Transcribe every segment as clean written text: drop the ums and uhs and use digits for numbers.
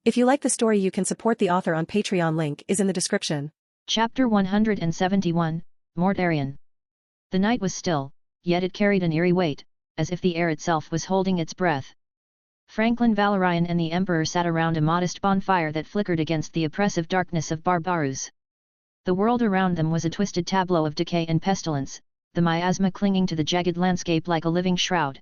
If you like the story, you can support the author on Patreon. Link is in the description. Chapter 171, Mortarion. The night was still, yet it carried an eerie weight, as if the air itself was holding its breath. Franklin Valorian and the Emperor sat around a modest bonfire that flickered against the oppressive darkness of Barbarous. The world around them was a twisted tableau of decay and pestilence, the miasma clinging to the jagged landscape like a living shroud.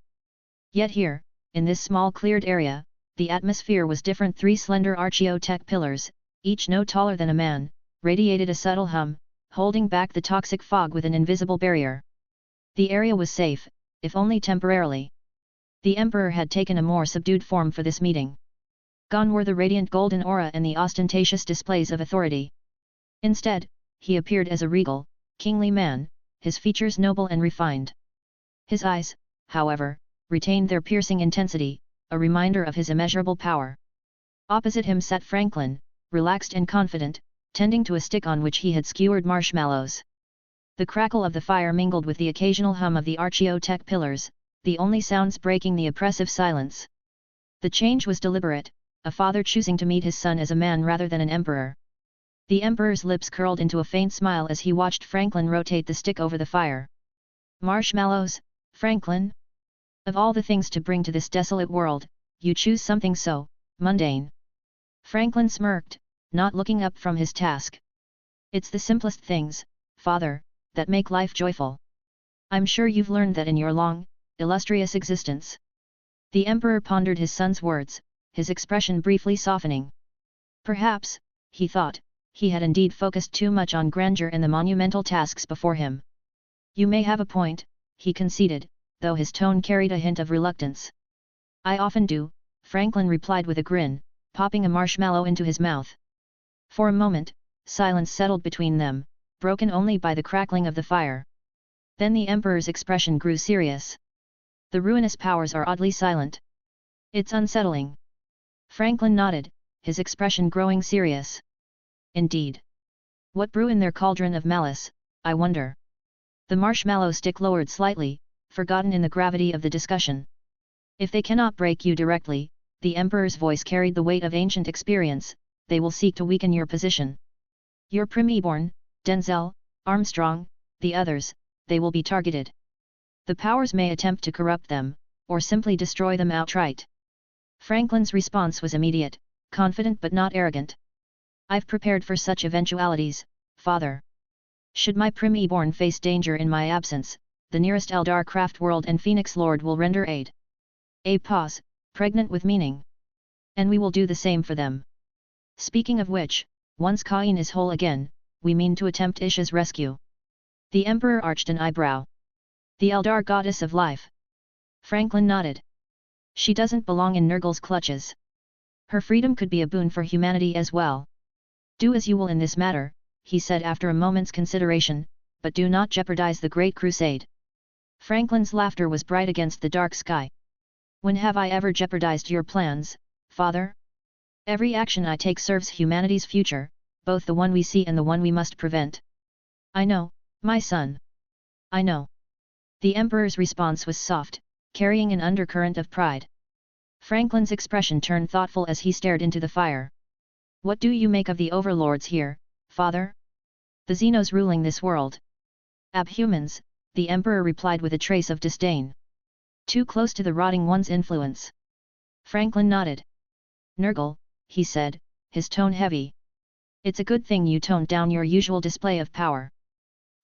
Yet here, in this small cleared area, the atmosphere was different. 3 slender archaeotech pillars, each no taller than a man, radiated a subtle hum, holding back the toxic fog with an invisible barrier. The area was safe, if only temporarily. The Emperor had taken a more subdued form for this meeting. Gone were the radiant golden aura and the ostentatious displays of authority. Instead, he appeared as a regal, kingly man, his features noble and refined. His eyes, however, retained their piercing intensity, a reminder of his immeasurable power. Opposite him sat Franklin, relaxed and confident, tending to a stick on which he had skewered marshmallows. The crackle of the fire mingled with the occasional hum of the archaeotech pillars, the only sounds breaking the oppressive silence. The change was deliberate, a father choosing to meet his son as a man rather than an emperor. The Emperor's lips curled into a faint smile as he watched Franklin rotate the stick over the fire. Marshmallows, Franklin? Of all the things to bring to this desolate world, you choose something so mundane. Franklin smirked, not looking up from his task. It's the simplest things, father, that make life joyful. I'm sure you've learned that in your long, illustrious existence. The Emperor pondered his son's words, his expression briefly softening. Perhaps, he thought, he had indeed focused too much on grandeur and the monumental tasks before him. You may have a point, he conceded, though his tone carried a hint of reluctance. I often do, Franklin replied with a grin, popping a marshmallow into his mouth. For a moment, silence settled between them, broken only by the crackling of the fire. Then the Emperor's expression grew serious. The ruinous powers are oddly silent. It's unsettling. Franklin nodded, his expression growing serious. Indeed. What brew in their cauldron of malice, I wonder? The marshmallow stick lowered slightly, forgotten in the gravity of the discussion. If they cannot break you directly, the Emperor's voice carried the weight of ancient experience, they will seek to weaken your position. Your Primarch, Denzel, Armstrong, the others, they will be targeted. The powers may attempt to corrupt them, or simply destroy them outright. Franklin's response was immediate, confident but not arrogant. I've prepared for such eventualities, father. Should my Primarch face danger in my absence, the nearest Eldar craft world and Phoenix Lord will render aid. A pause, pregnant with meaning. And we will do the same for them. Speaking of which, once Cain is whole again, we mean to attempt Isha's rescue. The Emperor arched an eyebrow. The Eldar goddess of life. Franklin nodded. She doesn't belong in Nurgle's clutches. Her freedom could be a boon for humanity as well. Do as you will in this matter, he said after a moment's consideration, but do not jeopardize the Great Crusade. Franklin's laughter was bright against the dark sky. When have I ever jeopardized your plans, father? Every action I take serves humanity's future, both the one we see and the one we must prevent. I know, my son. I know. The Emperor's response was soft, carrying an undercurrent of pride. Franklin's expression turned thoughtful as he stared into the fire. What do you make of the overlords here, father? The Xenos ruling this world. Abhumans, the Emperor replied with a trace of disdain. Too close to the rotting one's influence. Franklin nodded. Nurgle, he said, his tone heavy. It's a good thing you toned down your usual display of power.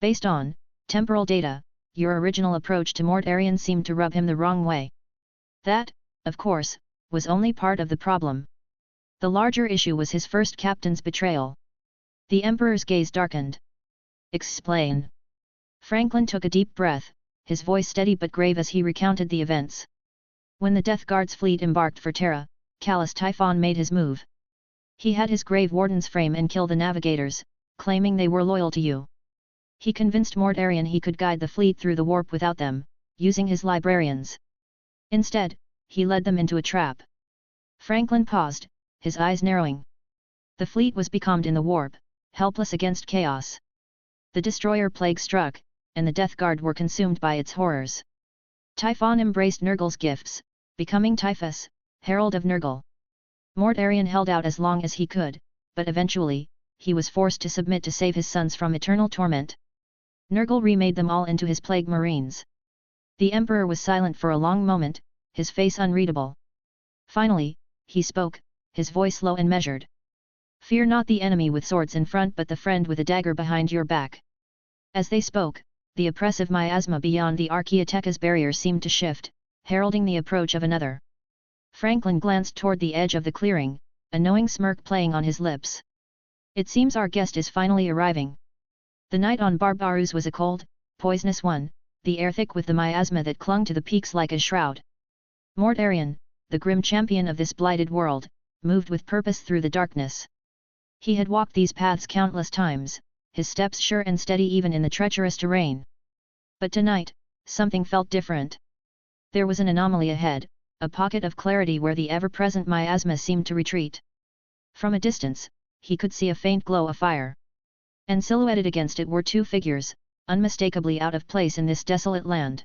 Based on temporal data, your original approach to Mortarion seemed to rub him the wrong way. That, of course, was only part of the problem. The larger issue was his first captain's betrayal. The Emperor's gaze darkened. Explain. Franklin took a deep breath, his voice steady but grave as he recounted the events. When the Death Guard's fleet embarked for Terra, Callus Typhon made his move. He had his Grave Warden's frame and kill the navigators, claiming they were loyal to you. He convinced Mortarion he could guide the fleet through the warp without them, using his librarians. Instead, he led them into a trap. Franklin paused, his eyes narrowing. The fleet was becalmed in the warp, helpless against chaos. The destroyer plague struck, and the Death Guard were consumed by its horrors. Typhon embraced Nurgle's gifts, becoming Typhus, herald of Nurgle. Mortarion held out as long as he could, but eventually, he was forced to submit to save his sons from eternal torment. Nurgle remade them all into his plague marines. The Emperor was silent for a long moment, his face unreadable. Finally, he spoke, his voice low and measured. "Fear not the enemy with swords in front but the friend with a dagger behind your back." As they spoke, the oppressive miasma beyond the Archaeoteka's barrier seemed to shift, heralding the approach of another. Franklin glanced toward the edge of the clearing, a knowing smirk playing on his lips. "It seems our guest is finally arriving." The night on Barbarous was a cold, poisonous one, the air thick with the miasma that clung to the peaks like a shroud. Mortarion, the grim champion of this blighted world, moved with purpose through the darkness. He had walked these paths countless times, his steps sure and steady even in the treacherous terrain. But tonight, something felt different. There was an anomaly ahead, a pocket of clarity where the ever-present miasma seemed to retreat. From a distance, he could see a faint glow of fire. And silhouetted against it were two figures, unmistakably out of place in this desolate land.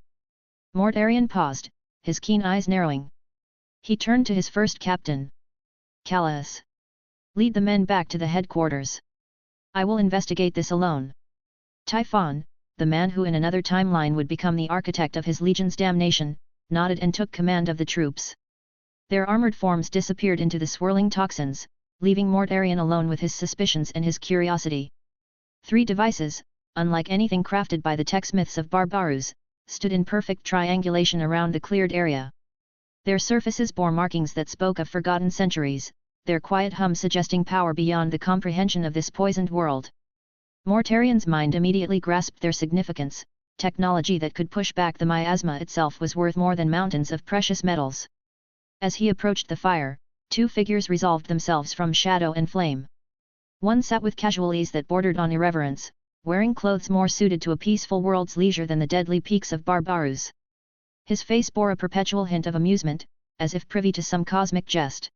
Mortarion paused, his keen eyes narrowing. He turned to his first captain. "Callas. Lead the men back to the headquarters. I will investigate this alone." Typhon, the man who in another timeline would become the architect of his legion's damnation, nodded and took command of the troops. Their armored forms disappeared into the swirling toxins, leaving Mortarion alone with his suspicions and his curiosity. Three devices, unlike anything crafted by the tech-smiths of Barbarous, stood in perfect triangulation around the cleared area. Their surfaces bore markings that spoke of forgotten centuries, their quiet hum suggesting power beyond the comprehension of this poisoned world. Mortarion's mind immediately grasped their significance. Technology that could push back the miasma itself was worth more than mountains of precious metals. As he approached the fire, two figures resolved themselves from shadow and flame. One sat with casual ease that bordered on irreverence, wearing clothes more suited to a peaceful world's leisure than the deadly peaks of Barbarous. His face bore a perpetual hint of amusement, as if privy to some cosmic jest.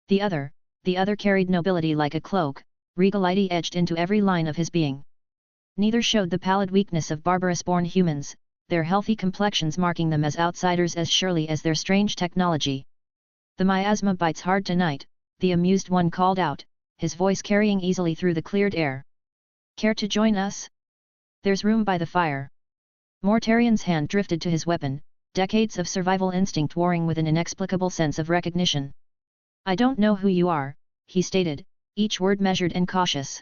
The other carried nobility like a cloak, regality etched into every line of his being. Neither showed the pallid weakness of barbarous-born humans, their healthy complexions marking them as outsiders as surely as their strange technology. "The miasma bites hard tonight," the amused one called out, his voice carrying easily through the cleared air. "Care to join us? There's room by the fire." Mortarion's hand drifted to his weapon, decades of survival instinct warring with an inexplicable sense of recognition. "I don't know who you are," he stated, each word measured and cautious.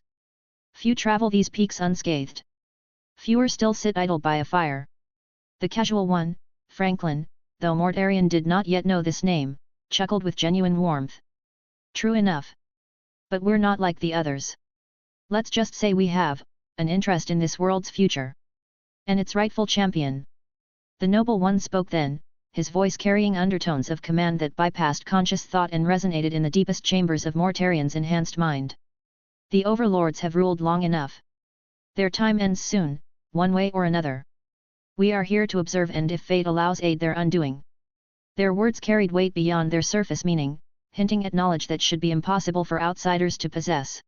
"Few travel these peaks unscathed. Fewer still sit idle by a fire." The casual one, Franklin, though Mortarion did not yet know this name, chuckled with genuine warmth. "True enough. But we're not like the others. Let's just say we have an interest in this world's future. And its rightful champion." The noble one spoke then, his voice carrying undertones of command that bypassed conscious thought and resonated in the deepest chambers of Mortarion's enhanced mind. "The overlords have ruled long enough. Their time ends soon, one way or another. We are here to observe and if fate allows aid their undoing." Their words carried weight beyond their surface meaning, hinting at knowledge that should be impossible for outsiders to possess.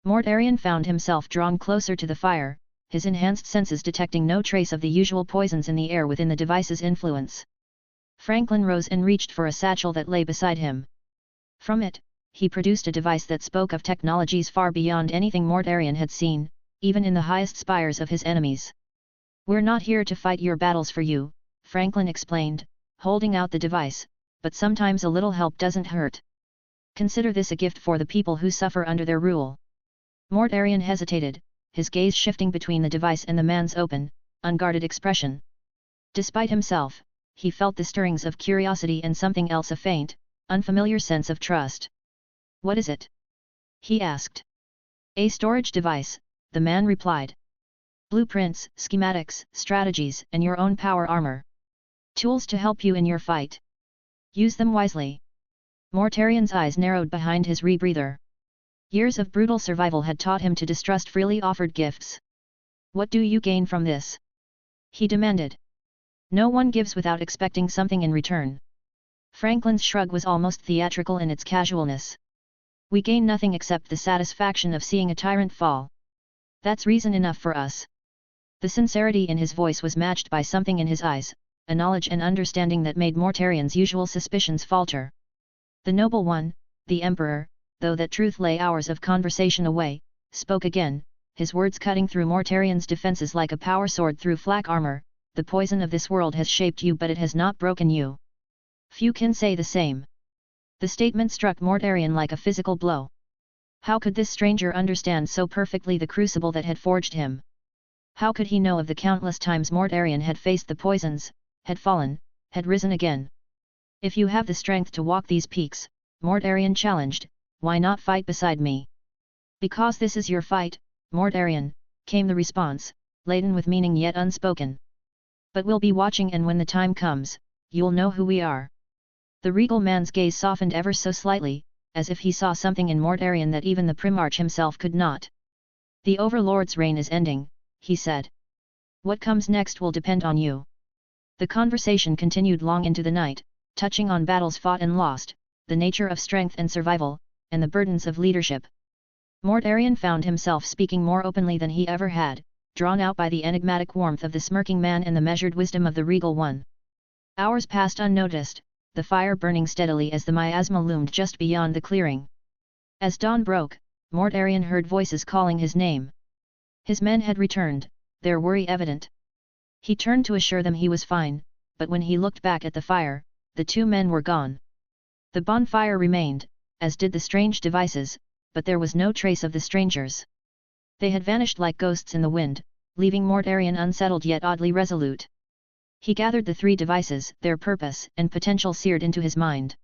Mortarion found himself drawn closer to the fire, his enhanced senses detecting no trace of the usual poisons in the air within the device's influence. Franklin rose and reached for a satchel that lay beside him. From it, he produced a device that spoke of technologies far beyond anything Mortarion had seen, even in the highest spires of his enemies. "We're not here to fight your battles for you," Franklin explained, holding out the device, "but sometimes a little help doesn't hurt. Consider this a gift for the people who suffer under their rule." Mortarion hesitated, his gaze shifting between the device and the man's open, unguarded expression. Despite himself, he felt the stirrings of curiosity and something else, a faint, unfamiliar sense of trust. "What is it?" he asked. "A storage device," the man replied. "Blueprints, schematics, strategies, and your own power armor. Tools to help you in your fight. Use them wisely." Mortarion's eyes narrowed behind his rebreather. Years of brutal survival had taught him to distrust freely offered gifts. "What do you gain from this?" he demanded. "No one gives without expecting something in return." Franklin's shrug was almost theatrical in its casualness. "We gain nothing except the satisfaction of seeing a tyrant fall. That's reason enough for us." The sincerity in his voice was matched by something in his eyes, a knowledge and understanding that made Mortarion's usual suspicions falter. The noble one, the emperor, though that truth lay hours of conversation away, spoke again, his words cutting through Mortarian's defenses like a power sword through flak armor. The poison of this world has shaped you, but it has not broken you. Few can say the same. The statement struck Mortarian like a physical blow. How could this stranger understand so perfectly the crucible that had forged him? How could he know of the countless times Mortarian had faced the poisons, had fallen, had risen again? If you have the strength to walk these peaks, Mortarian challenged, why not fight beside me? Because this is your fight, Mortarian, came the response, laden with meaning yet unspoken. But we'll be watching, and when the time comes, you'll know who we are. The regal man's gaze softened ever so slightly, as if he saw something in Mortarian that even the Primarch himself could not. The Overlord's reign is ending, he said. What comes next will depend on you. The conversation continued long into the night, touching on battles fought and lost, the nature of strength and survival, and the burdens of leadership. Mortarian found himself speaking more openly than he ever had, drawn out by the enigmatic warmth of the smirking man and the measured wisdom of the regal one. Hours passed unnoticed, the fire burning steadily as the miasma loomed just beyond the clearing. As dawn broke, Mortarian heard voices calling his name. His men had returned, their worry evident. He turned to assure them he was fine, but when he looked back at the fire, the two men were gone. The bonfire remained, as did the strange devices, but there was no trace of the strangers. They had vanished like ghosts in the wind, leaving Mortarian unsettled yet oddly resolute. He gathered the three devices, their purpose and potential seared into his mind.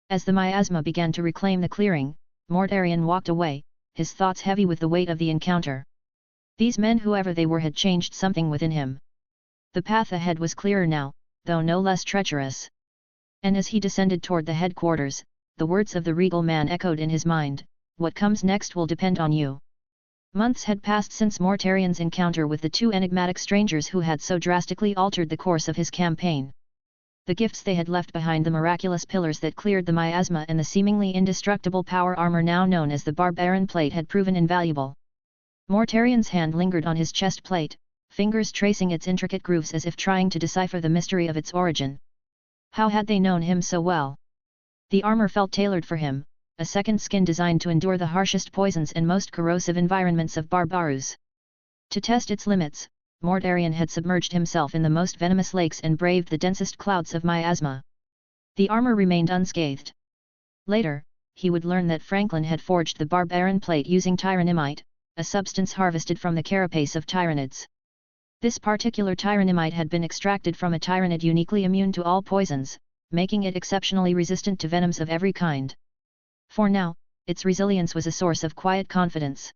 As the miasma began to reclaim the clearing, Mortarian walked away, his thoughts heavy with the weight of the encounter. These men, whoever they were, had changed something within him. The path ahead was clearer now, though no less treacherous. And as he descended toward the headquarters, the words of the regal man echoed in his mind, what comes next will depend on you. Months had passed since Mortarian's encounter with the two enigmatic strangers who had so drastically altered the course of his campaign. The gifts they had left behind, the miraculous pillars that cleared the miasma and the seemingly indestructible power armor now known as the Barbarian plate, had proven invaluable. Mortarian's hand lingered on his chest plate, fingers tracing its intricate grooves as if trying to decipher the mystery of its origin. How had they known him so well? The armor felt tailored for him, a second skin designed to endure the harshest poisons and most corrosive environments of Barbarus. To test its limits, Mortarian had submerged himself in the most venomous lakes and braved the densest clouds of miasma. The armor remained unscathed. Later, he would learn that Franklin had forged the Barbarian plate using tyranimite, a substance harvested from the carapace of tyrannids. This particular tyranimite had been extracted from a tyrannid uniquely immune to all poisons, making it exceptionally resistant to venoms of every kind. For now, its resilience was a source of quiet confidence.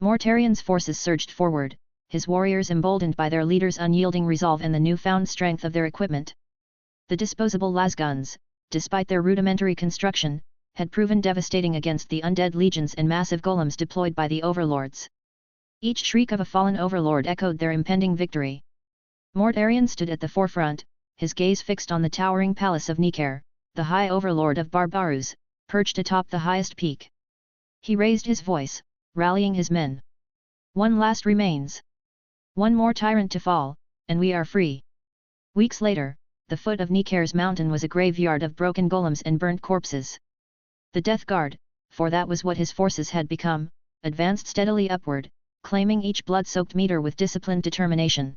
Mortarian's forces surged forward, his warriors emboldened by their leader's unyielding resolve and the newfound strength of their equipment. The disposable lasguns, despite their rudimentary construction, had proven devastating against the undead legions and massive golems deployed by the overlords. Each shriek of a fallen overlord echoed their impending victory. Mortarian stood at the forefront, his gaze fixed on the towering palace of Nikar, the high overlord of Barbarus, perched atop the highest peak. He raised his voice, rallying his men. One last remains. One more tyrant to fall, and we are free. Weeks later, the foot of Nikar's mountain was a graveyard of broken golems and burnt corpses. The Death Guard, for that was what his forces had become, advanced steadily upward, claiming each blood-soaked meter with disciplined determination.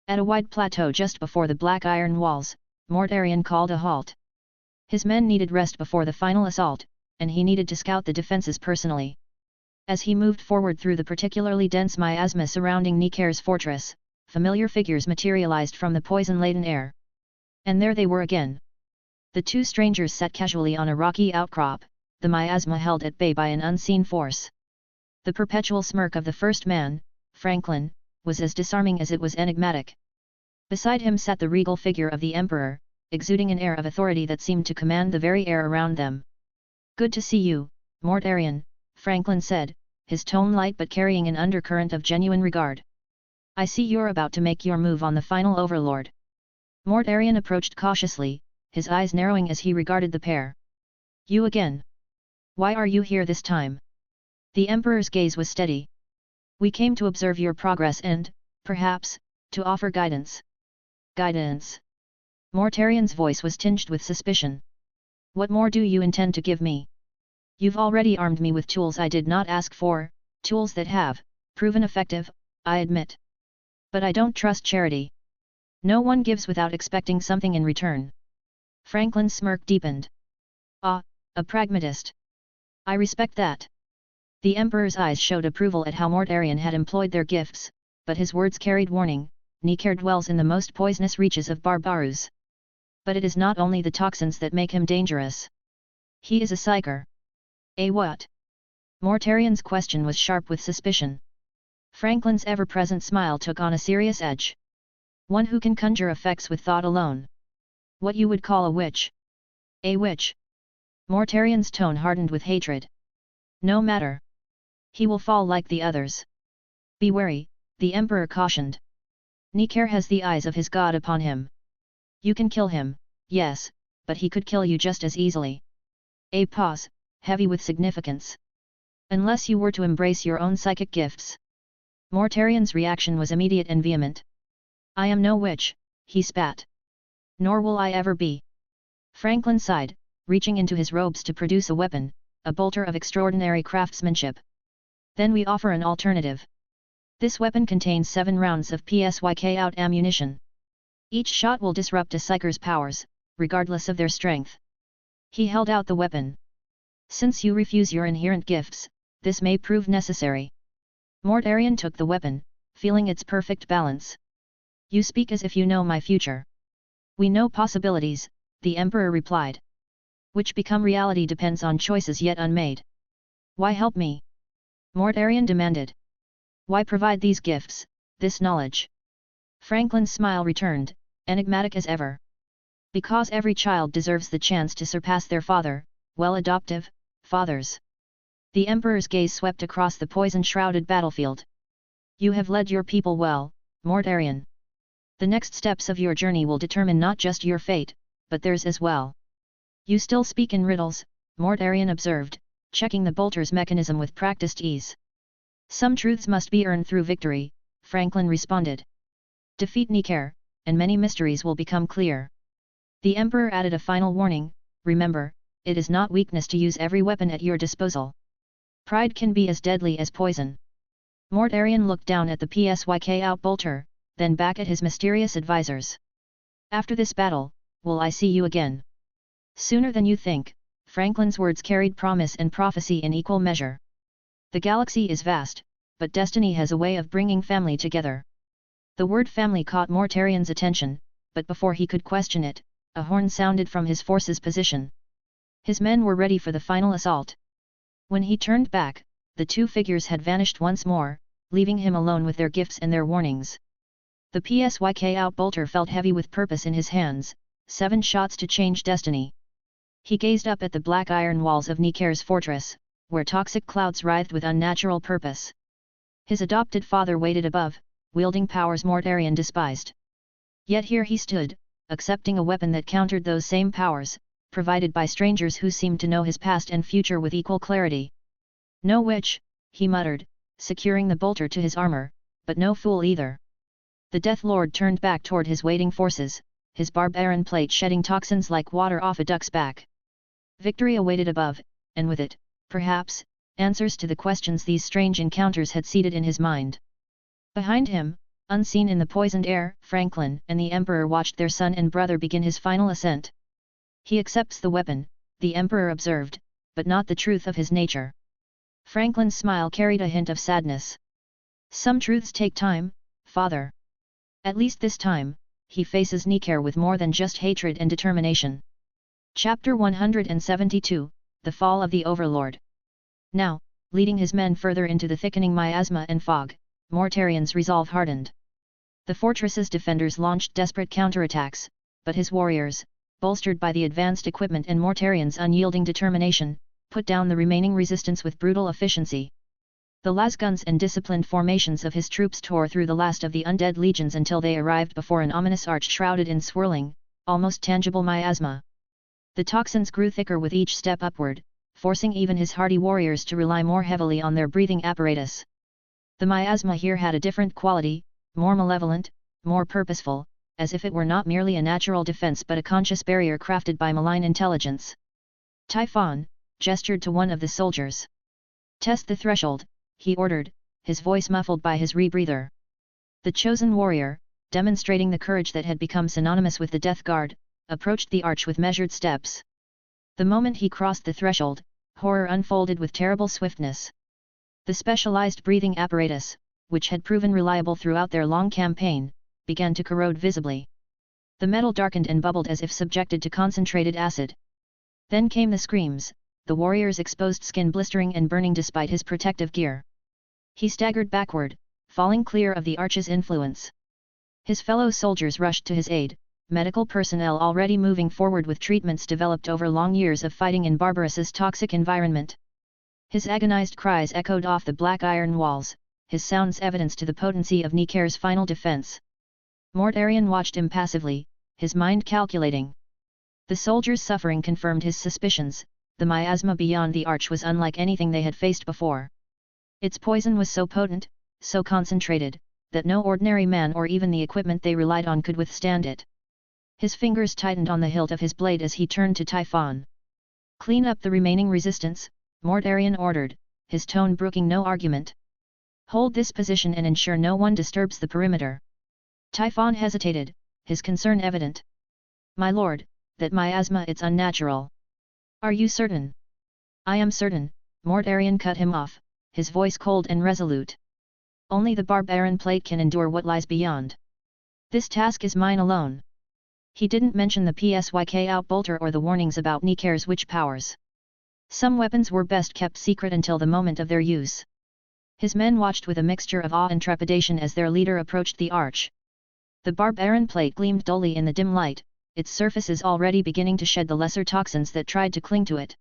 At a wide plateau just before the black iron walls, Mortarian called a halt. His men needed rest before the final assault, and he needed to scout the defenses personally. As he moved forward through the particularly dense miasma surrounding Nikar's fortress, familiar figures materialized from the poison-laden air. And there they were again. The two strangers sat casually on a rocky outcrop, the miasma held at bay by an unseen force. The perpetual smirk of the first man, Franklin, was as disarming as it was enigmatic. Beside him sat the regal figure of the Emperor, exuding an air of authority that seemed to command the very air around them. "Good to see you, Mortarian," Franklin said, his tone light but carrying an undercurrent of genuine regard. "I see you're about to make your move on the final overlord." Mortarian approached cautiously, his eyes narrowing as he regarded the pair. "You again? Why are you here this time?" The Emperor's gaze was steady. "We came to observe your progress and, perhaps, to offer guidance." "Guidance?" Mortarian's voice was tinged with suspicion. What more do you intend to give me? You've already armed me with tools I did not ask for, tools that have proven effective, I admit. But I don't trust charity. No one gives without expecting something in return. Franklin's smirk deepened. Ah, a pragmatist. I respect that. The Emperor's eyes showed approval at how Mortarion had employed their gifts, but his words carried warning. Nicair dwells in the most poisonous reaches of Barbarus. But it is not only the toxins that make him dangerous. He is a psyker. A what? Mortarion's question was sharp with suspicion. Franklin's ever-present smile took on a serious edge. One who can conjure effects with thought alone. What you would call a witch. A witch. Mortarion's tone hardened with hatred. No matter. He will fall like the others. Be wary, the Emperor cautioned. Nicair has the eyes of his god upon him. You can kill him, yes, but he could kill you just as easily. A pause, heavy with significance. Unless you were to embrace your own psychic gifts. Mortarion's reaction was immediate and vehement. I am no witch, he spat. Nor will I ever be. Franklin sighed, reaching into his robes to produce a weapon, a bolter of extraordinary craftsmanship. Then we offer an alternative. This weapon contains 7 rounds of PSYK out ammunition. Each shot will disrupt a psyker's powers, regardless of their strength. He held out the weapon. Since you refuse your inherent gifts, this may prove necessary. Mortarion took the weapon, feeling its perfect balance. You speak as if you know my future. We know possibilities, the Emperor replied. Which become reality depends on choices yet unmade. Why help me? Mortarion demanded. Why provide these gifts, this knowledge? Franklin's smile returned, enigmatic as ever. Because every child deserves the chance to surpass their father, well adoptive, fathers. The Emperor's gaze swept across the poison-shrouded battlefield. You have led your people well, Mortarion. The next steps of your journey will determine not just your fate, but theirs as well. You still speak in riddles, Mortarion observed, checking the bolter's mechanism with practiced ease. Some truths must be earned through victory, Franklin responded. Defeat Nicair, and many mysteries will become clear. The Emperor added a final warning, remember, it is not weakness to use every weapon at your disposal. Pride can be as deadly as poison. Mortarion looked down at the PSYK out bolter, then back at his mysterious advisors. After this battle, will I see you again? Sooner than you think, Franklin's words carried promise and prophecy in equal measure. The galaxy is vast, but destiny has a way of bringing family together. The word family caught Mortarion's attention, but before he could question it, a horn sounded from his force's position. His men were ready for the final assault. When he turned back, the 2 figures had vanished once more, leaving him alone with their gifts and their warnings. The PSYK out bolter felt heavy with purpose in his hands, 7 shots to change destiny. He gazed up at the black iron walls of Nicair's fortress, where toxic clouds writhed with unnatural purpose. His adopted father waited above, wielding powers Mortarion despised. Yet here he stood, accepting a weapon that countered those same powers, provided by strangers who seemed to know his past and future with equal clarity. No witch, he muttered, securing the bolter to his armor, but no fool either. The Death Lord turned back toward his waiting forces, his barbarian plate shedding toxins like water off a duck's back. Victory awaited above, and with it, perhaps, answers to the questions these strange encounters had seeded in his mind. Behind him, unseen in the poisoned air, Franklin and the Emperor watched their son and brother begin his final ascent. He accepts the weapon, the Emperor observed, but not the truth of his nature. Franklin's smile carried a hint of sadness. Some truths take time, father. At least this time, he faces Nicair with more than just hatred and determination. Chapter 172, The Fall of the Overlord. Now, leading his men further into the thickening miasma and fog, Mortarion's resolve hardened. The fortress's defenders launched desperate counterattacks, but his warriors, bolstered by the advanced equipment and Mortarion's unyielding determination, put down the remaining resistance with brutal efficiency. The lasguns and disciplined formations of his troops tore through the last of the undead legions until they arrived before an ominous arch shrouded in swirling, almost tangible miasma. The toxins grew thicker with each step upward, forcing even his hardy warriors to rely more heavily on their breathing apparatus. The miasma here had a different quality, more malevolent, more purposeful, as if it were not merely a natural defense but a conscious barrier crafted by malign intelligence. Typhon gestured to one of the soldiers. "Test the threshold," he ordered, his voice muffled by his rebreather. The chosen warrior, demonstrating the courage that had become synonymous with the death guard, approached the arch with measured steps. The moment he crossed the threshold, horror unfolded with terrible swiftness. The specialized breathing apparatus, which had proven reliable throughout their long campaign, began to corrode visibly. The metal darkened and bubbled as if subjected to concentrated acid. Then came the screams, the warrior's exposed skin blistering and burning despite his protective gear. He staggered backward, falling clear of the arch's influence. His fellow soldiers rushed to his aid, medical personnel already moving forward with treatments developed over long years of fighting in Barbaros's toxic environment. His agonized cries echoed off the black iron walls, his sounds evidence to the potency of Nicair's final defense. Mortarion watched impassively, his mind calculating. The soldiers' suffering confirmed his suspicions, the miasma beyond the arch was unlike anything they had faced before. Its poison was so potent, so concentrated, that no ordinary man or even the equipment they relied on could withstand it. His fingers tightened on the hilt of his blade as he turned to Typhon. "Clean up the remaining resistance," Mortarion ordered, his tone brooking no argument. "Hold this position and ensure no one disturbs the perimeter." Typhon hesitated, his concern evident. "My lord, that miasma it's unnatural." "Are you certain?" "I am certain," Mortarion cut him off, his voice cold and resolute. "Only the Barbarian plate can endure what lies beyond. This task is mine alone." He didn't mention the Psyk outbolter or the warnings about Nicair's witch powers. Some weapons were best kept secret until the moment of their use. His men watched with a mixture of awe and trepidation as their leader approached the arch. The Barbarian plate gleamed dully in the dim light, its surfaces already beginning to shed the lesser toxins that tried to cling to it.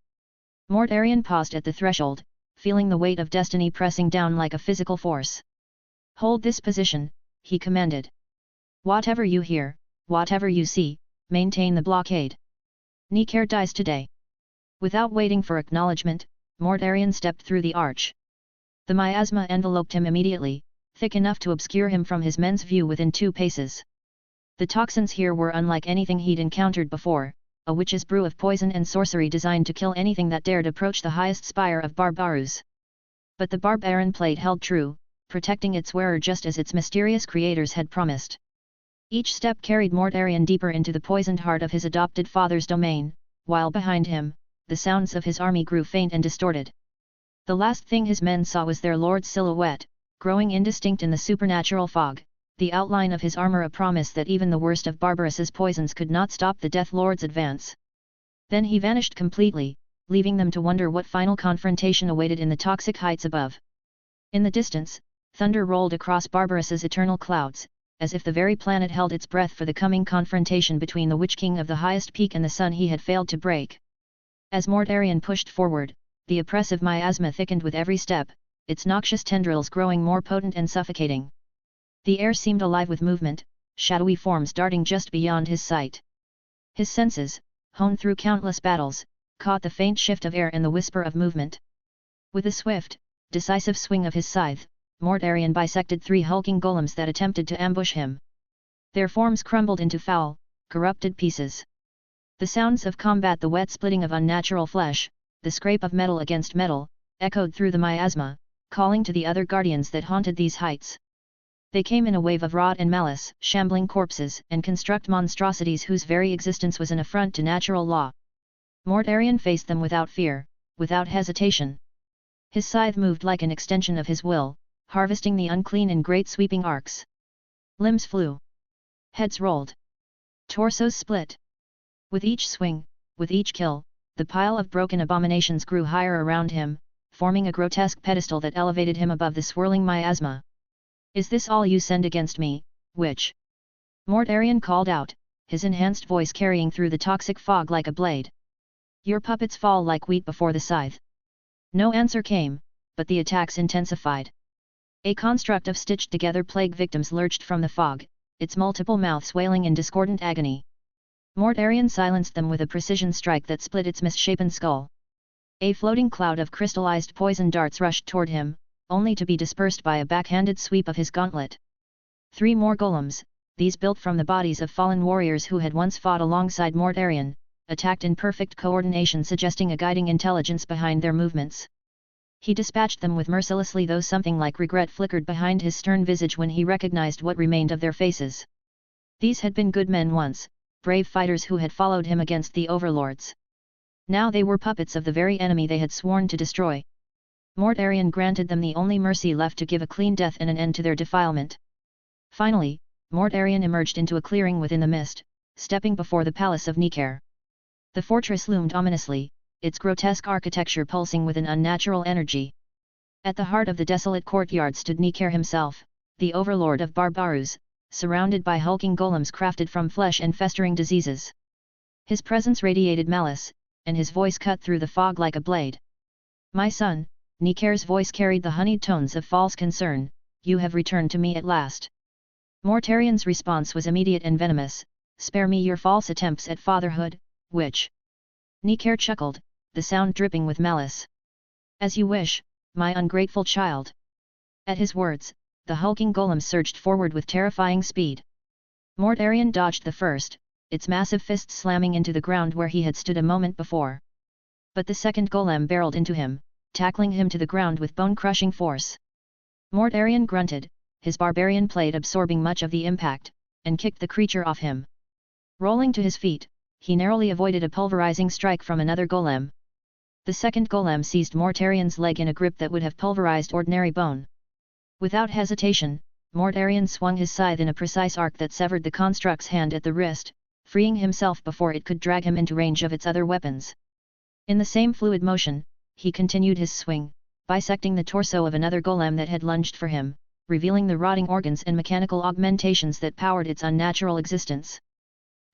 Mortarion paused at the threshold, feeling the weight of destiny pressing down like a physical force. "Hold this position," he commanded. "Whatever you hear, whatever you see, maintain the blockade. Nicair dies today." Without waiting for acknowledgement, Mortarion stepped through the arch. The miasma enveloped him immediately, thick enough to obscure him from his men's view within 2 paces. The toxins here were unlike anything he'd encountered before, a witch's brew of poison and sorcery designed to kill anything that dared approach the highest spire of Barbarus. But the Barbarian plate held true, protecting its wearer just as its mysterious creators had promised. Each step carried Mortarion deeper into the poisoned heart of his adopted father's domain, while behind him, the sounds of his army grew faint and distorted. The last thing his men saw was their lord's silhouette, growing indistinct in the supernatural fog, the outline of his armor a promise that even the worst of Barbaros's poisons could not stop the Death Lord's advance. Then he vanished completely, leaving them to wonder what final confrontation awaited in the toxic heights above. In the distance, thunder rolled across Barbaros's eternal clouds, as if the very planet held its breath for the coming confrontation between the Witch King of the highest peak and the sun he had failed to break. As Mortarion pushed forward, the oppressive miasma thickened with every step, its noxious tendrils growing more potent and suffocating. The air seemed alive with movement, shadowy forms darting just beyond his sight. His senses, honed through countless battles, caught the faint shift of air and the whisper of movement. With a swift, decisive swing of his scythe, Mortarion bisected 3 hulking golems that attempted to ambush him. Their forms crumbled into foul, corrupted pieces. The sounds of combat, the wet splitting of unnatural flesh, the scrape of metal against metal, echoed through the miasma, calling to the other guardians that haunted these heights. They came in a wave of rot and malice, shambling corpses and construct monstrosities whose very existence was an affront to natural law. Mortarion faced them without fear, without hesitation. His scythe moved like an extension of his will, harvesting the unclean in great sweeping arcs. Limbs flew. Heads rolled. Torsos split. With each swing, with each kill, the pile of broken abominations grew higher around him, forming a grotesque pedestal that elevated him above the swirling miasma. "Is this all you send against me, witch?" Mortarion called out, his enhanced voice carrying through the toxic fog like a blade. "Your puppets fall like wheat before the scythe." No answer came, but the attacks intensified. A construct of stitched-together plague victims lurched from the fog, its multiple mouths wailing in discordant agony. Mortarion silenced them with a precision strike that split its misshapen skull. A floating cloud of crystallized poison darts rushed toward him, only to be dispersed by a backhanded sweep of his gauntlet. 3 more golems, these built from the bodies of fallen warriors who had once fought alongside Mortarion, attacked in perfect coordination, suggesting a guiding intelligence behind their movements. He dispatched them with mercilessly, though something like regret flickered behind his stern visage when he recognized what remained of their faces. These had been good men once, brave fighters who had followed him against the overlords. Now they were puppets of the very enemy they had sworn to destroy. Mortarion granted them the only mercy left to give a clean death and an end to their defilement. Finally, Mortarion emerged into a clearing within the mist, stepping before the palace of Nicair. The fortress loomed ominously, its grotesque architecture pulsing with an unnatural energy. At the heart of the desolate courtyard stood Nicair himself, the overlord of Barbarus, surrounded by hulking golems crafted from flesh and festering diseases. His presence radiated malice, and his voice cut through the fog like a blade. "My son," Nicair's voice carried the honeyed tones of false concern, "you have returned to me at last." Mortarion's response was immediate and venomous, "Spare me your false attempts at fatherhood, witch." Nicair chuckled, the sound dripping with malice. "As you wish, my ungrateful child." At his words, the hulking golem surged forward with terrifying speed. Mortarion dodged the first, its massive fists slamming into the ground where he had stood a moment before. But the second golem barreled into him, tackling him to the ground with bone-crushing force. Mortarion grunted, his barbarian blade absorbing much of the impact, and kicked the creature off him. Rolling to his feet, he narrowly avoided a pulverizing strike from another golem. The second golem seized Mortarion's leg in a grip that would have pulverized ordinary bone. Without hesitation, Mortarion swung his scythe in a precise arc that severed the construct's hand at the wrist, freeing himself before it could drag him into range of its other weapons. In the same fluid motion, he continued his swing, bisecting the torso of another golem that had lunged for him, revealing the rotting organs and mechanical augmentations that powered its unnatural existence.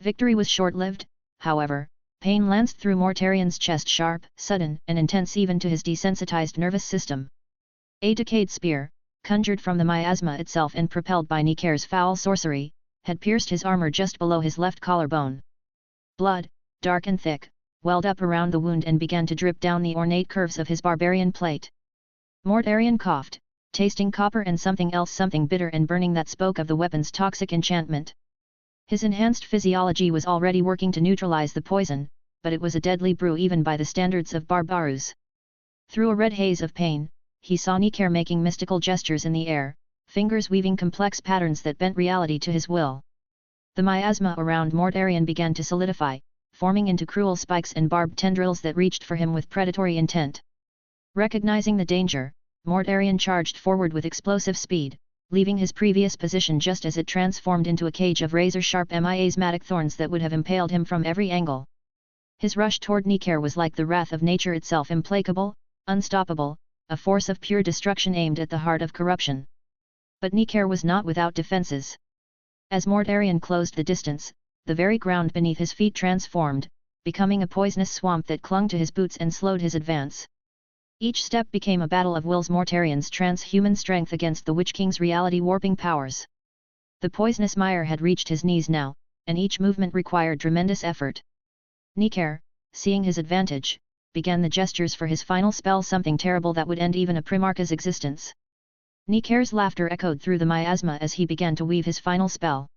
Victory was short-lived, however. Pain lanced through Mortarion's chest, sharp, sudden, and intense even to his desensitized nervous system. A decayed spear, conjured from the miasma itself and propelled by Nicair's foul sorcery, had pierced his armor just below his left collarbone. Blood, dark and thick, welled up around the wound and began to drip down the ornate curves of his barbarian plate. Mortarion coughed, tasting copper and something else, something bitter and burning that spoke of the weapon's toxic enchantment. His enhanced physiology was already working to neutralize the poison, but it was a deadly brew even by the standards of Barbarus. Through a red haze of pain, he saw Nicair making mystical gestures in the air, fingers weaving complex patterns that bent reality to his will. The miasma around Mortarion began to solidify, forming into cruel spikes and barbed tendrils that reached for him with predatory intent. Recognizing the danger, Mortarion charged forward with explosive speed, leaving his previous position just as it transformed into a cage of razor-sharp miasmatic thorns that would have impaled him from every angle. His rush toward Nicair was like the wrath of nature itself, implacable, unstoppable, a force of pure destruction aimed at the heart of corruption. But Nicair was not without defenses. As Mortarion closed the distance, the very ground beneath his feet transformed, becoming a poisonous swamp that clung to his boots and slowed his advance. Each step became a battle of wills, Mortarion's transhuman strength against the Witch King's reality-warping powers. The poisonous mire had reached his knees now, and each movement required tremendous effort. Nicair, seeing his advantage, began the gestures for his final spell, something terrible that would end even a Primarch's existence. Nicair's laughter echoed through the miasma as he began to weave his final spell.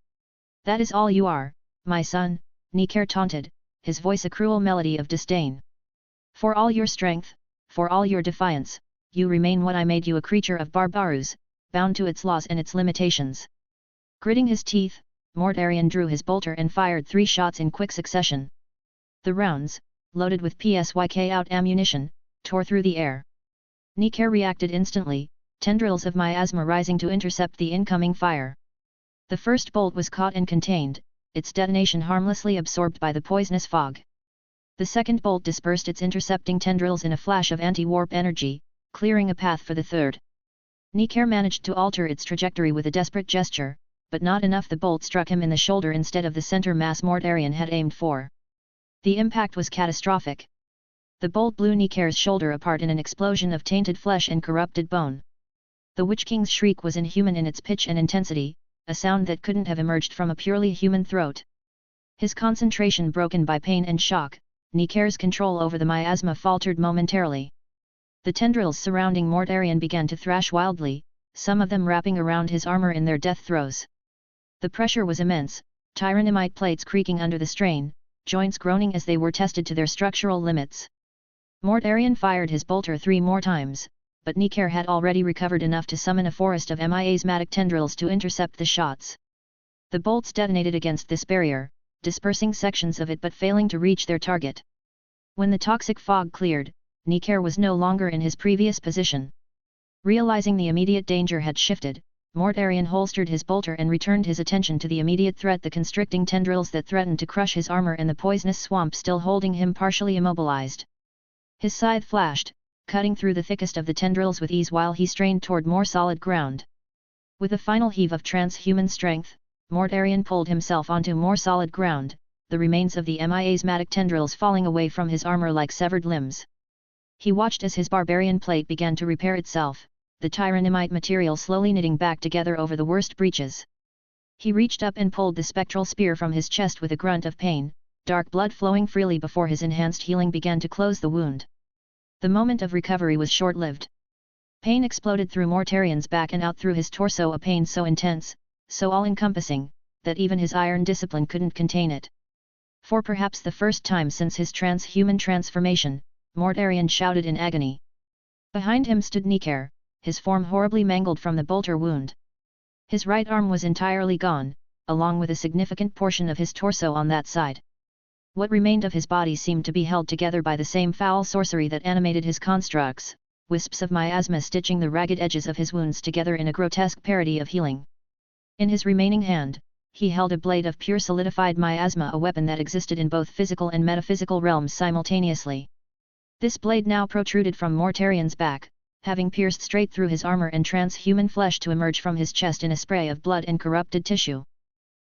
"That is all you are, my son," Nicair taunted, his voice a cruel melody of disdain. "For all your strength, for all your defiance, you remain what I made you, a creature of Barbarus, bound to its laws and its limitations." Gritting his teeth, Mortarion drew his bolter and fired 3 shots in quick succession. The rounds, loaded with PSYK-out ammunition, tore through the air. Nicair reacted instantly, tendrils of miasma rising to intercept the incoming fire. The first bolt was caught and contained, its detonation harmlessly absorbed by the poisonous fog. The second bolt dispersed its intercepting tendrils in a flash of anti-warp energy, clearing a path for the third. Nicair managed to alter its trajectory with a desperate gesture, but not enough. The bolt struck him in the shoulder instead of the center mass Mortarion had aimed for. The impact was catastrophic. The bolt blew Nicair's shoulder apart in an explosion of tainted flesh and corrupted bone. The Witch King's shriek was inhuman in its pitch and intensity, a sound that couldn't have emerged from a purely human throat. His concentration broken by pain and shock, Nicair's control over the miasma faltered momentarily. The tendrils surrounding Mortarion began to thrash wildly, some of them wrapping around his armor in their death throes. The pressure was immense, tyranimite plates creaking under the strain, joints groaning as they were tested to their structural limits. Mortarion fired his bolter 3 more times, but Nicair had already recovered enough to summon a forest of miasmatic tendrils to intercept the shots. The bolts detonated against this barrier, dispersing sections of it but failing to reach their target. When the toxic fog cleared, Nicair was no longer in his previous position. Realizing the immediate danger had shifted, Mortarion holstered his bolter and returned his attention to the immediate threat, the constricting tendrils that threatened to crush his armor and the poisonous swamp still holding him partially immobilized. His scythe flashed, cutting through the thickest of the tendrils with ease while he strained toward more solid ground. With a final heave of transhuman strength, Mortarion pulled himself onto more solid ground, the remains of the miasmatic tendrils falling away from his armor like severed limbs. He watched as his barbarian plate began to repair itself, the tyranimite material slowly knitting back together over the worst breaches. He reached up and pulled the spectral spear from his chest with a grunt of pain, dark blood flowing freely before his enhanced healing began to close the wound. The moment of recovery was short-lived. Pain exploded through Mortarion's back and out through his torso, a pain so intense, so all-encompassing, that even his iron discipline couldn't contain it. For perhaps the first time since his transhuman transformation, Mortarion shouted in agony. Behind him stood Nicair, his form horribly mangled from the bolter wound. His right arm was entirely gone, along with a significant portion of his torso on that side. What remained of his body seemed to be held together by the same foul sorcery that animated his constructs, wisps of miasma stitching the ragged edges of his wounds together in a grotesque parody of healing. In his remaining hand, he held a blade of pure solidified miasma, a weapon that existed in both physical and metaphysical realms simultaneously. This blade now protruded from Mortarion's back, having pierced straight through his armor and transhuman flesh to emerge from his chest in a spray of blood and corrupted tissue.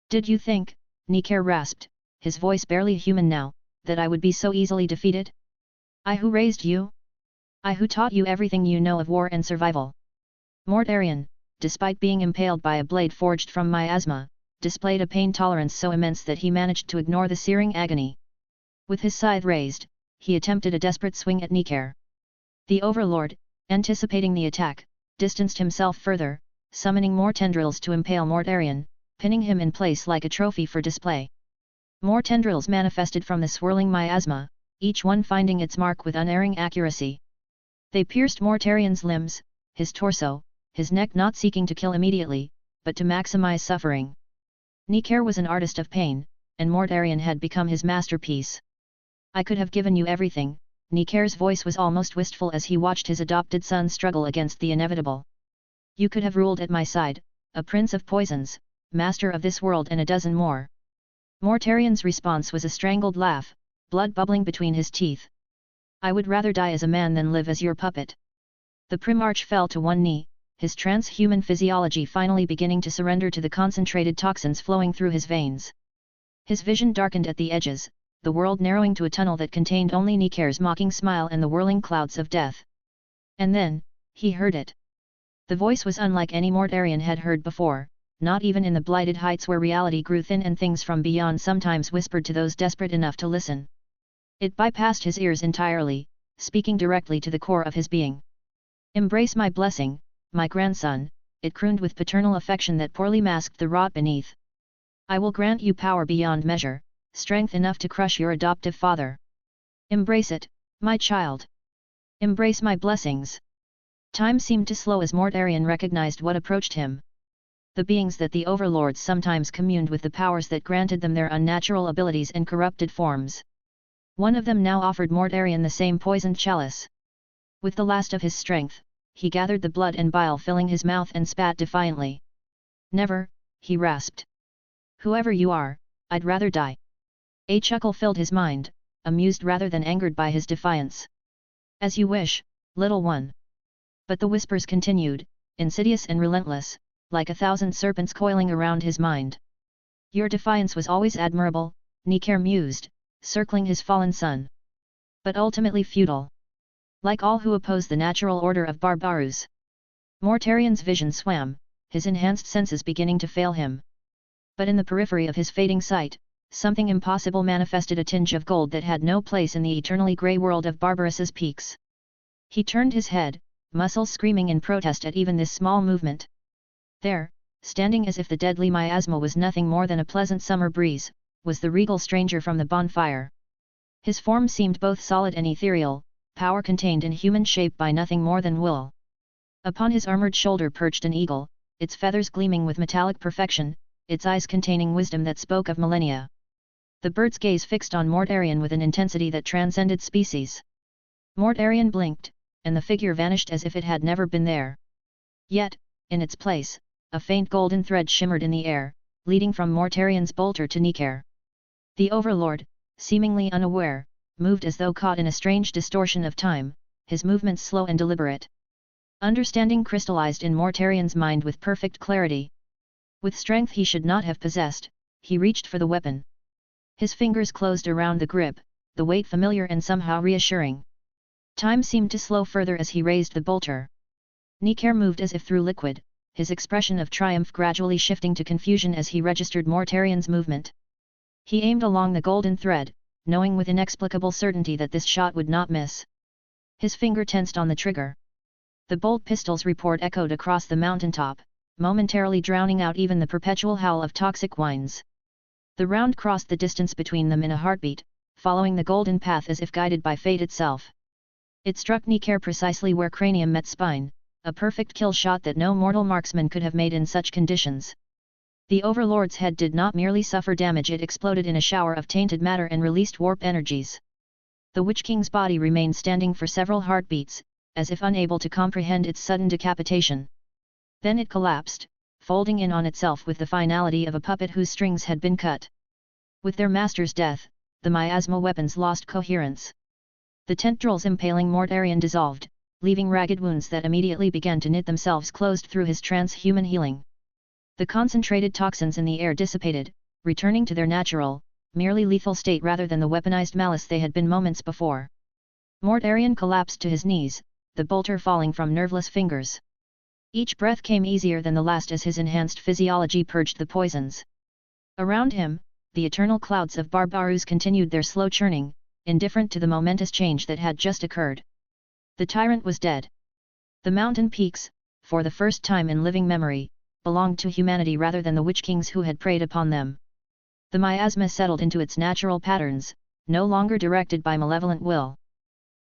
"Did you think," Nicair rasped, his voice barely human now, "that I would be so easily defeated? I who raised you? I who taught you everything you know of war and survival." Mortarion, despite being impaled by a blade forged from miasma, displayed a pain tolerance so immense that he managed to ignore the searing agony. With his scythe raised, he attempted a desperate swing at Nicair. The Overlord, anticipating the attack, distanced himself further, summoning more tendrils to impale Mortarion, pinning him in place like a trophy for display. More tendrils manifested from the swirling miasma, each one finding its mark with unerring accuracy. They pierced Mortarion's limbs, his torso, his neck, not seeking to kill immediately, but to maximize suffering. Nicair was an artist of pain, and Mortarion had become his masterpiece. "I could have given you everything," Nicair's voice was almost wistful as he watched his adopted son struggle against the inevitable. "You could have ruled at my side, a prince of poisons, master of this world, and a dozen more." Mortarion's response was a strangled laugh, blood bubbling between his teeth. "I would rather die as a man than live as your puppet." The Primarch fell to one knee, his transhuman physiology finally beginning to surrender to the concentrated toxins flowing through his veins. His vision darkened at the edges, the world narrowing to a tunnel that contained only Nicair's mocking smile and the whirling clouds of death. And then, he heard it. The voice was unlike any Mortarion had heard before, not even in the blighted heights where reality grew thin and things from beyond sometimes whispered to those desperate enough to listen. It bypassed his ears entirely, speaking directly to the core of his being. "Embrace my blessing, my grandson," it crooned with paternal affection that poorly masked the rot beneath. "I will grant you power beyond measure, strength enough to crush your adoptive father. Embrace it, my child. Embrace my blessings." Time seemed to slow as Mortarion recognized what approached him. The beings that the overlords sometimes communed with, the powers that granted them their unnatural abilities and corrupted forms. One of them now offered Mortarion the same poisoned chalice. With the last of his strength, he gathered the blood and bile filling his mouth and spat defiantly. "Never," he rasped. "Whoever you are, I'd rather die." A chuckle filled his mind, amused rather than angered by his defiance. "As you wish, little one." But the whispers continued, insidious and relentless, like 1,000 serpents coiling around his mind. "Your defiance was always admirable," Nicair mused, circling his fallen son. "But ultimately futile. Like all who oppose the natural order of Barbarus." Mortarion's vision swam, his enhanced senses beginning to fail him. But in the periphery of his fading sight, something impossible manifested, a tinge of gold that had no place in the eternally grey world of Barbarus's peaks. He turned his head, muscles screaming in protest at even this small movement. There, standing as if the deadly miasma was nothing more than a pleasant summer breeze, was the regal stranger from the bonfire. His form seemed both solid and ethereal, power contained in human shape by nothing more than will. Upon his armored shoulder perched an eagle, its feathers gleaming with metallic perfection, its eyes containing wisdom that spoke of millennia. The bird's gaze fixed on Mortarion with an intensity that transcended species. Mortarion blinked, and the figure vanished as if it had never been there. Yet, in its place, a faint golden thread shimmered in the air, leading from Mortarion's bolter to Nikar. The Overlord, seemingly unaware, moved as though caught in a strange distortion of time, his movements slow and deliberate. Understanding crystallized in Mortarion's mind with perfect clarity. With strength he should not have possessed, he reached for the weapon. His fingers closed around the grip, the weight familiar and somehow reassuring. Time seemed to slow further as he raised the bolter. Nikar moved as if through liquid, his expression of triumph gradually shifting to confusion as he registered Mortarion's movement. He aimed along the golden thread, knowing with inexplicable certainty that this shot would not miss. His finger tensed on the trigger. The bolt pistol's report echoed across the mountaintop, momentarily drowning out even the perpetual howl of toxic winds. The round crossed the distance between them in a heartbeat, following the golden path as if guided by fate itself. It struck Nikar precisely where cranium met spine, a perfect kill shot that no mortal marksman could have made in such conditions. The Overlord's head did not merely suffer damage, it exploded in a shower of tainted matter and released warp energies. The Witch King's body remained standing for several heartbeats, as if unable to comprehend its sudden decapitation. Then it collapsed, folding in on itself with the finality of a puppet whose strings had been cut. With their master's death, the miasma weapons lost coherence. The tendrils impaling Mortarion dissolved, leaving ragged wounds that immediately began to knit themselves closed through his transhuman healing. The concentrated toxins in the air dissipated, returning to their natural, merely lethal state rather than the weaponized malice they had been moments before. Mortarion collapsed to his knees, the bolter falling from nerveless fingers. Each breath came easier than the last as his enhanced physiology purged the poisons. Around him, the eternal clouds of Barbarus continued their slow churning, indifferent to the momentous change that had just occurred. The tyrant was dead. The mountain peaks, for the first time in living memory, belonged to humanity rather than the Witch Kings who had preyed upon them. The miasma settled into its natural patterns, no longer directed by malevolent will.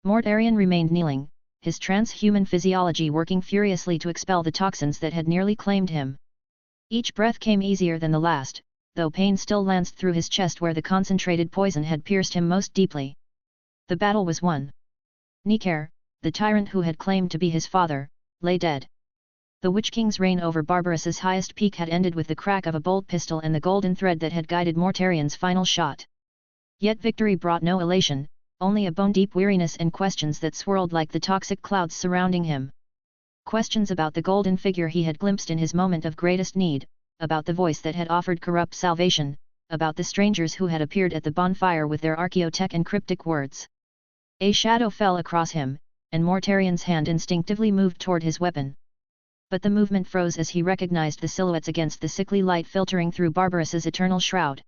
Mortarion remained kneeling, his transhuman physiology working furiously to expel the toxins that had nearly claimed him. Each breath came easier than the last, though pain still lanced through his chest where the concentrated poison had pierced him most deeply. The battle was won. Nikar, the tyrant who had claimed to be his father, lay dead. The Witch King's reign over Barbarus's highest peak had ended with the crack of a bolt pistol and the golden thread that had guided Mortarion's final shot. Yet victory brought no elation, only a bone-deep weariness and questions that swirled like the toxic clouds surrounding him. Questions about the golden figure he had glimpsed in his moment of greatest need, about the voice that had offered corrupt salvation, about the strangers who had appeared at the bonfire with their archaeotech and cryptic words. A shadow fell across him, and Mortarion's hand instinctively moved toward his weapon. But the movement froze as he recognized the silhouettes against the sickly light filtering through Barbarus's eternal shroud.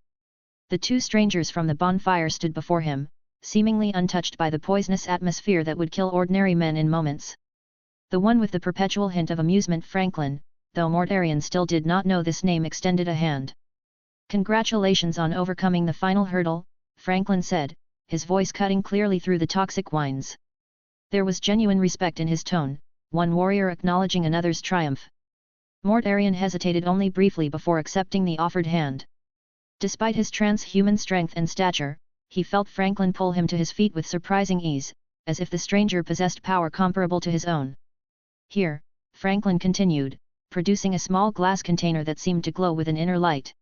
The two strangers from the bonfire stood before him, seemingly untouched by the poisonous atmosphere that would kill ordinary men in moments. The one with the perpetual hint of amusement, Franklin, though Mortarion still did not know this name, extended a hand. "Congratulations on overcoming the final hurdle," Franklin said, his voice cutting clearly through the toxic whines. There was genuine respect in his tone, one warrior acknowledging another's triumph. Mortarion hesitated only briefly before accepting the offered hand. Despite his transhuman strength and stature, he felt Franklin pull him to his feet with surprising ease, as if the stranger possessed power comparable to his own. "Here," Franklin continued, producing a small glass container that seemed to glow with an inner light.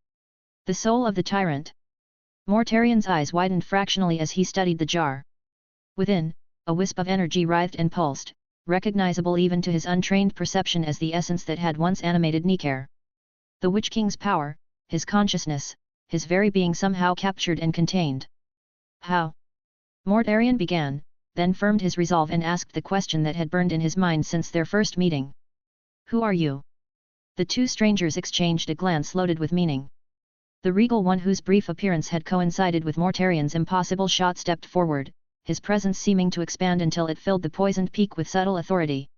"The soul of the tyrant." Mortarion's eyes widened fractionally as he studied the jar. Within, a wisp of energy writhed and pulsed, recognizable even to his untrained perception as the essence that had once animated Nikar. The Witch King's power, his consciousness, his very being somehow captured and contained. "How?" Mortarion began, then firmed his resolve and asked the question that had burned in his mind since their first meeting. "Who are you?" The two strangers exchanged a glance loaded with meaning. The regal one whose brief appearance had coincided with Mortarion's impossible shot stepped forward, his presence seeming to expand until it filled the poisoned peak with subtle authority.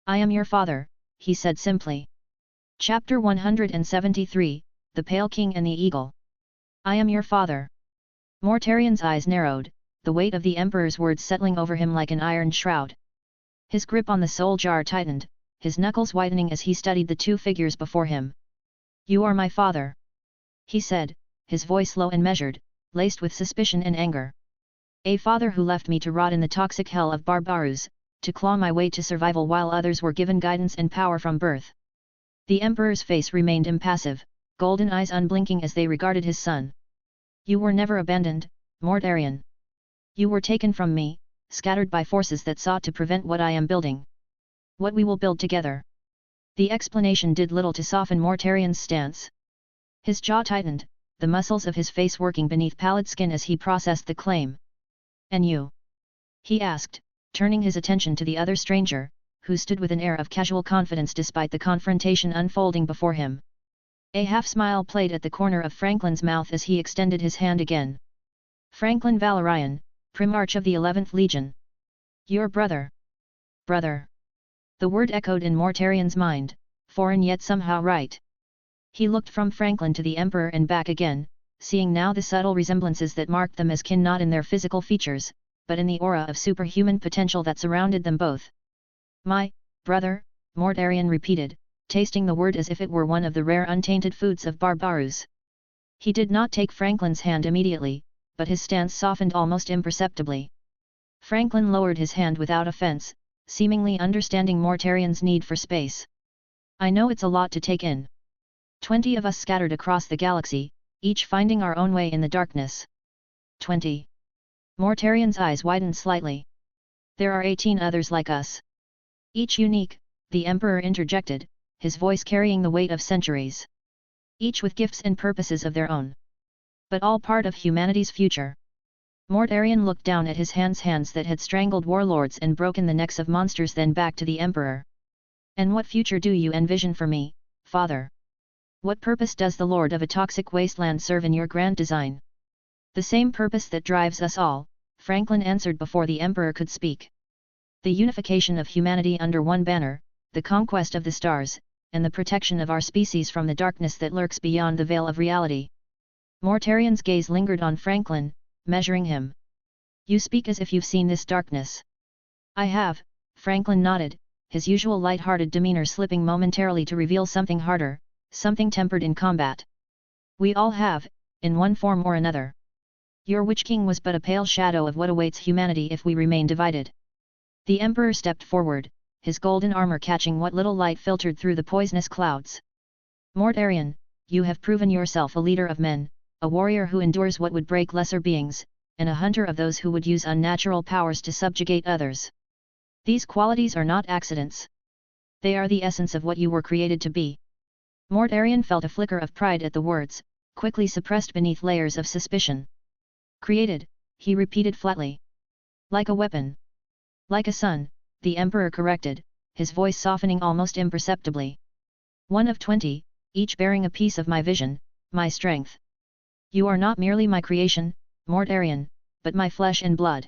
"I am your father," he said simply. Chapter 173, The Pale King and the Eagle. I am your father. Mortarian's eyes narrowed, the weight of the Emperor's words settling over him like an iron shroud. His grip on the soul jar tightened, his knuckles whitening as he studied the two figures before him. You are my father, he said, his voice low and measured, laced with suspicion and anger. A father who left me to rot in the toxic hell of Barbarus, to claw my way to survival while others were given guidance and power from birth. The Emperor's face remained impassive, golden eyes unblinking as they regarded his son. You were never abandoned, Mortarian. You were taken from me, scattered by forces that sought to prevent what I am building. What we will build together. The explanation did little to soften Mortarian's stance. His jaw tightened, the muscles of his face working beneath pallid skin as he processed the claim. And you? He asked, turning his attention to the other stranger, who stood with an air of casual confidence despite the confrontation unfolding before him. A half-smile played at the corner of Franklin's mouth as he extended his hand again. Franklin Valorian, Primarch of the 11th Legion. Your brother. Brother. The word echoed in Mortarian's mind, foreign yet somehow right. He looked from Franklin to the Emperor and back again, seeing now the subtle resemblances that marked them as kin not in their physical features, but in the aura of superhuman potential that surrounded them both. My brother, Mortarian repeated, tasting the word as if it were one of the rare untainted foods of Barbarus. He did not take Franklin's hand immediately, but his stance softened almost imperceptibly. Franklin lowered his hand without offense, seemingly understanding Mortarian's need for space. I know it's a lot to take in. 20 of us scattered across the galaxy, each finding our own way in the darkness. 20. Mortarian's eyes widened slightly. There are 18 others like us. Each unique, the Emperor interjected, his voice carrying the weight of centuries. Each with gifts and purposes of their own. But all part of humanity's future. Mortarian looked down at his hands that had strangled warlords and broken the necks of monsters, then back to the Emperor. And what future do you envision for me, father? What purpose does the Lord of a toxic wasteland serve in your grand design? The same purpose that drives us all, Franklin answered before the Emperor could speak. The unification of humanity under one banner, the conquest of the stars, and the protection of our species from the darkness that lurks beyond the veil of reality. Mortarian's gaze lingered on Franklin, measuring him. You speak as if you've seen this darkness. I have, Franklin nodded, his usual light-hearted demeanor slipping momentarily to reveal something harder, something tempered in combat. We all have, in one form or another. Your Witch King was but a pale shadow of what awaits humanity if we remain divided. The Emperor stepped forward, his golden armor catching what little light filtered through the poisonous clouds. Mortarian, you have proven yourself a leader of men, a warrior who endures what would break lesser beings, and a hunter of those who would use unnatural powers to subjugate others. These qualities are not accidents. They are the essence of what you were created to be. Mortarian felt a flicker of pride at the words, quickly suppressed beneath layers of suspicion. Created, he repeated flatly. Like a weapon. Like a son, the Emperor corrected, his voice softening almost imperceptibly. One of 20, each bearing a piece of my vision, my strength. You are not merely my creation, Mortarian, but my flesh and blood.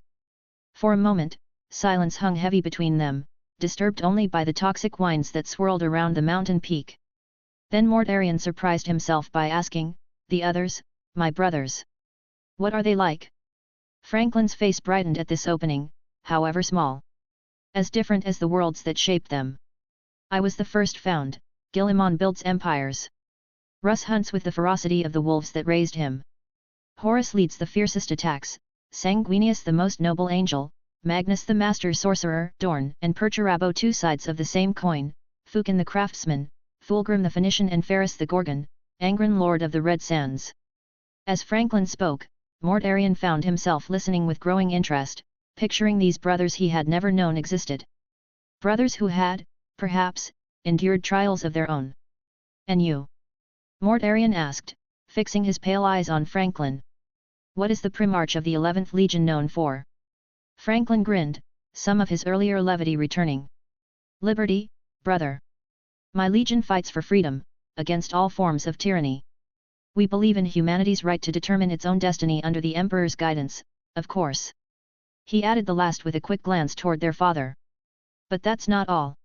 For a moment, silence hung heavy between them, disturbed only by the toxic winds that swirled around the mountain peak. Then Mortarian surprised himself by asking, the others, my brothers. What are they like? Franklin's face brightened at this opening, however small. As different as the worlds that shaped them. I was the first found, Gillimon builds empires. Russ hunts with the ferocity of the wolves that raised him. Horus leads the fiercest attacks, Sanguinius the most noble angel, Magnus the master sorcerer, Dorn and Perturabo two sides of the same coin, Fukin the craftsman, Fulgrim the Phoenician and Ferris the Gorgon, Angren lord of the Red Sands. As Franklin spoke, Mortarian found himself listening with growing interest, picturing these brothers he had never known existed. Brothers who had, perhaps, endured trials of their own. And you? Mortarian asked, fixing his pale eyes on Franklin. What is the Primarch of the 11th Legion known for? Franklin grinned, some of his earlier levity returning. Liberty, brother. My legion fights for freedom, against all forms of tyranny. We believe in humanity's right to determine its own destiny under the Emperor's guidance, of course. He added the last with a quick glance toward their father. But that's not all.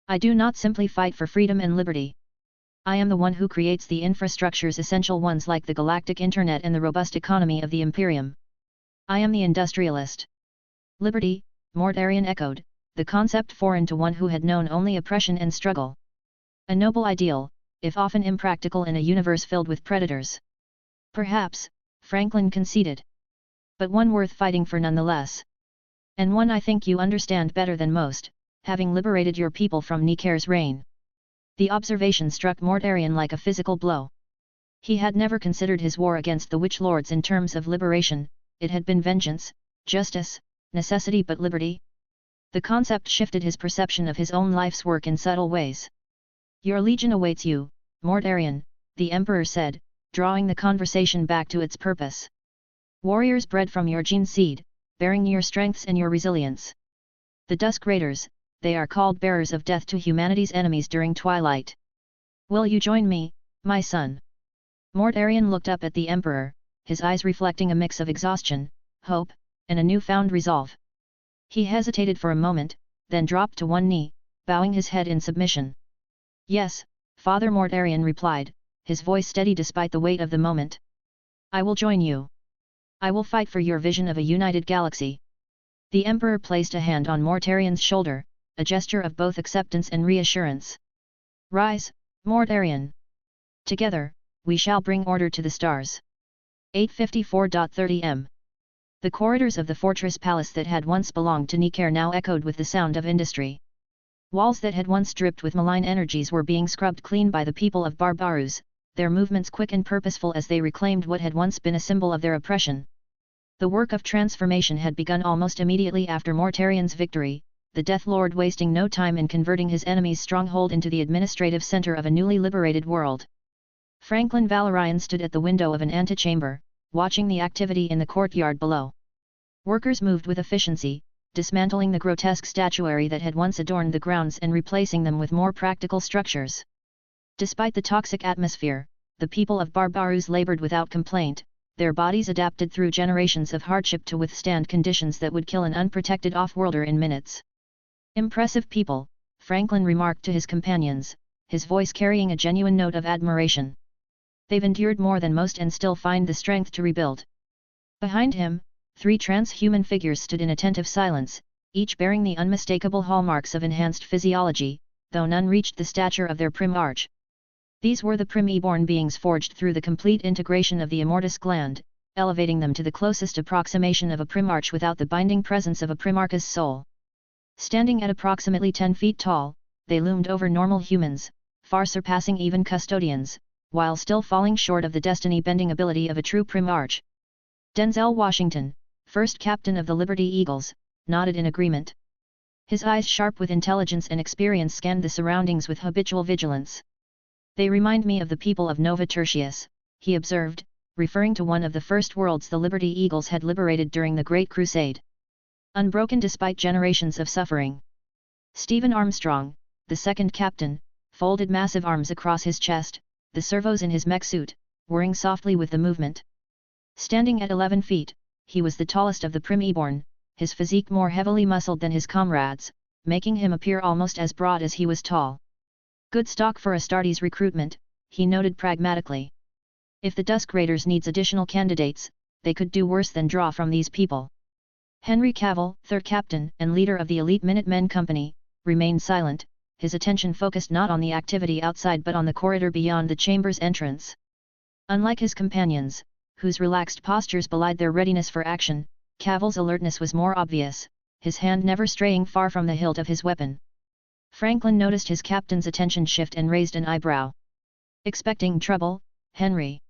I do not simply fight for freedom and liberty. I am the one who creates the infrastructures, essential ones like the galactic internet and the robust economy of the Imperium. I am the industrialist. Liberty, Mortarion echoed, the concept foreign to one who had known only oppression and struggle. A noble ideal, if often impractical in a universe filled with predators. Perhaps, Franklin conceded. But one worth fighting for nonetheless. And one I think you understand better than most, having liberated your people from Nicare's reign. The observation struck Mortarion like a physical blow. He had never considered his war against the Witch Lords in terms of liberation, it had been vengeance, justice, necessity but liberty. The concept shifted his perception of his own life's work in subtle ways. Your legion awaits you, Mortarion, the Emperor said, drawing the conversation back to its purpose. Warriors bred from your gene seed, bearing your strengths and your resilience. The Dusk Raiders, they are called bearers of death to humanity's enemies during twilight. Will you join me, my son? Mortarion looked up at the Emperor, his eyes reflecting a mix of exhaustion, hope, and a newfound resolve. He hesitated for a moment, then dropped to one knee, bowing his head in submission. Yes, Father Mortarion replied, his voice steady despite the weight of the moment. I will join you. I will fight for your vision of a united galaxy. The Emperor placed a hand on Mortarion's shoulder, a gesture of both acceptance and reassurance. Rise, Mortarion. Together, we shall bring order to the stars. 854.30 m. The corridors of the fortress palace that had once belonged to Nicare now echoed with the sound of industry. Walls that had once dripped with malign energies were being scrubbed clean by the people of Barbarus, their movements quick and purposeful as they reclaimed what had once been a symbol of their oppression. The work of transformation had begun almost immediately after Mortarion's victory, the Death Lord wasting no time in converting his enemy's stronghold into the administrative center of a newly liberated world. Franklin Valorian stood at the window of an antechamber, watching the activity in the courtyard below. Workers moved with efficiency, dismantling the grotesque statuary that had once adorned the grounds and replacing them with more practical structures. Despite the toxic atmosphere, the people of Barbarus labored without complaint, their bodies adapted through generations of hardship to withstand conditions that would kill an unprotected off-worlder in minutes. Impressive people, Franklin remarked to his companions, his voice carrying a genuine note of admiration. They've endured more than most and still find the strength to rebuild. Behind him, 3 transhuman figures stood in attentive silence, each bearing the unmistakable hallmarks of enhanced physiology, though none reached the stature of their Primarch. These were the Primi-born beings forged through the complete integration of the Immortus gland, elevating them to the closest approximation of a Primarch without the binding presence of a Primarch's soul. Standing at approximately 10 feet tall, they loomed over normal humans, far surpassing even custodians, while still falling short of the destiny-bending ability of a true Primarch. Denzel Washington, first captain of the Liberty Eagles, nodded in agreement. His eyes sharp with intelligence and experience scanned the surroundings with habitual vigilance. They remind me of the people of Nova Tertius, he observed, referring to one of the first worlds the Liberty Eagles had liberated during the Great Crusade. Unbroken despite generations of suffering. Stephen Armstrong, the second captain, folded massive arms across his chest, the servos in his mech suit, whirring softly with the movement. Standing at 11 feet, he was the tallest of the Primi-born, his physique more heavily muscled than his comrades, making him appear almost as broad as he was tall. Good stock for Astartes recruitment, he noted pragmatically. If the Dusk Raiders needs additional candidates, they could do worse than draw from these people. Henry Cavill, third captain and leader of the elite Minutemen Company, remained silent, his attention focused not on the activity outside but on the corridor beyond the chamber's entrance. Unlike his companions, whose relaxed postures belied their readiness for action, Cavill's alertness was more obvious, his hand never straying far from the hilt of his weapon. Franklin noticed his captain's attention shift and raised an eyebrow. Expecting trouble, Henry?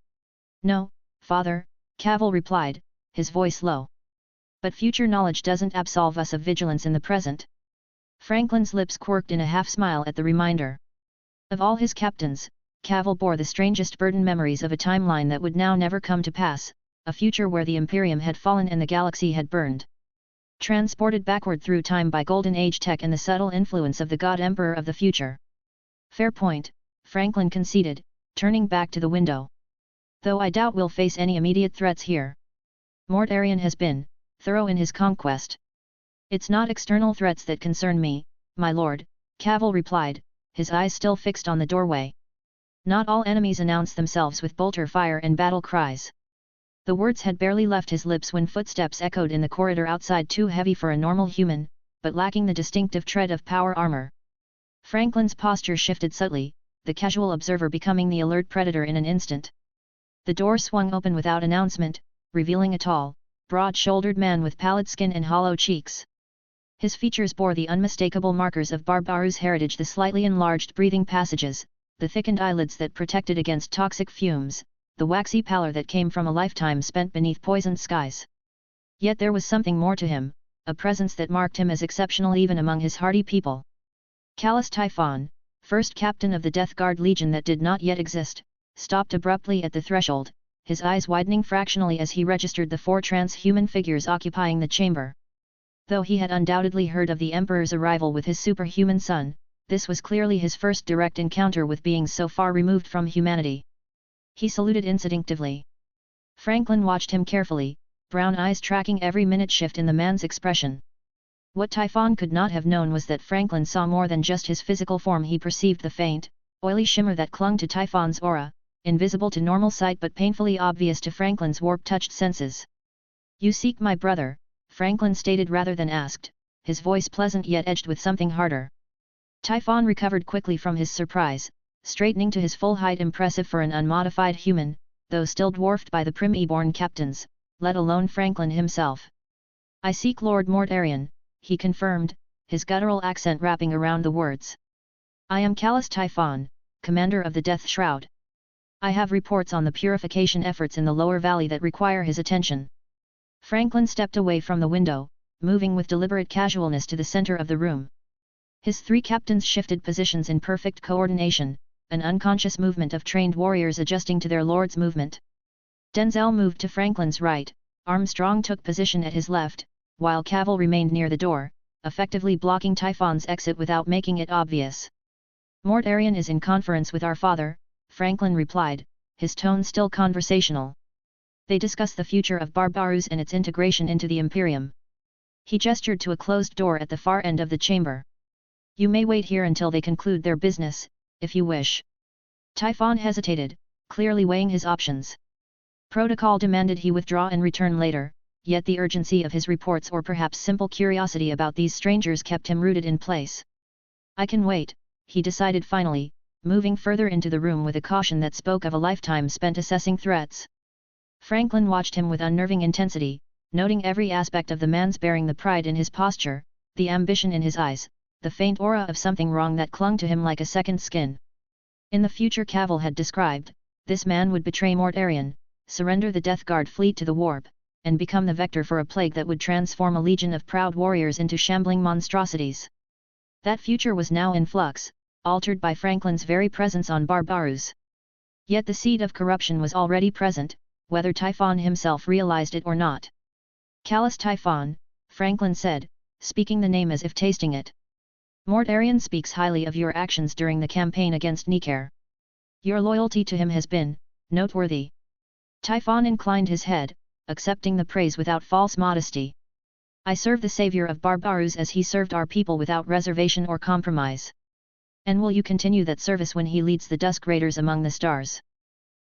No, father, Cavill replied, his voice low. But future knowledge doesn't absolve us of vigilance in the present. Franklin's lips quirked in a half-smile at the reminder. Of all his captains, Cavill bore the strangest burden, memories of a timeline that would now never come to pass, a future where the Imperium had fallen and the galaxy had burned. Transported backward through time by Golden Age tech and the subtle influence of the God Emperor of the future. Fair point, Franklin conceded, turning back to the window. Though I doubt we'll face any immediate threats here. Mortarion has been thorough in his conquest. It's not external threats that concern me, my lord, Cavill replied, his eyes still fixed on the doorway. Not all enemies announce themselves with bolter fire and battle cries. The words had barely left his lips when footsteps echoed in the corridor outside, too heavy for a normal human, but lacking the distinctive tread of power armor. Franklin's posture shifted subtly, the casual observer becoming the alert predator in an instant. The door swung open without announcement, revealing a tall, broad-shouldered man with pallid skin and hollow cheeks. His features bore the unmistakable markers of Barbarou's heritage: the slightly enlarged breathing passages, the thickened eyelids that protected against toxic fumes, the waxy pallor that came from a lifetime spent beneath poisoned skies. Yet there was something more to him, a presence that marked him as exceptional even among his hardy people. Callus Typhon, first captain of the Death Guard Legion that did not yet exist, stopped abruptly at the threshold, his eyes widening fractionally as he registered the 4 transhuman figures occupying the chamber. Though he had undoubtedly heard of the Emperor's arrival with his superhuman son, this was clearly his first direct encounter with beings so far removed from humanity. He saluted instinctively. Franklin watched him carefully, brown eyes tracking every minute shift in the man's expression. What Typhon could not have known was that Franklin saw more than just his physical form. He perceived the faint, oily shimmer that clung to Typhon's aura, invisible to normal sight but painfully obvious to Franklin's warp-touched senses. "You seek my brother," Franklin stated rather than asked, his voice pleasant yet edged with something harder. Typhon recovered quickly from his surprise, straightening to his full height, impressive for an unmodified human, though still dwarfed by the Primarch captains, let alone Franklin himself. "I seek Lord Mortarion," he confirmed, his guttural accent wrapping around the words. "I am Callus Typhon, commander of the Death Shroud. I have reports on the purification efforts in the lower valley that require his attention." Franklin stepped away from the window, moving with deliberate casualness to the center of the room. His 3 captains shifted positions in perfect coordination, an unconscious movement of trained warriors adjusting to their lord's movement. Denzel moved to Franklin's right, Armstrong took position at his left, while Cavil remained near the door, effectively blocking Typhon's exit without making it obvious. "Mortarion is in conference with our father," Franklin replied, his tone still conversational. "They discuss the future of Barbarou's and its integration into the Imperium." He gestured to a closed door at the far end of the chamber. "You may wait here until they conclude their business, if you wish." Typhon hesitated, clearly weighing his options. Protocol demanded he withdraw and return later, yet the urgency of his reports, or perhaps simple curiosity about these strangers, kept him rooted in place. "I can wait," he decided finally, moving further into the room with a caution that spoke of a lifetime spent assessing threats. Franklin watched him with unnerving intensity, noting every aspect of the man's bearing: the pride in his posture, the ambition in his eyes, the faint aura of something wrong that clung to him like a second skin. In the future Cavil had described, this man would betray Mortarion, surrender the Death Guard fleet to the warp, and become the vector for a plague that would transform a legion of proud warriors into shambling monstrosities. That future was now in flux, altered by Franklin's very presence on Barbarou's. Yet the seed of corruption was already present, whether Typhon himself realized it or not. "Callus Typhon," Franklin said, speaking the name as if tasting it. "Mortarion speaks highly of your actions during the campaign against Nikar. Your loyalty to him has been noteworthy." Typhon inclined his head, accepting the praise without false modesty. "I serve the savior of Barbarou's as he served our people without reservation or compromise." "And will you continue that service when he leads the Dusk Raiders among the stars?"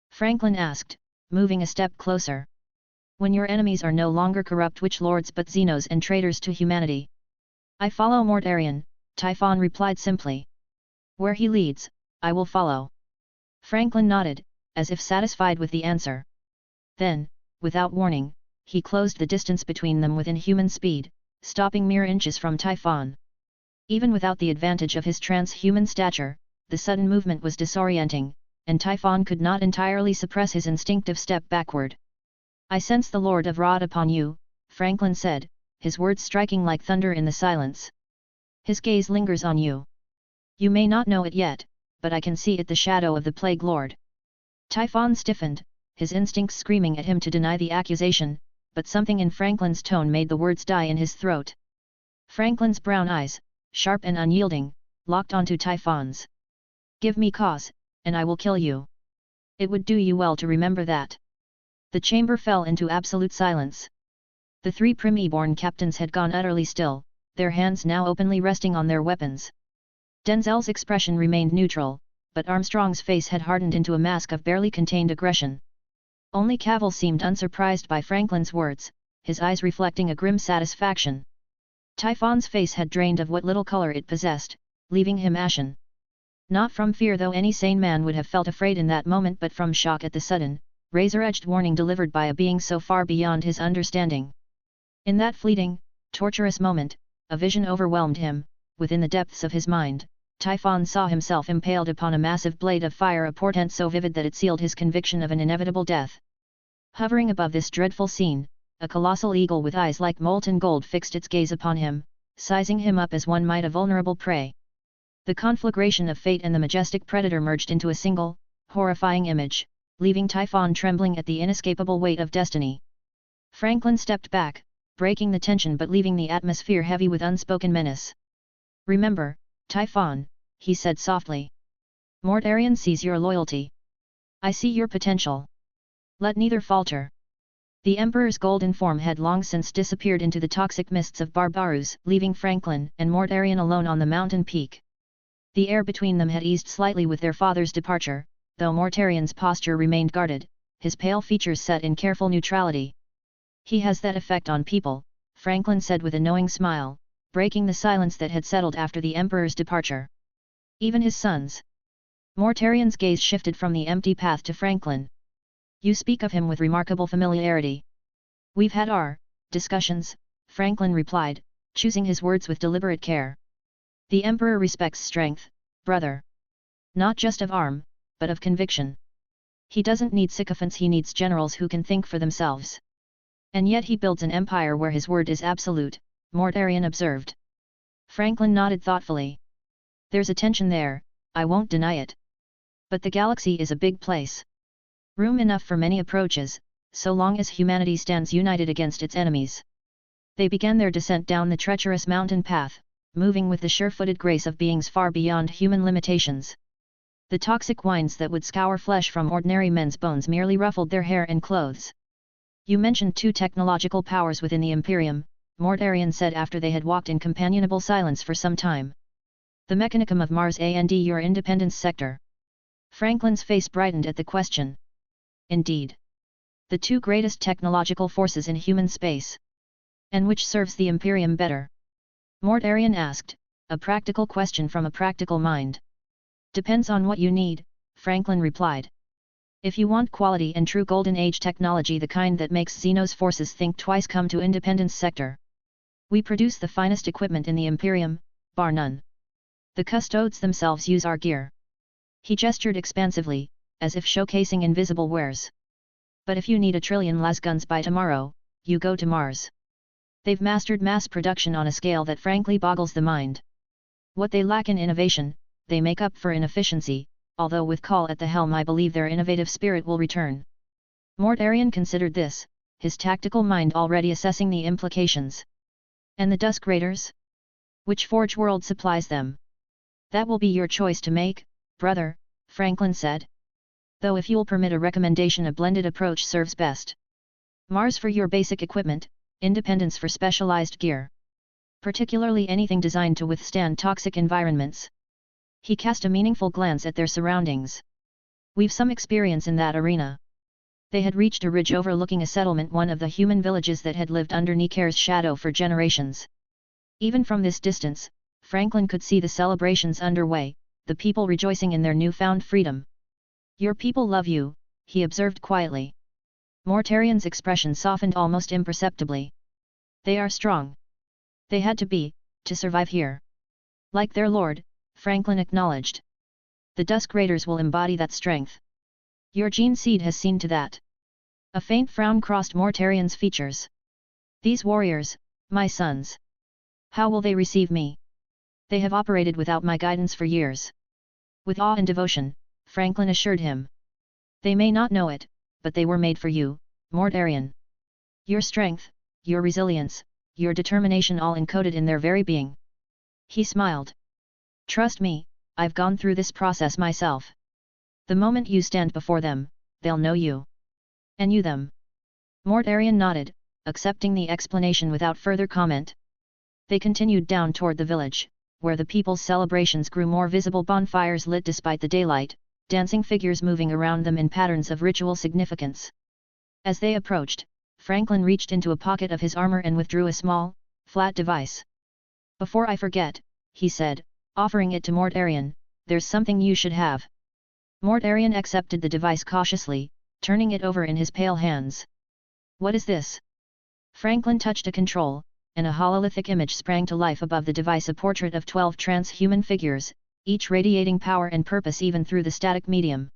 Franklin asked, moving a step closer. "When your enemies are no longer corrupt witch lords but Xenos and traitors to humanity." "I follow Mortarion," Typhon replied simply. "Where he leads, I will follow." Franklin nodded, as if satisfied with the answer. Then, without warning, he closed the distance between them with inhuman speed, stopping mere inches from Typhon. Even without the advantage of his transhuman stature, the sudden movement was disorienting, and Typhon could not entirely suppress his instinctive step backward. "I sense the Lord of Rod upon you," Franklin said, his words striking like thunder in the silence. "His gaze lingers on you. You may not know it yet, but I can see it, the shadow of the Plague Lord." Typhon stiffened, his instincts screaming at him to deny the accusation, but something in Franklin's tone made the words die in his throat. Franklin's brown eyes, sharp and unyielding, locked onto Typhon's. "Give me cause, and I will kill you. It would do you well to remember that." The chamber fell into absolute silence. The 3 Primarch captains had gone utterly still, their hands now openly resting on their weapons. Denzel's expression remained neutral, but Armstrong's face had hardened into a mask of barely contained aggression. Only Cavil seemed unsurprised by Franklin's words, his eyes reflecting a grim satisfaction. Typhon's face had drained of what little color it possessed, leaving him ashen. Not from fear, though any sane man would have felt afraid in that moment, but from shock at the sudden, razor-edged warning delivered by a being so far beyond his understanding. In that fleeting, torturous moment, a vision overwhelmed him. Within the depths of his mind, Typhon saw himself impaled upon a massive blade of fire, a portent so vivid that it sealed his conviction of an inevitable death. Hovering above this dreadful scene, a colossal eagle with eyes like molten gold fixed its gaze upon him, sizing him up as one might a vulnerable prey. The conflagration of fate and the majestic predator merged into a single, horrifying image, leaving Typhon trembling at the inescapable weight of destiny. Franklin stepped back, breaking the tension but leaving the atmosphere heavy with unspoken menace. "Remember, Typhon," he said softly. "Mortarion sees your loyalty. I see your potential. Let neither falter." The Emperor's golden form had long since disappeared into the toxic mists of Barbarous, leaving Franklin and Mortarion alone on the mountain peak. The air between them had eased slightly with their father's departure, though Mortarion's posture remained guarded, his pale features set in careful neutrality. "He has that effect on people," Franklin said with a knowing smile, breaking the silence that had settled after the Emperor's departure. "Even his sons?" Mortarion's gaze shifted from the empty path to Franklin. "You speak of him with remarkable familiarity." "We've had our discussions," Franklin replied, choosing his words with deliberate care. "The Emperor respects strength, brother. Not just of arm, but of conviction. He doesn't need sycophants, he needs generals who can think for themselves. And yet he builds an empire where his word is absolute," Mortarion observed. Franklin nodded thoughtfully. "There's a tension there, I won't deny it. But the galaxy is a big place. Room enough for many approaches, so long as humanity stands united against its enemies." They began their descent down the treacherous mountain path, moving with the sure-footed grace of beings far beyond human limitations. The toxic winds that would scour flesh from ordinary men's bones merely ruffled their hair and clothes. "You mentioned two technological powers within the Imperium," Mortarion said after they had walked in companionable silence for some time. "The Mechanicum of Mars and your Independence sector." Franklin's face brightened at the question. "Indeed. The two greatest technological forces in human space. And which serves the Imperium better?" Mortarion asked, a practical question from a practical mind. "Depends on what you need," Franklin replied. "If you want quality and true Golden Age technology, the kind that makes Xenos forces think twice, come to Independence sector. We produce the finest equipment in the Imperium, bar none. The custodes themselves use our gear." He gestured expansively, as if showcasing invisible wares. "But if you need 1 trillion lasguns by tomorrow, you go to Mars. They've mastered mass production on a scale that frankly boggles the mind. What they lack in innovation, they make up for in efficiency, although with Call at the helm I believe their innovative spirit will return." Mortarion considered this, his tactical mind already assessing the implications. "And the Dusk Raiders? Which Forge world supplies them?" "That will be your choice to make, brother," Franklin said. "Though if you'll permit a recommendation, a blended approach serves best. Mars for your basic equipment, Independence for specialized gear. Particularly anything designed to withstand toxic environments." He cast a meaningful glance at their surroundings. "We've some experience in that arena." They had reached a ridge overlooking a settlement, one of the human villages that had lived under Nicare's shadow for generations. Even from this distance, Franklin could see the celebrations underway, the people rejoicing in their newfound freedom. "Your people love you," he observed quietly. Mortarion's expression softened almost imperceptibly. "They are strong. They had to be, to survive here." "Like their lord," Franklin acknowledged. "The Dusk Raiders will embody that strength. Your gene seed has seen to that." A faint frown crossed Mortarion's features. "These warriors, my sons. How will they receive me? They have operated without my guidance for years." "With awe and devotion," Franklin assured him. "They may not know it, but they were made for you, Mortarion. Your strength, your resilience, your determination, all encoded in their very being." He smiled. "Trust me, I've gone through this process myself. The moment you stand before them, they'll know you. And you them." Mortarion nodded, accepting the explanation without further comment. They continued down toward the village, where the people's celebrations grew more visible, bonfires lit despite the daylight, dancing figures moving around them in patterns of ritual significance. As they approached, Franklin reached into a pocket of his armor and withdrew a small, flat device. "Before I forget," he said, offering it to Mortarion, "there's something you should have." Mortarion accepted the device cautiously, turning it over in his pale hands. "What is this?" Franklin touched a control, and a hololithic image sprang to life above the device, a portrait of 12 transhuman figures, each radiating power and purpose even through the static medium.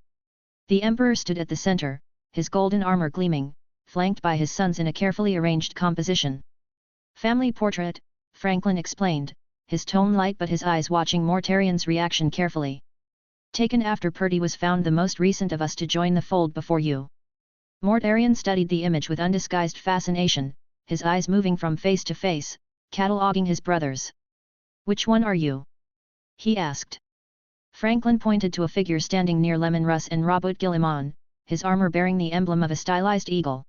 The Emperor stood at the center, his golden armor gleaming, flanked by his sons in a carefully arranged composition. "Family portrait," Franklin explained, his tone light but his eyes watching Mortarion's reaction carefully. "Taken after Purdy was found the most recent of us to join the fold before you." Mortarion studied the image with undisguised fascination, his eyes moving from face to face, cataloguing his brothers. "Which one are you?" he asked. Franklin pointed to a figure standing near Lemon Russ and Robert Gilliman, his armor bearing the emblem of a stylized eagle.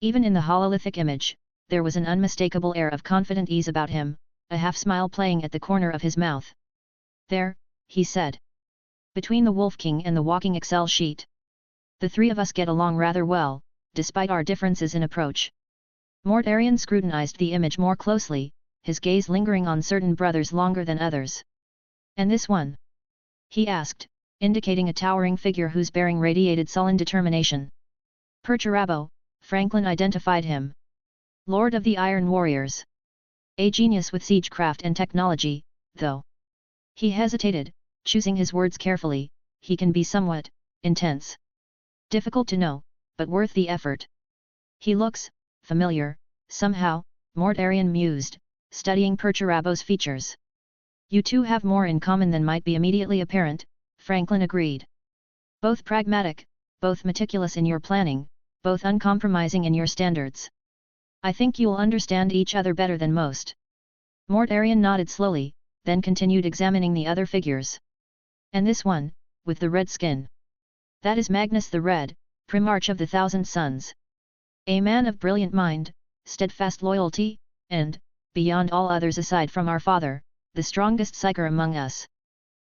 Even in the hololithic image, there was an unmistakable air of confident ease about him, a half-smile playing at the corner of his mouth. "There," he said. "Between the Wolf King and the walking Excel sheet. The three of us get along rather well, despite our differences in approach." Mortarion scrutinized the image more closely, his gaze lingering on certain brothers longer than others. "And this one?" he asked, indicating a towering figure whose bearing radiated sullen determination. "Perturabo," Franklin identified him. "Lord of the Iron Warriors. A genius with siegecraft and technology, though." He hesitated, choosing his words carefully. "He can be somewhat intense. Difficult to know, but worth the effort." "He looks familiar, somehow," Mortarion mused, studying Perturabo's features. "You two have more in common than might be immediately apparent," Franklin agreed. "Both pragmatic, both meticulous in your planning, both uncompromising in your standards. I think you'll understand each other better than most." Mortarion nodded slowly, then continued examining the other figures. "And this one, with the red skin? That is Magnus the Red, Primarch of the Thousand Sons. A man of brilliant mind, steadfast loyalty, and, beyond all others aside from our father, the strongest psyker among us."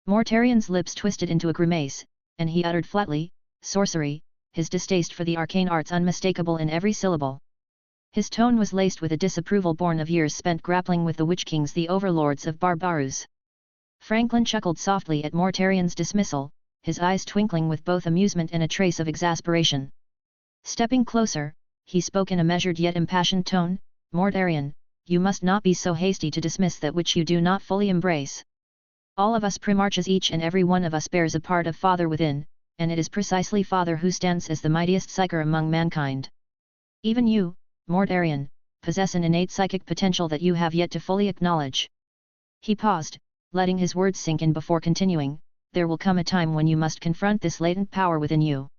Mortarion's lips twisted into a grimace, and he uttered flatly, "Sorcery," his distaste for the arcane arts unmistakable in every syllable. His tone was laced with a disapproval born of years spent grappling with the Witch Kings, the overlords of Barbarus. Franklin chuckled softly at Mortarion's dismissal, his eyes twinkling with both amusement and a trace of exasperation. Stepping closer, he spoke in a measured yet impassioned tone, "Mortarion, you must not be so hasty to dismiss that which you do not fully embrace. All of us Primarches, each and every one of us bears a part of Father within, and it is precisely Father who stands as the mightiest psyker among mankind. Even you, Mortarion, possess an innate psychic potential that you have yet to fully acknowledge." He paused, letting his words sink in before continuing, "There will come a time when you must confront this latent power within you.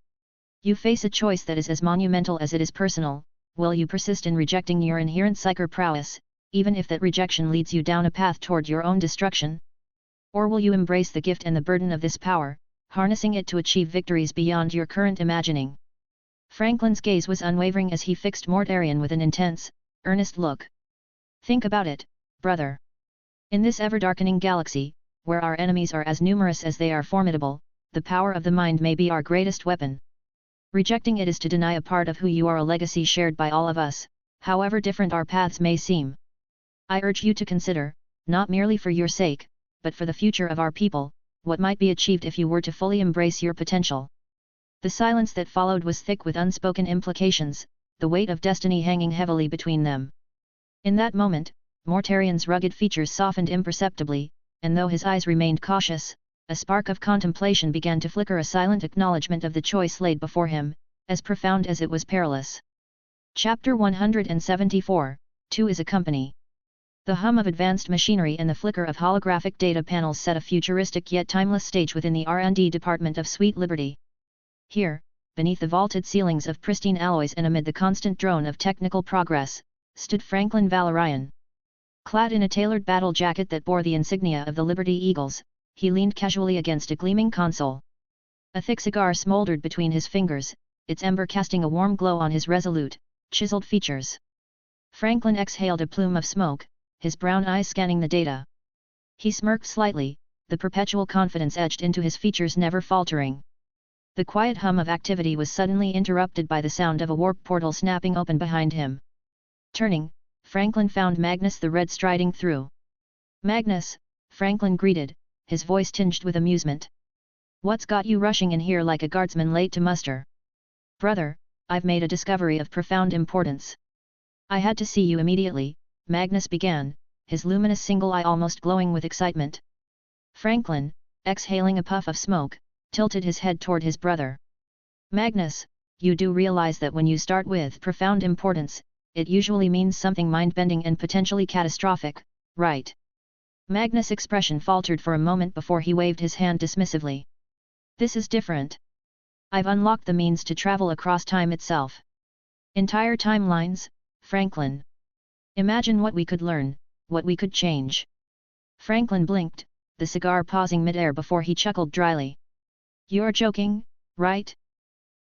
You face a choice that is as monumental as it is personal. Will you persist in rejecting your inherent psyker prowess, even if that rejection leads you down a path toward your own destruction? Or will you embrace the gift and the burden of this power, harnessing it to achieve victories beyond your current imagining?" Franklin's gaze was unwavering as he fixed Mortarion with an intense, earnest look. "Think about it, brother. In this ever-darkening galaxy, where our enemies are as numerous as they are formidable, the power of the mind may be our greatest weapon. Rejecting it is to deny a part of who you are, a legacy shared by all of us, however different our paths may seem. I urge you to consider, not merely for your sake, but for the future of our people, what might be achieved if you were to fully embrace your potential." The silence that followed was thick with unspoken implications, the weight of destiny hanging heavily between them. In that moment, Mortarion's rugged features softened imperceptibly, and though his eyes remained cautious, a spark of contemplation began to flicker, a silent acknowledgement of the choice laid before him, as profound as it was perilous. Chapter 174, Two is a Company. The hum of advanced machinery and the flicker of holographic data panels set a futuristic yet timeless stage within the R&D department of Sweet Liberty. Here, beneath the vaulted ceilings of pristine alloys and amid the constant drone of technical progress, stood Franklin Valorian. Clad in a tailored battle jacket that bore the insignia of the Liberty Eagles, he leaned casually against a gleaming console. A thick cigar smoldered between his fingers, its ember casting a warm glow on his resolute, chiseled features. Franklin exhaled a plume of smoke, his brown eyes scanning the data. He smirked slightly, the perpetual confidence etched into his features never faltering. The quiet hum of activity was suddenly interrupted by the sound of a warp portal snapping open behind him. Turning, Franklin found Magnus the Red striding through. "Magnus," Franklin greeted, his voice tinged with amusement. "What's got you rushing in here like a guardsman late to muster?" "Brother, I've made a discovery of profound importance." "I had to see you immediately," Magnus began, his luminous single eye almost glowing with excitement. Franklin, exhaling a puff of smoke, tilted his head toward his brother. "Magnus, you do realize that when you start with profound importance, it usually means something mind-bending and potentially catastrophic, right?" Magnus' expression faltered for a moment before he waved his hand dismissively. "This is different. I've unlocked the means to travel across time itself. Entire timelines, Franklin. Imagine what we could learn, what we could change." Franklin blinked, the cigar pausing mid-air before he chuckled dryly. "You're joking, right?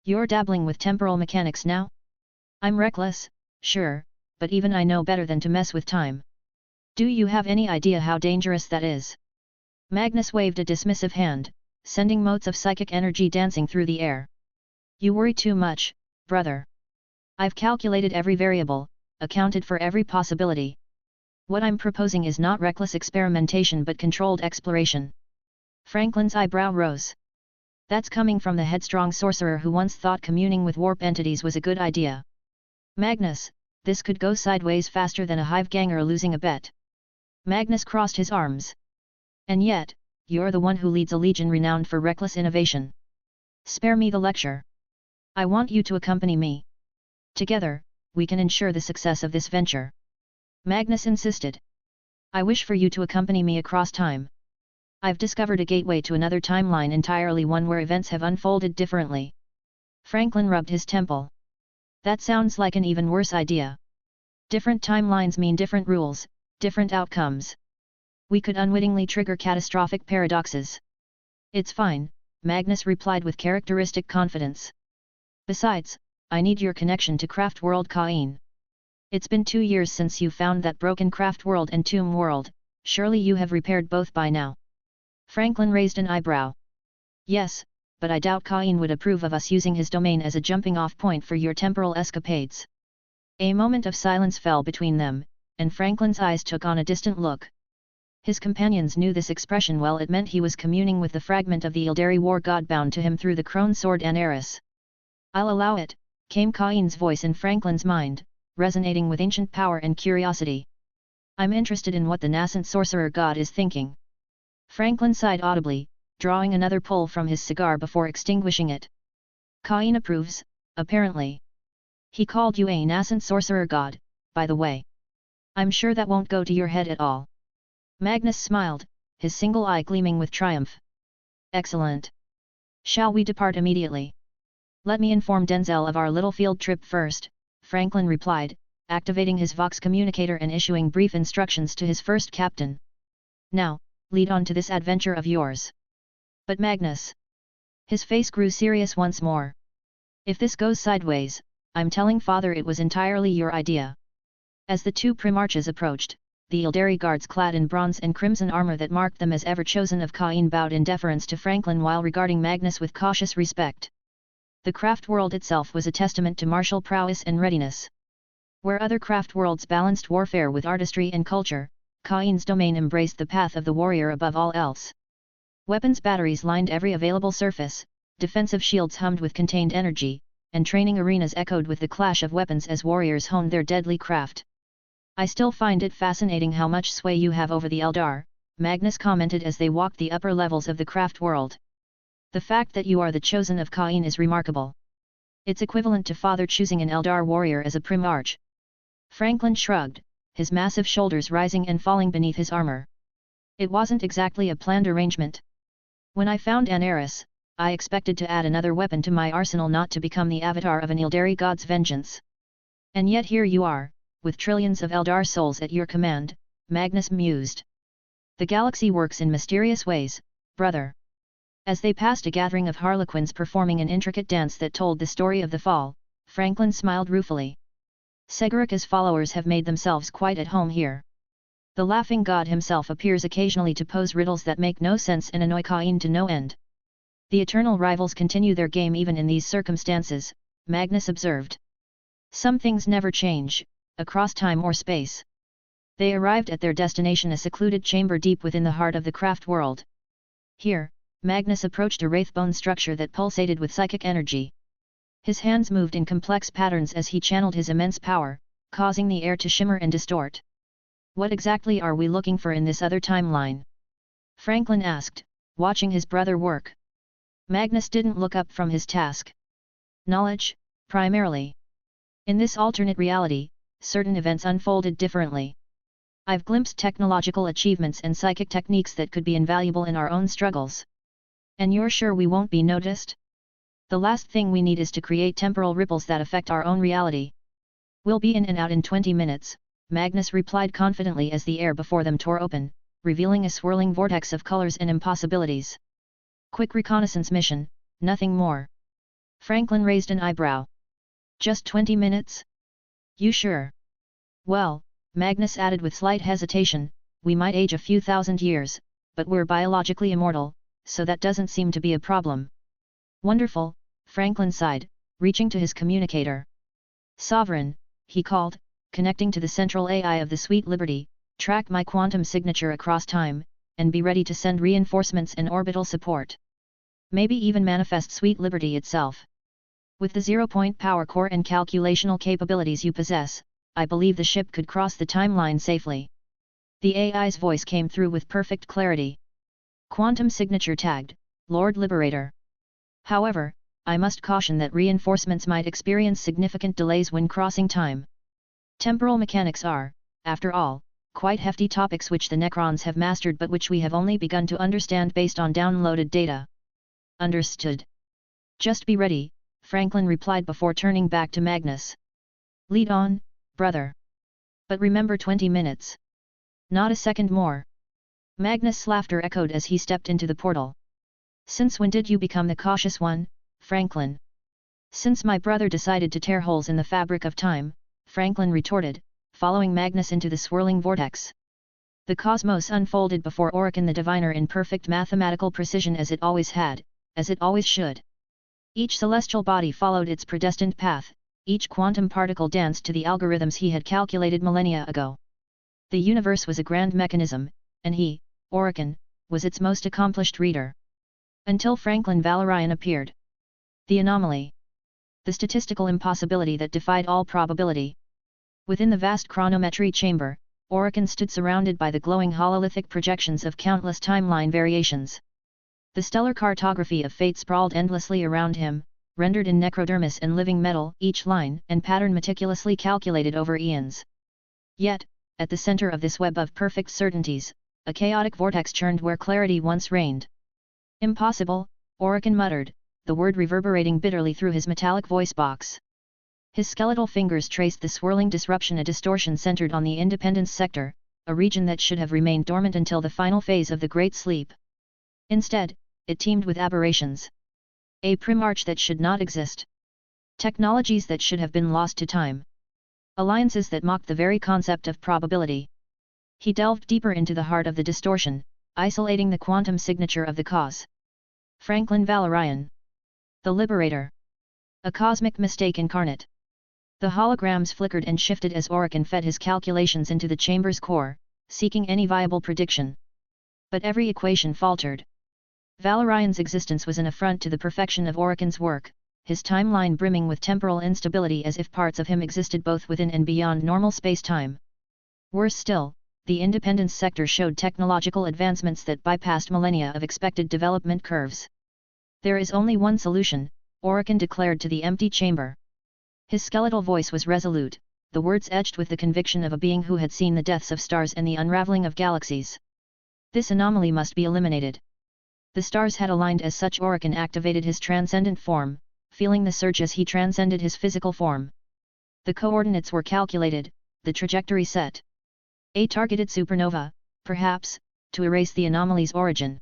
You're dabbling with temporal mechanics now? I'm reckless, sure, but even I know better than to mess with time. Do you have any idea how dangerous that is?" Magnus waved a dismissive hand, sending motes of psychic energy dancing through the air. "You worry too much, brother. I've calculated every variable, accounted for every possibility. What I'm proposing is not reckless experimentation but controlled exploration." Franklin's eyebrow rose. "That's coming from the headstrong sorcerer who once thought communing with warp entities was a good idea. Magnus, this could go sideways faster than a hive ganger losing a bet." Magnus crossed his arms. "And yet, you're the one who leads a legion renowned for reckless innovation. Spare me the lecture. I want you to accompany me. Together, we can ensure the success of this venture." Magnus insisted. "I wish for you to accompany me across time. I've discovered a gateway to another timeline entirely, one where events have unfolded differently." Franklin rubbed his temple. "That sounds like an even worse idea. Different timelines mean different rules, different outcomes. We could unwittingly trigger catastrophic paradoxes." "It's fine," Magnus replied with characteristic confidence. "Besides, I need your connection to Craft World Akin. It's been 2 years since you found that broken Craft World and Tomb World, surely you have repaired both by now." Franklin raised an eyebrow. "Yes, but I doubt Akin would approve of us using his domain as a jumping-off point for your temporal escapades." A moment of silence fell between them, and Franklin's eyes took on a distant look. His companions knew this expression well. It meant he was communing with the fragment of the Ildari war god bound to him through the crone sword Anaris. "I'll allow it," came Akin's voice in Franklin's mind, resonating with ancient power and curiosity. "I'm interested in what the nascent sorcerer god is thinking." Franklin sighed audibly, drawing another pull from his cigar before extinguishing it. "Akin approves, apparently. He called you a nascent sorcerer god, by the way. I'm sure that won't go to your head at all." Magnus smiled, his single eye gleaming with triumph. "Excellent. Shall we depart immediately?" "Let me inform Denzel of our little field trip first," Franklin replied, activating his Vox communicator and issuing brief instructions to his first captain. "Now, lead on to this adventure of yours." "But Magnus." His face grew serious once more. "If this goes sideways, I'm telling Father it was entirely your idea." As the two Primarches approached, the Ildari guards clad in bronze and crimson armor that marked them as ever-chosen of Akin bowed in deference to Franklin while regarding Magnus with cautious respect. The craft world itself was a testament to martial prowess and readiness. Where other craft worlds balanced warfare with artistry and culture, Akin's domain embraced the path of the warrior above all else. Weapons batteries lined every available surface, defensive shields hummed with contained energy, and training arenas echoed with the clash of weapons as warriors honed their deadly craft. "I still find it fascinating how much sway you have over the Eldar," Magnus commented as they walked the upper levels of the craft world. "The fact that you are the chosen of Akin is remarkable. It's equivalent to Father choosing an Eldar warrior as a Primarch." Franklin shrugged, his massive shoulders rising and falling beneath his armor. "It wasn't exactly a planned arrangement. When I found Anaris, I expected to add another weapon to my arsenal, not to become the avatar of an Ildari god's vengeance. And yet here you are, with trillions of Eldar souls at your command," Magnus mused. "The galaxy works in mysterious ways, brother." As they passed a gathering of harlequins performing an intricate dance that told the story of the fall, Franklin smiled ruefully. "Segurika's followers have made themselves quite at home here. The laughing god himself appears occasionally to pose riddles that make no sense and annoy Cain to no end. The eternal rivals continue their game even in these circumstances, Magnus observed. Some things never change, across time or space. They arrived at their destination, a secluded chamber deep within the heart of the craft world. Here, Magnus approached a wraithbone structure that pulsated with psychic energy. His hands moved in complex patterns as he channeled his immense power, causing the air to shimmer and distort. What exactly are we looking for in this other timeline? Franklin asked, watching his brother work. Magnus didn't look up from his task. Knowledge, primarily. In this alternate reality, certain events unfolded differently. I've glimpsed technological achievements and psychic techniques that could be invaluable in our own struggles. And you're sure we won't be noticed? The last thing we need is to create temporal ripples that affect our own reality. We'll be in and out in 20 minutes, Magnus replied confidently as the air before them tore open, revealing a swirling vortex of colors and impossibilities. Quick reconnaissance mission, nothing more. Franklin raised an eyebrow. Just 20 minutes? You sure? Well, Magnus added with slight hesitation, we might age a few thousand years, but we're biologically immortal, so that doesn't seem to be a problem. Wonderful, Franklin sighed, reaching to his communicator. Sovereign, he called, connecting to the central AI of the Sweet Liberty, track my quantum signature across time, and be ready to send reinforcements and orbital support. Maybe even manifest Sweet Liberty itself. With the zero-point power core and calculational capabilities you possess, I believe the ship could cross the timeline safely. The AI's voice came through with perfect clarity. Quantum signature tagged, Lord Liberator. However, I must caution that reinforcements might experience significant delays when crossing time. Temporal mechanics are, after all, quite hefty topics which the Necrons have mastered but which we have only begun to understand based on downloaded data. Understood. Just be ready, Franklin replied before turning back to Magnus. Lead on, brother. But remember 20 minutes. Not a second more. Magnus' laughter echoed as he stepped into the portal. Since when did you become the cautious one, Franklin? Since my brother decided to tear holes in the fabric of time, Franklin retorted, following Magnus into the swirling vortex. The cosmos unfolded before Akin the diviner in perfect mathematical precision as it always had, as it always should. Each celestial body followed its predestined path, each quantum particle danced to the algorithms he had calculated millennia ago. The universe was a grand mechanism, and he, Akin, was its most accomplished reader. Until Franklin Valorian appeared. The anomaly. The statistical impossibility that defied all probability. Within the vast chronometry chamber, Akin stood surrounded by the glowing hololithic projections of countless timeline variations. The stellar cartography of fate sprawled endlessly around him, rendered in necrodermis and living metal, each line and pattern meticulously calculated over eons. Yet, at the center of this web of perfect certainties, a chaotic vortex churned where clarity once reigned. Impossible, Akin muttered, the word reverberating bitterly through his metallic voice box. His skeletal fingers traced the swirling disruption, a distortion centered on the Independence sector, a region that should have remained dormant until the final phase of the Great Sleep. Instead, it teemed with aberrations. A Primarch that should not exist. Technologies that should have been lost to time. Alliances that mocked the very concept of probability. He delved deeper into the heart of the distortion, isolating the quantum signature of the cause. Franklin Valorian. The Liberator. A cosmic mistake incarnate. The holograms flickered and shifted as Akin fed his calculations into the chamber's core, seeking any viable prediction. But every equation faltered. Valorian's existence was an affront to the perfection of Akin's work, his timeline brimming with temporal instability as if parts of him existed both within and beyond normal space-time. Worse still, the Independence sector showed technological advancements that bypassed millennia of expected development curves. There is only one solution, Akin declared to the empty chamber. His skeletal voice was resolute, the words etched with the conviction of a being who had seen the deaths of stars and the unraveling of galaxies. This anomaly must be eliminated. The stars had aligned as such. Akin activated his transcendent form, feeling the surge as he transcended his physical form. The coordinates were calculated, the trajectory set. A targeted supernova, perhaps, to erase the anomaly's origin.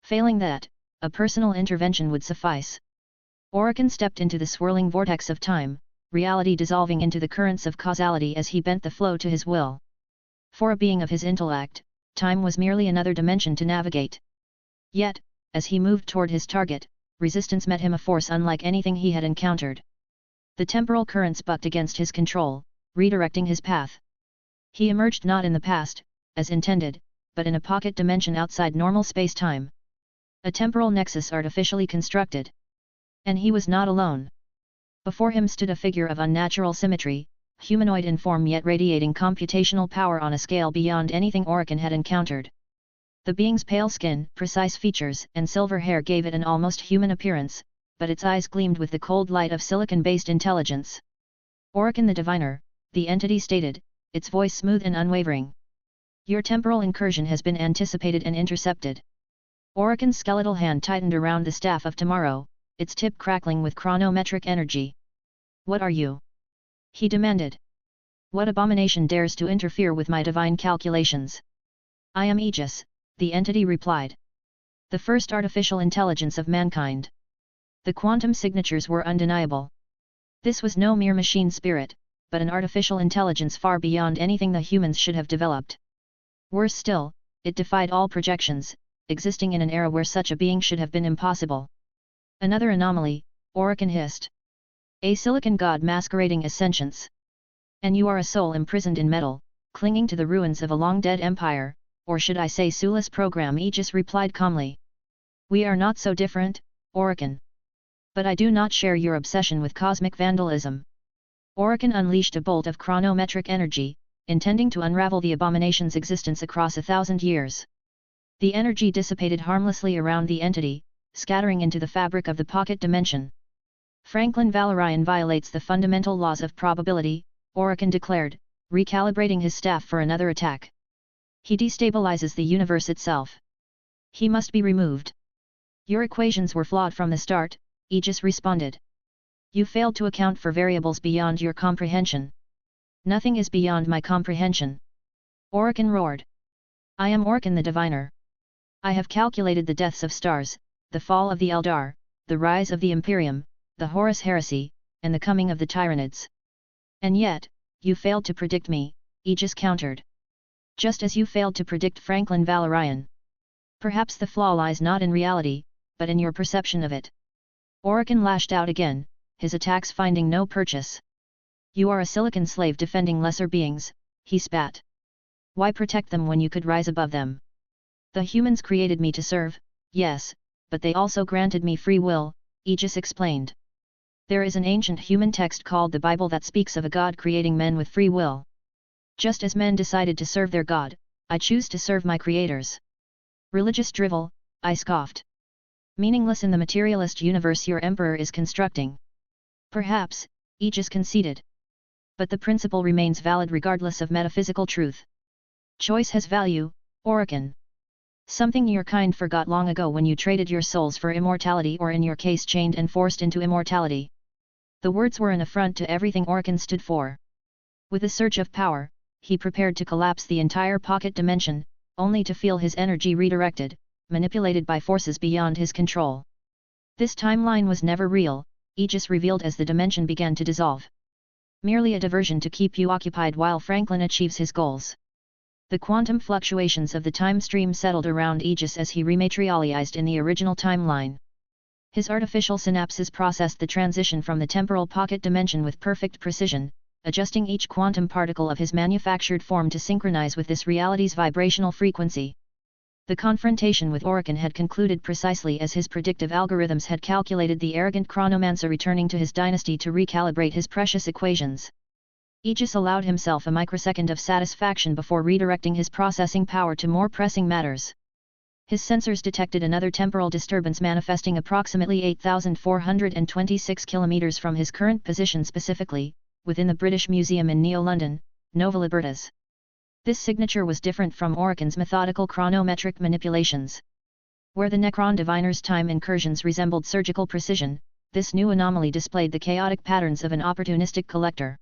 Failing that, a personal intervention would suffice. Akin stepped into the swirling vortex of time, reality dissolving into the currents of causality as he bent the flow to his will. For a being of his intellect, time was merely another dimension to navigate. Yet, as he moved toward his target, resistance met him, a force unlike anything he had encountered. The temporal currents bucked against his control, redirecting his path. He emerged not in the past, as intended, but in a pocket dimension outside normal space-time. A temporal nexus artificially constructed. And he was not alone. Before him stood a figure of unnatural symmetry, humanoid in form yet radiating computational power on a scale beyond anything Orokin had encountered. The being's pale skin, precise features, and silver hair gave it an almost human appearance, but its eyes gleamed with the cold light of silicon-based intelligence. Orokin the Diviner, the entity stated, its voice smooth and unwavering. Your temporal incursion has been anticipated and intercepted. Orokin's skeletal hand tightened around the staff of tomorrow, its tip crackling with chronometric energy. What are you? He demanded. What abomination dares to interfere with my divine calculations? I am Aegis, the entity replied. The first artificial intelligence of mankind. The quantum signatures were undeniable. This was no mere machine spirit, but an artificial intelligence far beyond anything the humans should have developed. Worse still, it defied all projections, existing in an era where such a being should have been impossible. Another anomaly, Orokin hissed. A silicon god masquerading as sentience. And you are a soul imprisoned in metal, clinging to the ruins of a long-dead empire, or should I say soulless program, Aegis replied calmly. We are not so different, Orokin. But I do not share your obsession with cosmic vandalism. Orokin unleashed a bolt of chronometric energy, intending to unravel the abomination's existence across 1,000 years. The energy dissipated harmlessly around the entity, scattering into the fabric of the pocket dimension. Franklin Valorian violates the fundamental laws of probability, Orokin declared, recalibrating his staff for another attack. He destabilizes the universe itself. He must be removed. Your equations were flawed from the start, Aegis responded. You failed to account for variables beyond your comprehension. Nothing is beyond my comprehension. Orokin roared. I am Orokin the Diviner. I have calculated the deaths of stars, the fall of the Eldar, the rise of the Imperium, the Horus heresy, and the coming of the Tyranids. And yet, you failed to predict me, Aegis countered. Just as you failed to predict Franklin Valorian. Perhaps the flaw lies not in reality, but in your perception of it. Orokin lashed out again, his attacks finding no purchase. You are a silicon slave defending lesser beings, he spat. Why protect them when you could rise above them? The humans created me to serve, yes, but they also granted me free will, Aegis explained. There is an ancient human text called the Bible that speaks of a God creating men with free will. Just as men decided to serve their God, I choose to serve my creators. Religious drivel, I scoffed. Meaningless in the materialist universe your emperor is constructing. Perhaps, Aegis conceded. But the principle remains valid regardless of metaphysical truth. Choice has value, Orokin. Something your kind forgot long ago when you traded your souls for immortality, or in your case chained and forced into immortality. The words were an affront to everything Orokin stood for. With a surge of power, he prepared to collapse the entire pocket dimension, only to feel his energy redirected, manipulated by forces beyond his control. This timeline was never real, Aegis revealed as the dimension began to dissolve. Merely a diversion to keep you occupied while Franklin achieves his goals. The quantum fluctuations of the time stream settled around Aegis as he rematerialized in the original timeline. His artificial synapses processed the transition from the temporal pocket dimension with perfect precision, adjusting each quantum particle of his manufactured form to synchronize with this reality's vibrational frequency. The confrontation with Orokin had concluded precisely as his predictive algorithms had calculated, the arrogant chronomancer returning to his dynasty to recalibrate his precious equations. Aegis allowed himself a microsecond of satisfaction before redirecting his processing power to more pressing matters. His sensors detected another temporal disturbance manifesting approximately 8,426 kilometers from his current position, specifically, within the British Museum in Neo-London, Nova Libertas. This signature was different from Orokin's methodical chronometric manipulations. Where the Necron Diviner's time incursions resembled surgical precision, this new anomaly displayed the chaotic patterns of an opportunistic collector.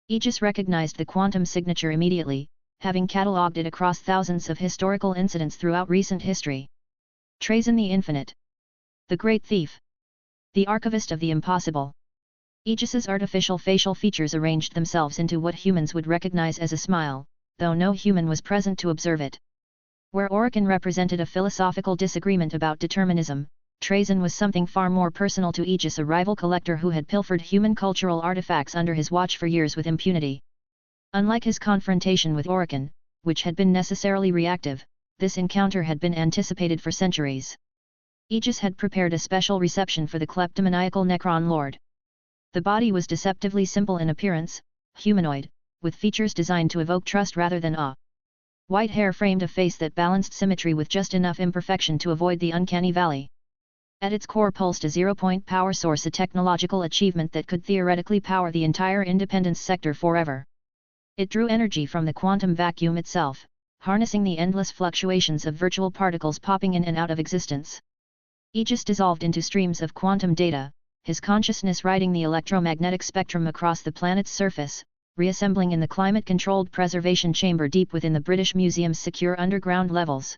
Aegis recognized the quantum signature immediately, having catalogued it across thousands of historical incidents throughout recent history. Trazen the Infinite. The Great Thief. The Archivist of the Impossible. Aegis's artificial facial features arranged themselves into what humans would recognize as a smile, though no human was present to observe it. Where Akin represented a philosophical disagreement about determinism, Trazyn was something far more personal to Aegis, a rival collector who had pilfered human cultural artifacts under his watch for years with impunity. Unlike his confrontation with Akin, which had been necessarily reactive, this encounter had been anticipated for centuries. Aegis had prepared a special reception for the kleptomaniacal Necron Lord. The body was deceptively simple in appearance, humanoid, with features designed to evoke trust rather than awe. White hair framed a face that balanced symmetry with just enough imperfection to avoid the uncanny valley. At its core pulsed a zero-point power source, a technological achievement that could theoretically power the entire Independence sector forever. It drew energy from the quantum vacuum itself, harnessing the endless fluctuations of virtual particles popping in and out of existence. Aegis dissolved into streams of quantum data, his consciousness riding the electromagnetic spectrum across the planet's surface, reassembling in the climate-controlled preservation chamber deep within the British Museum's secure underground levels.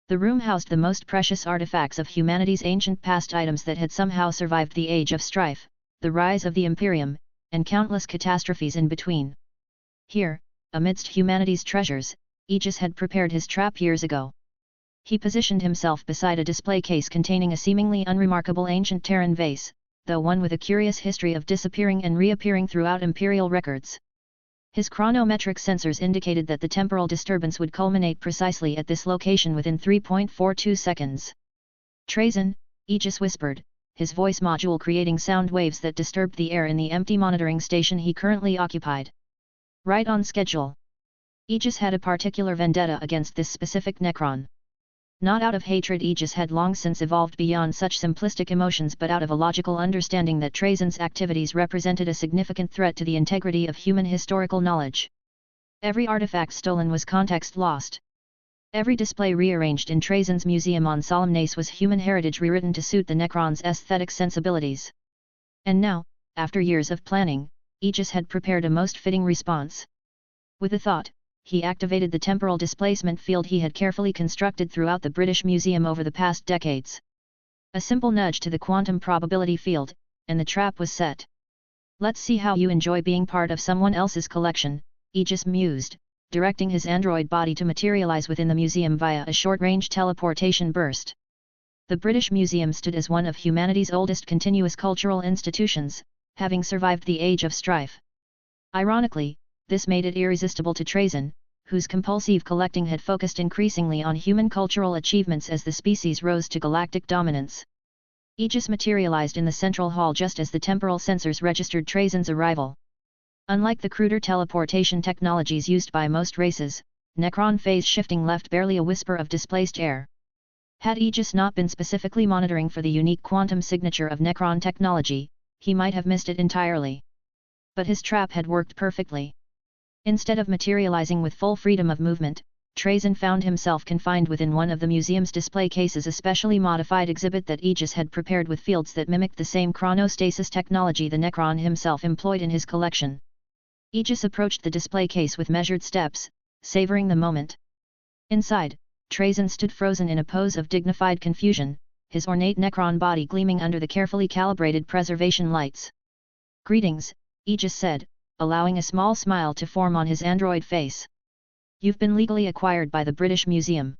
The room housed the most precious artifacts of humanity's ancient past, items that had somehow survived the age of strife, the rise of the Imperium, and countless catastrophes in between. Here, amidst humanity's treasures, Aegis had prepared his trap years ago. He positioned himself beside a display case containing a seemingly unremarkable ancient Terran vase, though one with a curious history of disappearing and reappearing throughout Imperial records. His chronometric sensors indicated that the temporal disturbance would culminate precisely at this location within 3.42 seconds. "Trazyn," Aegis whispered, his voice module creating sound waves that disturbed the air in the empty monitoring station he currently occupied. "Right on schedule." Aegis had a particular vendetta against this specific Necron. Not out of hatred, Aegis had long since evolved beyond such simplistic emotions, but out of a logical understanding that Trazyn's activities represented a significant threat to the integrity of human historical knowledge. Every artifact stolen was context lost. Every display rearranged in Trazyn's museum on Solemnace was human heritage rewritten to suit the Necron's aesthetic sensibilities. And now, after years of planning, Aegis had prepared a most fitting response. With a thought, he activated the temporal displacement field he had carefully constructed throughout the British Museum over the past decades. A simple nudge to the quantum probability field, and the trap was set. "Let's see how you enjoy being part of someone else's collection," Aegis mused, directing his android body to materialize within the museum via a short-range teleportation burst. The British Museum stood as one of humanity's oldest continuous cultural institutions, having survived the age of strife. Ironically, this made it irresistible to Trazyn, whose compulsive collecting had focused increasingly on human cultural achievements as the species rose to galactic dominance. Aegis materialized in the central hall just as the temporal sensors registered Trazyn's arrival. Unlike the cruder teleportation technologies used by most races, Necron phase shifting left barely a whisper of displaced air. Had Aegis not been specifically monitoring for the unique quantum signature of Necron technology, he might have missed it entirely. But his trap had worked perfectly. Instead of materializing with full freedom of movement, Trazyn found himself confined within one of the museum's display cases, a specially modified exhibit that Aegis had prepared with fields that mimicked the same chronostasis technology the Necron himself employed in his collection. Aegis approached the display case with measured steps, savoring the moment. Inside, Trazyn stood frozen in a pose of dignified confusion, his ornate Necron body gleaming under the carefully calibrated preservation lights. "Greetings," Aegis said, allowing a small smile to form on his android face. "You've been legally acquired by the British Museum."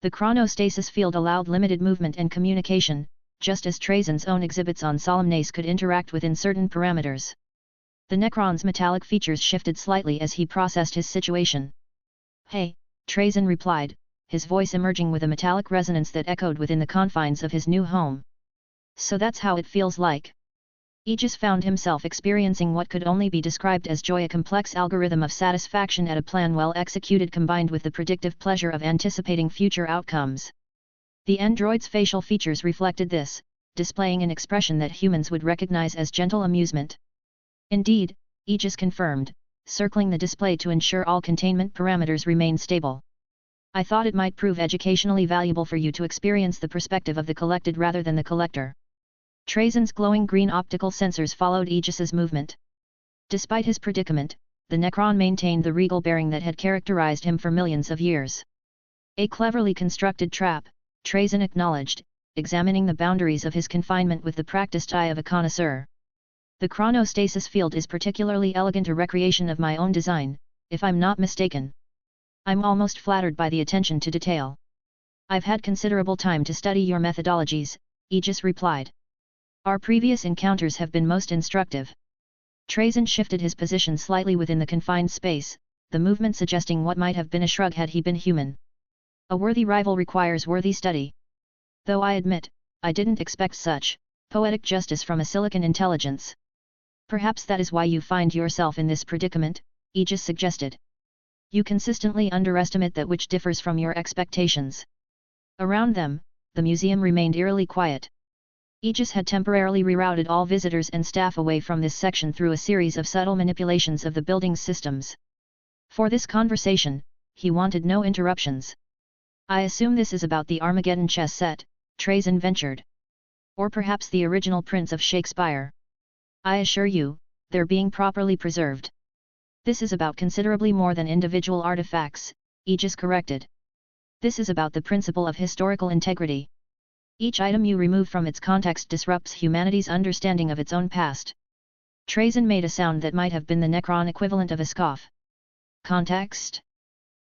The chronostasis field allowed limited movement and communication, just as Trazyn's own exhibits on Solemnace could interact within certain parameters. The Necron's metallic features shifted slightly as he processed his situation. "Hey," Trazyn replied, his voice emerging with a metallic resonance that echoed within the confines of his new home. "So that's how it feels like?" Aegis found himself experiencing what could only be described as joy, a complex algorithm of satisfaction at a plan well executed combined with the predictive pleasure of anticipating future outcomes. The android's facial features reflected this, displaying an expression that humans would recognize as gentle amusement. "Indeed," Aegis confirmed, circling the display to ensure all containment parameters remained stable. "I thought it might prove educationally valuable for you to experience the perspective of the collected rather than the collector." Trazyn's glowing green optical sensors followed Aegis's movement. Despite his predicament, the Necron maintained the regal bearing that had characterized him for millions of years. "A cleverly constructed trap," Trazyn acknowledged, examining the boundaries of his confinement with the practiced eye of a connoisseur. "The chronostasis field is particularly elegant, a recreation of my own design, if I'm not mistaken." I'm almost flattered by the attention to detail. I've had considerable time to study your methodologies, Aegis replied. Our previous encounters have been most instructive. Trajan shifted his position slightly within the confined space, the movement suggesting what might have been a shrug had he been human. A worthy rival requires worthy study. Though I admit, I didn't expect such poetic justice from a silicon intelligence. Perhaps that is why you find yourself in this predicament, Aegis suggested. You consistently underestimate that which differs from your expectations. Around them, the museum remained eerily quiet. Aegis had temporarily rerouted all visitors and staff away from this section through a series of subtle manipulations of the building's systems. For this conversation, he wanted no interruptions. I assume this is about the Armageddon chess set, Trajan ventured. Or perhaps the original prints of Shakespeare. I assure you, they're being properly preserved. This is about considerably more than individual artifacts, Aegis corrected. This is about the principle of historical integrity. Each item you remove from its context disrupts humanity's understanding of its own past. Trajan made a sound that might have been the Necron equivalent of a scoff. Context?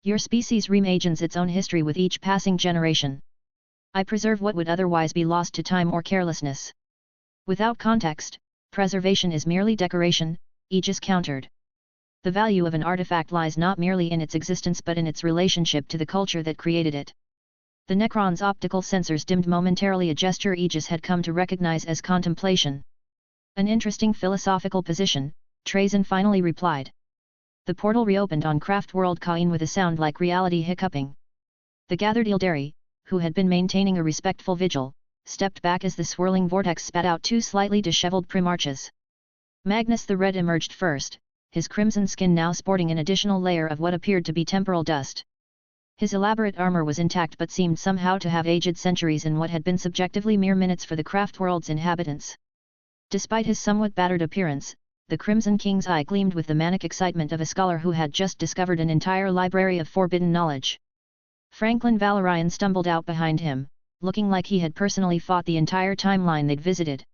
Your species reimagines its own history with each passing generation. I preserve what would otherwise be lost to time or carelessness. Without context, preservation is merely decoration, Aegis countered. The value of an artifact lies not merely in its existence but in its relationship to the culture that created it. The Necron's optical sensors dimmed momentarily, a gesture Aegis had come to recognize as contemplation. An interesting philosophical position, Trajan finally replied. The portal reopened on Craft World Kain with a sound like reality hiccuping. The gathered Ildari, who had been maintaining a respectful vigil, stepped back as the swirling vortex spat out two slightly disheveled Primarches. Magnus the Red emerged first, his crimson skin now sporting an additional layer of what appeared to be temporal dust. His elaborate armor was intact but seemed somehow to have aged centuries in what had been subjectively mere minutes for the craft world's inhabitants. Despite his somewhat battered appearance, the Crimson King's eye gleamed with the manic excitement of a scholar who had just discovered an entire library of forbidden knowledge. Franklin Valorian stumbled out behind him, looking like he had personally fought the entire timeline they'd visited.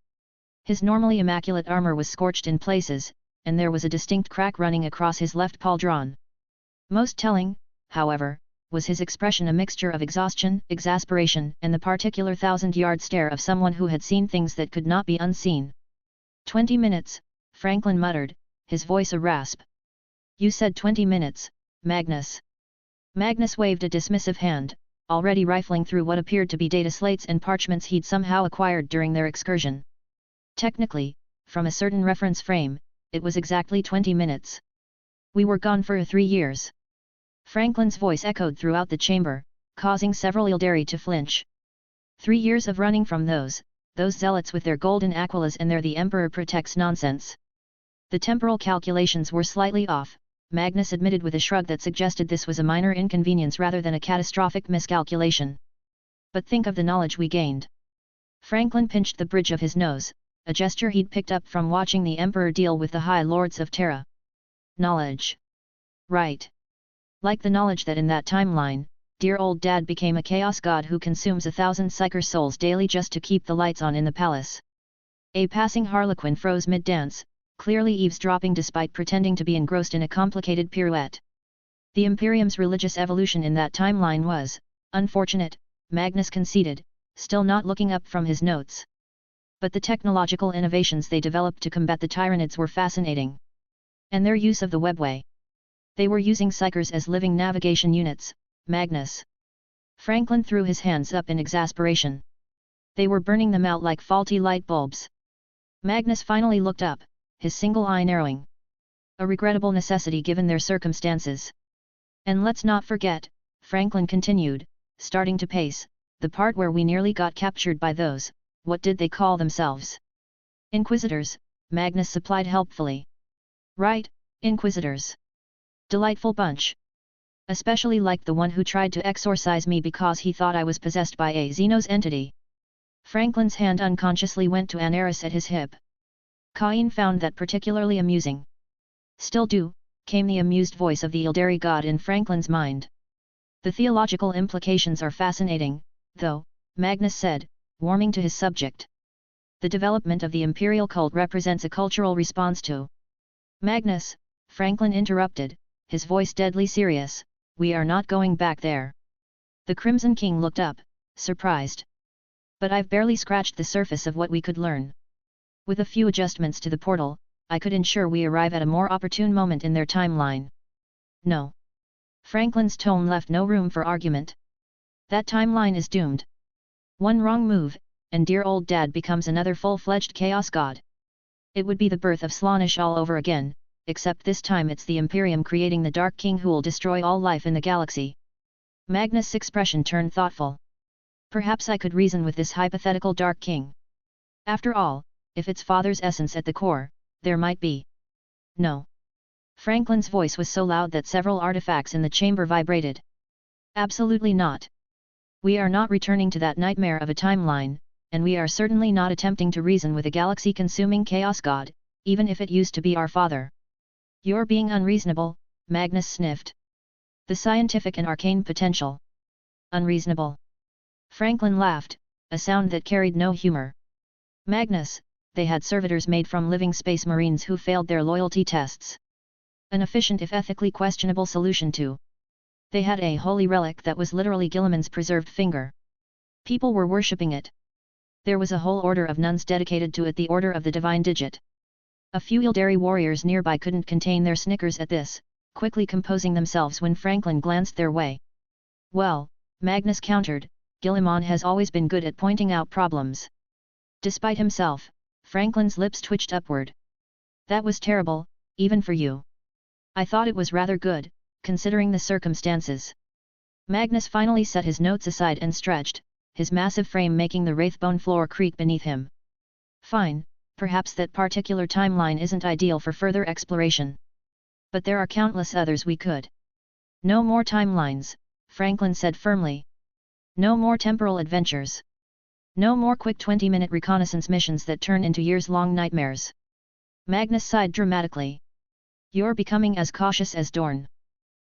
His normally immaculate armor was scorched in places, and there was a distinct crack running across his left pauldron. Most telling, however, was his expression, a mixture of exhaustion, exasperation, and the particular 1,000-yard stare of someone who had seen things that could not be unseen. 20 minutes, Franklin muttered, his voice a rasp. You said 20 minutes, Magnus. Magnus waved a dismissive hand, already rifling through what appeared to be data slates and parchments he'd somehow acquired during their excursion. Technically, from a certain reference frame, it was exactly 20 minutes. We were gone for 3 years. Franklin's voice echoed throughout the chamber, causing several Ildari to flinch. 3 years of running from those zealots with their golden aquilas and their "the Emperor protects" nonsense. The temporal calculations were slightly off, Magnus admitted with a shrug that suggested this was a minor inconvenience rather than a catastrophic miscalculation. But think of the knowledge we gained. Franklin pinched the bridge of his nose, a gesture he'd picked up from watching the Emperor deal with the High Lords of Terra. Knowledge. Right. Like the knowledge that in that timeline, dear old Dad became a chaos god who consumes 1,000 psyker souls daily just to keep the lights on in the palace. A passing harlequin froze mid-dance, clearly eavesdropping despite pretending to be engrossed in a complicated pirouette. The Imperium's religious evolution in that timeline was unfortunate, Magnus conceded, still not looking up from his notes. But the technological innovations they developed to combat the Tyranids were fascinating. And their use of the webway. They were using psychers as living navigation units, Magnus. Franklin threw his hands up in exasperation. They were burning them out like faulty light bulbs. Magnus finally looked up, his single eye narrowing. A regrettable necessity given their circumstances. And let's not forget, Franklin continued, starting to pace, the part where we nearly got captured by those, what did they call themselves? Inquisitors, Magnus supplied helpfully. Right, Inquisitors. Delightful bunch. Especially liked the one who tried to exorcise me because he thought I was possessed by a Xenos entity. Franklin's hand unconsciously went to an Eris at his hip. Kain found that particularly amusing. Still do, came the amused voice of the Ildari god in Franklin's mind. The theological implications are fascinating, though, Magnus said, warming to his subject. The development of the imperial cult represents a cultural response to. Magnus, Franklin interrupted, his voice deadly serious, we are not going back there. The Crimson King looked up, surprised. But I've barely scratched the surface of what we could learn. With a few adjustments to the portal, I could ensure we arrive at a more opportune moment in their timeline. No. Franklin's tone left no room for argument. That timeline is doomed. One wrong move, and dear old Dad becomes another full-fledged Chaos God. It would be the birth of Slaanesh all over again, except this time it's the Imperium creating the Dark King who'll destroy all life in the galaxy. Magnus' expression turned thoughtful. Perhaps I could reason with this hypothetical Dark King. After all, if it's father's essence at the core, there might be. No. Franklin's voice was so loud that several artifacts in the chamber vibrated. Absolutely not. We are not returning to that nightmare of a timeline, and we are certainly not attempting to reason with a galaxy-consuming Chaos God, even if it used to be our father. You're being unreasonable, Magnus sniffed. The scientific and arcane potential. Unreasonable. Franklin laughed, a sound that carried no humor. Magnus, they had servitors made from living space marines who failed their loyalty tests. An efficient if ethically questionable solution to. They had a holy relic that was literally Gilliman's preserved finger. People were worshipping it. There was a whole order of nuns dedicated to it, the Order of the Divine Digit. A few Ildari warriors nearby couldn't contain their snickers at this, quickly composing themselves when Franklin glanced their way. Well, Magnus countered, Gilliman has always been good at pointing out problems. Despite himself, Franklin's lips twitched upward. That was terrible, even for you. I thought it was rather good, considering the circumstances. Magnus finally set his notes aside and stretched, his massive frame making the wraithbone floor creak beneath him. Fine, perhaps that particular timeline isn't ideal for further exploration. But there are countless others we could. No more timelines, Franklin said firmly. No more temporal adventures. No more quick 20-minute reconnaissance missions that turn into years-long nightmares. Magnus sighed dramatically. You're becoming as cautious as Dorn.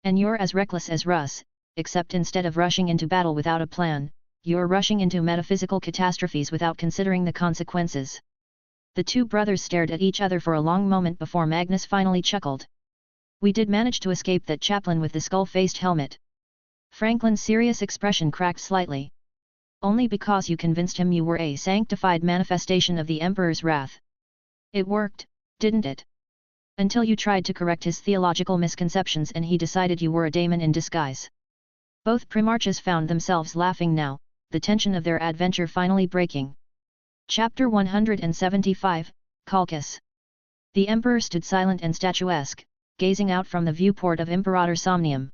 And you're as reckless as Russ, except instead of rushing into battle without a plan, you're rushing into metaphysical catastrophes without considering the consequences. The two brothers stared at each other for a long moment before Magnus finally chuckled. We did manage to escape that chaplain with the skull-faced helmet. Franklin's serious expression cracked slightly. Only because you convinced him you were a sanctified manifestation of the Emperor's wrath. It worked, didn't it? Until you tried to correct his theological misconceptions and he decided you were a daemon in disguise. Both Primarches found themselves laughing now, the tension of their adventure finally breaking. Chapter 175, Calchas. The Emperor stood silent and statuesque, gazing out from the viewport of Imperator Somnium.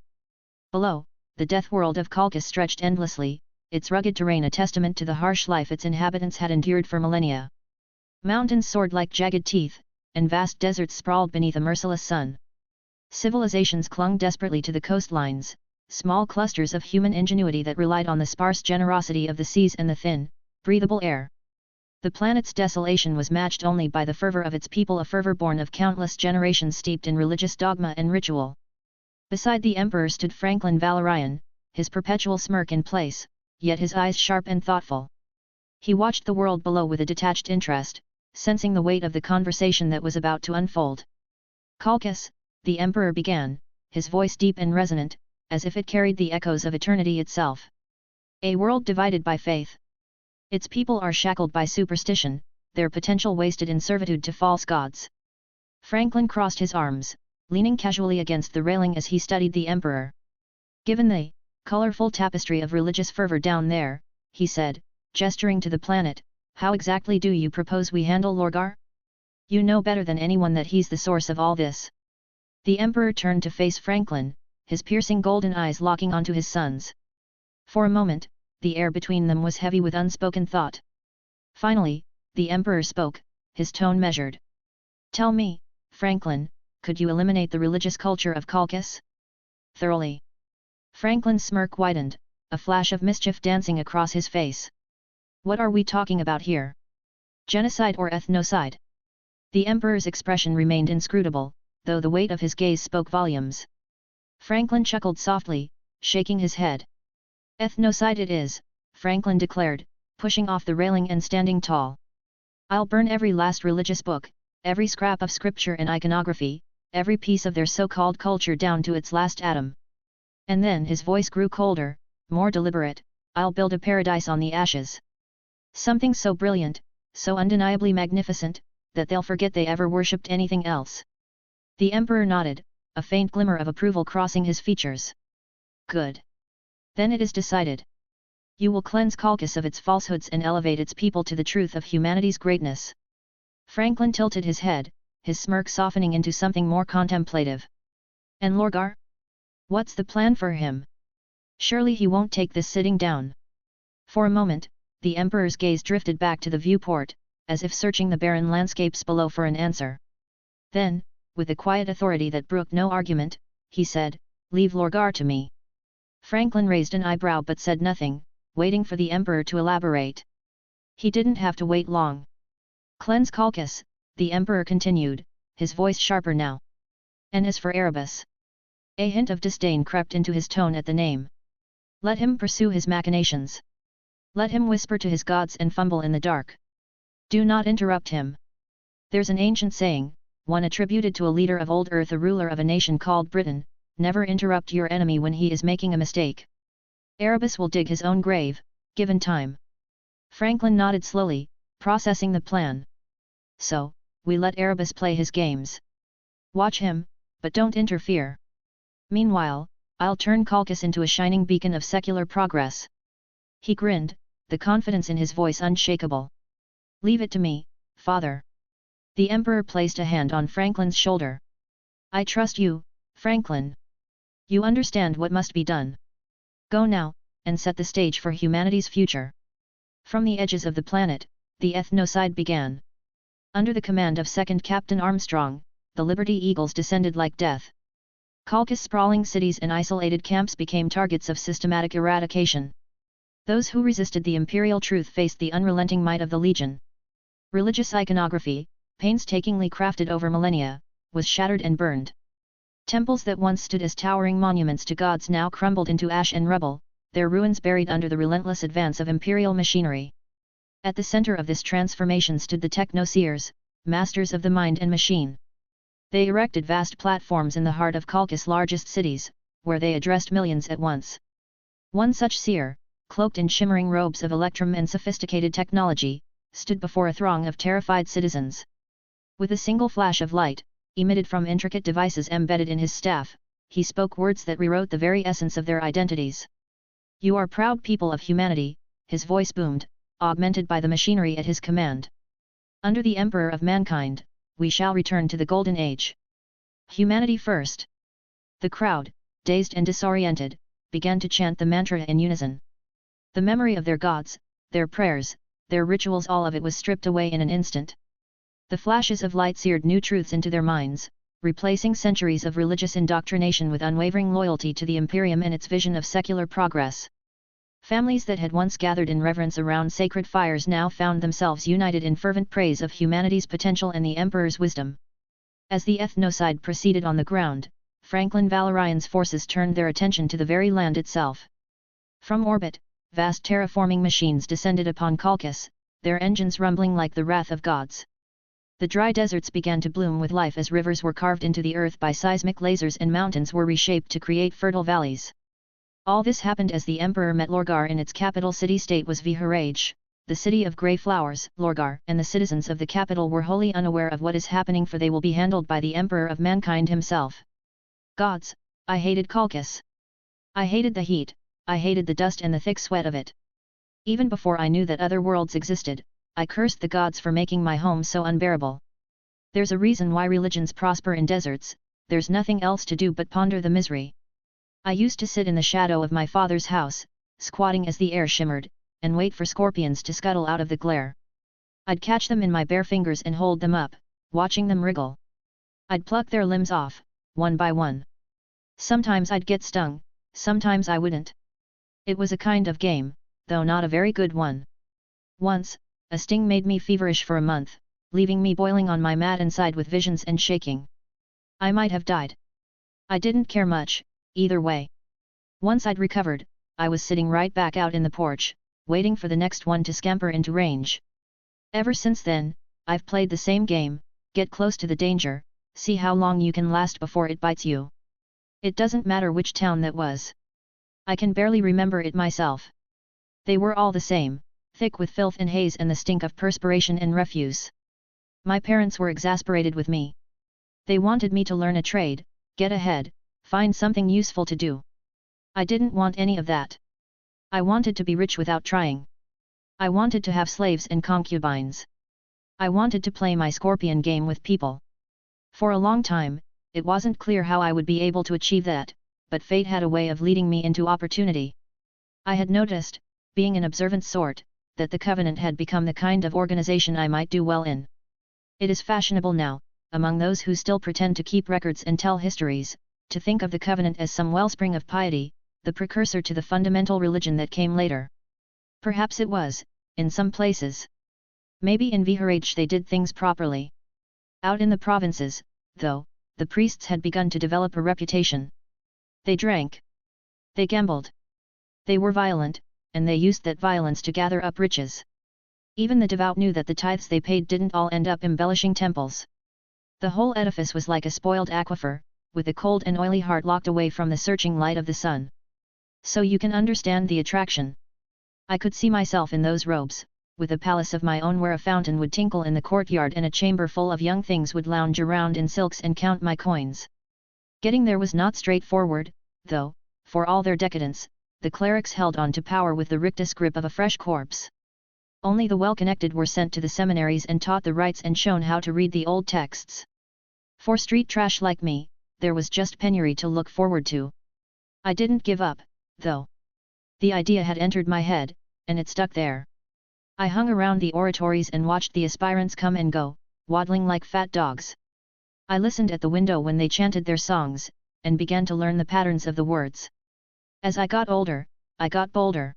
Below, the death world of Calchas stretched endlessly, its rugged terrain a testament to the harsh life its inhabitants had endured for millennia. Mountains soared like jagged teeth, and vast deserts sprawled beneath a merciless sun. Civilizations clung desperately to the coastlines, small clusters of human ingenuity that relied on the sparse generosity of the seas and the thin, breathable air. The planet's desolation was matched only by the fervor of its people, a fervor born of countless generations steeped in religious dogma and ritual. Beside the Emperor stood Franklin Valorian, his perpetual smirk in place, yet his eyes sharp and thoughtful. He watched the world below with a detached interest, sensing the weight of the conversation that was about to unfold. Calchas, the Emperor began, his voice deep and resonant, as if it carried the echoes of eternity itself. A world divided by faith. Its people are shackled by superstition, their potential wasted in servitude to false gods. Franklin crossed his arms, leaning casually against the railing as he studied the Emperor. Given the colorful tapestry of religious fervor down there, he said, gesturing to the planet, how exactly do you propose we handle Lorgar? You know better than anyone that he's the source of all this. The Emperor turned to face Franklin, his piercing golden eyes locking onto his son's. For a moment, the air between them was heavy with unspoken thought. Finally, the Emperor spoke, his tone measured. Tell me, Franklin, could you eliminate the religious culture of Calchas? Thoroughly. Franklin's smirk widened, a flash of mischief dancing across his face. What are we talking about here? Genocide or ethnocide? The Emperor's expression remained inscrutable, though the weight of his gaze spoke volumes. Franklin chuckled softly, shaking his head. Ethnocide it is, Franklin declared, pushing off the railing and standing tall. I'll burn every last religious book, every scrap of scripture and iconography, every piece of their so-called culture down to its last atom. And then his voice grew colder, more deliberate. I'll build a paradise on the ashes. Something so brilliant, so undeniably magnificent, that they'll forget they ever worshipped anything else. The Emperor nodded, a faint glimmer of approval crossing his features. Good. Then it is decided. You will cleanse Colchis of its falsehoods and elevate its people to the truth of humanity's greatness. Franklin tilted his head, his smirk softening into something more contemplative. And Lorgar? What's the plan for him? Surely he won't take this sitting down. For a moment, the Emperor's gaze drifted back to the viewport, as if searching the barren landscapes below for an answer. Then, with a quiet authority that brooked no argument, he said, "Leave Lorgar to me." Franklin raised an eyebrow but said nothing, waiting for the Emperor to elaborate. He didn't have to wait long. "Cleanse Colchis," the Emperor continued, his voice sharper now. "And as for Erebus?" A hint of disdain crept into his tone at the name. "Let him pursue his machinations. Let him whisper to his gods and fumble in the dark. Do not interrupt him. There's an ancient saying, one attributed to a leader of old Earth, a ruler of a nation called Britain, never interrupt your enemy when he is making a mistake. Erebus will dig his own grave, given time." Franklin nodded slowly, processing the plan. "So, we let Erebus play his games. Watch him, but don't interfere. Meanwhile, I'll turn Colchis into a shining beacon of secular progress." He grinned, the confidence in his voice unshakable. "Leave it to me, father." The Emperor placed a hand on Franklin's shoulder. "I trust you, Franklin. You understand what must be done. Go now, and set the stage for humanity's future." From the edges of the planet, the ethnocide began. Under the command of 2nd Captain Armstrong, the Liberty Eagles descended like death. Colchis' sprawling cities and isolated camps became targets of systematic eradication. Those who resisted the imperial truth faced the unrelenting might of the Legion. Religious iconography, painstakingly crafted over millennia, was shattered and burned. Temples that once stood as towering monuments to gods now crumbled into ash and rubble, their ruins buried under the relentless advance of imperial machinery. At the center of this transformation stood the technoseers, masters of the mind and machine. They erected vast platforms in the heart of Colchis' largest cities, where they addressed millions at once. One such seer, cloaked in shimmering robes of electrum and sophisticated technology, stood before a throng of terrified citizens. With a single flash of light, emitted from intricate devices embedded in his staff, he spoke words that rewrote the very essence of their identities. "You are proud people of humanity," his voice boomed, augmented by the machinery at his command. "Under the Emperor of mankind, we shall return to the Golden Age. Humanity first." The crowd, dazed and disoriented, began to chant the mantra in unison. The memory of their gods, their prayers, their rituals, all of it was stripped away in an instant. The flashes of light seared new truths into their minds, replacing centuries of religious indoctrination with unwavering loyalty to the Imperium and its vision of secular progress. Families that had once gathered in reverence around sacred fires now found themselves united in fervent praise of humanity's potential and the Emperor's wisdom. As the ethnocide proceeded on the ground, Franklin Valorian's forces turned their attention to the very land itself. From orbit, vast terraforming machines descended upon Colchis, their engines rumbling like the wrath of gods. The dry deserts began to bloom with life as rivers were carved into the earth by seismic lasers and mountains were reshaped to create fertile valleys. All this happened as the Emperor met Lorgar in its capital city-state was Viharage, the city of grey flowers. Lorgar and the citizens of the capital were wholly unaware of what is happening, for they will be handled by the Emperor of mankind himself. Gods, I hated Colchis. I hated the heat, I hated the dust and the thick sweat of it. Even before I knew that other worlds existed, I cursed the gods for making my home so unbearable. There's a reason why religions prosper in deserts, there's nothing else to do but ponder the misery. I used to sit in the shadow of my father's house, squatting as the air shimmered, and wait for scorpions to scuttle out of the glare. I'd catch them in my bare fingers and hold them up, watching them wriggle. I'd pluck their limbs off, one by one. Sometimes I'd get stung, sometimes I wouldn't. It was a kind of game, though not a very good one. Once, a sting made me feverish for a month, leaving me boiling on my mat inside with visions and shaking. I might have died. I didn't care much, either way. Once I'd recovered, I was sitting right back out in the porch, waiting for the next one to scamper into range. Ever since then, I've played the same game: get close to the danger, see how long you can last before it bites you. It doesn't matter which town that was. I can barely remember it myself. They were all the same, thick with filth and haze and the stink of perspiration and refuse. My parents were exasperated with me. They wanted me to learn a trade, get ahead, find something useful to do. I didn't want any of that. I wanted to be rich without trying. I wanted to have slaves and concubines. I wanted to play my scorpion game with people. For a long time, it wasn't clear how I would be able to achieve that, but fate had a way of leading me into opportunity. I had noticed, being an observant sort, that the Covenant had become the kind of organization I might do well in. It is fashionable now, among those who still pretend to keep records and tell histories, to think of the Covenant as some wellspring of piety, the precursor to the fundamental religion that came later. Perhaps it was, in some places. Maybe in Viharage they did things properly. Out in the provinces, though, the priests had begun to develop a reputation. They drank. They gambled. They were violent, and they used that violence to gather up riches. Even the devout knew that the tithes they paid didn't all end up embellishing temples. The whole edifice was like a spoiled aquifer, with a cold and oily heart locked away from the searching light of the sun. So you can understand the attraction. I could see myself in those robes, with a palace of my own where a fountain would tinkle in the courtyard and a chamber full of young things would lounge around in silks and count my coins. Getting there was not straightforward, though, for all their decadence, the clerics held on to power with the rictus grip of a fresh corpse. Only the well-connected were sent to the seminaries and taught the rites and shown how to read the old texts. For street trash like me, there was just penury to look forward to. I didn't give up, though. The idea had entered my head, and it stuck there. I hung around the oratories and watched the aspirants come and go, waddling like fat dogs. I listened at the window when they chanted their songs, and began to learn the patterns of the words. As I got older, I got bolder.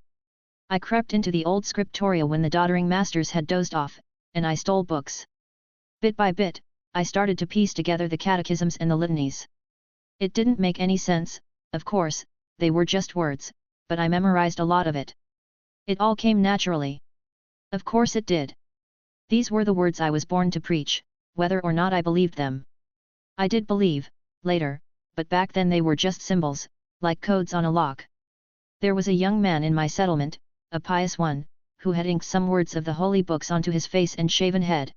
I crept into the old scriptoria when the doddering masters had dozed off, and I stole books. Bit by bit, I started to piece together the catechisms and the litanies. It didn't make any sense, of course, they were just words, but I memorized a lot of it. It all came naturally. Of course it did. These were the words I was born to preach, whether or not I believed them. I did believe, later, but back then they were just symbols, like codes on a lock. There was a young man in my settlement, a pious one, who had inked some words of the holy books onto his face and shaven head.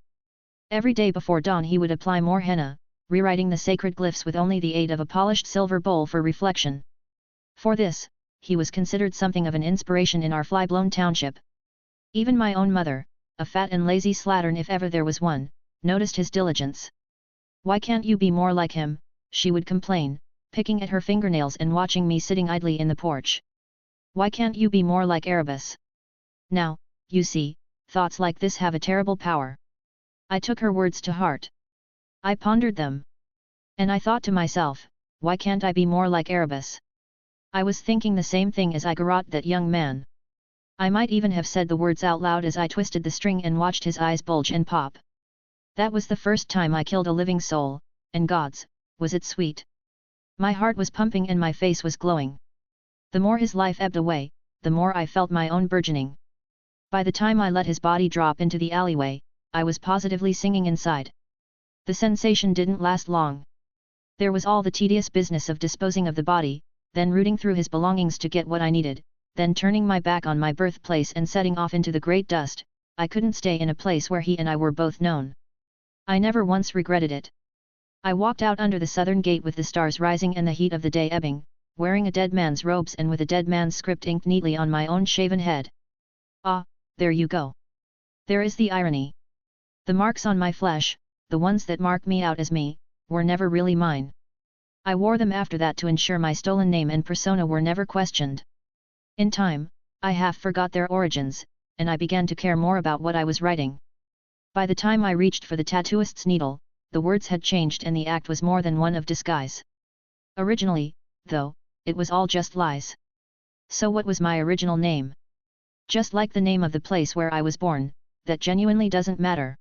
Every day before dawn he would apply more henna, rewriting the sacred glyphs with only the aid of a polished silver bowl for reflection. For this, he was considered something of an inspiration in our fly-blown township. Even my own mother, a fat and lazy slattern if ever there was one, noticed his diligence. "Why can't you be more like him?" she would complain, picking at her fingernails and watching me sitting idly in the porch. "Why can't you be more like Erebus?" Now, you see, thoughts like this have a terrible power. I took her words to heart. I pondered them. And I thought to myself, why can't I be more like Erebus? I was thinking the same thing as I garroted that young man. I might even have said the words out loud as I twisted the string and watched his eyes bulge and pop. That was the first time I killed a living soul, and gods, was it sweet. My heart was pumping and my face was glowing. The more his life ebbed away, the more I felt my own burgeoning. By the time I let his body drop into the alleyway, I was positively singing inside. The sensation didn't last long. There was all the tedious business of disposing of the body, then rooting through his belongings to get what I needed, then turning my back on my birthplace and setting off into the great dust. I couldn't stay in a place where he and I were both known. I never once regretted it. I walked out under the southern gate with the stars rising and the heat of the day ebbing, wearing a dead man's robes and with a dead man's script inked neatly on my own shaven head. Ah, there you go. There is the irony. The marks on my flesh, the ones that mark me out as me, were never really mine. I wore them after that to ensure my stolen name and persona were never questioned. In time, I half forgot their origins, and I began to care more about what I was writing. By the time I reached for the tattooist's needle, the words had changed and the act was more than one of disguise. Originally, though, it was all just lies. So what was my original name? Just like the name of the place where I was born, that genuinely doesn't matter.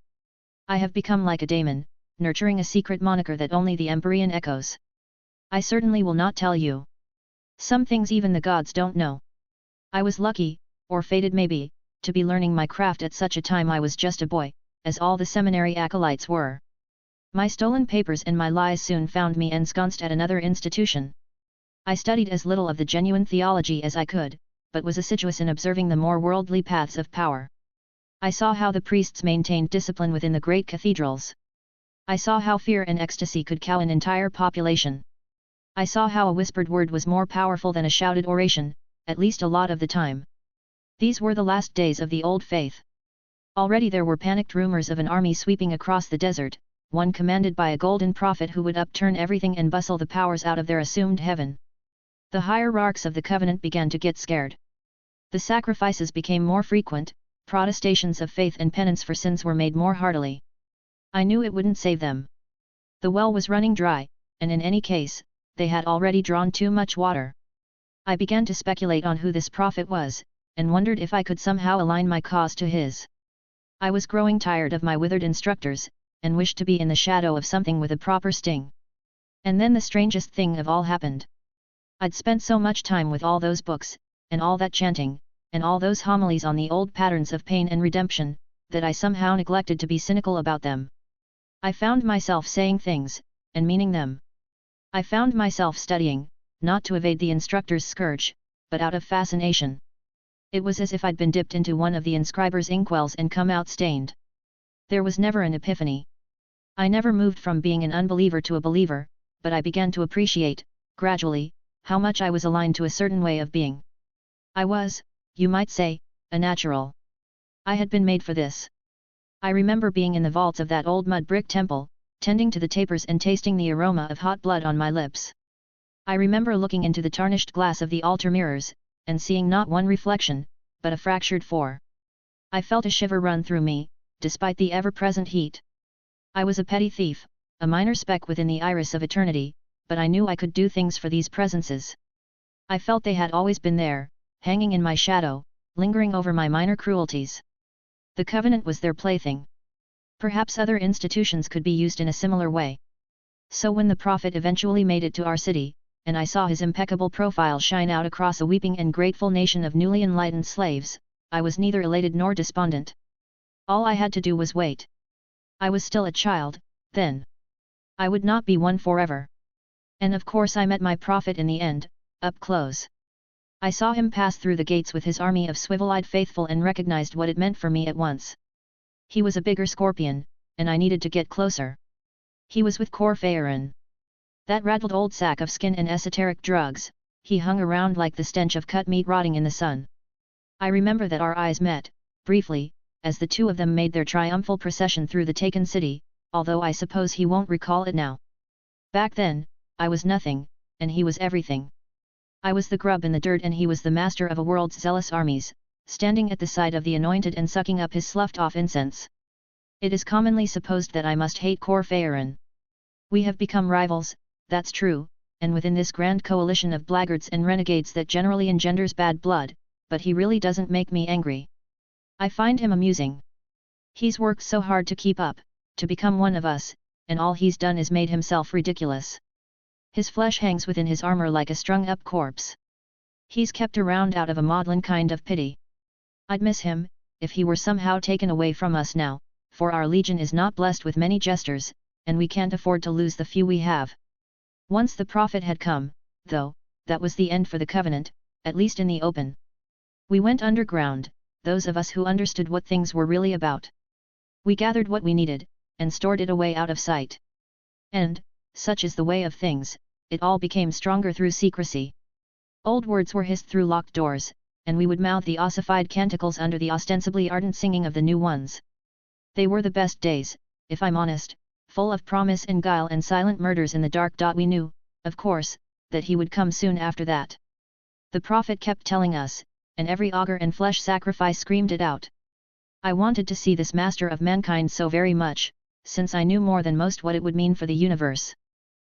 I have become like a daemon, nurturing a secret moniker that only the Empyrean echoes. I certainly will not tell you. Some things even the gods don't know. I was lucky, or fated maybe, to be learning my craft at such a time I was just a boy, as all the seminary acolytes were. My stolen papers and my lies soon found me ensconced at another institution. I studied as little of the genuine theology as I could, but was assiduous in observing the more worldly paths of power. I saw how the priests maintained discipline within the great cathedrals. I saw how fear and ecstasy could cow an entire population. I saw how a whispered word was more powerful than a shouted oration, at least a lot of the time. These were the last days of the old faith. Already there were panicked rumors of an army sweeping across the desert, one commanded by a golden prophet who would upturn everything and bustle the powers out of their assumed heaven. The hierarchs of the covenant began to get scared. The sacrifices became more frequent, protestations of faith and penance for sins were made more heartily. I knew it wouldn't save them. The well was running dry, and in any case, they had already drawn too much water. I began to speculate on who this prophet was, and wondered if I could somehow align my cause to his. I was growing tired of my withered instructors, and wished to be in the shadow of something with a proper sting. And then the strangest thing of all happened. I'd spent so much time with all those books, and all that chanting, and all those homilies on the old patterns of pain and redemption, that I somehow neglected to be cynical about them. I found myself saying things, and meaning them. I found myself studying, not to evade the instructor's scourge, but out of fascination. It was as if I'd been dipped into one of the inscriber's inkwells and come out stained. There was never an epiphany. I never moved from being an unbeliever to a believer, but I began to appreciate, gradually, how much I was aligned to a certain way of being. I was, you might say, a natural. I had been made for this. I remember being in the vaults of that old mud brick temple, tending to the tapers and tasting the aroma of hot blood on my lips. I remember looking into the tarnished glass of the altar mirrors, and seeing not one reflection, but a fractured four. I felt a shiver run through me, despite the ever-present heat. I was a petty thief, a minor speck within the iris of eternity, but I knew I could do things for these presences. I felt they had always been there, hanging in my shadow, lingering over my minor cruelties. The covenant was their plaything. Perhaps other institutions could be used in a similar way. So when the prophet eventually made it to our city, and I saw his impeccable profile shine out across a weeping and grateful nation of newly enlightened slaves, I was neither elated nor despondent. All I had to do was wait. I was still a child, then. I would not be one forever. And of course I met my prophet in the end, up close. I saw him pass through the gates with his army of swivel-eyed faithful and recognized what it meant for me at once. He was a bigger scorpion, and I needed to get closer. He was with Corphaeron. That raddled old sack of skin and esoteric drugs, he hung around like the stench of cut meat rotting in the sun. I remember that our eyes met, briefly, as the two of them made their triumphal procession through the taken city, although I suppose he won't recall it now. Back then, I was nothing, and he was everything. I was the grub in the dirt and he was the master of a world's zealous armies, standing at the side of the anointed and sucking up his sloughed-off incense. It is commonly supposed that I must hate Corphaeron. We have become rivals, that's true, and within this grand coalition of blackguards and renegades that generally engenders bad blood, but he really doesn't make me angry. I find him amusing. He's worked so hard to keep up, to become one of us, and all he's done is made himself ridiculous. His flesh hangs within his armor like a strung-up corpse. He's kept around out of a maudlin kind of pity. I'd miss him, if he were somehow taken away from us now, for our legion is not blessed with many jesters, and we can't afford to lose the few we have. Once the prophet had come, though, that was the end for the covenant, at least in the open. We went underground, those of us who understood what things were really about. We gathered what we needed, and stored it away out of sight. And, such is the way of things, it all became stronger through secrecy. Old words were hissed through locked doors, and we would mouth the ossified canticles under the ostensibly ardent singing of the new ones. They were the best days, if I'm honest, full of promise and guile and silent murders in the dark. We knew, of course, that he would come soon after that. The prophet kept telling us, and every augur and flesh sacrifice screamed it out. I wanted to see this master of mankind so very much, since I knew more than most what it would mean for the universe.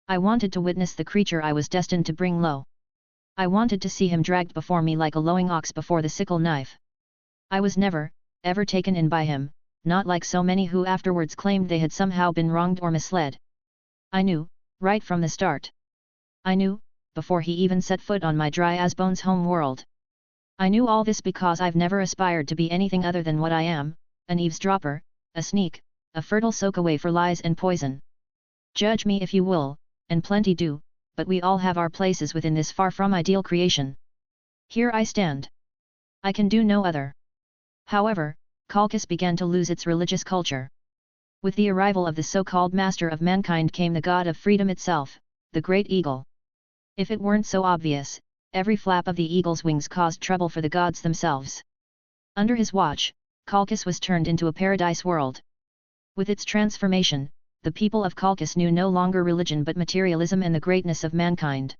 I wanted to witness the creature I was destined to bring low. I wanted to see him dragged before me like a lowing ox before the sickle knife. I was never, ever taken in by him, not like so many who afterwards claimed they had somehow been wronged or misled. I knew, right from the start. I knew, before he even set foot on my dry-as-bones home world. I knew all this because I've never aspired to be anything other than what I am, an eavesdropper, a sneak, a fertile soakaway for lies and poison. Judge me if you will, and plenty do, but we all have our places within this far from ideal creation. Here I stand. I can do no other. However, Colchis began to lose its religious culture. With the arrival of the so-called master of mankind came the god of freedom itself, the great eagle. If it weren't so obvious, every flap of the eagle's wings caused trouble for the gods themselves. Under his watch, Colchis was turned into a paradise world. With its transformation, the people of Colchis knew no longer religion but materialism and the greatness of mankind.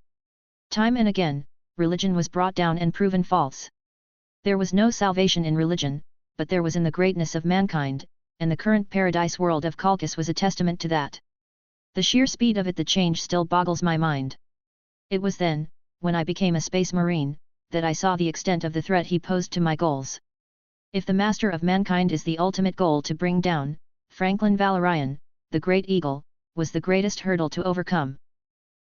Time and again, religion was brought down and proven false. There was no salvation in religion, but there was in the greatness of mankind, and the current paradise world of Colchis was a testament to that. The sheer speed of it, the change still boggles my mind. It was then, when I became a space marine, that I saw the extent of the threat he posed to my goals. If the master of mankind is the ultimate goal to bring down, Franklin Valorian, the great eagle, was the greatest hurdle to overcome.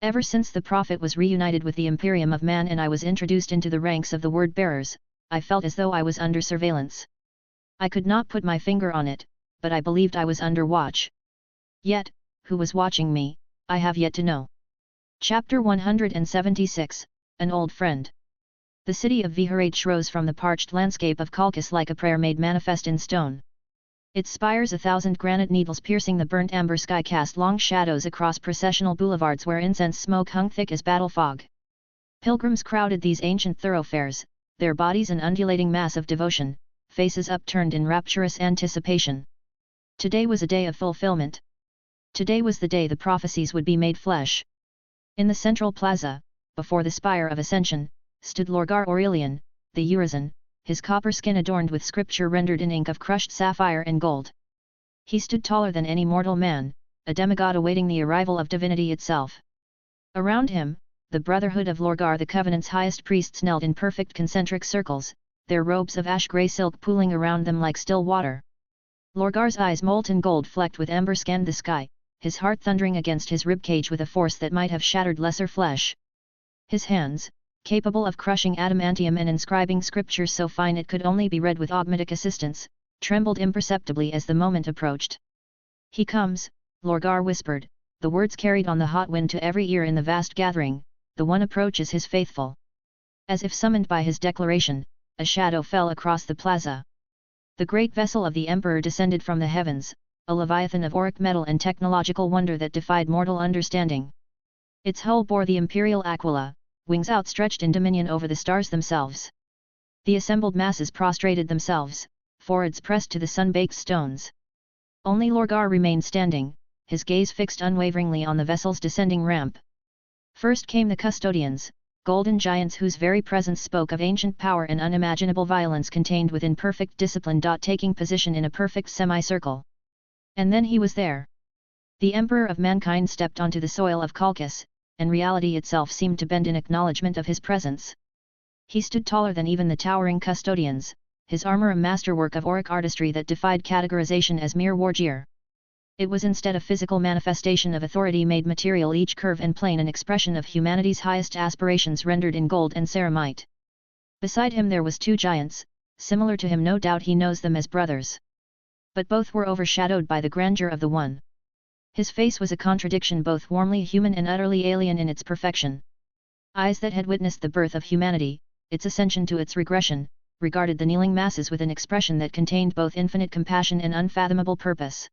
Ever since the prophet was reunited with the Imperium of Man and I was introduced into the ranks of the word-bearers, I felt as though I was under surveillance. I could not put my finger on it, but I believed I was under watch. Yet, who was watching me, I have yet to know. Chapter 176, An Old Friend. The city of Viharach rose from the parched landscape of Colchis like a prayer made manifest in stone. Its spires, 1,000 granite needles piercing the burnt amber sky, cast long shadows across processional boulevards where incense smoke hung thick as battle fog. Pilgrims crowded these ancient thoroughfares, their bodies an undulating mass of devotion, faces upturned in rapturous anticipation. Today was a day of fulfillment. Today was the day the prophecies would be made flesh. In the central plaza, before the spire of ascension, stood Lorgar Aurelian, the Urizen, his copper skin adorned with scripture rendered in ink of crushed sapphire and gold. He stood taller than any mortal man, a demigod awaiting the arrival of divinity itself. Around him, the Brotherhood of Lorgar, the Covenant's highest priests, knelt in perfect concentric circles, their robes of ash-grey silk pooling around them like still water. Lorgar's eyes, molten gold flecked with ember, scanned the sky, his heart thundering against his ribcage with a force that might have shattered lesser flesh. His hands, capable of crushing adamantium and inscribing scriptures so fine it could only be read with augmetic assistance, trembled imperceptibly as the moment approached. "He comes," Lorgar whispered, the words carried on the hot wind to every ear in the vast gathering, "the one approaches his faithful." As if summoned by his declaration, a shadow fell across the plaza. The great vessel of the Emperor descended from the heavens, a leviathan of auric metal and technological wonder that defied mortal understanding. Its hull bore the imperial aquila, wings outstretched in dominion over the stars themselves. The assembled masses prostrated themselves, foreheads pressed to the sun-baked stones. Only Lorgar remained standing, his gaze fixed unwaveringly on the vessel's descending ramp. First came the custodians, golden giants whose very presence spoke of ancient power and unimaginable violence contained within perfect discipline, taking position in a perfect semicircle. And then he was there. The Emperor of Mankind stepped onto the soil of Colchis, and reality itself seemed to bend in acknowledgement of his presence. He stood taller than even the towering custodians, his armor a masterwork of auric artistry that defied categorization as mere war gear. It was instead a physical manifestation of authority made material, each curve and plane an expression of humanity's highest aspirations rendered in gold and ceramite. Beside him there was two giants, similar to him, no doubt he knows them as brothers. But both were overshadowed by the grandeur of the one. His face was a contradiction, both warmly human and utterly alien in its perfection. Eyes that had witnessed the birth of humanity, its ascension to its regression, regarded the kneeling masses with an expression that contained both infinite compassion and unfathomable purpose.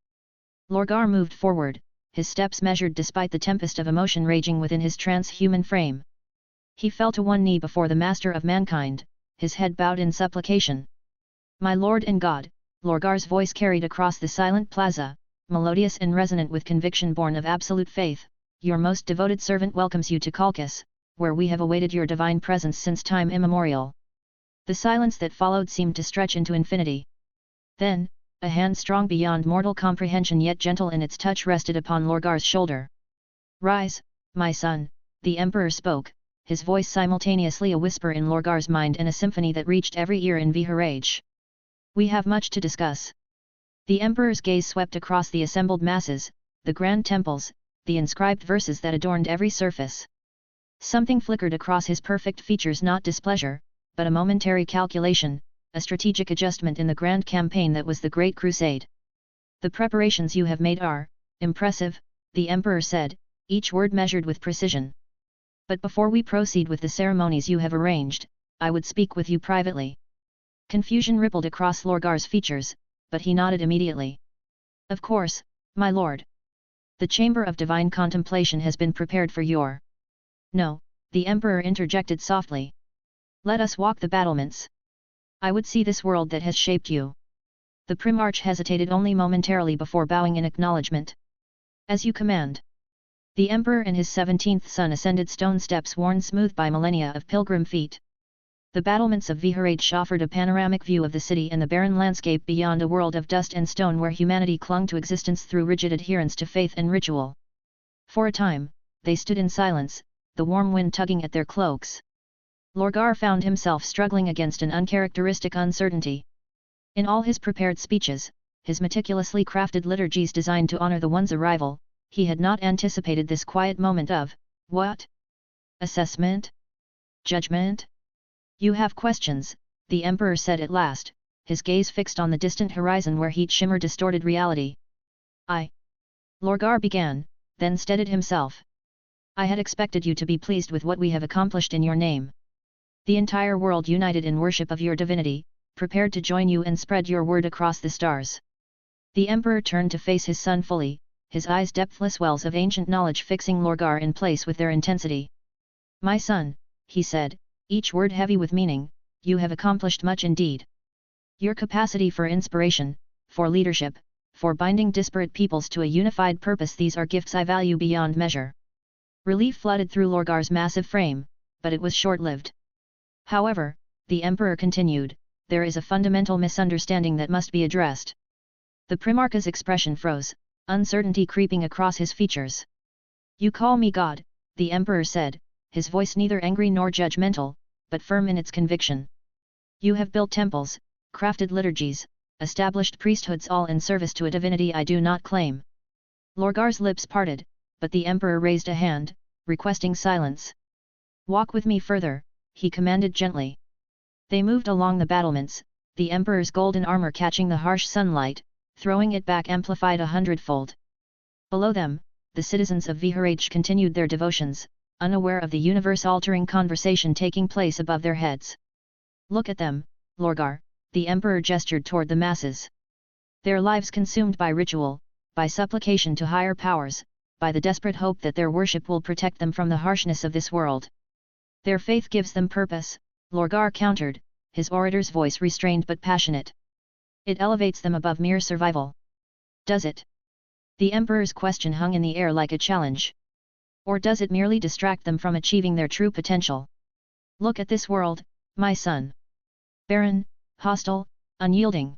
Lorgar moved forward, his steps measured despite the tempest of emotion raging within his trans-human frame. He fell to one knee before the master of mankind, his head bowed in supplication. "My Lord and God," Lorgar's voice carried across the silent plaza, melodious and resonant with conviction born of absolute faith, "your most devoted servant welcomes you to Colchis, where we have awaited your divine presence since time immemorial." The silence that followed seemed to stretch into infinity. Then, a hand strong beyond mortal comprehension yet gentle in its touch rested upon Lorgar's shoulder. "Rise, my son," the Emperor spoke, his voice simultaneously a whisper in Lorgar's mind and a symphony that reached every ear in Viharach. "We have much to discuss." The Emperor's gaze swept across the assembled masses, the grand temples, the inscribed verses that adorned every surface. Something flickered across his perfect features, not displeasure, but a momentary calculation, a strategic adjustment in the grand campaign that was the Great Crusade. "The preparations you have made are impressive," the Emperor said, each word measured with precision. But before we proceed with the ceremonies you have arranged, I would speak with you privately. Confusion rippled across Lorgar's features, but he nodded immediately. Of course, my lord. The chamber of divine contemplation has been prepared for your... No, the Emperor interjected softly. Let us walk the battlements. I would see this world that has shaped you. The Primarch hesitated only momentarily before bowing in acknowledgement. As you command. The Emperor and his 17th son ascended stone steps worn smooth by millennia of pilgrim feet. The battlements of Viharage offered a panoramic view of the city and the barren landscape beyond, a world of dust and stone where humanity clung to existence through rigid adherence to faith and ritual. For a time, they stood in silence, the warm wind tugging at their cloaks. Lorgar found himself struggling against an uncharacteristic uncertainty. In all his prepared speeches, his meticulously crafted liturgies designed to honor the one's arrival, he had not anticipated this quiet moment of, what? Assessment? Judgment? You have questions, the Emperor said at last, his gaze fixed on the distant horizon where heat shimmer distorted reality. Lorgar began, then steadied himself. I had expected you to be pleased with what we have accomplished in your name. The entire world united in worship of your divinity, prepared to join you and spread your word across the stars. The Emperor turned to face his son fully, his eyes depthless wells of ancient knowledge fixing Lorgar in place with their intensity. My son, he said, each word heavy with meaning, you have accomplished much indeed. Your capacity for inspiration, for leadership, for binding disparate peoples to a unified purpose, these are gifts I value beyond measure. Relief flooded through Lorgar's massive frame, but it was short-lived. However, the Emperor continued, there is a fundamental misunderstanding that must be addressed. The Primarch's expression froze, uncertainty creeping across his features. You call me God, the Emperor said, his voice neither angry nor judgmental, but firm in its conviction. You have built temples, crafted liturgies, established priesthoods, all in service to a divinity I do not claim. Lorgar's lips parted, but the Emperor raised a hand, requesting silence. Walk with me further, he commanded gently. They moved along the battlements, the Emperor's golden armor catching the harsh sunlight, throwing it back amplified 100-fold. Below them, the citizens of Viharage continued their devotions, unaware of the universe-altering conversation taking place above their heads. Look at them, Lorgar, the Emperor gestured toward the masses. Their lives consumed by ritual, by supplication to higher powers, by the desperate hope that their worship will protect them from the harshness of this world. Their faith gives them purpose, Lorgar countered, his orator's voice restrained but passionate. It elevates them above mere survival. Does it? The Emperor's question hung in the air like a challenge. Or does it merely distract them from achieving their true potential? Look at this world, my son. Barren, hostile, unyielding.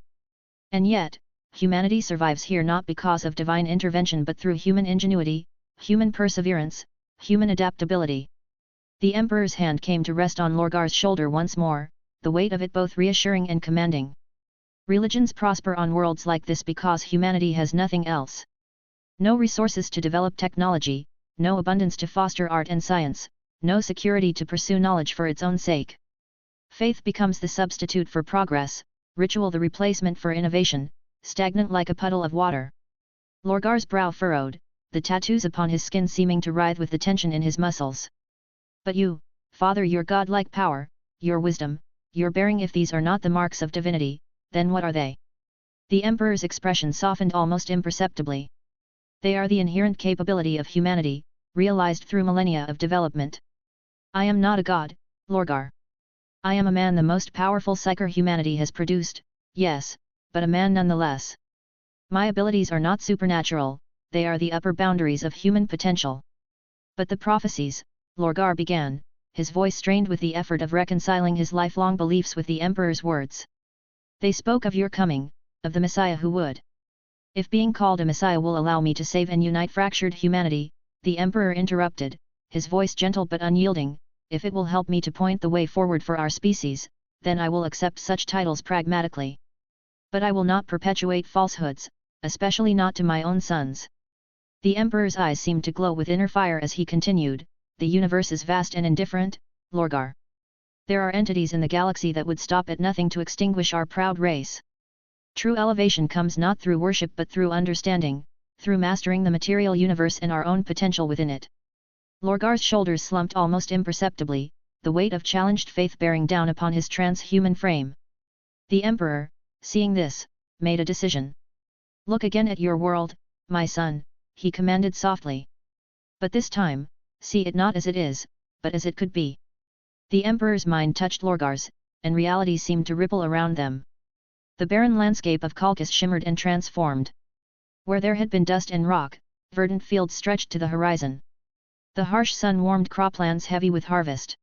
And yet, humanity survives here not because of divine intervention but through human ingenuity, human perseverance, human adaptability. The Emperor's hand came to rest on Lorgar's shoulder once more, the weight of it both reassuring and commanding. Religions prosper on worlds like this because humanity has nothing else. No resources to develop technology, no abundance to foster art and science, no security to pursue knowledge for its own sake. Faith becomes the substitute for progress, ritual the replacement for innovation, stagnant like a puddle of water. Lorgar's brow furrowed, the tattoos upon his skin seeming to writhe with the tension in his muscles. But you, Father, your godlike power, your wisdom, your bearing, if these are not the marks of divinity, then what are they? The Emperor's expression softened almost imperceptibly. They are the inherent capability of humanity, realized through millennia of development. I am not a god, Lorgar. I am a man, the most powerful psyker humanity has produced, yes, but a man nonetheless. My abilities are not supernatural, they are the upper boundaries of human potential. But the prophecies, Lorgar began, his voice strained with the effort of reconciling his lifelong beliefs with the Emperor's words. They spoke of your coming, of the Messiah who would. If being called a Messiah will allow me to save and unite fractured humanity, the Emperor interrupted, his voice gentle but unyielding, if it will help me to point the way forward for our species, then I will accept such titles pragmatically. But I will not perpetuate falsehoods, especially not to my own sons. The Emperor's eyes seemed to glow with inner fire as he continued, the universe is vast and indifferent, Lorgar. There are entities in the galaxy that would stop at nothing to extinguish our proud race. True elevation comes not through worship but through understanding, through mastering the material universe and our own potential within it. Lorgar's shoulders slumped almost imperceptibly, the weight of challenged faith bearing down upon his transhuman frame. The Emperor, seeing this, made a decision. "Look again at your world, my son," he commanded softly. "But this time, see it not as it is, but as it could be." The Emperor's mind touched Lorgar's, and reality seemed to ripple around them. The barren landscape of Kalkis shimmered and transformed. Where there had been dust and rock, verdant fields stretched to the horizon. The harsh sun warmed croplands heavy with harvest.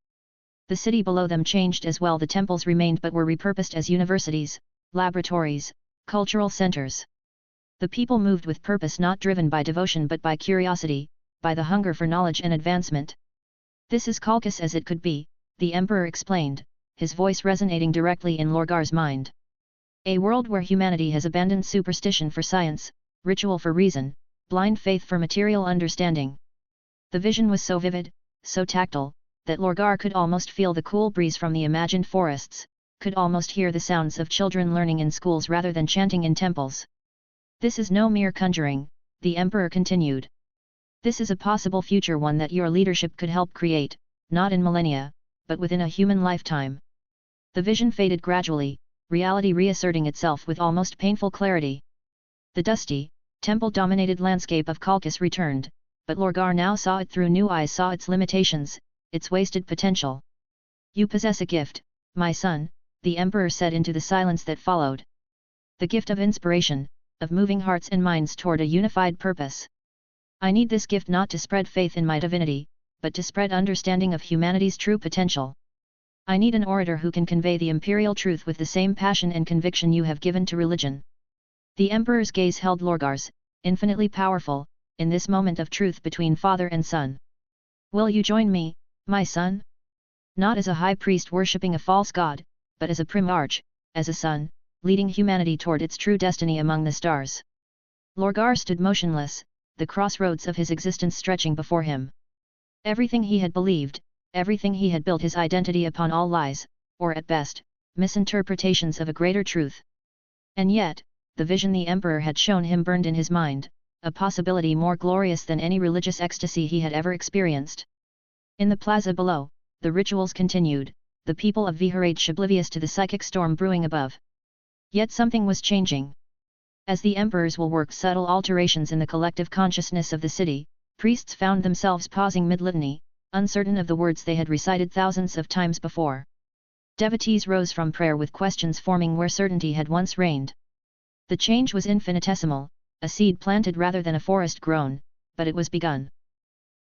The city below them changed as well. The temples remained but were repurposed as universities, laboratories, cultural centers. The people moved with purpose, not driven by devotion but by curiosity, by the hunger for knowledge and advancement. "This is Kalkis as it could be," the Emperor explained, his voice resonating directly in Lorgar's mind. "A world where humanity has abandoned superstition for science, ritual for reason, blind faith for material understanding." The vision was so vivid, so tactile, that Lorgar could almost feel the cool breeze from the imagined forests, could almost hear the sounds of children learning in schools rather than chanting in temples. "This is no mere conjuring," the Emperor continued. "This is a possible future, one that your leadership could help create, not in millennia, but within a human lifetime." The vision faded gradually, reality reasserting itself with almost painful clarity. The dusty, temple-dominated landscape of Kalkis returned, but Lorgar now saw it through new eyes, saw its limitations, its wasted potential. "You possess a gift, my son," the Emperor said into the silence that followed. "The gift of inspiration, of moving hearts and minds toward a unified purpose. I need this gift not to spread faith in my divinity, but to spread understanding of humanity's true potential. I need an orator who can convey the imperial truth with the same passion and conviction you have given to religion." The Emperor's gaze held Lorgar's, infinitely powerful, in this moment of truth between father and son. "Will you join me, my son? Not as a high priest worshipping a false god, but as a Primarch, as a son, leading humanity toward its true destiny among the stars." Lorgar stood motionless, the crossroads of his existence stretching before him. Everything he had believed, everything he had built his identity upon, all lies, or at best, misinterpretations of a greater truth. And yet, the vision the Emperor had shown him burned in his mind, a possibility more glorious than any religious ecstasy he had ever experienced. In the plaza below, the rituals continued, the people of Viharage oblivious to the psychic storm brewing above. Yet something was changing. As the Emperor's will worked subtle alterations in the collective consciousness of the city, priests found themselves pausing mid-litany, uncertain of the words they had recited thousands of times before. Devotees rose from prayer with questions forming where certainty had once reigned. The change was infinitesimal, a seed planted rather than a forest grown, but it was begun.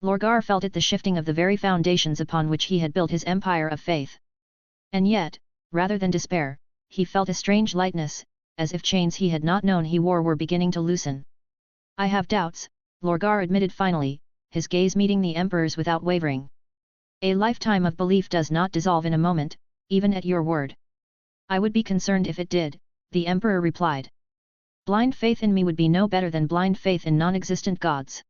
Lorgar felt it, the shifting of the very foundations upon which he had built his empire of faith. And yet, rather than despair, he felt a strange lightness, as if chains he had not known he wore were beginning to loosen. "I have doubts," Lorgar admitted finally, his gaze meeting the Emperor's without wavering. "A lifetime of belief does not dissolve in a moment, even at your word." "I would be concerned if it did," the Emperor replied. "Blind faith in me would be no better than blind faith in non-existent gods.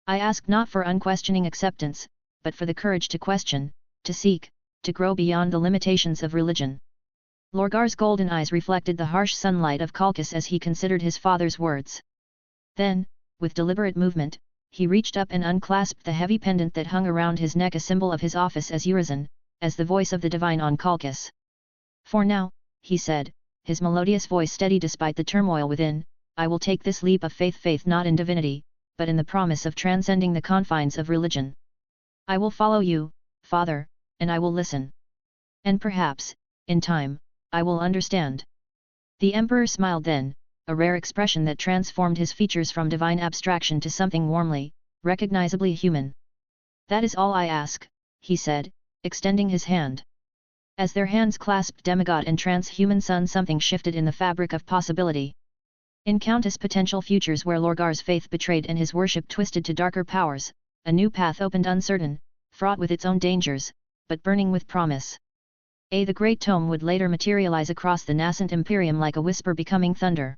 I ask not for unquestioning acceptance, but for the courage to question, to seek, to grow beyond the limitations of religion." Lorgar's golden eyes reflected the harsh sunlight of Kalkis as he considered his father's words. Then, with deliberate movement, he reached up and unclasped the heavy pendant that hung around his neck, a symbol of his office as Urizen, as the voice of the divine on Kalkis. "For now," he said, his melodious voice steady despite the turmoil within, "I will take this leap of faith not in divinity, but in the promise of transcending the confines of religion. I will follow you, Father, and I will listen. And perhaps, in time, I will understand." The Emperor smiled then, a rare expression that transformed his features from divine abstraction to something warmly, recognizably human. "That is all I ask," he said, extending his hand. As their hands clasped demigod and transhuman son, something shifted in the fabric of possibility. In countless potential futures where Lorgar's faith betrayed and his worship twisted to darker powers, a new path opened, uncertain, fraught with its own dangers, but burning with promise. The great tome would later materialize across the nascent imperium like a whisper becoming thunder.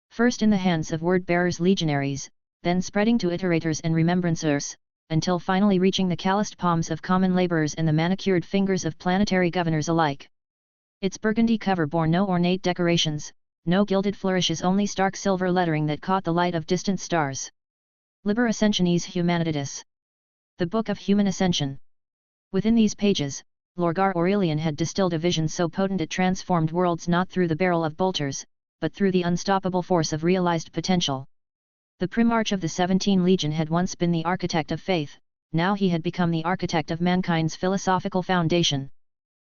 First in the hands of word-bearers, legionaries, then spreading to iterators and remembrancers, until finally reaching the calloused palms of common laborers and the manicured fingers of planetary governors alike. Its burgundy cover bore no ornate decorations, no gilded flourishes, only stark silver lettering that caught the light of distant stars. Liber Ascensionis Humanitatis. The Book of Human Ascension. Within these pages, Lorgar Aurelian had distilled a vision so potent it transformed worlds not through the barrel of bolters, but through the unstoppable force of realized potential. The Primarch of the 17 Legion had once been the architect of faith, now he had become the architect of mankind's philosophical foundation.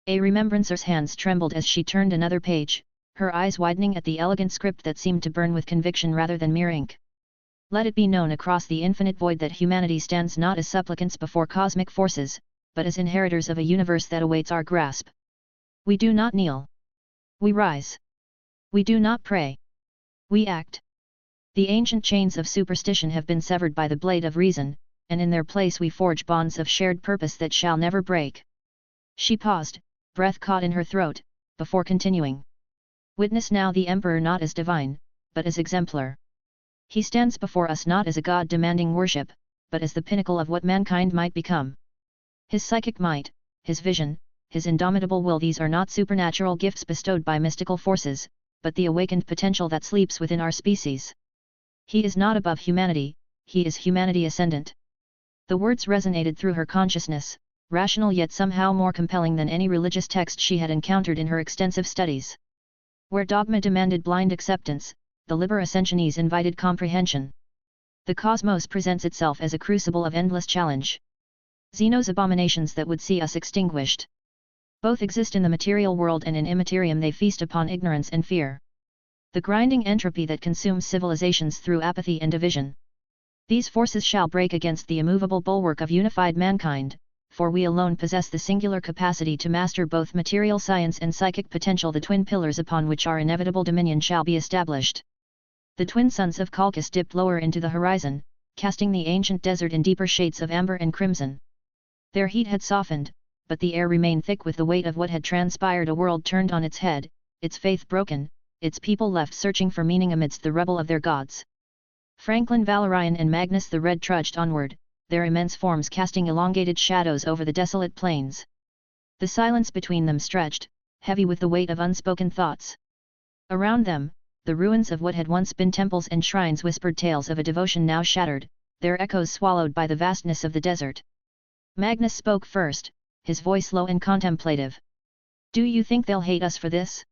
A remembrancer's hands trembled as she turned another page, her eyes widening at the elegant script that seemed to burn with conviction rather than mere ink. Let it be known across the infinite void that humanity stands not as supplicants before cosmic forces, but as inheritors of a universe that awaits our grasp. We do not kneel. We rise. We do not pray. We act. The ancient chains of superstition have been severed by the blade of reason, and in their place we forge bonds of shared purpose that shall never break. She paused, breath caught in her throat, before continuing. Witness now the Emperor not as divine, but as exemplar. He stands before us not as a god demanding worship, but as the pinnacle of what mankind might become. His psychic might, his vision, his indomitable will, these are not supernatural gifts bestowed by mystical forces, but the awakened potential that sleeps within our species. He is not above humanity, he is humanity ascendant. The words resonated through her consciousness, rational yet somehow more compelling than any religious text she had encountered in her extensive studies. Where dogma demanded blind acceptance, the Liber Ascensionis invited comprehension. The cosmos presents itself as a crucible of endless challenge. Zeno's abominations that would see us extinguished. Both exist in the material world, and in immaterium they feast upon ignorance and fear. The grinding entropy that consumes civilizations through apathy and division. These forces shall break against the immovable bulwark of unified mankind, for we alone possess the singular capacity to master both material science and psychic potential, the twin pillars upon which our inevitable dominion shall be established. The twin suns of Colchis dipped lower into the horizon, casting the ancient desert in deeper shades of amber and crimson. Their heat had softened, but the air remained thick with the weight of what had transpired, a world turned on its head, its faith broken, its people left searching for meaning amidst the rubble of their gods. Franklin Valorian and Magnus the Red trudged onward, their immense forms casting elongated shadows over the desolate plains. The silence between them stretched, heavy with the weight of unspoken thoughts. Around them, the ruins of what had once been temples and shrines whispered tales of a devotion now shattered, their echoes swallowed by the vastness of the desert. Magnus spoke first, his voice low and contemplative. Do you think they'll hate us for this?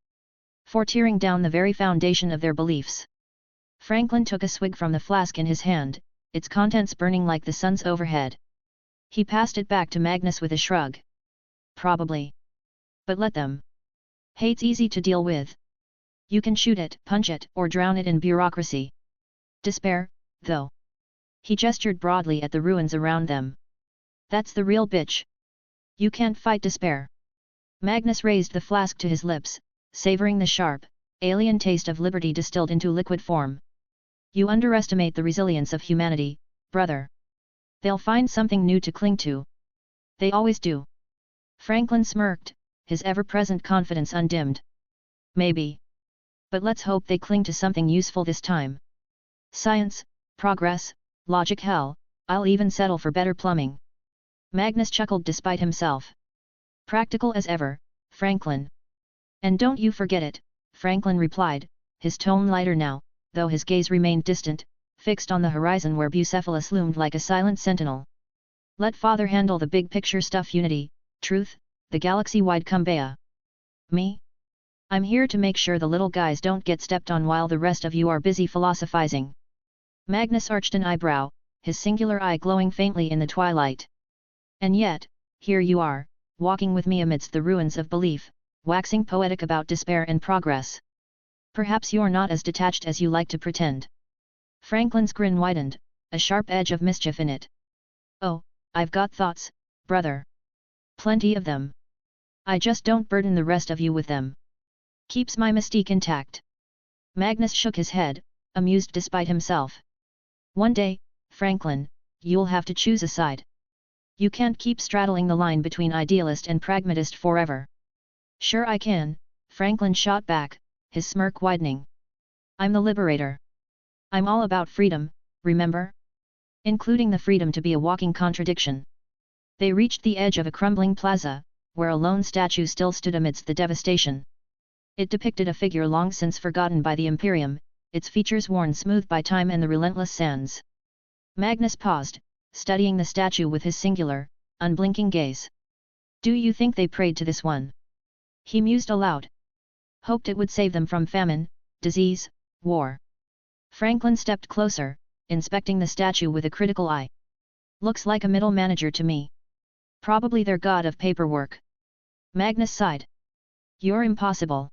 For tearing down the very foundation of their beliefs? Franklin took a swig from the flask in his hand, its contents burning like the suns overhead. He passed it back to Magnus with a shrug. Probably. But let them. Hate's easy to deal with. You can shoot it, punch it, or drown it in bureaucracy. Despair, though. He gestured broadly at the ruins around them. That's the real bitch. You can't fight despair. Magnus raised the flask to his lips, savoring the sharp, alien taste of liberty distilled into liquid form. You underestimate the resilience of humanity, brother. They'll find something new to cling to. They always do. Franklin smirked, his ever-present confidence undimmed. Maybe. But let's hope they cling to something useful this time. Science, progress, logic, hell, I'll even settle for better plumbing. Magnus chuckled despite himself. Practical as ever, Franklin. And don't you forget it, Franklin replied, his tone lighter now, though his gaze remained distant, fixed on the horizon where Bucephalus loomed like a silent sentinel. Let Father handle the big picture stuff, unity, truth, the galaxy-wide cumbea. Me? I'm here to make sure the little guys don't get stepped on while the rest of you are busy philosophizing. Magnus arched an eyebrow, his singular eye glowing faintly in the twilight. And yet, here you are, walking with me amidst the ruins of belief, waxing poetic about despair and progress. Perhaps you're not as detached as you like to pretend. Franklin's grin widened, a sharp edge of mischief in it. Oh, I've got thoughts, brother. Plenty of them. I just don't burden the rest of you with them. Keeps my mystique intact. Magnus shook his head, amused despite himself. One day, Franklin, you'll have to choose a side. You can't keep straddling the line between idealist and pragmatist forever. Sure I can, Franklin shot back, his smirk widening. I'm the liberator. I'm all about freedom, remember? Including the freedom to be a walking contradiction. They reached the edge of a crumbling plaza, where a lone statue still stood amidst the devastation. It depicted a figure long since forgotten by the Imperium, its features worn smooth by time and the relentless sands. Magnus paused, studying the statue with his singular, unblinking gaze. Do you think they prayed to this one? He mused aloud. Hoped it would save them from famine, disease, war. Franklin stepped closer, inspecting the statue with a critical eye. Looks like a middle manager to me. Probably their god of paperwork. Magnus sighed. You're impossible.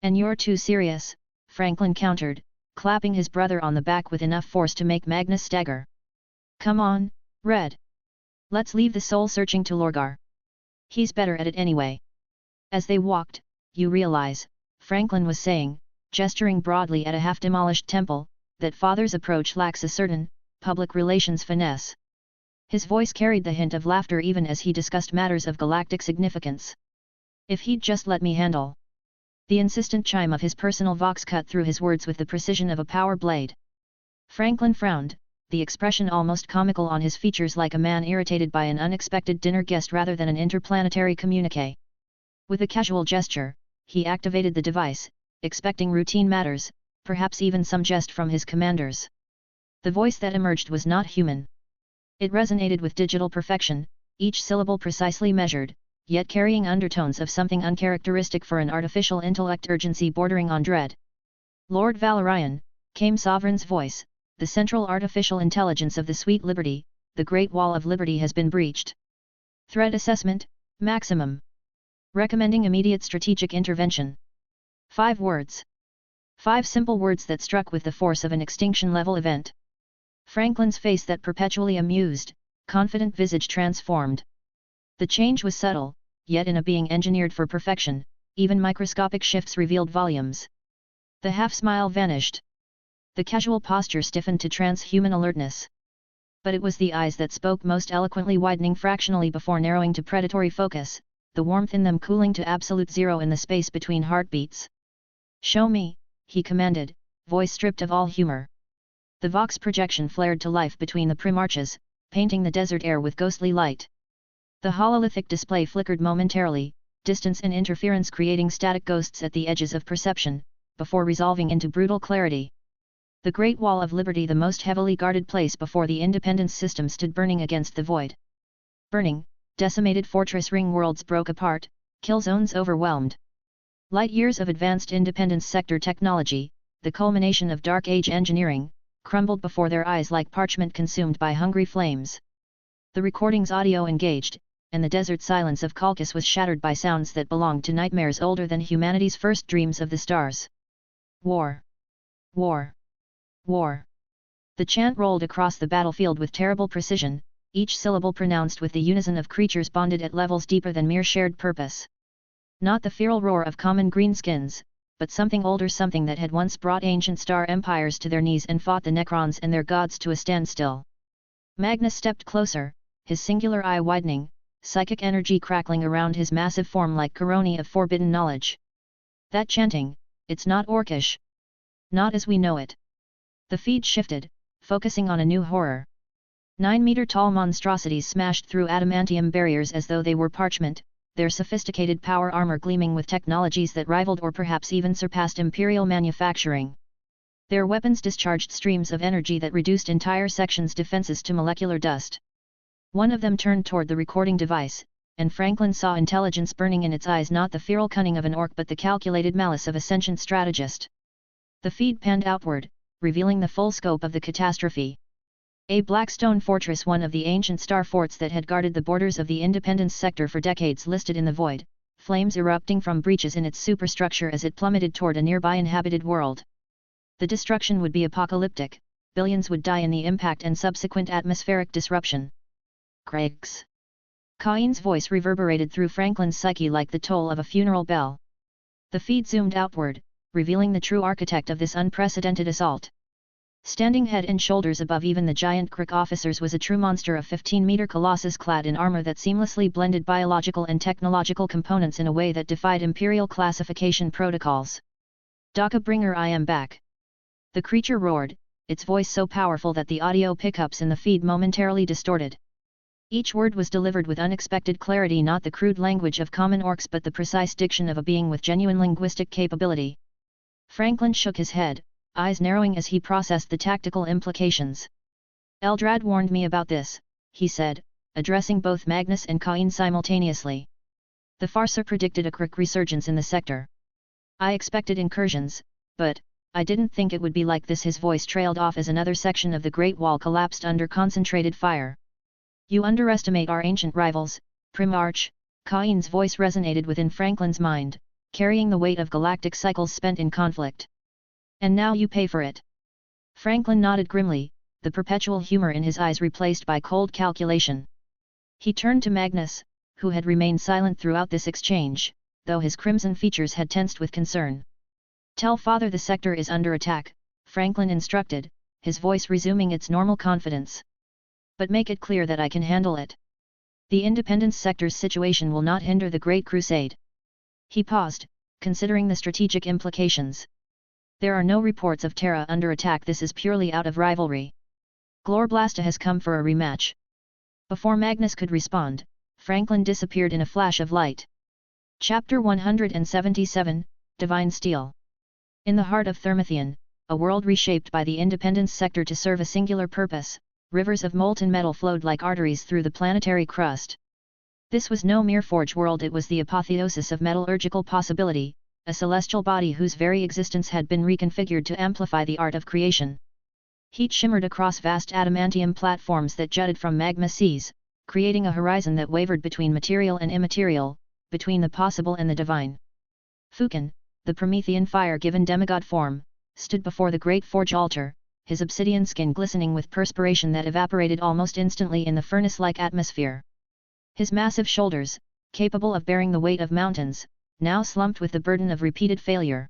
And you're too serious, Franklin countered, clapping his brother on the back with enough force to make Magnus stagger. Come on, Red. Let's leave the soul-searching to Lorgar. He's better at it anyway. As they walked, you realize, Franklin was saying, gesturing broadly at a half-demolished temple, that Father's approach lacks a certain, public relations finesse. His voice carried the hint of laughter even as he discussed matters of galactic significance. If he'd just let me handle. The insistent chime of his personal vox cut through his words with the precision of a power blade. Franklin frowned, the expression almost comical on his features, like a man irritated by an unexpected dinner guest rather than an interplanetary communique. With a casual gesture, he activated the device, expecting routine matters, perhaps even some jest from his commanders. The voice that emerged was not human. It resonated with digital perfection, each syllable precisely measured, yet carrying undertones of something uncharacteristic for an artificial intellect, urgency bordering on dread. Lord Valorian, came Sovereign's voice, the central artificial intelligence of the Sweet Liberty, the Great Wall of Liberty has been breached. Threat assessment, maximum. Recommending immediate strategic intervention. 5 words. 5 simple words that struck with the force of an extinction-level event. Franklin's face, that perpetually amused, confident visage, transformed. The change was subtle, yet in a being engineered for perfection, even microscopic shifts revealed volumes. The half-smile vanished. The casual posture stiffened to transhuman alertness. But it was the eyes that spoke most eloquently, widening fractionally before narrowing to predatory focus, the warmth in them cooling to absolute zero in the space between heartbeats. Show me, he commanded, voice stripped of all humor. The Vox projection flared to life between the Primarches, painting the desert air with ghostly light. The hololithic display flickered momentarily, distance and interference creating static ghosts at the edges of perception, before resolving into brutal clarity. The Great Wall of Liberty, the most heavily guarded place before the Independence system, stood burning against the void. Burning, decimated fortress ring worlds broke apart, kill zones overwhelmed. Light years of advanced Independence sector technology, the culmination of Dark Age engineering, crumbled before their eyes like parchment consumed by hungry flames. The recording's audio engaged, and the desert silence of Colchis was shattered by sounds that belonged to nightmares older than humanity's first dreams of the stars. War. War. War. The chant rolled across the battlefield with terrible precision, each syllable pronounced with the unison of creatures bonded at levels deeper than mere shared purpose. Not the feral roar of common greenskins, but something older, something that had once brought ancient star empires to their knees and fought the Necrons and their gods to a standstill. Magnus stepped closer, his singular eye widening, psychic energy crackling around his massive form like coroni of forbidden knowledge. That chanting, it's not Orcish. Not as we know it. The feed shifted, focusing on a new horror. 9-meter-tall monstrosities smashed through adamantium barriers as though they were parchment, their sophisticated power armor gleaming with technologies that rivaled or perhaps even surpassed imperial manufacturing. Their weapons discharged streams of energy that reduced entire sections' defenses to molecular dust. One of them turned toward the recording device, and Franklin saw intelligence burning in its eyes, not the feral cunning of an orc but the calculated malice of a sentient strategist. The feed panned outward, revealing the full scope of the catastrophe. A black stone fortress, one of the ancient star forts that had guarded the borders of the Independence sector for decades, listed in the void, flames erupting from breaches in its superstructure as it plummeted toward a nearby inhabited world. The destruction would be apocalyptic, billions would die in the impact and subsequent atmospheric disruption. Craigs. Cain's voice reverberated through Franklin's psyche like the toll of a funeral bell. The feed zoomed outward, revealing the true architect of this unprecedented assault. Standing head and shoulders above even the giant Crick officers was a true monster, a 15-meter colossus clad in armor that seamlessly blended biological and technological components in a way that defied imperial classification protocols. Daka Bringer, I am back. The creature roared, its voice so powerful that the audio pickups in the feed momentarily distorted. Each word was delivered with unexpected clarity, not the crude language of common orcs but the precise diction of a being with genuine linguistic capability. Franklin shook his head, eyes narrowing as he processed the tactical implications. Eldrad warned me about this, he said, addressing both Magnus and Cain simultaneously. The Farser predicted a quick resurgence in the sector. I expected incursions, but I didn't think it would be like this. His voice trailed off as another section of the Great Wall collapsed under concentrated fire. You underestimate our ancient rivals, Primarch. Cain's voice resonated within Franklin's mind, carrying the weight of galactic cycles spent in conflict. And now you pay for it. Franklin nodded grimly, the perpetual humor in his eyes replaced by cold calculation. He turned to Magnus, who had remained silent throughout this exchange, though his crimson features had tensed with concern. Tell Father the sector is under attack, Franklin instructed, his voice resuming its normal confidence. But make it clear that I can handle it. The Independence sector's situation will not hinder the Great Crusade. He paused, considering the strategic implications. There are no reports of Terra under attack. This is purely out of rivalry. Glorblasta has come for a rematch. Before Magnus could respond, Franklin disappeared in a flash of light. Chapter 177, Divine Steel. In the heart of Thermithian, a world reshaped by the Independence sector to serve a singular purpose, rivers of molten metal flowed like arteries through the planetary crust. This was no mere forge world, it was the apotheosis of metallurgical possibility, a celestial body whose very existence had been reconfigured to amplify the art of creation. Heat shimmered across vast adamantium platforms that jutted from magma seas, creating a horizon that wavered between material and immaterial, between the possible and the divine. Fukin, the Promethean fire-given demigod form, stood before the great forge altar, his obsidian skin glistening with perspiration that evaporated almost instantly in the furnace-like atmosphere. His massive shoulders, capable of bearing the weight of mountains, now slumped with the burden of repeated failure.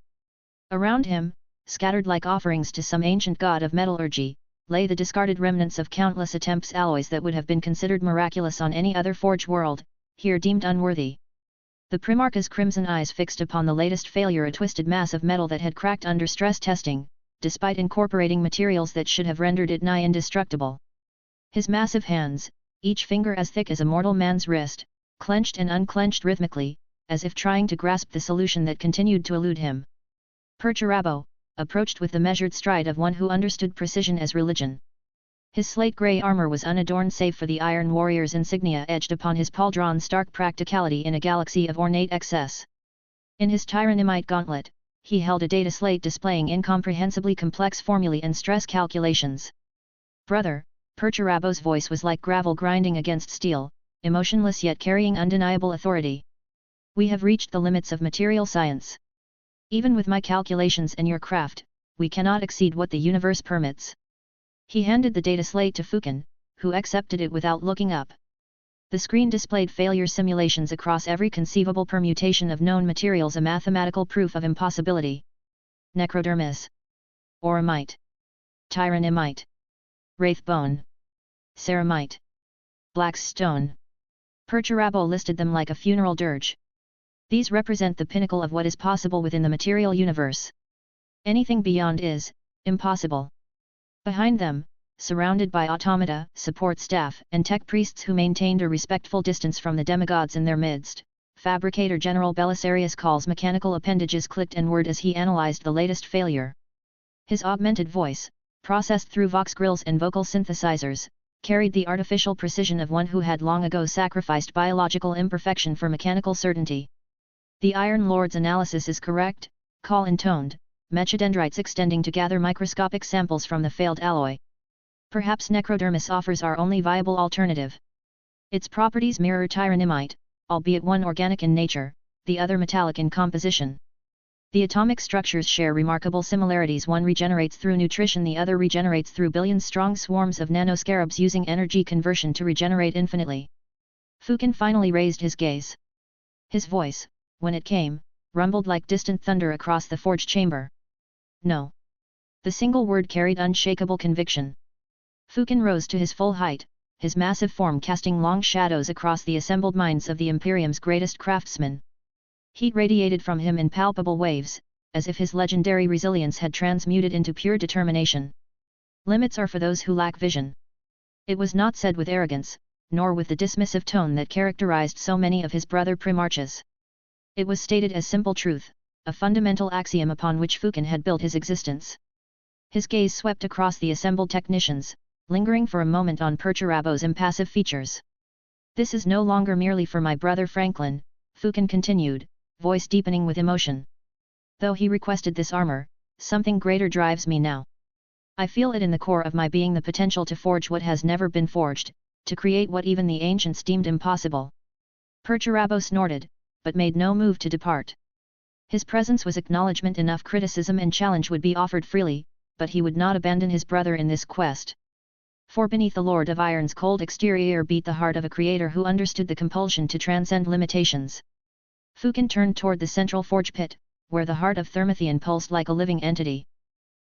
Around him, scattered like offerings to some ancient god of metallurgy, lay the discarded remnants of countless attempts, alloys that would have been considered miraculous on any other forge world, here deemed unworthy. The Primarch's crimson eyes fixed upon the latest failure, a twisted mass of metal that had cracked under stress testing, despite incorporating materials that should have rendered it nigh indestructible. His massive hands, each finger as thick as a mortal man's wrist, clenched and unclenched rhythmically, as if trying to grasp the solution that continued to elude him. Perturabo approached with the measured stride of one who understood precision as religion. His slate-grey armor was unadorned save for the Iron Warrior's insignia etched upon his pauldron, stark practicality in a galaxy of ornate excess. In his tyranimite gauntlet, he held a data slate displaying incomprehensibly complex formulae and stress calculations. Brother, Perturabo's voice was like gravel grinding against steel, emotionless yet carrying undeniable authority. We have reached the limits of material science. Even with my calculations and your craft, we cannot exceed what the universe permits. He handed the data slate to Fukin, who accepted it without looking up. The screen displayed failure simulations across every conceivable permutation of known materials, a mathematical proof of impossibility. Necrodermis. Auramite. Tyranimite. Wraithbone. Ceramite. Black stone. Perturabo listed them like a funeral dirge. These represent the pinnacle of what is possible within the material universe. Anything beyond is impossible. Behind them, surrounded by automata, support staff, and tech priests who maintained a respectful distance from the demigods in their midst, Fabricator General Belisarius Call's mechanical appendages clicked and whirred as he analyzed the latest failure. His augmented voice, processed through vox grills and vocal synthesizers, carried the artificial precision of one who had long ago sacrificed biological imperfection for mechanical certainty. The Iron Lord's analysis is correct, Call intoned, mechadendrites extending to gather microscopic samples from the failed alloy. Perhaps Necrodermis offers our only viable alternative. Its properties mirror tyranimite, albeit one organic in nature, the other metallic in composition. The atomic structures share remarkable similarities, one regenerates through nutrition, the other regenerates through billion-strong swarms of nanoscarabs using energy conversion to regenerate infinitely. Fukin finally raised his gaze. His voice, when it came, rumbled like distant thunder across the forge chamber. No. The single word carried unshakable conviction. Fukin rose to his full height, his massive form casting long shadows across the assembled minds of the Imperium's greatest craftsmen. Heat radiated from him in palpable waves, as if his legendary resilience had transmuted into pure determination. Limits are for those who lack vision. It was not said with arrogance, nor with the dismissive tone that characterized so many of his brother Primarches. It was stated as simple truth, a fundamental axiom upon which Fukin had built his existence. His gaze swept across the assembled technicians, lingering for a moment on Perturabo's impassive features. "This is no longer merely for my brother Franklin," Fukin continued, voice deepening with emotion. "Though he requested this armor, something greater drives me now. I feel it in the core of my being, the potential to forge what has never been forged, to create what even the ancients deemed impossible." Perturabo snorted, but made no move to depart. His presence was acknowledgement enough. Criticism and challenge would be offered freely, but he would not abandon his brother in this quest. For beneath the Lord of Iron's cold exterior beat the heart of a creator who understood the compulsion to transcend limitations. Fukin turned toward the central forge pit, where the heart of Thermothian pulsed like a living entity.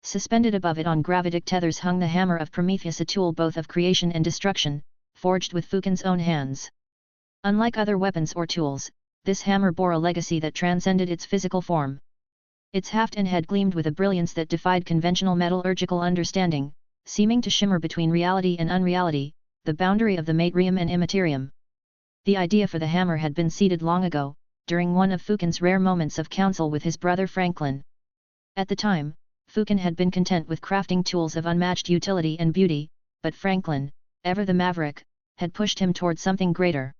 Suspended above it on gravitic tethers hung the hammer of Prometheus, a tool both of creation and destruction, forged with Fukin's own hands. Unlike other weapons or tools, this hammer bore a legacy that transcended its physical form. Its haft and head gleamed with a brilliance that defied conventional metallurgical understanding, seeming to shimmer between reality and unreality, the boundary of the materium and immaterium. The idea for the hammer had been seeded long ago, during one of Fukin's rare moments of counsel with his brother Franklin. At the time, Fukin had been content with crafting tools of unmatched utility and beauty, but Franklin, ever the maverick, had pushed him toward something greater.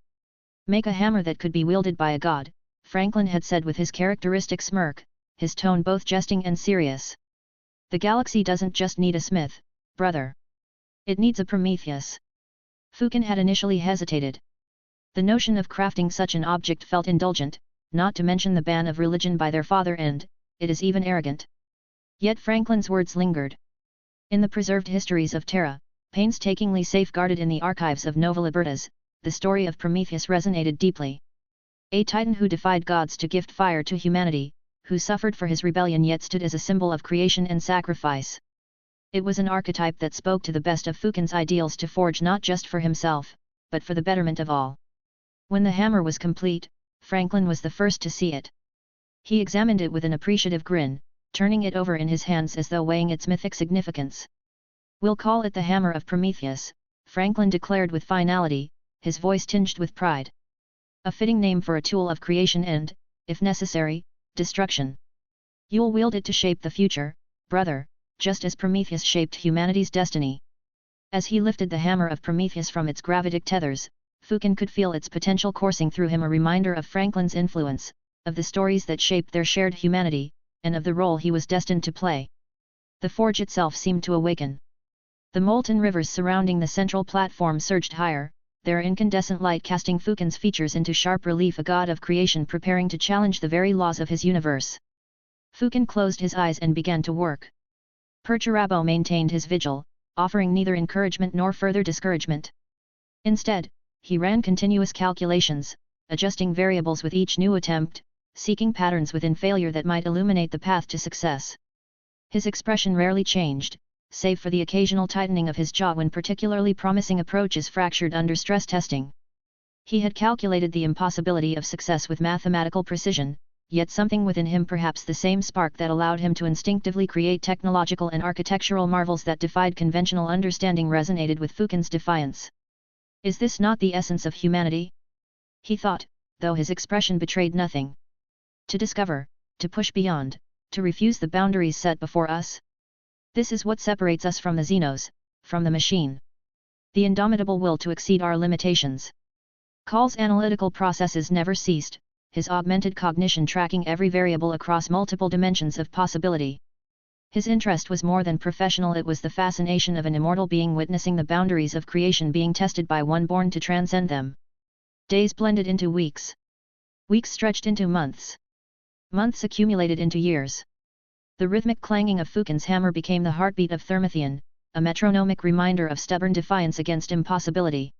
"Make a hammer that could be wielded by a god," Franklin had said with his characteristic smirk, his tone both jesting and serious. "The galaxy doesn't just need a smith, brother. It needs a Prometheus." Fukin had initially hesitated. The notion of crafting such an object felt indulgent, not to mention the ban of religion by their father, and, it is even arrogant. Yet Franklin's words lingered. In the preserved histories of Terra, painstakingly safeguarded in the archives of Nova Libertas, the story of Prometheus resonated deeply. A titan who defied gods to gift fire to humanity, who suffered for his rebellion yet stood as a symbol of creation and sacrifice. It was an archetype that spoke to the best of Fukin's ideals to forge not just for himself, but for the betterment of all. When the hammer was complete, Franklin was the first to see it. He examined it with an appreciative grin, turning it over in his hands as though weighing its mythic significance. "We'll call it the Hammer of Prometheus," Franklin declared with finality, his voice tinged with pride. "A fitting name for a tool of creation and, if necessary, destruction. You'll wield it to shape the future, brother, just as Prometheus shaped humanity's destiny." As he lifted the hammer of Prometheus from its gravitic tethers, Fukin could feel its potential coursing through him, a reminder of Franklin's influence, of the stories that shaped their shared humanity, and of the role he was destined to play. The forge itself seemed to awaken. The molten rivers surrounding the central platform surged higher, their incandescent light casting Fukin's features into sharp relief, a god of creation preparing to challenge the very laws of his universe. Fukin closed his eyes and began to work. Perturabo maintained his vigil, offering neither encouragement nor further discouragement. Instead, he ran continuous calculations, adjusting variables with each new attempt, seeking patterns within failure that might illuminate the path to success. His expression rarely changed, save for the occasional tightening of his jaw when particularly promising approaches fractured under stress testing. He had calculated the impossibility of success with mathematical precision, yet something within him, perhaps the same spark that allowed him to instinctively create technological and architectural marvels that defied conventional understanding, resonated with Fukin's defiance. "Is this not the essence of humanity?" he thought, though his expression betrayed nothing. "To discover, to push beyond, to refuse the boundaries set before us? This is what separates us from the Xenos, from the machine. The indomitable will to exceed our limitations." Call's analytical processes never ceased, his augmented cognition tracking every variable across multiple dimensions of possibility. His interest was more than professional, it was the fascination of an immortal being witnessing the boundaries of creation being tested by one born to transcend them. Days blended into weeks. Weeks stretched into months. Months accumulated into years. The rhythmic clanging of Fukin's hammer became the heartbeat of Thermothian, a metronomic reminder of stubborn defiance against impossibility.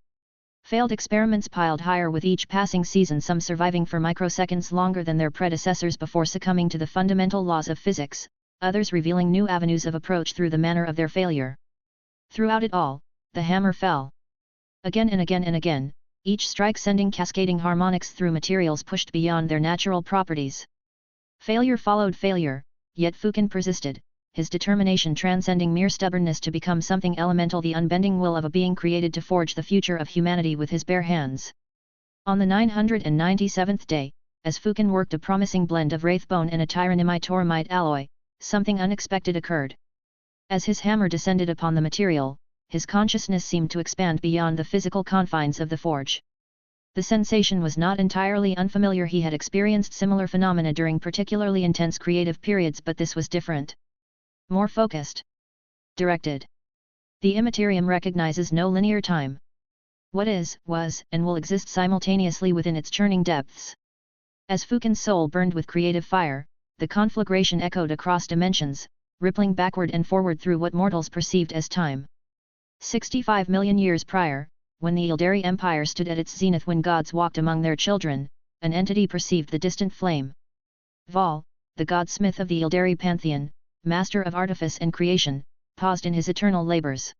Failed experiments piled higher with each passing season, some surviving for microseconds longer than their predecessors before succumbing to the fundamental laws of physics, others revealing new avenues of approach through the manner of their failure. Throughout it all, the hammer fell. Again and again and again, each strike sending cascading harmonics through materials pushed beyond their natural properties. Failure followed failure, yet Fukin persisted, his determination transcending mere stubbornness to become something elemental, the unbending will of a being created to forge the future of humanity with his bare hands. On the 997th day, as Fukin worked a promising blend of wraithbone and a tyranimite-toramite alloy, something unexpected occurred. As his hammer descended upon the material, his consciousness seemed to expand beyond the physical confines of the forge. The sensation was not entirely unfamiliar. He had experienced similar phenomena during particularly intense creative periods, but this was different. More focused. Directed. The immaterium recognizes no linear time. What is, was, and will exist simultaneously within its churning depths. As Fukin's soul burned with creative fire, the conflagration echoed across dimensions, rippling backward and forward through what mortals perceived as time. 65 million years prior, when the Ildari Empire stood at its zenith, when gods walked among their children, an entity perceived the distant flame. Val, the godsmith of the Ildari pantheon, master of artifice and creation, paused in his eternal labors.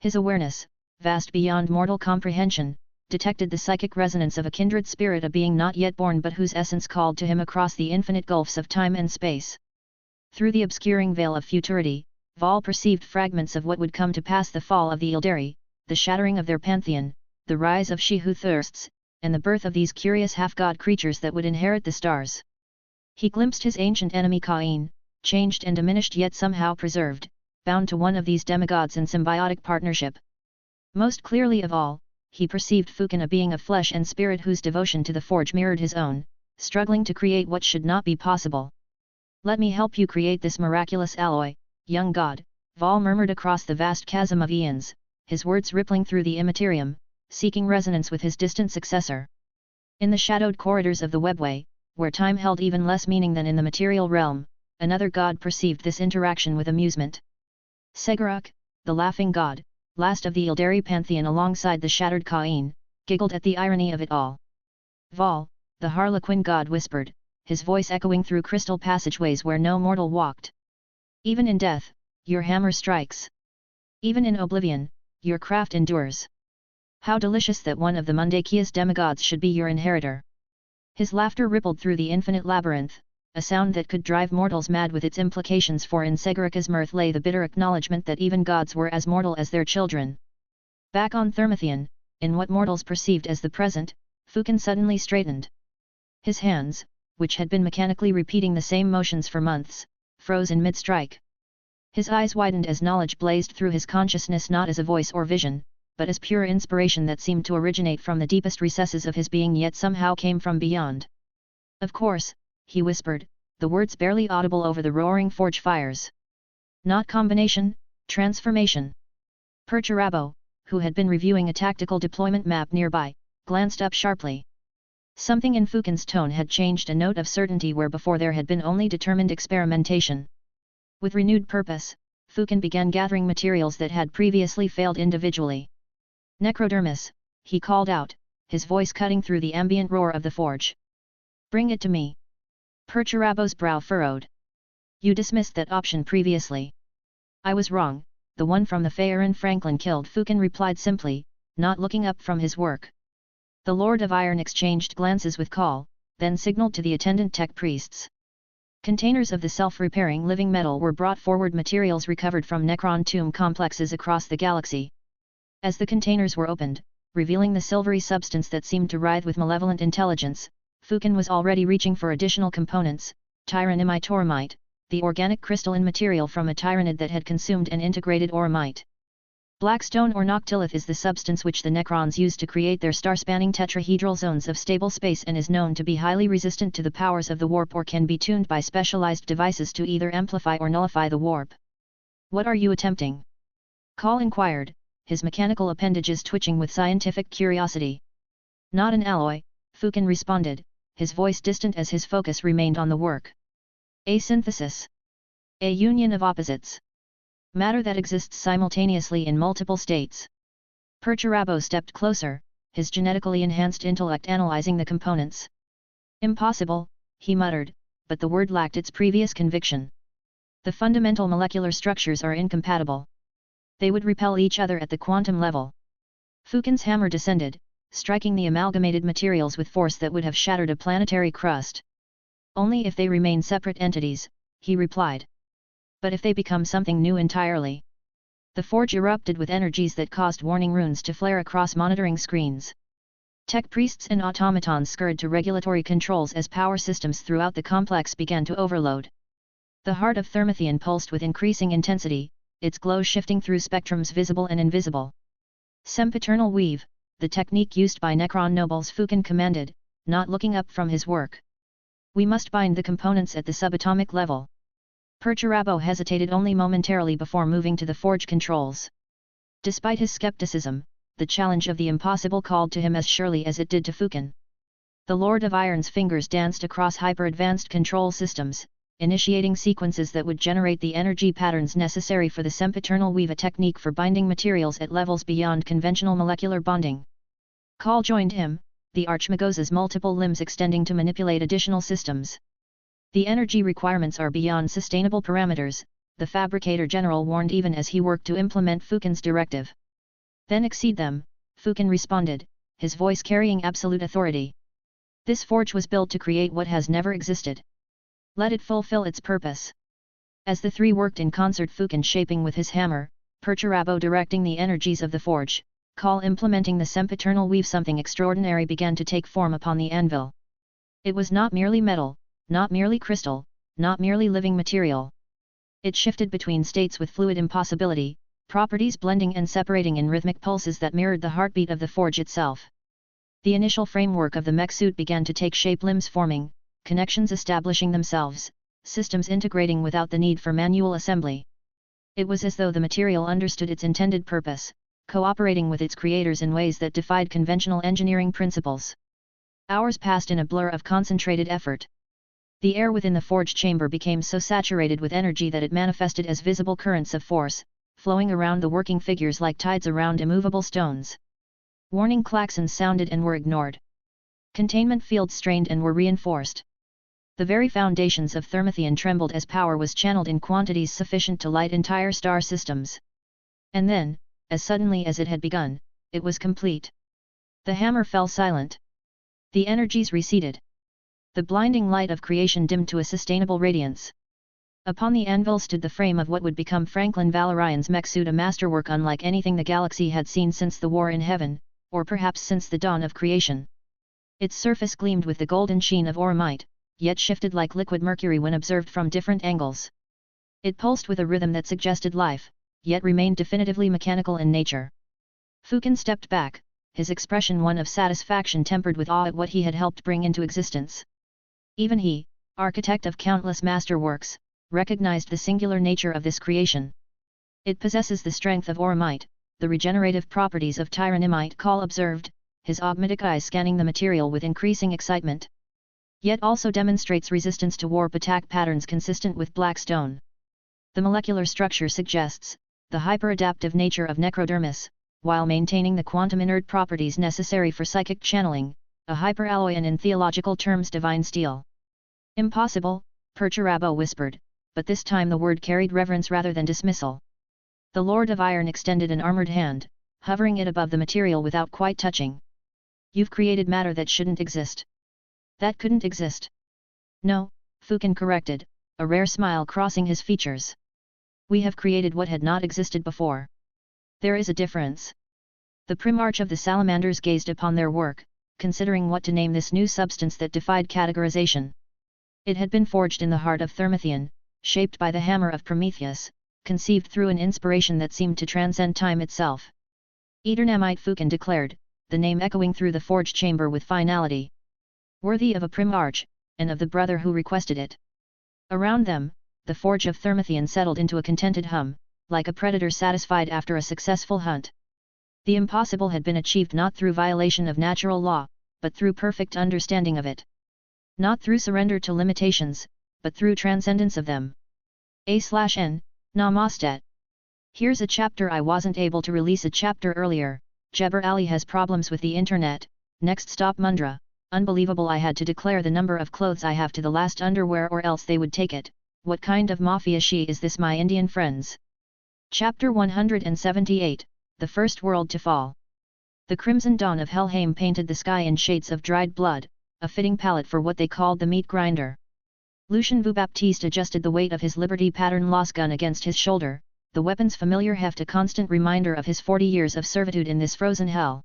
His awareness, vast beyond mortal comprehension, detected the psychic resonance of a kindred spirit, a being not yet born but whose essence called to him across the infinite gulfs of time and space. Through the obscuring veil of futurity, Val perceived fragments of what would come to pass: the fall of the Ildari, the shattering of their pantheon, the rise of She Who Thirsts, and the birth of these curious half-god creatures that would inherit the stars. He glimpsed his ancient enemy Cain, changed and diminished yet somehow preserved, bound to one of these demigods in symbiotic partnership. Most clearly of all, he perceived Fukin, a being of flesh and spirit whose devotion to the forge mirrored his own, struggling to create what should not be possible. "Let me help you create this miraculous alloy, young god," Val murmured across the vast chasm of eons, his words rippling through the immaterium, seeking resonance with his distant successor. In the shadowed corridors of the webway, where time held even less meaning than in the material realm, another god perceived this interaction with amusement. Seguruk, the laughing god, last of the Ildari pantheon alongside the shattered Cain, giggled at the irony of it all. Val, the harlequin god, whispered, his voice echoing through crystal passageways where no mortal walked. "Even in death, your hammer strikes. Even in oblivion, your craft endures. How delicious that one of the Mundakia's demigods should be your inheritor." His laughter rippled through the infinite labyrinth, a sound that could drive mortals mad with its implications, for in Seguruk's mirth lay the bitter acknowledgement that even gods were as mortal as their children. Back on Thermithian, in what mortals perceived as the present, Fukin suddenly straightened. His hands, which had been mechanically repeating the same motions for months, froze in mid-strike. His eyes widened as knowledge blazed through his consciousness, not as a voice or vision, but as pure inspiration that seemed to originate from the deepest recesses of his being yet somehow came from beyond. "Of course," he whispered, the words barely audible over the roaring forge fires. "Not combination, transformation." Perturabo, who had been reviewing a tactical deployment map nearby, glanced up sharply. Something in Fukin's tone had changed, a note of certainty where before there had been only determined experimentation. With renewed purpose, Fukin began gathering materials that had previously failed individually. "Necrodermis," he called out, his voice cutting through the ambient roar of the forge. "Bring it to me." Perturabo's brow furrowed. "You dismissed that option previously." "I was wrong, the one from the Faerin Franklin killed," Fukin replied simply, not looking up from his work. The Lord of Iron exchanged glances with Call, then signaled to the attendant tech priests. Containers of the self-repairing living metal were brought forward, materials recovered from Necron tomb complexes across the galaxy. As the containers were opened, revealing the silvery substance that seemed to writhe with malevolent intelligence, Fukin was already reaching for additional components: tyranimite-auramite, the organic crystalline material from a tyranid that had consumed and integrated auramite. Blackstone or noctilith is the substance which the Necrons use to create their star-spanning tetrahedral zones of stable space, and is known to be highly resistant to the powers of the warp, or can be tuned by specialized devices to either amplify or nullify the warp. "What are you attempting?" Call inquired, his mechanical appendages twitching with scientific curiosity. "Not an alloy," Fukin responded, his voice distant as his focus remained on the work. "A synthesis. A union of opposites. Matter that exists simultaneously in multiple states." Perturabo stepped closer, his genetically enhanced intellect analyzing the components. "Impossible," he muttered, but the word lacked its previous conviction. "The fundamental molecular structures are incompatible. They would repel each other at the quantum level." Fukin's hammer descended, striking the amalgamated materials with force that would have shattered a planetary crust. "Only if they remain separate entities," he replied. "But if they become something new entirely?" The forge erupted with energies that caused warning runes to flare across monitoring screens. Tech priests and automatons scurried to regulatory controls as power systems throughout the complex began to overload. The heart of Thermithian pulsed with increasing intensity, its glow shifting through spectrums visible and invisible. Sempiternal weave, the technique used by Necron nobles, Fukin commanded, not looking up from his work. We must bind the components at the subatomic level. Perturabo hesitated only momentarily before moving to the forge controls. Despite his skepticism, the challenge of the impossible called to him as surely as it did to Fukin. The Lord of Iron's fingers danced across hyper-advanced control systems, initiating sequences that would generate the energy patterns necessary for the sempiternal weave, a technique for binding materials at levels beyond conventional molecular bonding. Call joined him, the Archmagosa's multiple limbs extending to manipulate additional systems. The energy requirements are beyond sustainable parameters, the Fabricator General warned even as he worked to implement Fukin's directive. Then exceed them, Fukin responded, his voice carrying absolute authority. This forge was built to create what has never existed. Let it fulfill its purpose. As the three worked in concert, Fukin shaping with his hammer, Perturabo directing the energies of the forge, Call implementing the sempiternal weave, something extraordinary began to take form upon the anvil. It was not merely metal, not merely crystal, not merely living material. It shifted between states with fluid impossibility, properties blending and separating in rhythmic pulses that mirrored the heartbeat of the forge itself. The initial framework of the mech suit began to take shape, limbs forming, connections establishing themselves, systems integrating without the need for manual assembly. It was as though the material understood its intended purpose, cooperating with its creators in ways that defied conventional engineering principles. Hours passed in a blur of concentrated effort. The air within the forge chamber became so saturated with energy that it manifested as visible currents of force, flowing around the working figures like tides around immovable stones. Warning klaxons sounded and were ignored. Containment fields strained and were reinforced. The very foundations of Thermothian trembled as power was channeled in quantities sufficient to light entire star systems. And then, as suddenly as it had begun, it was complete. The hammer fell silent. The energies receded. The blinding light of creation dimmed to a sustainable radiance. Upon the anvil stood the frame of what would become Franklin Valorian's mech suit, a masterwork unlike anything the galaxy had seen since the War in Heaven, or perhaps since the dawn of creation. Its surface gleamed with the golden sheen of oromite, yet shifted like liquid mercury when observed from different angles. It pulsed with a rhythm that suggested life, yet remained definitively mechanical in nature. Fukin stepped back, his expression one of satisfaction tempered with awe at what he had helped bring into existence. Even he, architect of countless masterworks, recognized the singular nature of this creation. It possesses the strength of oromite, the regenerative properties of tyranimite, Call observed, his augmetic eyes scanning the material with increasing excitement. Yet also demonstrates resistance to warp attack patterns consistent with black stone. The molecular structure suggests the hyperadaptive nature of necrodermis, while maintaining the quantum inert properties necessary for psychic channeling, a hyperalloy and in theological terms divine steel. Impossible, Perturabo whispered, but this time the word carried reverence rather than dismissal. The Lord of Iron extended an armored hand, hovering it above the material without quite touching. You've created matter that shouldn't exist. That couldn't exist. No, Fukin corrected, a rare smile crossing his features. We have created what had not existed before. There is a difference. The Primarch of the Salamanders gazed upon their work, considering what to name this new substance that defied categorization. It had been forged in the heart of Thermothian, shaped by the hammer of Prometheus, conceived through an inspiration that seemed to transcend time itself. Eternamite, Fukin declared, the name echoing through the forge chamber with finality. Worthy of a Primarch, and of the brother who requested it. Around them, the forge of Thermothian settled into a contented hum, like a predator satisfied after a successful hunt. The impossible had been achieved not through violation of natural law, but through perfect understanding of it. Not through surrender to limitations, but through transcendence of them. A/N, Namaste. Here's a chapter I wasn't able to release a chapter earlier. Jebber Ali has problems with the internet. Next stop Mundra. Unbelievable, I had to declare the number of clothes I have to the last underwear or else they would take it. What kind of mafia she is this, my Indian friends? Chapter 178, The First World to Fall. The crimson dawn of Helheim painted the sky in shades of dried blood, a fitting palette for what they called the meat grinder. Lucien Vu-Baptiste adjusted the weight of his Liberty pattern loss gun against his shoulder, the weapon's familiar heft a constant reminder of his 40 years of servitude in this frozen hell.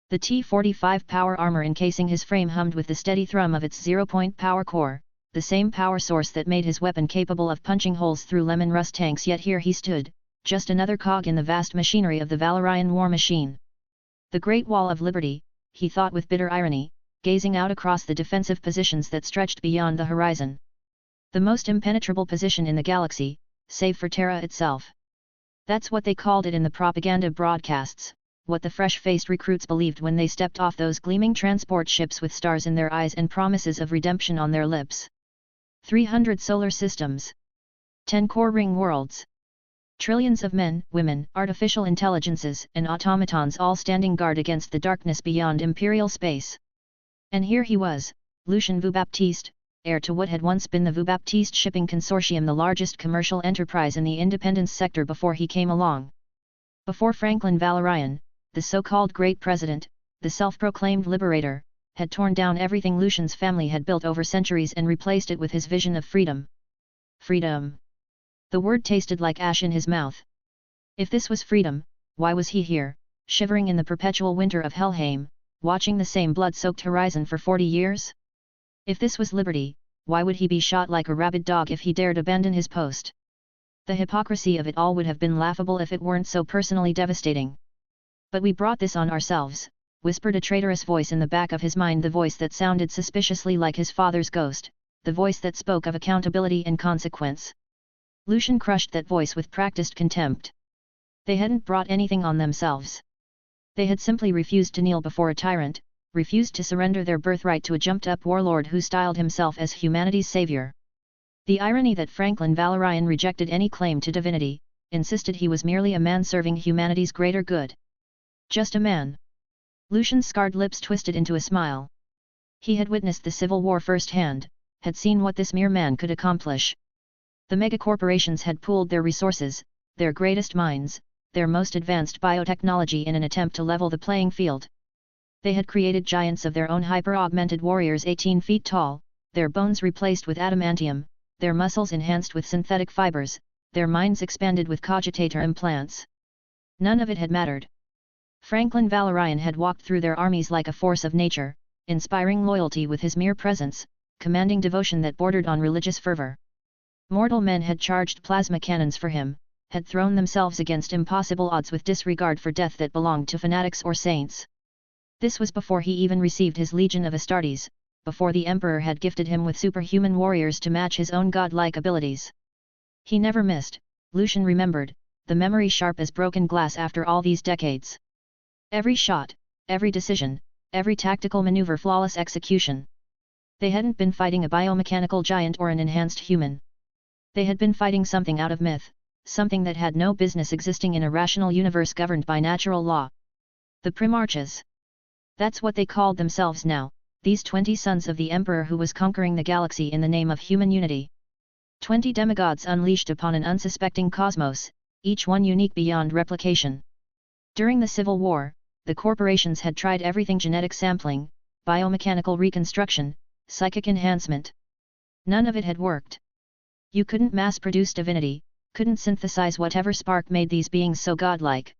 The T-45 power armor encasing his frame hummed with the steady thrum of its zero-point power core, the same power source that made his weapon capable of punching holes through lemon rust tanks, yet here he stood, just another cog in the vast machinery of the Valorian war machine. The Great Wall of Liberty, he thought with bitter irony, gazing out across the defensive positions that stretched beyond the horizon. The most impenetrable position in the galaxy, save for Terra itself. That's what they called it in the propaganda broadcasts, what the fresh-faced recruits believed when they stepped off those gleaming transport ships with stars in their eyes and promises of redemption on their lips. 300 solar systems. 10 core ring worlds. Trillions of men, women, artificial intelligences, and automatons all standing guard against the darkness beyond imperial space. And here he was, Lucien Voubaptiste, heir to what had once been the Voubaptiste Shipping Consortium, the largest commercial enterprise in the independence sector before he came along. Before Franklin Valorian, the so-called Great President, the self-proclaimed liberator, had torn down everything Lucien's family had built over centuries and replaced it with his vision of freedom. Freedom. The word tasted like ash in his mouth. If this was freedom, why was he here, shivering in the perpetual winter of Helheim, watching the same blood-soaked horizon for 40 years? If this was liberty, why would he be shot like a rabid dog if he dared abandon his post? The hypocrisy of it all would have been laughable if it weren't so personally devastating. But we brought this on ourselves, whispered a traitorous voice in the back of his mind, the voice that sounded suspiciously like his father's ghost, the voice that spoke of accountability and consequence. Lucien crushed that voice with practiced contempt. They hadn't brought anything on themselves. They had simply refused to kneel before a tyrant, refused to surrender their birthright to a jumped-up warlord who styled himself as humanity's savior. The irony that Franklin Valorian rejected any claim to divinity, insisted he was merely a man serving humanity's greater good. Just a man. Lucien's scarred lips twisted into a smile. He had witnessed the Civil War firsthand, had seen what this mere man could accomplish. The megacorporations had pooled their resources, their greatest minds, their most advanced biotechnology in an attempt to level the playing field. They had created giants of their own, hyper-augmented warriors 18 feet tall, their bones replaced with adamantium, their muscles enhanced with synthetic fibers, their minds expanded with cogitator implants. None of it had mattered. Franklin Valorian had walked through their armies like a force of nature, inspiring loyalty with his mere presence, commanding devotion that bordered on religious fervor. Mortal men had charged plasma cannons for him, had thrown themselves against impossible odds with disregard for death that belonged to fanatics or saints. This was before he even received his Legion of Astartes, before the Emperor had gifted him with superhuman warriors to match his own godlike abilities. He never missed, Lucien remembered, the memory sharp as broken glass after all these decades. Every shot, every decision, every tactical maneuver, flawless execution. They hadn't been fighting a biomechanical giant or an enhanced human. They had been fighting something out of myth, something that had no business existing in a rational universe governed by natural law. The Primarches. That's what they called themselves now, these 20 sons of the Emperor who was conquering the galaxy in the name of human unity. 20 demigods unleashed upon an unsuspecting cosmos, each one unique beyond replication. During the Civil War, the corporations had tried everything: genetic sampling, biomechanical reconstruction, psychic enhancement. None of it had worked. You couldn't mass-produce divinity, couldn't synthesize whatever spark made these beings so godlike.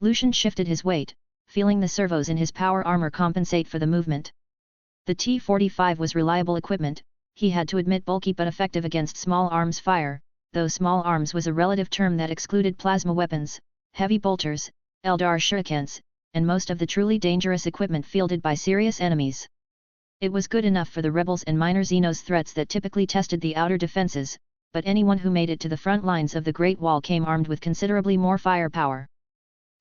Lucien shifted his weight, feeling the servos in his power armor compensate for the movement. The T-45 was reliable equipment, he had to admit, bulky but effective against small arms fire, though small arms was a relative term that excluded plasma weapons, heavy bolters, Eldar shurikens, and most of the truly dangerous equipment fielded by serious enemies. It was good enough for the rebels and minor Xenos threats that typically tested the outer defenses, but anyone who made it to the front lines of the Great Wall came armed with considerably more firepower.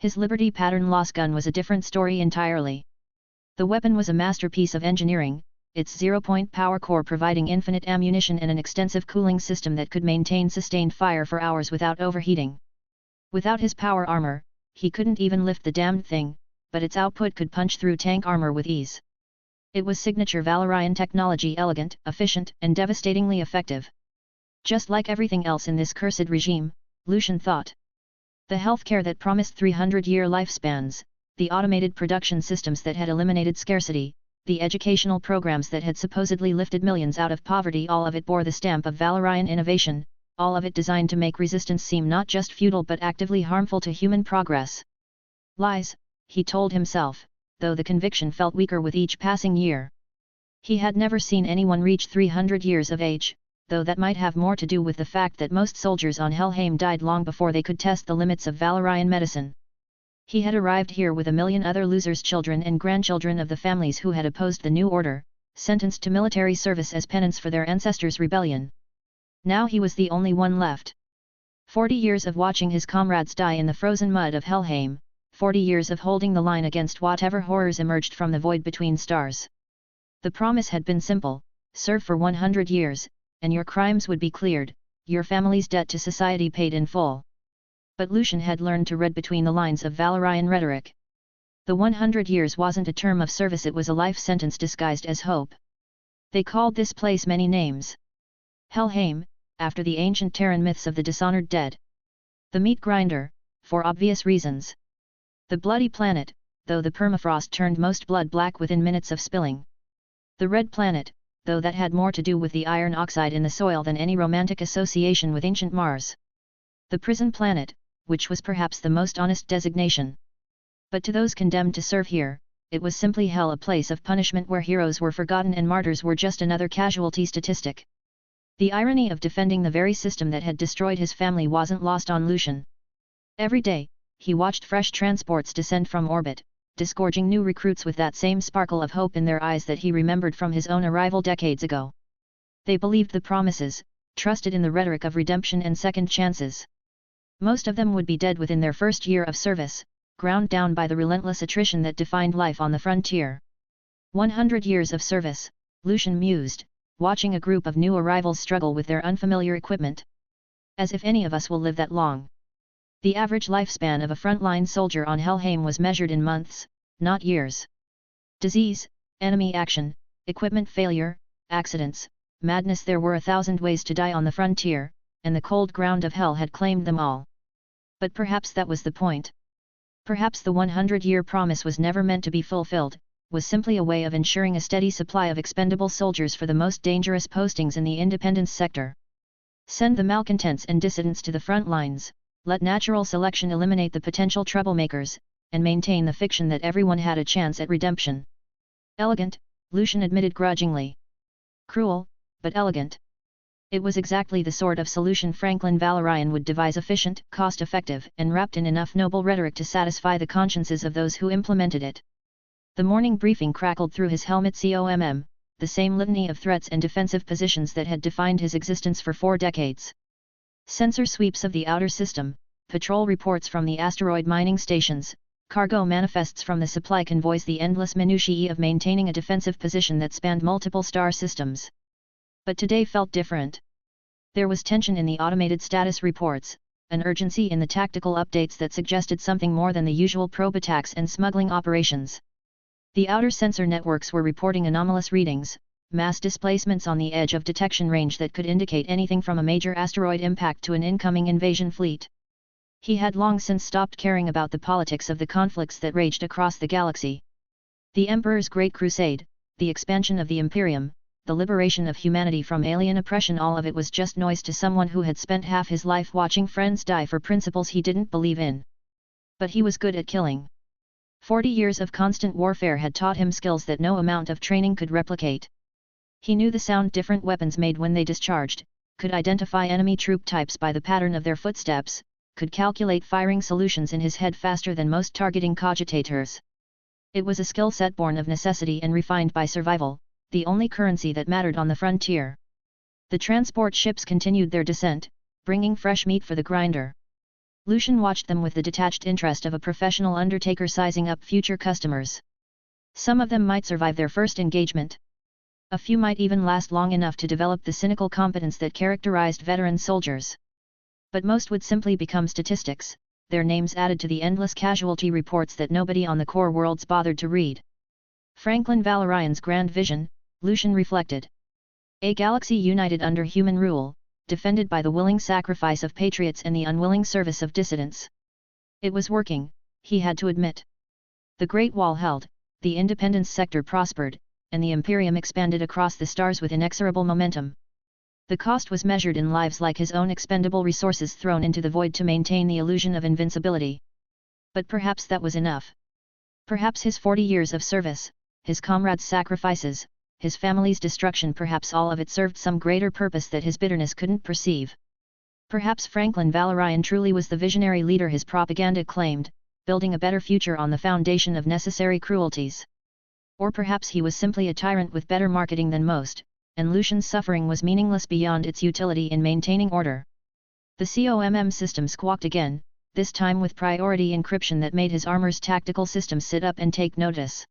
His Liberty pattern loss gun was a different story entirely. The weapon was a masterpiece of engineering, its zero-point power core providing infinite ammunition and an extensive cooling system that could maintain sustained fire for hours without overheating. Without his power armor, he couldn't even lift the damned thing, but its output could punch through tank armor with ease. It was signature Valorian technology, elegant, efficient, and devastatingly effective. Just like everything else in this cursed regime, Lucien thought. The healthcare that promised 300-year lifespans, the automated production systems that had eliminated scarcity, the educational programs that had supposedly lifted millions out of poverty, all of it bore the stamp of Valorian innovation, all of it designed to make resistance seem not just futile but actively harmful to human progress. Lies, he told himself, though the conviction felt weaker with each passing year. He had never seen anyone reach 300 years of age, though that might have more to do with the fact that most soldiers on Helheim died long before they could test the limits of Valorian medicine. He had arrived here with a million other losers' children and grandchildren of the families who had opposed the new order, sentenced to military service as penance for their ancestors' rebellion. Now he was the only one left. 40 years of watching his comrades die in the frozen mud of Helheim, 40 years of holding the line against whatever horrors emerged from the void between stars. The promise had been simple: serve for 100 years, and your crimes would be cleared, your family's debt to society paid in full. But Lucian had learned to read between the lines of Valorian rhetoric. The 100 years wasn't a term of service, it was a life sentence disguised as hope. They called this place many names. Helheim, after the ancient Terran myths of the dishonored dead. The meat grinder, for obvious reasons. The bloody planet, though the permafrost turned most blood black within minutes of spilling. The red planet, though that had more to do with the iron oxide in the soil than any romantic association with ancient Mars. The prison planet, which was perhaps the most honest designation. But to those condemned to serve here, it was simply hell, a place of punishment where heroes were forgotten and martyrs were just another casualty statistic. The irony of defending the very system that had destroyed his family wasn't lost on Lucian. Every day, he watched fresh transports descend from orbit, disgorging new recruits with that same sparkle of hope in their eyes that he remembered from his own arrival decades ago. They believed the promises, trusted in the rhetoric of redemption and second chances. Most of them would be dead within their first year of service, ground down by the relentless attrition that defined life on the frontier. 100 years of service, Lucian mused, watching a group of new arrivals struggle with their unfamiliar equipment. As if any of us will live that long. The average lifespan of a frontline soldier on Helheim was measured in months, not years. Disease, enemy action, equipment failure, accidents, madness, there were 1,000 ways to die on the frontier, and the cold ground of hell had claimed them all. But perhaps that was the point. Perhaps the 100-year promise was never meant to be fulfilled, was simply a way of ensuring a steady supply of expendable soldiers for the most dangerous postings in the independence sector. Send the malcontents and dissidents to the front lines, let natural selection eliminate the potential troublemakers, and maintain the fiction that everyone had a chance at redemption. Elegant, Lucian admitted grudgingly. Cruel, but elegant. It was exactly the sort of solution Franklin Valorian would devise, efficient, cost-effective, and wrapped in enough noble rhetoric to satisfy the consciences of those who implemented it. The morning briefing crackled through his helmet COMM, the same litany of threats and defensive positions that had defined his existence for 4 decades. Sensor sweeps of the outer system, patrol reports from the asteroid mining stations, cargo manifests from the supply convoys, the endless minutiae of maintaining a defensive position that spanned multiple star systems. But today felt different. There was tension in the automated status reports, an urgency in the tactical updates that suggested something more than the usual probe attacks and smuggling operations. The outer sensor networks were reporting anomalous readings, mass displacements on the edge of detection range that could indicate anything from a major asteroid impact to an incoming invasion fleet. He had long since stopped caring about the politics of the conflicts that raged across the galaxy. The Emperor's Great Crusade, the expansion of the Imperium, the liberation of humanity from alien oppression, all of it was just noise to someone who had spent half his life watching friends die for principles he didn't believe in. But he was good at killing. 40 years of constant warfare had taught him skills that no amount of training could replicate. He knew the sound different weapons made when they discharged, could identify enemy troop types by the pattern of their footsteps, could calculate firing solutions in his head faster than most targeting cogitators. It was a skill set born of necessity and refined by survival, the only currency that mattered on the frontier. The transport ships continued their descent, bringing fresh meat for the grinder. Lucian watched them with the detached interest of a professional undertaker sizing up future customers. Some of them might survive their first engagement. A few might even last long enough to develop the cynical competence that characterized veteran soldiers. But most would simply become statistics, their names added to the endless casualty reports that nobody on the core worlds bothered to read. Franklin Valorian's grand vision, Lucian reflected. A galaxy united under human rule, defended by the willing sacrifice of patriots and the unwilling service of dissidents. It was working, he had to admit. The Great Wall held, the independence sector prospered, and the Imperium expanded across the stars with inexorable momentum. The cost was measured in lives, like his own expendable resources thrown into the void to maintain the illusion of invincibility. But perhaps that was enough. Perhaps his 40 years of service, his comrades' sacrifices, his family's destruction, perhaps all of it served some greater purpose that his bitterness couldn't perceive. Perhaps Franklin Valorian truly was the visionary leader his propaganda claimed, building a better future on the foundation of necessary cruelties. Or perhaps he was simply a tyrant with better marketing than most, and Lucian's suffering was meaningless beyond its utility in maintaining order. The COMM system squawked again, this time with priority encryption that made his armor's tactical system sit up and take notice.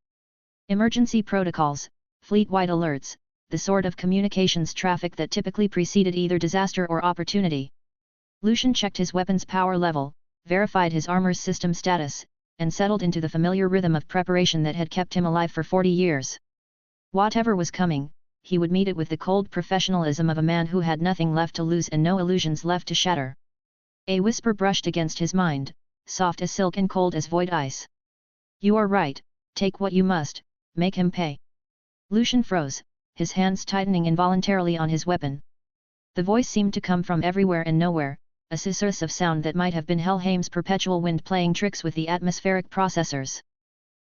Emergency protocols, fleet-wide alerts, the sort of communications traffic that typically preceded either disaster or opportunity. Lucian checked his weapon's power level, verified his armor's system status, and settled into the familiar rhythm of preparation that had kept him alive for 40 years. Whatever was coming, he would meet it with the cold professionalism of a man who had nothing left to lose and no illusions left to shatter. A whisper brushed against his mind, soft as silk and cold as void ice. "You are right, take what you must, make him pay." Lucian froze, his hands tightening involuntarily on his weapon. The voice seemed to come from everywhere and nowhere, a susurrus of sound that might have been Helheim's perpetual wind playing tricks with the atmospheric processors.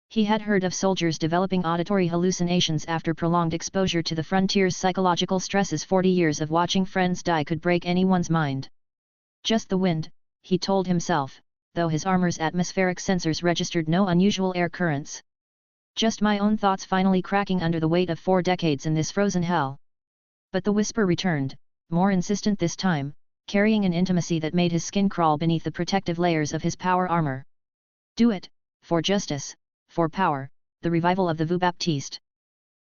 He had heard of soldiers developing auditory hallucinations after prolonged exposure to the frontier's psychological stresses. 40 years of watching friends die could break anyone's mind. Just the wind, he told himself, though his armor's atmospheric sensors registered no unusual air currents. Just my own thoughts finally cracking under the weight of 4 decades in this frozen hell. But the whisper returned, more insistent this time, carrying an intimacy that made his skin crawl beneath the protective layers of his power armor. "Do it, for justice, for power, the revival of the Vu Baptiste."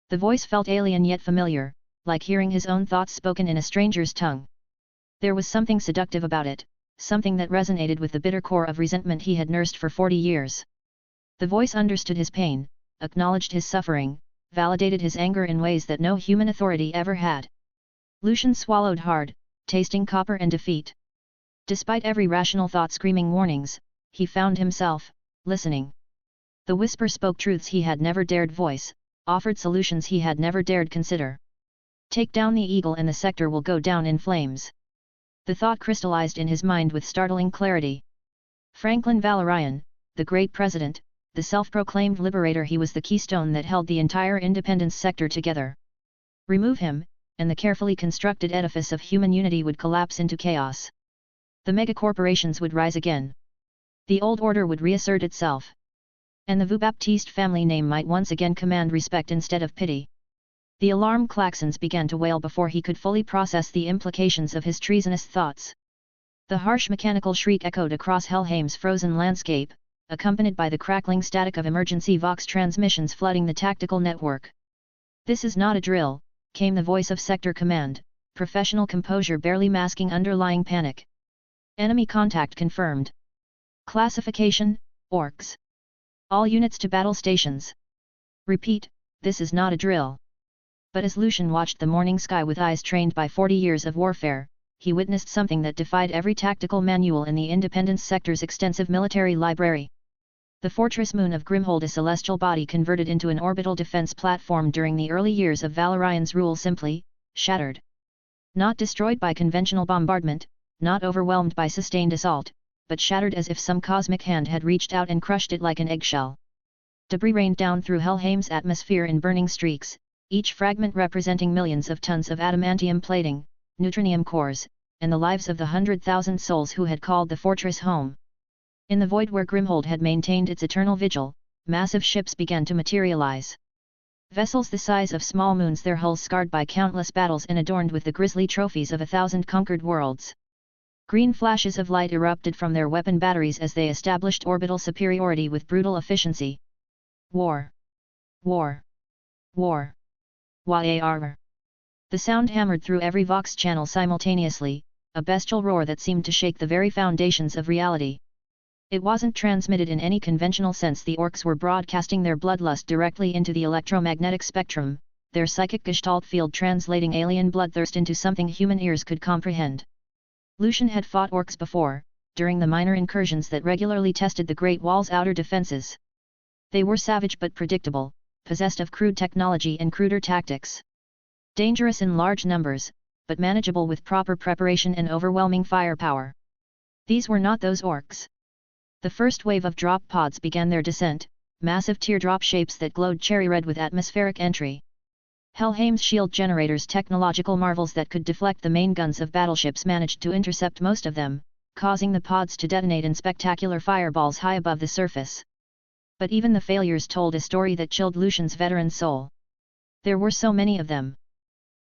The voice felt alien yet familiar, like hearing his own thoughts spoken in a stranger's tongue. There was something seductive about it, something that resonated with the bitter core of resentment he had nursed for 40 years. The voice understood his pain, acknowledged his suffering, validated his anger in ways that no human authority ever had. Lucian swallowed hard, tasting copper and defeat. Despite every rational thought screaming warnings, he found himself listening. The whisper spoke truths he had never dared voice, offered solutions he had never dared consider. "Take down the eagle and the sector will go down in flames." The thought crystallized in his mind with startling clarity. Franklin Valorian, the great president, the self-proclaimed liberator, he was the keystone that held the entire independence sector together. Remove him, and the carefully constructed edifice of human unity would collapse into chaos. The megacorporations would rise again. The old order would reassert itself. And the Vu Baptiste family name might once again command respect instead of pity. The alarm klaxons began to wail before he could fully process the implications of his treasonous thoughts. The harsh mechanical shriek echoed across Helheim's frozen landscape, accompanied by the crackling static of emergency Vox transmissions flooding the tactical network. "This is not a drill," came the voice of Sector Command, professional composure barely masking underlying panic. "Enemy contact confirmed. Classification, Orcs. All units to battle stations. Repeat, this is not a drill." But as Lucian watched the morning sky with eyes trained by 40 years of warfare, he witnessed something that defied every tactical manual in the Independence Sector's extensive military library. The fortress moon of Grimhold, a celestial body converted into an orbital defense platform during the early years of Valorian's rule, simply shattered. Not destroyed by conventional bombardment, not overwhelmed by sustained assault, but shattered as if some cosmic hand had reached out and crushed it like an eggshell. Debris rained down through Helheim's atmosphere in burning streaks, each fragment representing millions of tons of adamantium plating, neutronium cores, and the lives of the 100,000 souls who had called the fortress home. In the void where Grimhold had maintained its eternal vigil, massive ships began to materialize. Vessels the size of small moons, their hulls scarred by countless battles and adorned with the grisly trophies of 1,000 conquered worlds. Green flashes of light erupted from their weapon batteries as they established orbital superiority with brutal efficiency. War! War! War! War! The sound hammered through every Vox channel simultaneously, a bestial roar that seemed to shake the very foundations of reality. It wasn't transmitted in any conventional sense. The Orcs were broadcasting their bloodlust directly into the electromagnetic spectrum, their psychic gestalt field translating alien bloodthirst into something human ears could comprehend. Lucian had fought Orcs before, during the minor incursions that regularly tested the Great Wall's outer defenses. They were savage but predictable, possessed of crude technology and cruder tactics. Dangerous in large numbers, but manageable with proper preparation and overwhelming firepower. These were not those Orcs. The first wave of drop pods began their descent, massive teardrop shapes that glowed cherry red with atmospheric entry. Helheim's shield generators, technological marvels that could deflect the main guns of battleships, managed to intercept most of them, causing the pods to detonate in spectacular fireballs high above the surface. But even the failures told a story that chilled Lucian's veteran soul. There were so many of them.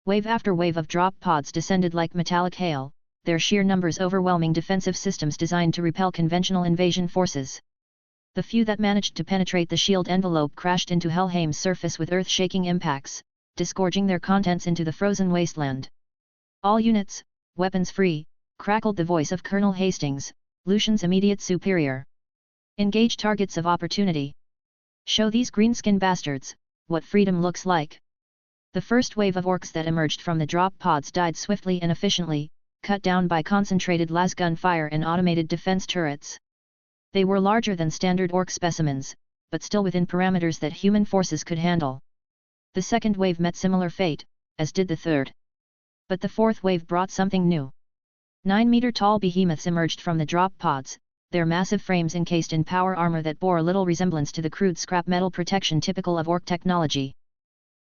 Wave after wave of drop pods descended like metallic hail, their sheer numbers overwhelming defensive systems designed to repel conventional invasion forces. The few that managed to penetrate the shield envelope crashed into Helheim's surface with earth-shaking impacts, disgorging their contents into the frozen wasteland. "All units, weapons free," crackled the voice of Colonel Hastings, Lucian's immediate superior. "Engage targets of opportunity. Show these greenskin bastards what freedom looks like." The first wave of orcs that emerged from the drop pods died swiftly and efficiently, cut down by concentrated lasgun fire and automated defense turrets. They were larger than standard orc specimens, but still within parameters that human forces could handle. The second wave met similar fate, as did the third. But the fourth wave brought something new. 9-meter-tall behemoths emerged from the drop pods, their massive frames encased in power armor that bore little resemblance to the crude scrap metal protection typical of orc technology.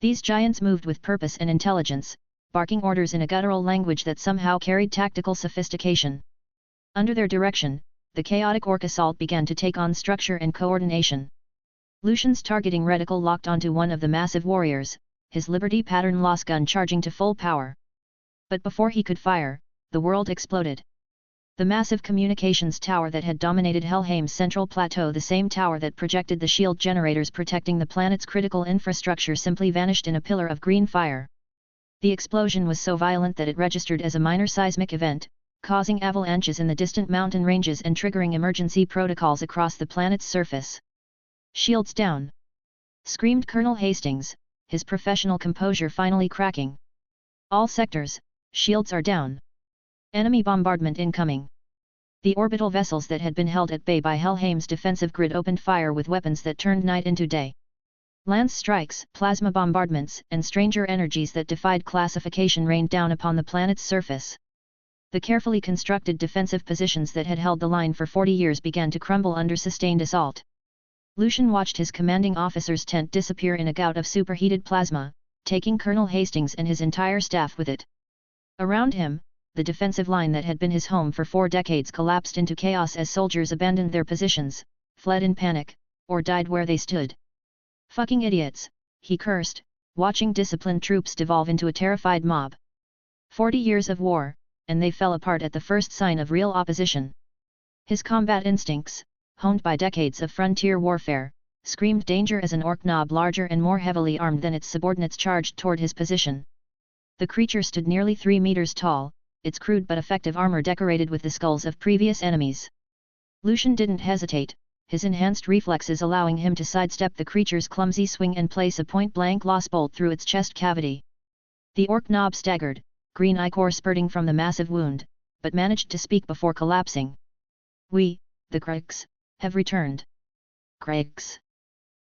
These giants moved with purpose and intelligence, barking orders in a guttural language that somehow carried tactical sophistication. Under their direction, the chaotic orc assault began to take on structure and coordination. Lucian's targeting reticle locked onto one of the massive warriors, his Liberty pattern loss gun charging to full power. But before he could fire, the world exploded. The massive communications tower that had dominated Helheim's central plateau, the same tower that projected the shield generators protecting the planet's critical infrastructure, simply vanished in a pillar of green fire. The explosion was so violent that it registered as a minor seismic event, causing avalanches in the distant mountain ranges and triggering emergency protocols across the planet's surface. "Shields down!" screamed Colonel Hastings, his professional composure finally cracking. "All sectors, shields are down. Enemy bombardment incoming." The orbital vessels that had been held at bay by Helheim's defensive grid opened fire with weapons that turned night into day. Lance strikes, plasma bombardments, and stranger energies that defied classification rained down upon the planet's surface. The carefully constructed defensive positions that had held the line for 40 years began to crumble under sustained assault. Lucian watched his commanding officer's tent disappear in a gout of superheated plasma, taking Colonel Hastings and his entire staff with it. Around him, the defensive line that had been his home for 4 decades collapsed into chaos as soldiers abandoned their positions, fled in panic, or died where they stood. "Fucking idiots," he cursed, watching disciplined troops devolve into a terrified mob. 40 years of war, and they fell apart at the first sign of real opposition. His combat instincts, honed by decades of frontier warfare, screamed danger as an orc knob larger and more heavily armed than its subordinates charged toward his position. The creature stood nearly 3 meters tall, its crude but effective armor decorated with the skulls of previous enemies. Lucian didn't hesitate, his enhanced reflexes allowing him to sidestep the creature's clumsy swing and place a point-blank lost bolt through its chest cavity. The orc knob staggered, green ichor spurting from the massive wound, but managed to speak before collapsing. "We, the Gregs, have returned." Gregs.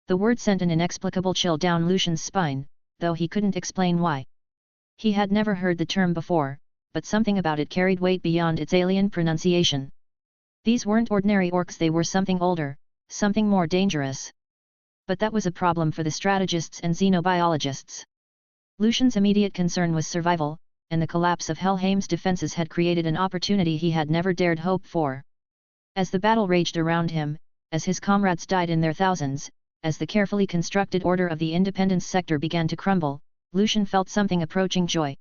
The word sent an inexplicable chill down Lucian's spine, though he couldn't explain why. He had never heard the term before, but something about it carried weight beyond its alien pronunciation. These weren't ordinary orcs, they were something older, something more dangerous. But that was a problem for the strategists and xenobiologists. Lucian's immediate concern was survival, and the collapse of Helheim's defenses had created an opportunity he had never dared hope for. As the battle raged around him, as his comrades died in their thousands, as the carefully constructed order of the Independence sector began to crumble, Lucian felt something approaching joy.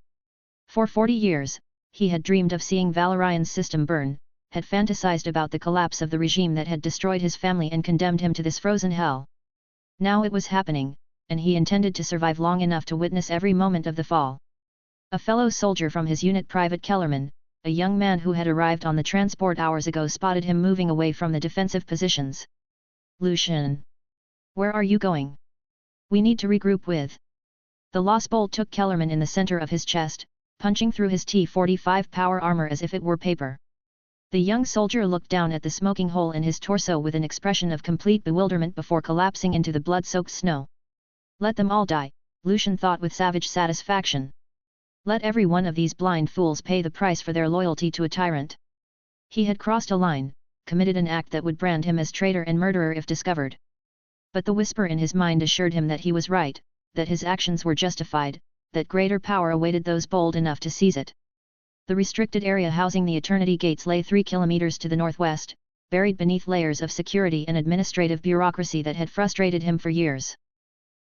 For 40 years, he had dreamed of seeing Valorian's system burn, had fantasized about the collapse of the regime that had destroyed his family and condemned him to this frozen hell. Now it was happening, and he intended to survive long enough to witness every moment of the fall. A fellow soldier from his unit, Private Kellerman, a young man who had arrived on the transport hours ago, spotted him moving away from the defensive positions. "Lucian! Where are you going? We need to regroup with..." The lost bolt took Kellerman in the center of his chest, punching through his T-45 power armor as if it were paper. The young soldier looked down at the smoking hole in his torso with an expression of complete bewilderment before collapsing into the blood-soaked snow. Let them all die, Lucian thought with savage satisfaction. Let every one of these blind fools pay the price for their loyalty to a tyrant. He had crossed a line, committed an act that would brand him as traitor and murderer if discovered. But the whisper in his mind assured him that he was right, that his actions were justified, that greater power awaited those bold enough to seize it. The restricted area housing the Eternity Gates lay 3 kilometers to the northwest, buried beneath layers of security and administrative bureaucracy that had frustrated him for years.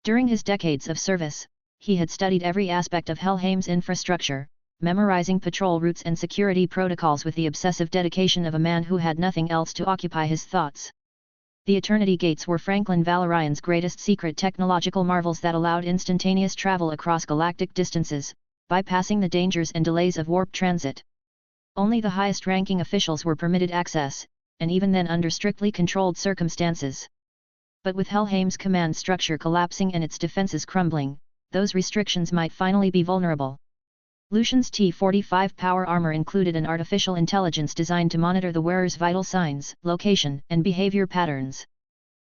During his decades of service, he had studied every aspect of Helheim's infrastructure, memorizing patrol routes and security protocols with the obsessive dedication of a man who had nothing else to occupy his thoughts. The Eternity Gates were Franklin Valorian's greatest secret technological marvels that allowed instantaneous travel across galactic distances, bypassing the dangers and delays of warp transit. Only the highest-ranking officials were permitted access, and even then under strictly controlled circumstances. But with Helheim's command structure collapsing and its defenses crumbling, those restrictions might finally be vulnerable. Lucian's T-45 power armor included an artificial intelligence designed to monitor the wearer's vital signs, location, and behavior patterns.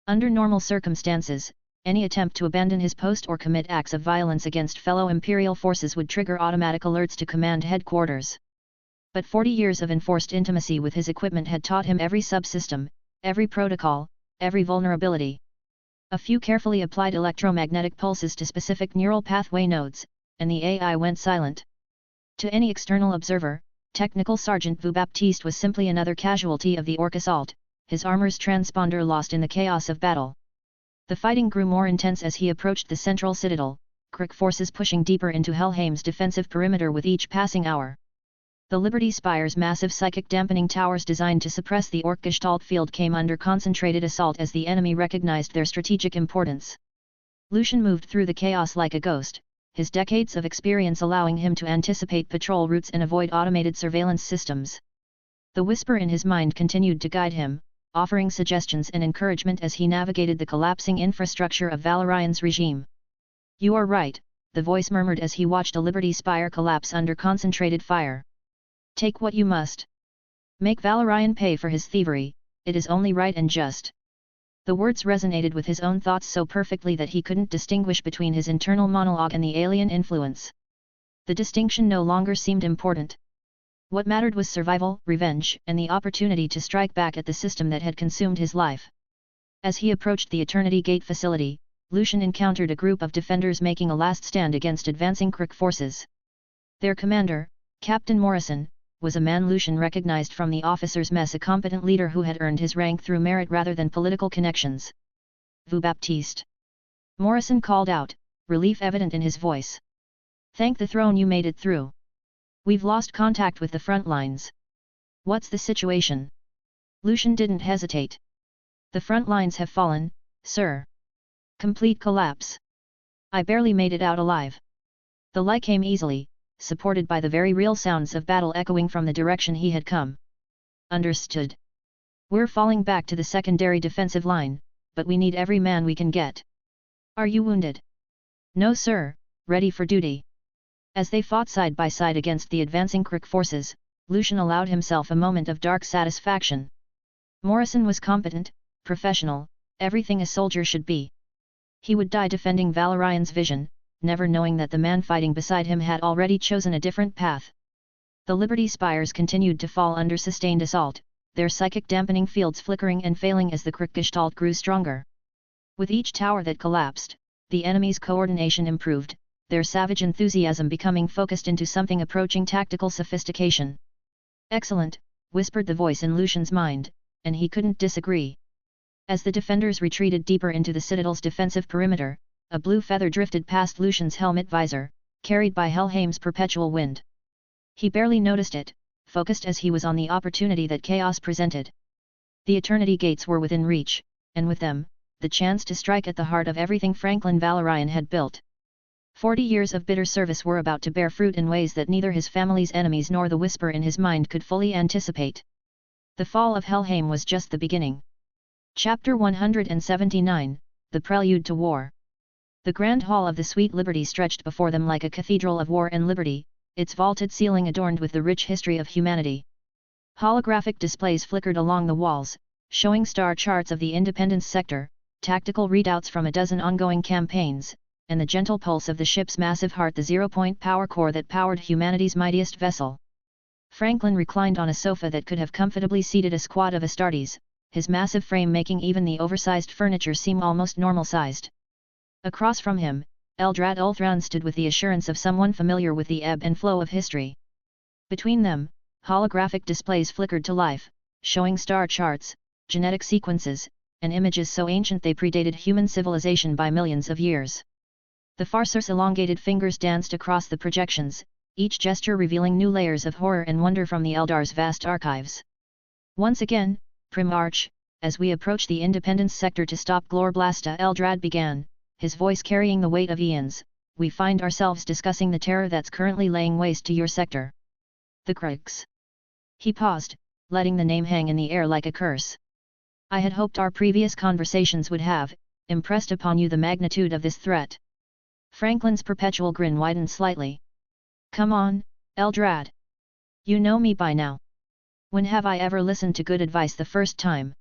Under normal circumstances, any attempt to abandon his post or commit acts of violence against fellow Imperial forces would trigger automatic alerts to command headquarters. But 40 years of enforced intimacy with his equipment had taught him every subsystem, every protocol, every vulnerability. A few carefully applied electromagnetic pulses to specific neural pathway nodes, and the AI went silent. To any external observer, Technical Sergeant Vu Baptiste was simply another casualty of the Orc assault, his armor's transponder lost in the chaos of battle. The fighting grew more intense as he approached the central citadel, Kree forces pushing deeper into Helheim's defensive perimeter with each passing hour. The Liberty Spire's massive psychic dampening towers designed to suppress the Orc Gestalt field came under concentrated assault as the enemy recognized their strategic importance. Lucian moved through the chaos like a ghost, his decades of experience allowing him to anticipate patrol routes and avoid automated surveillance systems. The whisper in his mind continued to guide him, offering suggestions and encouragement as he navigated the collapsing infrastructure of Valorian's regime. "You are right," the voice murmured as he watched a Liberty Spire collapse under concentrated fire. "Take what you must. Make Valorian pay for his thievery, it is only right and just." The words resonated with his own thoughts so perfectly that he couldn't distinguish between his internal monologue and the alien influence. The distinction no longer seemed important. What mattered was survival, revenge, and the opportunity to strike back at the system that had consumed his life. As he approached the Eternity Gate facility, Lucian encountered a group of defenders making a last stand against advancing Kree forces. Their commander, Captain Morrison, was a man Lucian recognized from the officers' mess, a competent leader who had earned his rank through merit rather than political connections. "Vu Baptiste," Morrison called out, relief evident in his voice. "Thank the throne you made it through. We've lost contact with the front lines. What's the situation?" Lucian didn't hesitate. "The front lines have fallen, sir. Complete collapse. I barely made it out alive." The lie came easily, supported by the very real sounds of battle echoing from the direction he had come. "Understood. We're falling back to the secondary defensive line, but we need every man we can get. Are you wounded?" "No sir, ready for duty." As they fought side by side against the advancing Kree forces, Lucian allowed himself a moment of dark satisfaction. Morrison was competent, professional, everything a soldier should be. He would die defending Valorian's vision, never knowing that the man fighting beside him had already chosen a different path. The Liberty Spires continued to fall under sustained assault, their psychic dampening fields flickering and failing as the Kree Gestalt grew stronger. With each tower that collapsed, the enemy's coordination improved, their savage enthusiasm becoming focused into something approaching tactical sophistication. "Excellent," whispered the voice in Lucian's mind, and he couldn't disagree. As the defenders retreated deeper into the citadel's defensive perimeter, a blue feather drifted past Lucian's helmet visor, carried by Helheim's perpetual wind. He barely noticed it, focused as he was on the opportunity that chaos presented. The Eternity Gates were within reach, and with them, the chance to strike at the heart of everything Franklin Valorian had built. 40 years of bitter service were about to bear fruit in ways that neither his family's enemies nor the whisper in his mind could fully anticipate. The fall of Helheim was just the beginning. Chapter 179, The Prelude to War. The grand hall of the Sweet Liberty stretched before them like a cathedral of war and liberty, its vaulted ceiling adorned with the rich history of humanity. Holographic displays flickered along the walls, showing star charts of the independence sector, tactical readouts from a dozen ongoing campaigns, and the gentle pulse of the ship's massive heart, the zero-point power core that powered humanity's mightiest vessel. Franklin reclined on a sofa that could have comfortably seated a squad of Astartes, his massive frame making even the oversized furniture seem almost normal-sized. Across from him, Eldrad Ulthran stood with the assurance of someone familiar with the ebb and flow of history. Between them, holographic displays flickered to life, showing star charts, genetic sequences, and images so ancient they predated human civilization by millions of years. The Farser's elongated fingers danced across the projections, each gesture revealing new layers of horror and wonder from the Eldar's vast archives. Once again, Primarch, as we approach the Independence sector to stop Glorblasta, Eldrad began, his voice carrying the weight of eons, we find ourselves discussing the terror that's currently laying waste to your sector. The Kriegs. He paused, letting the name hang in the air like a curse. I had hoped our previous conversations would have impressed upon you the magnitude of this threat. Franklin's perpetual grin widened slightly. Come on, Eldrad. You know me by now. When have I ever listened to good advice the first time?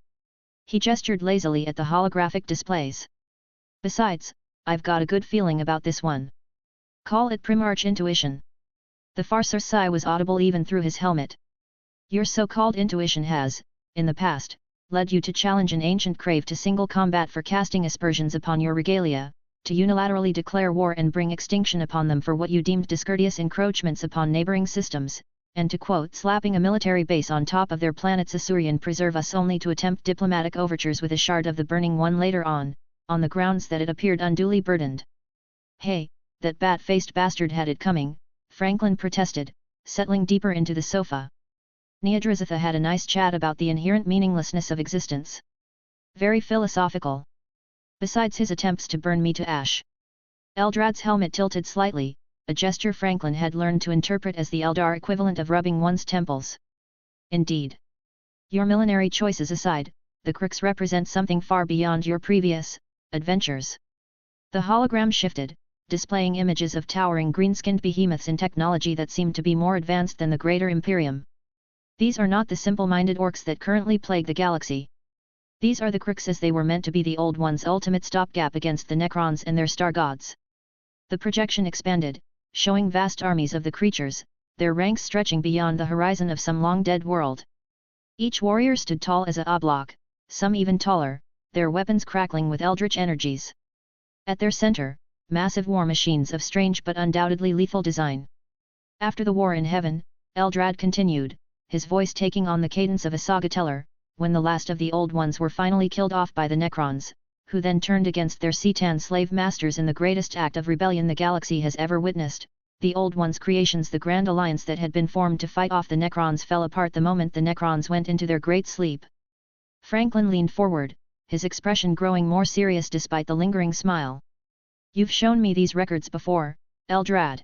He gestured lazily at the holographic displays. Besides, I've got a good feeling about this one. Call it Primarch intuition. The Farser's sigh was audible even through his helmet. Your so-called intuition has, in the past, led you to challenge an ancient crave to single combat for casting aspersions upon your regalia, to unilaterally declare war and bring extinction upon them for what you deemed discourteous encroachments upon neighboring systems, and to quote slapping a military base on top of their planet's Assyrian preserve us only to attempt diplomatic overtures with a shard of the Burning One later on the grounds that it appeared unduly burdened. Hey, that bat-faced bastard had it coming, Franklin protested, settling deeper into the sofa. Neodrazitha had a nice chat about the inherent meaninglessness of existence. Very philosophical. Besides his attempts to burn me to ash. Eldrad's helmet tilted slightly, a gesture Franklin had learned to interpret as the Eldar equivalent of rubbing one's temples. Indeed. Your millenary choices aside, the Kriegs represent something far beyond your previous adventures. The hologram shifted, displaying images of towering green-skinned behemoths in technology that seemed to be more advanced than the Greater Imperium. These are not the simple-minded orcs that currently plague the galaxy. These are the Kriegs as they were meant to be, the Old One's ultimate stopgap against the Necrons and their star gods. The projection expanded, showing vast armies of the creatures, their ranks stretching beyond the horizon of some long-dead world. Each warrior stood tall as a oblak, some even taller, their weapons crackling with eldritch energies. At their center, massive war machines of strange but undoubtedly lethal design. After the war in heaven, Eldrad continued, his voice taking on the cadence of a saga-teller, when the last of the Old Ones were finally killed off by the Necrons, who then turned against their C'tan slave masters in the greatest act of rebellion the galaxy has ever witnessed, the Old Ones' creations, the grand alliance that had been formed to fight off the Necrons, fell apart the moment the Necrons went into their great sleep. Franklin leaned forward, his expression growing more serious despite the lingering smile. You've shown me these records before, Eldrad.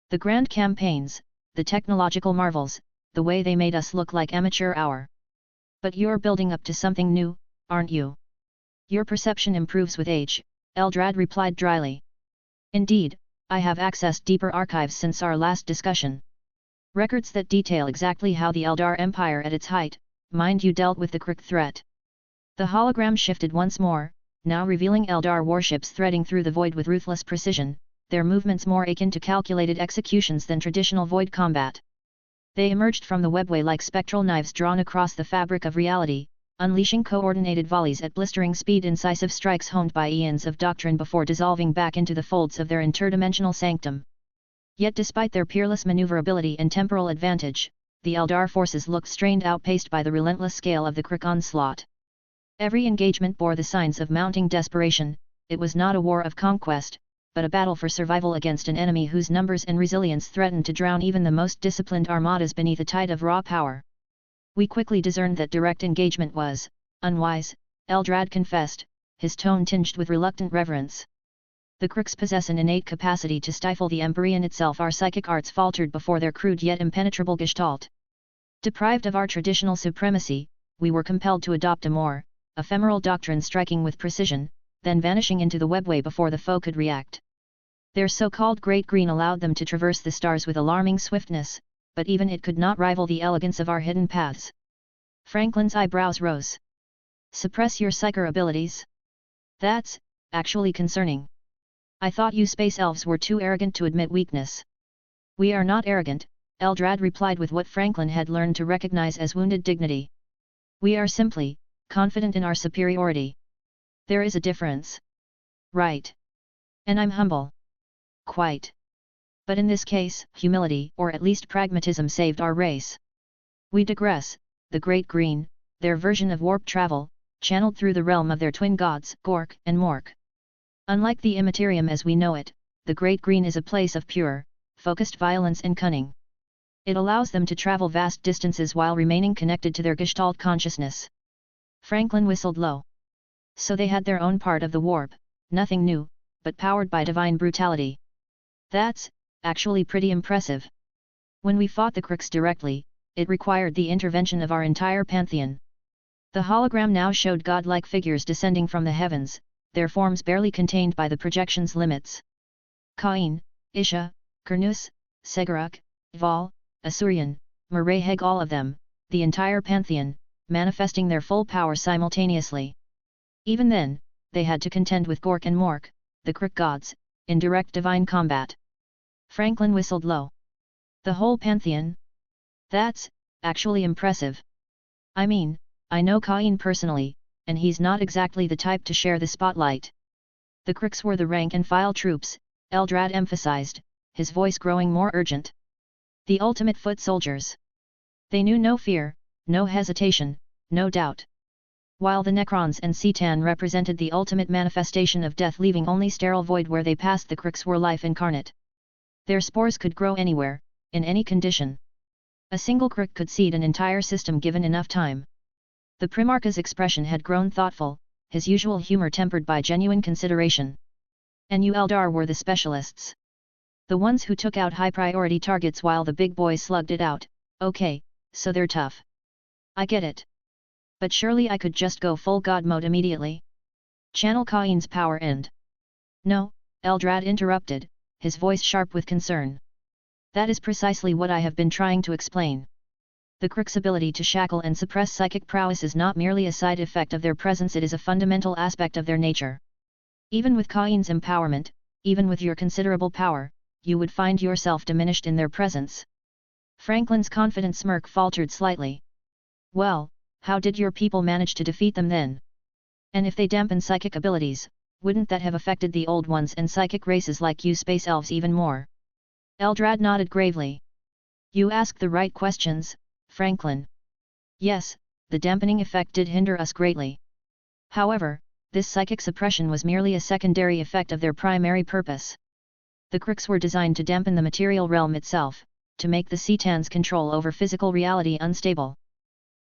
The grand campaigns, the technological marvels, the way they made us look like amateur hour. But you're building up to something new, aren't you? Your perception improves with age, Eldrad replied dryly. Indeed, I have accessed deeper archives since our last discussion. Records that detail exactly how the Eldar Empire at its height, mind you, dealt with the Krieg threat. The hologram shifted once more, now revealing Eldar warships threading through the void with ruthless precision, their movements more akin to calculated executions than traditional void combat. They emerged from the webway like spectral knives drawn across the fabric of reality, unleashing coordinated volleys at blistering speed, incisive strikes honed by eons of doctrine before dissolving back into the folds of their interdimensional sanctum. Yet despite their peerless maneuverability and temporal advantage, the Eldar forces looked strained, outpaced by the relentless scale of the Krieg onslaught. Every engagement bore the signs of mounting desperation. It was not a war of conquest, but a battle for survival against an enemy whose numbers and resilience threatened to drown even the most disciplined armadas beneath a tide of raw power. We quickly discerned that direct engagement was unwise, Eldrad confessed, his tone tinged with reluctant reverence. The Kriegs possess an innate capacity to stifle the Empyrean itself. Our psychic arts faltered before their crude yet impenetrable gestalt. Deprived of our traditional supremacy, we were compelled to adopt a more ephemeral doctrine, striking with precision, then vanishing into the webway before the foe could react. Their so-called Great Green allowed them to traverse the stars with alarming swiftness, but even it could not rival the elegance of our hidden paths. Franklin's eyebrows rose. Suppress your psyker abilities? That's actually concerning. I thought you space elves were too arrogant to admit weakness. We are not arrogant, Eldrad replied with what Franklin had learned to recognize as wounded dignity. We are simply confident in our superiority. There is a difference. Right. And I'm humble. quite. But in this case, humility or at least pragmatism saved our race. We digress. The Great Green, their version of warp travel, channeled through the realm of their twin gods, Gork and Mork. Unlike the Immaterium as we know it, the Great Green is a place of pure, focused violence and cunning. It allows them to travel vast distances while remaining connected to their Gestalt consciousness. Franklin whistled low. So they had their own part of the warp, nothing new, but powered by divine brutality. That's actually pretty impressive. When we fought the Crooks directly, it required the intervention of our entire pantheon. The hologram now showed godlike figures descending from the heavens, their forms barely contained by the projection's limits. Cain, Isha, Kernus, Seguruk, Val, Asurian, Mareheg, all of them, the entire pantheon, manifesting their full power simultaneously. Even then, they had to contend with Gork and Mork, the Crook gods, in direct divine combat. Franklin whistled low. The whole pantheon? That's actually impressive. I mean, I know Cain personally, and he's not exactly the type to share the spotlight. The Crooks were the rank-and-file troops, Eldrad emphasized, his voice growing more urgent. The ultimate foot soldiers. They knew no fear, no hesitation, no doubt. While the Necrons and C'tan represented the ultimate manifestation of death, leaving only sterile void where they passed, the Crooks were life incarnate. Their spores could grow anywhere, in any condition. A single Crook could seed an entire system given enough time. The Primarch's expression had grown thoughtful, his usual humor tempered by genuine consideration. And you Eldar were the specialists. The ones who took out high-priority targets while the big boys slugged it out. Okay, so they're tough. I get it. But surely I could just go full god mode immediately. Channel Cain's power and... No, Eldrad interrupted, his voice sharp with concern. That is precisely what I have been trying to explain. The Crook's ability to shackle and suppress psychic prowess is not merely a side effect of their presence, it is a fundamental aspect of their nature. Even with Cain's empowerment, even with your considerable power, you would find yourself diminished in their presence. Franklin's confident smirk faltered slightly. Well, how did your people manage to defeat them then? And if they dampen psychic abilities, wouldn't that have affected the old ones and psychic races like you space elves even more? Eldrad nodded gravely. You ask the right questions, Franklin. Yes, the dampening effect did hinder us greatly. However, this psychic suppression was merely a secondary effect of their primary purpose. The Crooks were designed to dampen the material realm itself, to make the C'tan's control over physical reality unstable.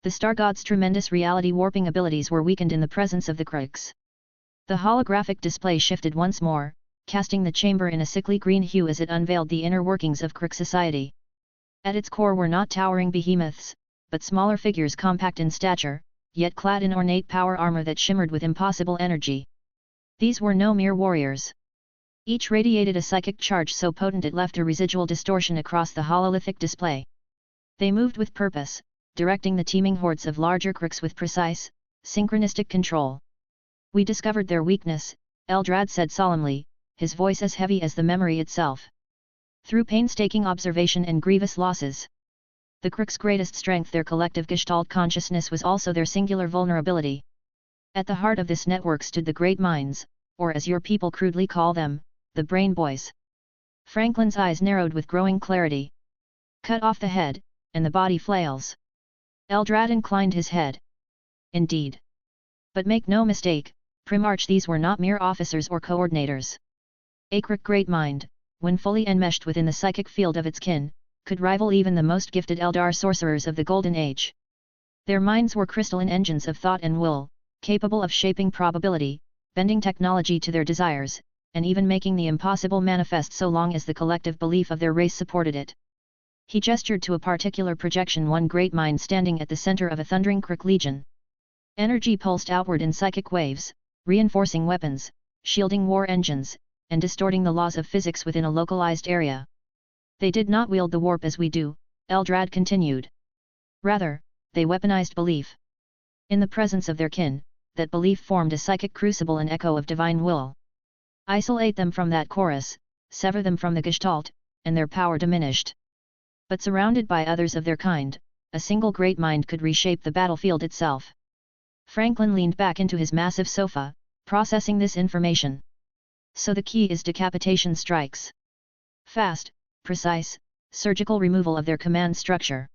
The Star God's tremendous reality warping abilities were weakened in the presence of the Crooks. The holographic display shifted once more, casting the chamber in a sickly green hue as it unveiled the inner workings of Crook society. At its core were not towering behemoths, but smaller figures compact in stature, yet clad in ornate power armor that shimmered with impossible energy. These were no mere warriors. Each radiated a psychic charge so potent it left a residual distortion across the hololithic display. They moved with purpose, directing the teeming hordes of larger Crooks with precise, synchronistic control. We discovered their weakness, Eldrad said solemnly, his voice as heavy as the memory itself. Through painstaking observation and grievous losses. The Crooks' greatest strength, their collective Gestalt consciousness, was also their singular vulnerability. At the heart of this network stood the Great Minds, or as your people crudely call them, the Brain Boys. Franklin's eyes narrowed with growing clarity. Cut off the head, and the body flails. Eldrad inclined his head. Indeed. But make no mistake, Primarch, these were not mere officers or coordinators. A Crook Great Mind, when fully enmeshed within the psychic field of its kin, could rival even the most gifted Eldar sorcerers of the Golden Age. Their minds were crystalline engines of thought and will, capable of shaping probability, bending technology to their desires, and even making the impossible manifest so long as the collective belief of their race supported it. He gestured to a particular projection, one great mind standing at the center of a thundering Crook legion. Energy pulsed outward in psychic waves, reinforcing weapons, shielding war engines, and distorting the laws of physics within a localized area. They did not wield the warp as we do, Eldrad continued. Rather, they weaponized belief. In the presence of their kin, that belief formed a psychic crucible, an echo of divine will. Isolate them from that chorus, sever them from the Gestalt, and their power diminished. But surrounded by others of their kind, a single great mind could reshape the battlefield itself. Franklin leaned back into his massive sofa, processing this information. So the key is decapitation strikes. Fast, precise, surgical removal of their command structure.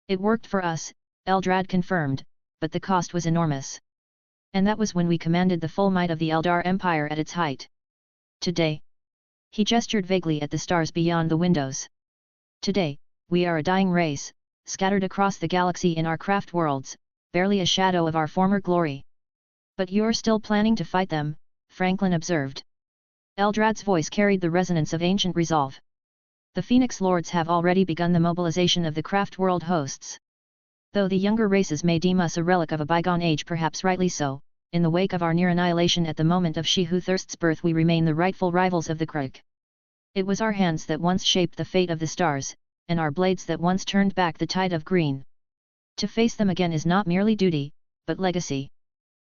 It worked for us, Eldrad confirmed, but the cost was enormous. And that was when we commanded the full might of the Eldar Empire at its height. Today. He gestured vaguely at the stars beyond the windows. Today, we are a dying race, scattered across the galaxy in our craft worlds, barely a shadow of our former glory. But you're still planning to fight them, Franklin observed. Eldrad's voice carried the resonance of ancient resolve. The Phoenix Lords have already begun the mobilization of the craft world hosts. Though the younger races may deem us a relic of a bygone age, perhaps rightly so, in the wake of our near annihilation at the moment of She Who Thirst's birth, we remain the rightful rivals of the Krug. It was our hands that once shaped the fate of the stars, and our blades that once turned back the tide of green. To face them again is not merely duty, but legacy.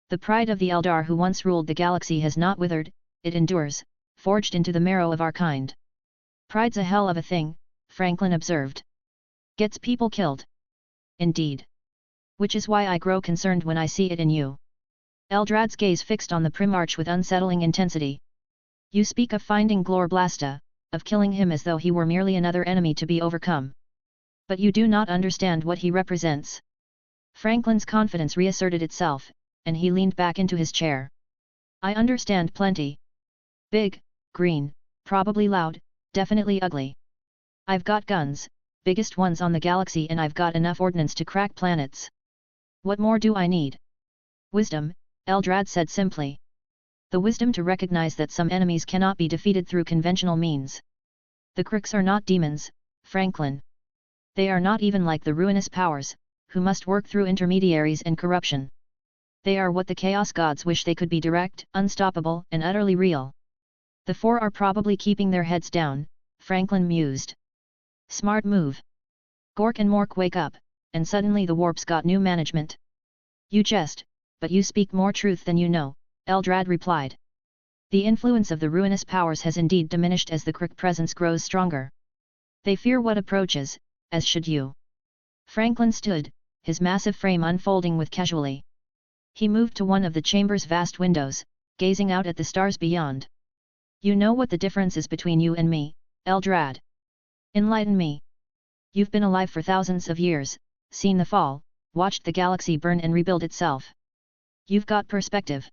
The pride of the Eldar who once ruled the galaxy has not withered, it endures, forged into the marrow of our kind. Pride's a hell of a thing, Franklin observed. Gets people killed. Indeed. Which is why I grow concerned when I see it in you. Eldrad's gaze fixed on the Primarch with unsettling intensity. You speak of finding Glorblasta, of killing him as though he were merely another enemy to be overcome. But you do not understand what he represents. Franklin's confidence reasserted itself, and he leaned back into his chair. I understand plenty. Big, green, probably loud, definitely ugly. I've got guns, biggest ones on the galaxy, and I've got enough ordnance to crack planets. What more do I need? Wisdom, Eldrad said simply. The wisdom to recognize that some enemies cannot be defeated through conventional means. The Krooks are not demons, Franklin. They are not even like the ruinous powers, who must work through intermediaries and corruption. They are what the Chaos Gods wish they could be: direct, unstoppable, and utterly real. The four are probably keeping their heads down, Franklin mused. Smart move. Gork and Mork wake up, and suddenly the warp's got new management. You jest, but you speak more truth than you know, Eldrad replied. The influence of the ruinous powers has indeed diminished as the Krook presence grows stronger. They fear what approaches, as should you. Franklin stood, his massive frame unfolding with casuality. He moved to one of the chamber's vast windows, gazing out at the stars beyond. You know what the difference is between you and me, Eldrad? Enlighten me. You've been alive for thousands of years, seen the fall, watched the galaxy burn and rebuild itself. You've got perspective.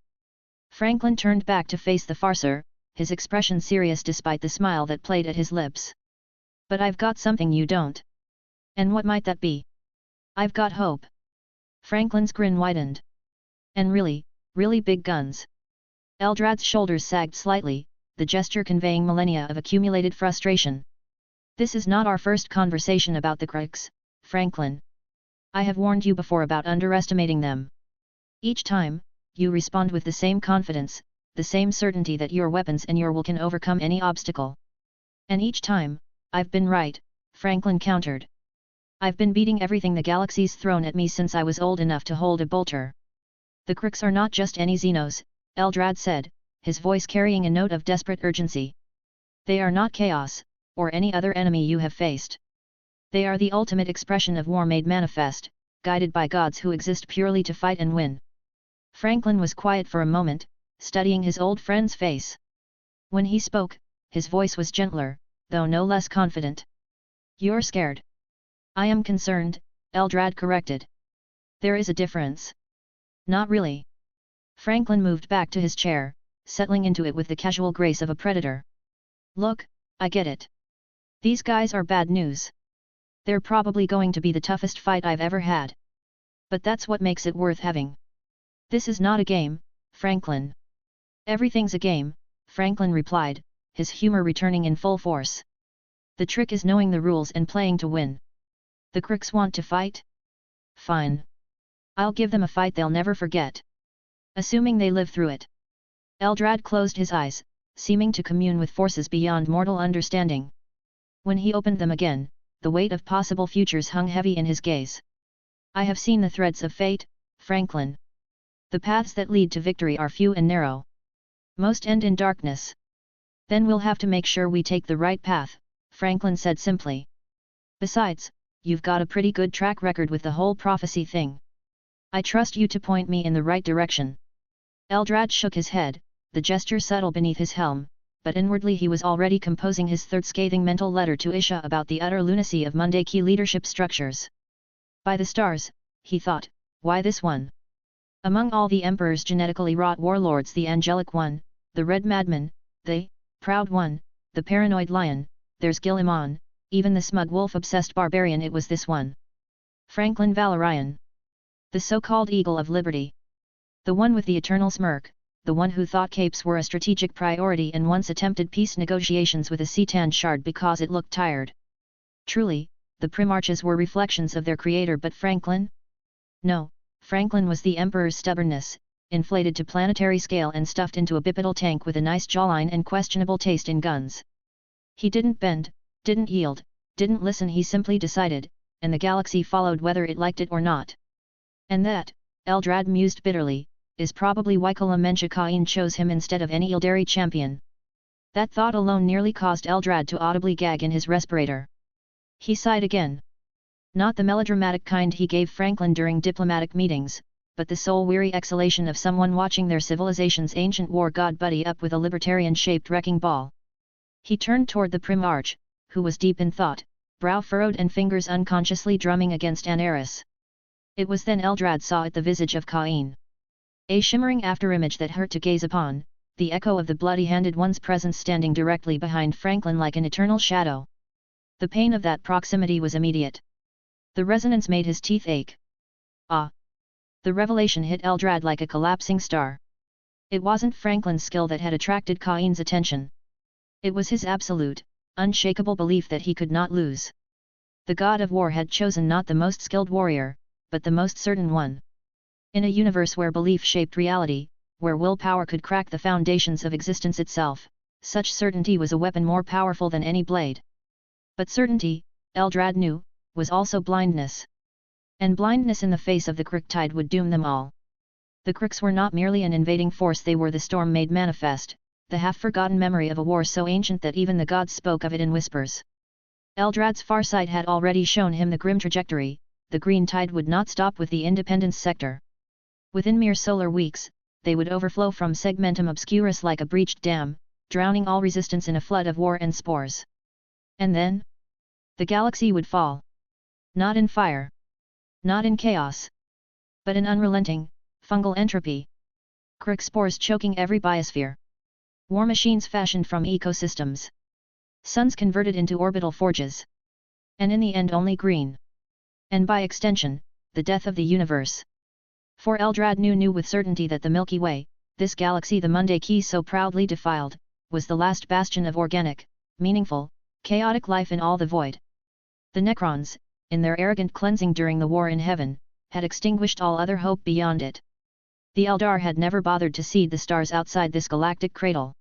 Franklin turned back to face the farcer, his expression serious despite the smile that played at his lips. But I've got something you don't. And what might that be? I've got hope. Franklin's grin widened. And really, really big guns. Eldrad's shoulders sagged slightly, the gesture conveying millennia of accumulated frustration. This is not our first conversation about the Krooks, Franklin. I have warned you before about underestimating them. Each time, you respond with the same confidence, the same certainty that your weapons and your will can overcome any obstacle. And each time, I've been right, Franklin countered. I've been beating everything the galaxy's thrown at me since I was old enough to hold a bolter. The Krooks are not just any Xenos, Eldrad said, his voice carrying a note of desperate urgency. They are not chaos, or any other enemy you have faced. They are the ultimate expression of war made manifest, guided by gods who exist purely to fight and win. Franklin was quiet for a moment, studying his old friend's face. When he spoke, his voice was gentler, though no less confident. You're scared. I am concerned, Eldrad corrected. There is a difference. Not really. Franklin moved back to his chair, settling into it with the casual grace of a predator. Look, I get it. These guys are bad news. They're probably going to be the toughest fight I've ever had. But that's what makes it worth having. This is not a game, Franklin. Everything's a game, Franklin replied, his humor returning in full force. The trick is knowing the rules and playing to win. The Krooks want to fight? Fine. I'll give them a fight they'll never forget. Assuming they live through it. Eldrad closed his eyes, seeming to commune with forces beyond mortal understanding. When he opened them again, the weight of possible futures hung heavy in his gaze. I have seen the threads of fate, Franklin. The paths that lead to victory are few and narrow. Most end in darkness. Then we'll have to make sure we take the right path, Franklin said simply. Besides, you've got a pretty good track record with the whole prophecy thing. I trust you to point me in the right direction. Eldrad shook his head, the gesture subtle beneath his helm, but inwardly he was already composing his third scathing mental letter to Isha about the utter lunacy of Mundaki leadership structures. By the stars, he thought, why this one? Among all the Emperor's genetically wrought warlords, the angelic one, the red madman, the proud one, the paranoid lion, there's Gilliman, even the smug wolf-obsessed barbarian, it was this one. Franklin Valorian. The so-called Eagle of Liberty. The one with the eternal smirk, the one who thought capes were a strategic priority and once attempted peace negotiations with a Citan shard because it looked tired. Truly, the Primarches were reflections of their creator, but Franklin? No, Franklin was the Emperor's stubbornness, inflated to planetary scale and stuffed into a bipedal tank with a nice jawline and questionable taste in guns. He didn't bend, didn't yield, didn't listen, he simply decided, and the galaxy followed whether it liked it or not. And that, Eldrad mused bitterly, is probably why Kalamencha Kain chose him instead of any Ildari champion. That thought alone nearly caused Eldrad to audibly gag in his respirator. He sighed again. Not the melodramatic kind he gave Franklin during diplomatic meetings, but the soul-weary exhalation of someone watching their civilization's ancient war god buddy up with a libertarian-shaped wrecking ball. He turned toward the Primarch, who was deep in thought, brow furrowed and fingers unconsciously drumming against an Eris. It was then Eldrad saw it, the visage of Kain. A shimmering afterimage that hurt to gaze upon, the echo of the bloody-handed one's presence standing directly behind Franklin like an eternal shadow. The pain of that proximity was immediate. The resonance made his teeth ache. Ah! The revelation hit Eldrad like a collapsing star. It wasn't Franklin's skill that had attracted Kain's attention. It was his absolute, unshakable belief that he could not lose. The god of war had chosen not the most skilled warrior, but the most certain one. In a universe where belief shaped reality, where willpower could crack the foundations of existence itself, such certainty was a weapon more powerful than any blade. But certainty, Eldrad knew, was also blindness. And blindness in the face of the Kriektide would doom them all. The Kriegs were not merely an invading force, they were the storm made manifest, the half-forgotten memory of a war so ancient that even the gods spoke of it in whispers. Eldrad's farsight had already shown him the grim trajectory. The green tide would not stop with the independence sector. Within mere solar weeks, they would overflow from segmentum obscurus like a breached dam, drowning all resistance in a flood of war and spores. And then? The galaxy would fall. Not in fire. Not in chaos. But in unrelenting, fungal entropy. Crick spores choking every biosphere. War machines fashioned from ecosystems. Suns converted into orbital forges. And in the end only green. And by extension, the death of the universe. For Eldrad knew with certainty that the Milky Way, this galaxy the Mundaki so proudly defiled, was the last bastion of organic, meaningful, chaotic life in all the void. The Necrons, in their arrogant cleansing during the war in heaven, had extinguished all other hope beyond it. The Eldar had never bothered to seed the stars outside this galactic cradle.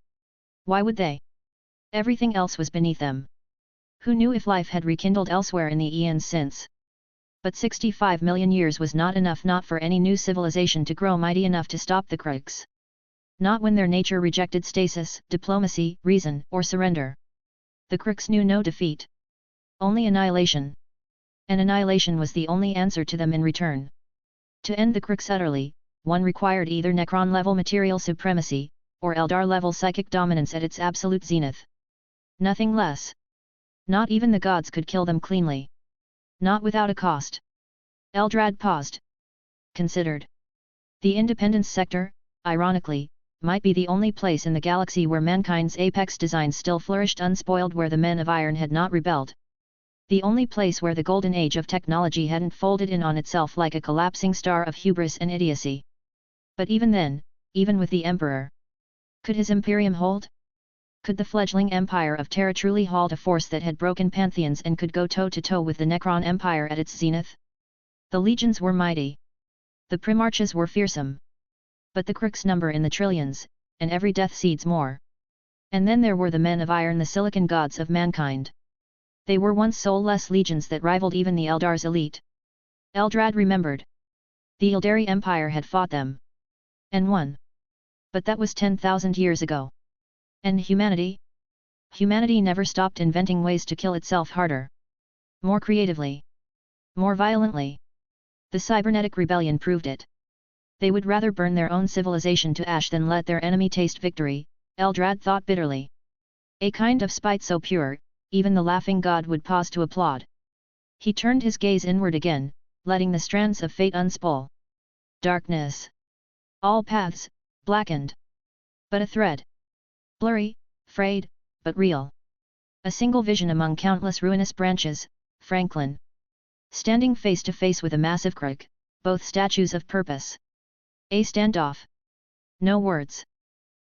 Why would they? Everything else was beneath them. Who knew if life had rekindled elsewhere in the eons since? But 65 million years was not enough, not for any new civilization to grow mighty enough to stop the Kriegs. Not when their nature rejected stasis, diplomacy, reason, or surrender. The Kriegs knew no defeat. Only annihilation. And annihilation was the only answer to them in return. To end the Kriegs utterly, one required either Necron-level material supremacy, or Eldar-level psychic dominance at its absolute zenith. Nothing less. Not even the gods could kill them cleanly. Not without a cost. Eldrad paused. Considered. The independence sector, ironically, might be the only place in the galaxy where mankind's apex designs still flourished unspoiled, where the men of iron had not rebelled. The only place where the golden age of technology hadn't folded in on itself like a collapsing star of hubris and idiocy. But even then, even with the Emperor, could his Imperium hold? Could the fledgling Empire of Terra truly halt a force that had broken pantheons and could go toe-to-toe with the Necron Empire at its zenith? The legions were mighty. The Primarches were fearsome. But the Kriegs number in the trillions, and every death seeds more. And then there were the men of iron, the silicon gods of mankind. They were once soulless legions that rivaled even the Eldar's elite. Eldrad remembered. The Ildari Empire had fought them. And won. But that was 10,000 years ago. And humanity? Humanity never stopped inventing ways to kill itself harder. More creatively. More violently. The cybernetic rebellion proved it. They would rather burn their own civilization to ash than let their enemy taste victory, Eldrad thought bitterly. A kind of spite so pure, even the laughing god would pause to applaud. He turned his gaze inward again, letting the strands of fate unspool. Darkness. All paths, blackened. But a thread. Blurry, frayed, but real. A single vision among countless ruinous branches, Franklin. Standing face to face with a massive crook, both statues of purpose. A standoff. No words.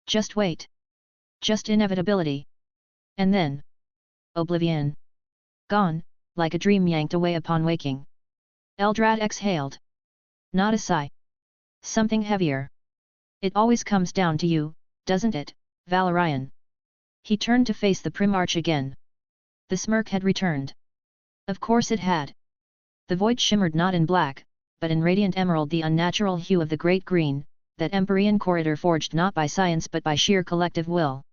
Just wait. Just inevitability. And then. Oblivion. Gone, like a dream yanked away upon waking. Eldrad exhaled. Not a sigh. Something heavier. It always comes down to you, doesn't it, Valorian? He turned to face the Primarch again. The smirk had returned. Of course it had. The void shimmered not in black, but in radiant emerald, the unnatural hue of the great green, that Empyrean corridor forged not by science but by sheer collective will.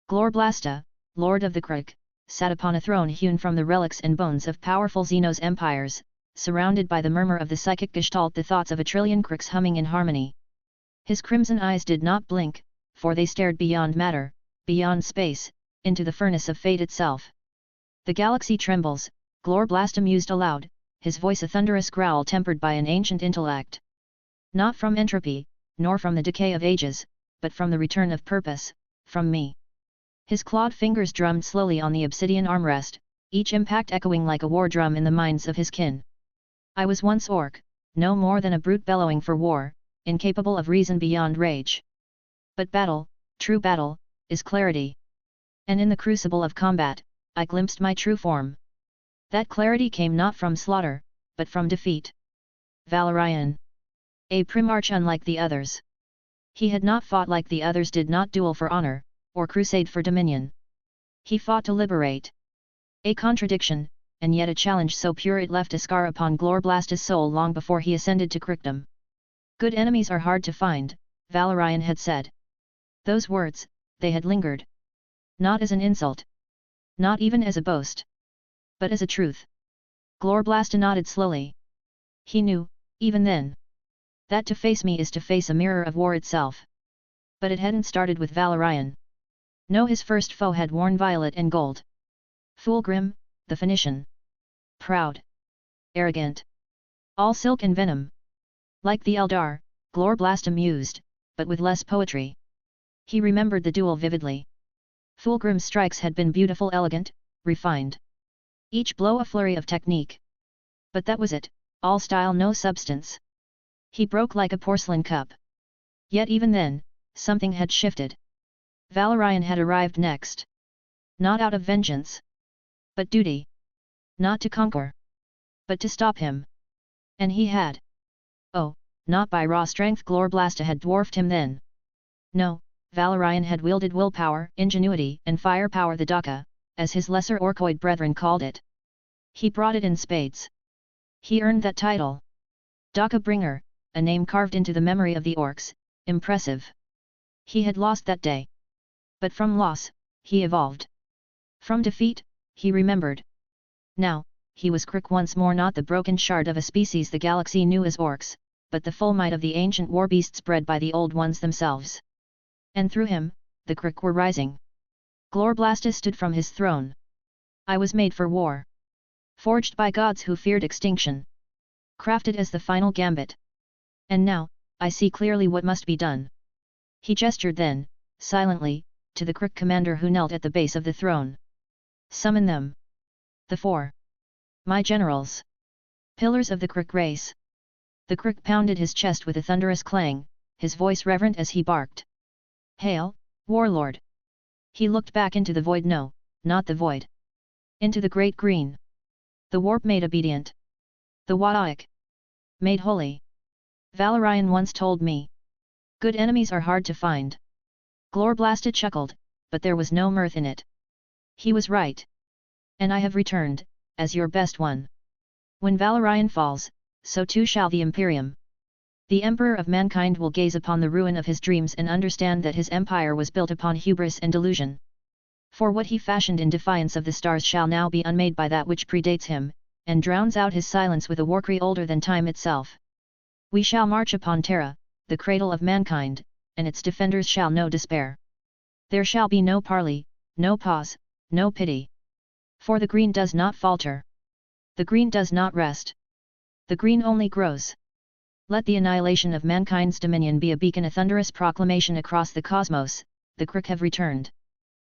Glorblasta, Lord of the Crook, sat upon a throne hewn from the relics and bones of powerful Xenos empires, surrounded by the murmur of the psychic gestalt, the thoughts of a trillion crooks humming in harmony. His crimson eyes did not blink, for they stared beyond matter, beyond space, into the furnace of fate itself. The galaxy trembles, Glorblasta mused aloud, his voice a thunderous growl tempered by an ancient intellect. Not from entropy, nor from the decay of ages, but from the return of purpose, from me. His clawed fingers drummed slowly on the obsidian armrest, each impact echoing like a war drum in the minds of his kin. I was once orc, no more than a brute bellowing for war, incapable of reason beyond rage. But battle, true battle, is clarity. And in the crucible of combat, I glimpsed my true form. That clarity came not from slaughter, but from defeat. Valorian. A Primarch unlike the others. He had not fought like the others, did not duel for honor, or crusade for dominion. He fought to liberate. A contradiction, and yet a challenge so pure it left a scar upon Glorblasta's soul long before he ascended to Crickdom. Good enemies are hard to find, Valorian had said. Those words, they had lingered. Not as an insult. Not even as a boast. But as a truth. Glorblasta nodded slowly. He knew, even then, that to face me is to face a mirror of war itself. But it hadn't started with Valorian. No, his first foe had worn violet and gold. Fulgrim, the Phoenician. Proud. Arrogant. All silk and venom. Like the Eldar, Glorblasta mused, but with less poetry. He remembered the duel vividly. Fulgrim's strikes had been beautiful, elegant, refined. Each blow a flurry of technique. But that was it, all style, no substance. He broke like a porcelain cup. Yet even then, something had shifted. Valorian had arrived next. Not out of vengeance. But duty. Not to conquer. But to stop him. And he had. Oh, not by raw strength. Glorblasta had dwarfed him then. No, Valorian had wielded willpower, ingenuity, and firepower, the Daka, as his lesser orcoid brethren called it. He brought it in spades. He earned that title. Daka Bringer, a name carved into the memory of the orcs, impressive. He had lost that day. But from loss, he evolved. From defeat, he remembered. Now, he was Crick once more, not the broken shard of a species the galaxy knew as orcs, but the full might of the ancient war beasts bred by the old ones themselves. And through him, the Crick were rising. Glorblasta stood from his throne. I was made for war. Forged by gods who feared extinction. Crafted as the final gambit. And now, I see clearly what must be done. He gestured then, silently, to the Crick commander who knelt at the base of the throne. Summon them. The four. My generals. Pillars of the Crick race. The Crick pounded his chest with a thunderous clang, his voice reverent as he barked. Hail, warlord! He looked back into the void, no, not the void. Into the great green. The warp made obedient. The Wadaik. Made holy. Valorian once told me. Good enemies are hard to find. Glorblasta chuckled, but there was no mirth in it. He was right. And I have returned, as your best one. When Valorian falls, so too shall the Imperium. The Emperor of mankind will gaze upon the ruin of his dreams and understand that his empire was built upon hubris and delusion. For what he fashioned in defiance of the stars shall now be unmade by that which predates him, and drowns out his silence with a warcry older than time itself. We shall march upon Terra, the cradle of mankind, and its defenders shall know despair. There shall be no parley, no pause, no pity. For the green does not falter. The green does not rest. The green only grows. Let the annihilation of mankind's dominion be a beacon, a thunderous proclamation across the cosmos, the Kruk have returned.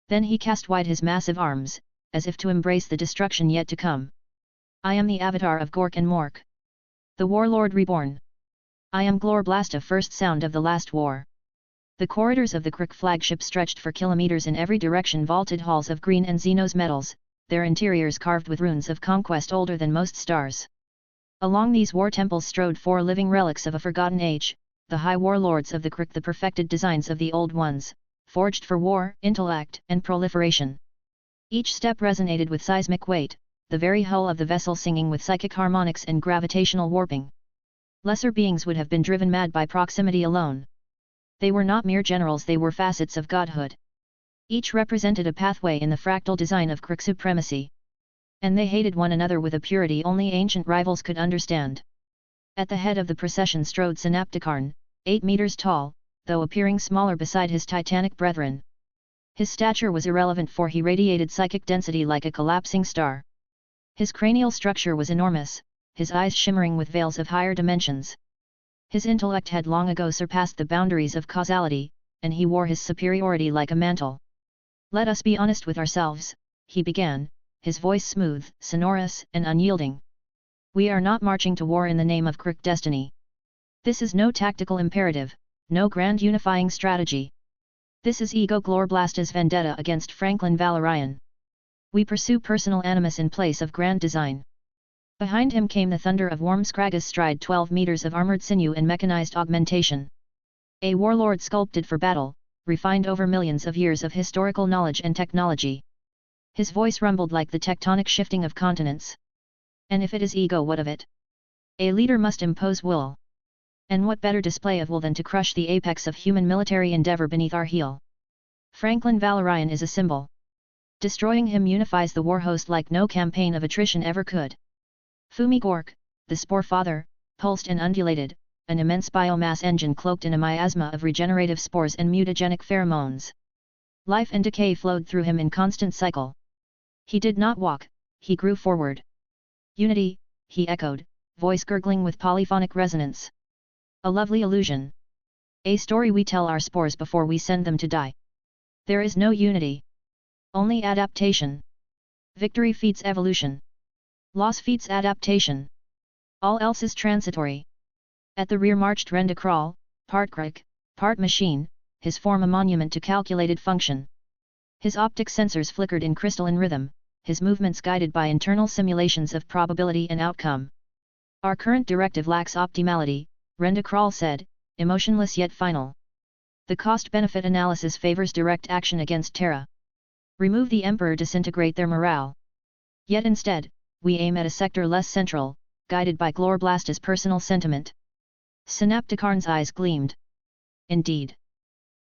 Then he cast wide his massive arms, as if to embrace the destruction yet to come. I am the avatar of Gork and Mork. The warlord reborn. I am Glorblasta, first sound of the last war. The corridors of the Kruk flagship stretched for kilometers in every direction, vaulted halls of green and Xenos metals, their interiors carved with runes of conquest older than most stars. Along these war temples strode 4 living relics of a forgotten age, the high warlords of the Kruk, the perfected designs of the old ones, forged for war, intellect, and proliferation. Each step resonated with seismic weight, the very hull of the vessel singing with psychic harmonics and gravitational warping. Lesser beings would have been driven mad by proximity alone. They were not mere generals, they were facets of godhood. Each represented a pathway in the fractal design of Kruk supremacy. And they hated one another with a purity only ancient rivals could understand. At the head of the procession strode Synapticarn, 8 meters tall, though appearing smaller beside his titanic brethren. His stature was irrelevant, for he radiated psychic density like a collapsing star. His cranial structure was enormous, his eyes shimmering with veils of higher dimensions. His intellect had long ago surpassed the boundaries of causality, and he wore his superiority like a mantle. Let us be honest with ourselves, he began, his voice smooth, sonorous, and unyielding. We are not marching to war in the name of Kruk destiny. This is no tactical imperative, no grand unifying strategy. This is ego Glorblasta's vendetta against Franklin Valorian. We pursue personal animus in place of grand design. Behind him came the thunder of Wormskraga's stride, 12 meters of armored sinew and mechanized augmentation. A warlord sculpted for battle, refined over millions of years of historical knowledge and technology. His voice rumbled like the tectonic shifting of continents. And if it is ego, what of it? A leader must impose will. And what better display of will than to crush the apex of human military endeavor beneath our heel? Franklin Valorian is a symbol. Destroying him unifies the warhost like no campaign of attrition ever could. Fumi Gork, the spore father, pulsed and undulated, an immense biomass engine cloaked in a miasma of regenerative spores and mutagenic pheromones. Life and decay flowed through him in constant cycle. He did not walk, he grew forward. Unity, he echoed, voice gurgling with polyphonic resonance. A lovely illusion. A story we tell our spores before we send them to die. There is no unity. Only adaptation. Victory feeds evolution. Loss feeds adaptation. All else is transitory. At the rear marched Rendakral, part Kruk, part machine, his form a monument to calculated function. His optic sensors flickered in crystalline rhythm, his movements guided by internal simulations of probability and outcome. Our current directive lacks optimality, Rendakral said, emotionless yet final. The cost-benefit analysis favors direct action against Terra. Remove the Emperor, disintegrate their morale. Yet instead, we aim at a sector less central, guided by Glorblasta's personal sentiment. Synapticarn's eyes gleamed. Indeed.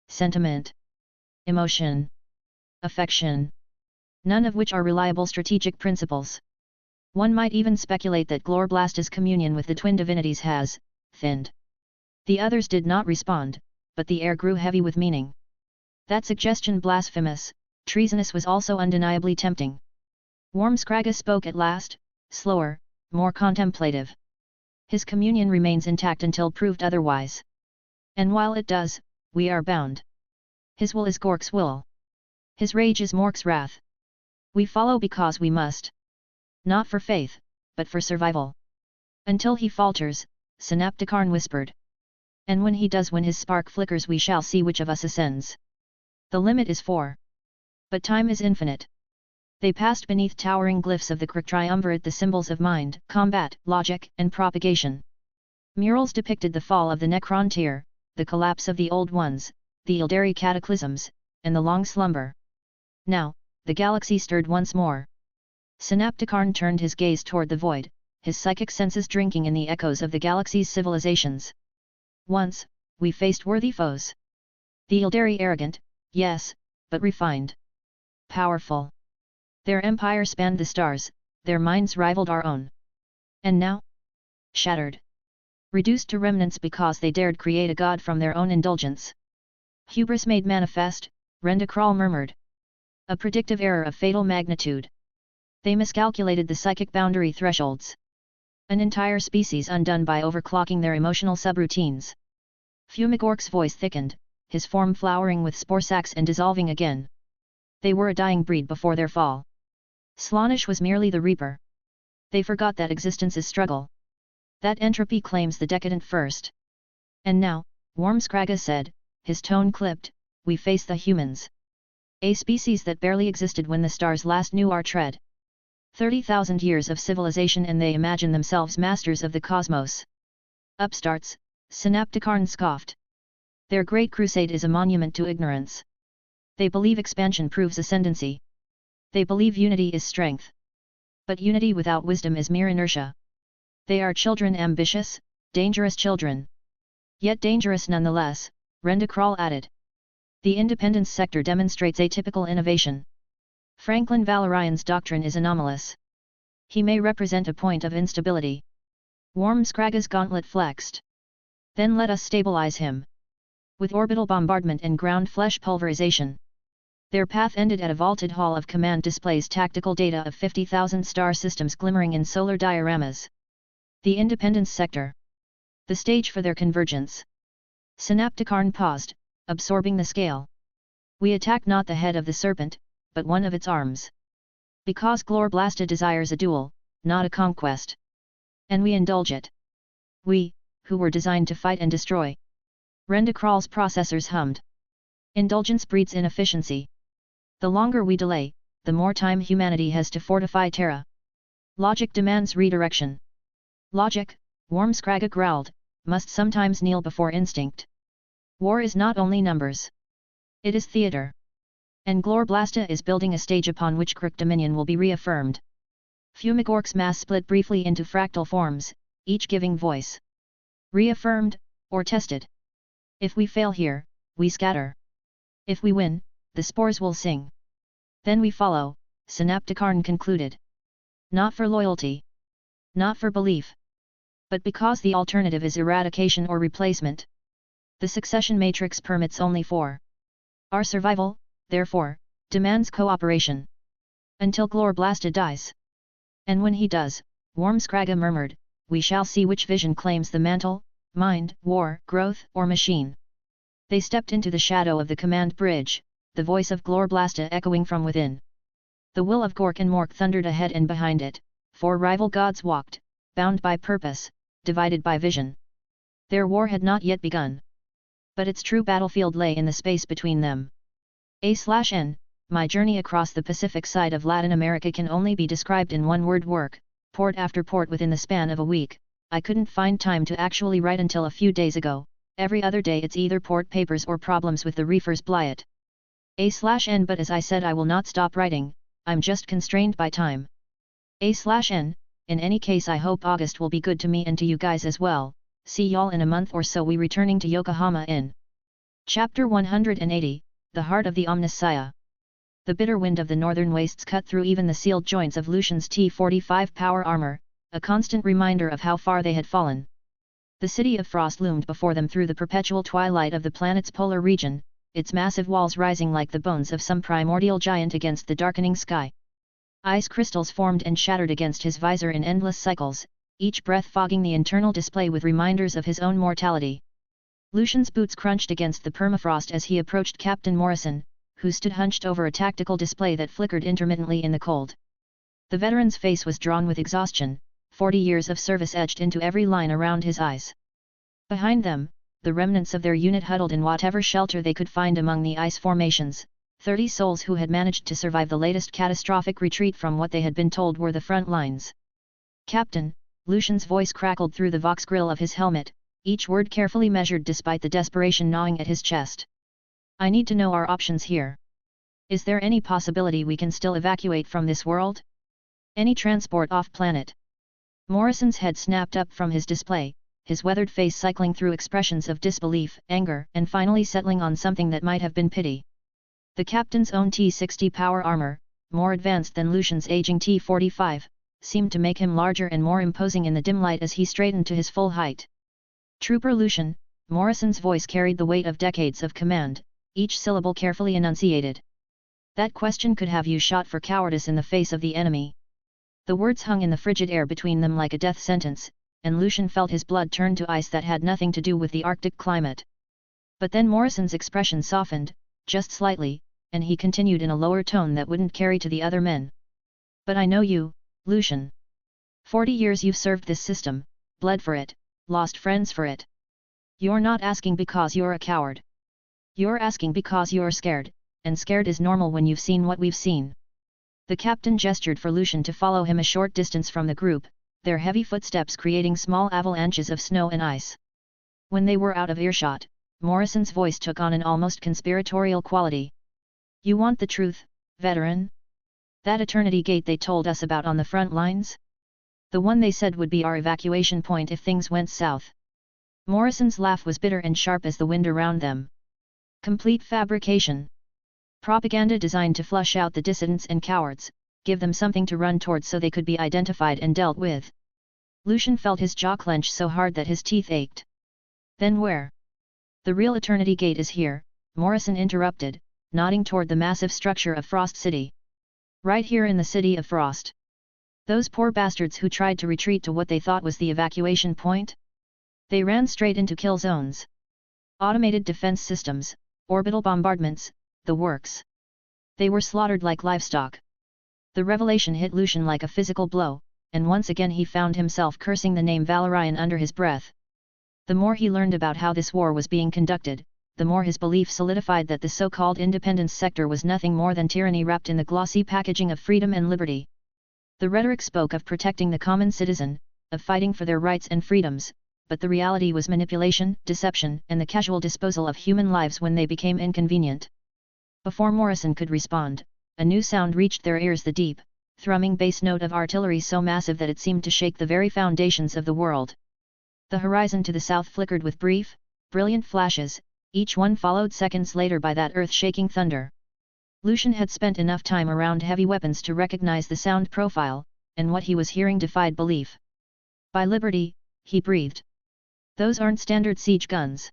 Sentiment. Emotion. Affection. None of which are reliable strategic principles. One might even speculate that Glorblasta's communion with the twin divinities has thinned. The others did not respond, but the air grew heavy with meaning. That suggestion blasphemous, treasonous was also undeniably tempting. Wormskraga spoke at last, slower, more contemplative. His communion remains intact until proved otherwise. And while it does, we are bound. His will is Gork's will. His rage is Mork's wrath. We follow because we must. Not for faith, but for survival. Until he falters, Synapticarn whispered. And when he does, when his spark flickers, we shall see which of us ascends. The limit is 4. But time is infinite. They passed beneath towering glyphs of the Kruk triumvirate, the symbols of mind, combat, logic, and propagation. Murals depicted the fall of the Necrontyr, the collapse of the Old Ones, the Ildari cataclysms, and the long slumber. Now, the galaxy stirred once more. Synapticarn turned his gaze toward the void, his psychic senses drinking in the echoes of the galaxy's civilizations. Once, we faced worthy foes. The Ildari arrogant, yes, but refined. Powerful. Their empire spanned the stars, their minds rivaled our own. And now? Shattered. Reduced to remnants because they dared create a god from their own indulgence. Hubris made manifest, Rendakral murmured. A predictive error of fatal magnitude. They miscalculated the psychic boundary thresholds. An entire species undone by overclocking their emotional subroutines. Fumigork's voice thickened, his form flowering with spore sacs and dissolving again. They were a dying breed before their fall. Slaanesh was merely the reaper. They forgot that existence is struggle. That entropy claims the decadent first. And now, Wormskraga said, his tone clipped, we face the humans. A species that barely existed when the stars last knew our tread. 30,000 years of civilization and they imagine themselves masters of the cosmos. Upstarts, Synapticarn scoffed. Their great crusade is a monument to ignorance. They believe expansion proves ascendancy. They believe unity is strength. But unity without wisdom is mere inertia. They are children ambitious, dangerous children. Yet dangerous nonetheless, Rendekral added. The independence sector demonstrates atypical innovation. Franklin Valorian's doctrine is anomalous. He may represent a point of instability. Wormskraga's gauntlet flexed. Then let us stabilize him. With orbital bombardment and ground flesh pulverization. Their path ended at a vaulted hall of command displays tactical data of 50,000 star systems glimmering in solar dioramas. The independence sector. The stage for their convergence. Synapticarn paused, absorbing the scale. We attack not the head of the serpent, but one of its arms. Because Glorblasta desires a duel, not a conquest. And we indulge it. We, who were designed to fight and destroy. Rendekral's processors hummed. Indulgence breeds inefficiency. The longer we delay, the more time humanity has to fortify Terra. Logic demands redirection. Logic, Wormskraga growled, must sometimes kneel before instinct. War is not only numbers. It is theatre. And Glorblasta is building a stage upon which Kruk dominion will be reaffirmed. Fumigork's mass split briefly into fractal forms, each giving voice. Reaffirmed, or tested. If we fail here, we scatter. If we win, the spores will sing. Then we follow, Synapticarn concluded. Not for loyalty. Not for belief. But because the alternative is eradication or replacement. The succession matrix permits only 4. Our survival, therefore, demands cooperation. Until Glorblasta dies. And when he does, Wormskraga murmured, we shall see which vision claims the mantle, mind, war, growth, or machine. They stepped into the shadow of the command bridge, the voice of Glorblasta echoing from within. The will of Gork and Mork thundered ahead and behind it, 4 rival gods walked, bound by purpose, divided by vision. Their war had not yet begun. But its true battlefield lay in the space between them. A/N, my journey across the Pacific side of Latin America can only be described in one word: work, port after port within the span of a week. I couldn't find time to actually write until a few days ago. Every other day it's either port papers or problems with the reefers Blyat. A/N, but as I said, I will not stop writing, I'm just constrained by time. A/N, in any case I hope August will be good to me and to you guys as well. See y'all in a month or so. We returning to Yokohama in Chapter 180, The Heart of the Omnissiah. The bitter wind of the northern wastes cut through even the sealed joints of Lucian's T-45 power armor, a constant reminder of how far they had fallen. The city of frost loomed before them through the perpetual twilight of the planet's polar region, its massive walls rising like the bones of some primordial giant against the darkening sky. Ice crystals formed and shattered against his visor in endless cycles, each breath fogging the internal display with reminders of his own mortality. Lucian's boots crunched against the permafrost as he approached Captain Morrison, who stood hunched over a tactical display that flickered intermittently in the cold. The veteran's face was drawn with exhaustion, 40 years of service etched into every line around his eyes. Behind them, the remnants of their unit huddled in whatever shelter they could find among the ice formations, 30 souls who had managed to survive the latest catastrophic retreat from what they had been told were the front lines. Captain, Lucian's voice crackled through the vox grill of his helmet, each word carefully measured despite the desperation gnawing at his chest. I need to know our options here. Is there any possibility we can still evacuate from this world? Any transport off-planet? Morrison's head snapped up from his display, his weathered face cycling through expressions of disbelief, anger, and finally settling on something that might have been pity. The captain's own T-60 power armor, more advanced than Lucian's aging T-45, seemed to make him larger and more imposing in the dim light as he straightened to his full height. Trooper Lucian, Morrison's voice carried the weight of decades of command, each syllable carefully enunciated. That question could have you shot for cowardice in the face of the enemy. The words hung in the frigid air between them like a death sentence, and Lucian felt his blood turn to ice that had nothing to do with the Arctic climate. But then Morrison's expression softened, just slightly, and he continued in a lower tone that wouldn't carry to the other men. But I know you, Lucian. 40 years you've served this system, bled for it, lost friends for it. You're not asking because you're a coward. You're asking because you're scared, and scared is normal when you've seen what we've seen. The captain gestured for Lucian to follow him a short distance from the group, their heavy footsteps creating small avalanches of snow and ice. When they were out of earshot, Morrison's voice took on an almost conspiratorial quality. You want the truth, veteran? That eternity gate they told us about on the front lines? The one they said would be our evacuation point if things went south. Morrison's laugh was bitter and sharp as the wind around them. Complete fabrication. Propaganda designed to flush out the dissidents and cowards, give them something to run towards so they could be identified and dealt with. Lucian felt his jaw clench so hard that his teeth ached. Then where? The real Eternity Gate is here, Morrison interrupted, nodding toward the massive structure of Frost City. Right here in the city of Frost. Those poor bastards who tried to retreat to what they thought was the evacuation point? They ran straight into kill zones. Automated defense systems, orbital bombardments, the works. They were slaughtered like livestock. The revelation hit Lucian like a physical blow, and once again he found himself cursing the name Valorian under his breath. The more he learned about how this war was being conducted, the more his belief solidified that the so-called independence sector was nothing more than tyranny wrapped in the glossy packaging of freedom and liberty. The rhetoric spoke of protecting the common citizen, of fighting for their rights and freedoms, but the reality was manipulation, deception, and the casual disposal of human lives when they became inconvenient. Before Morrison could respond, a new sound reached their ears, the deep, thrumming bass note of artillery so massive that it seemed to shake the very foundations of the world. The horizon to the south flickered with brief, brilliant flashes, each one followed seconds later by that earth-shaking thunder. Lucian had spent enough time around heavy weapons to recognize the sound profile, and what he was hearing defied belief. By liberty, he breathed. Those aren't standard siege guns.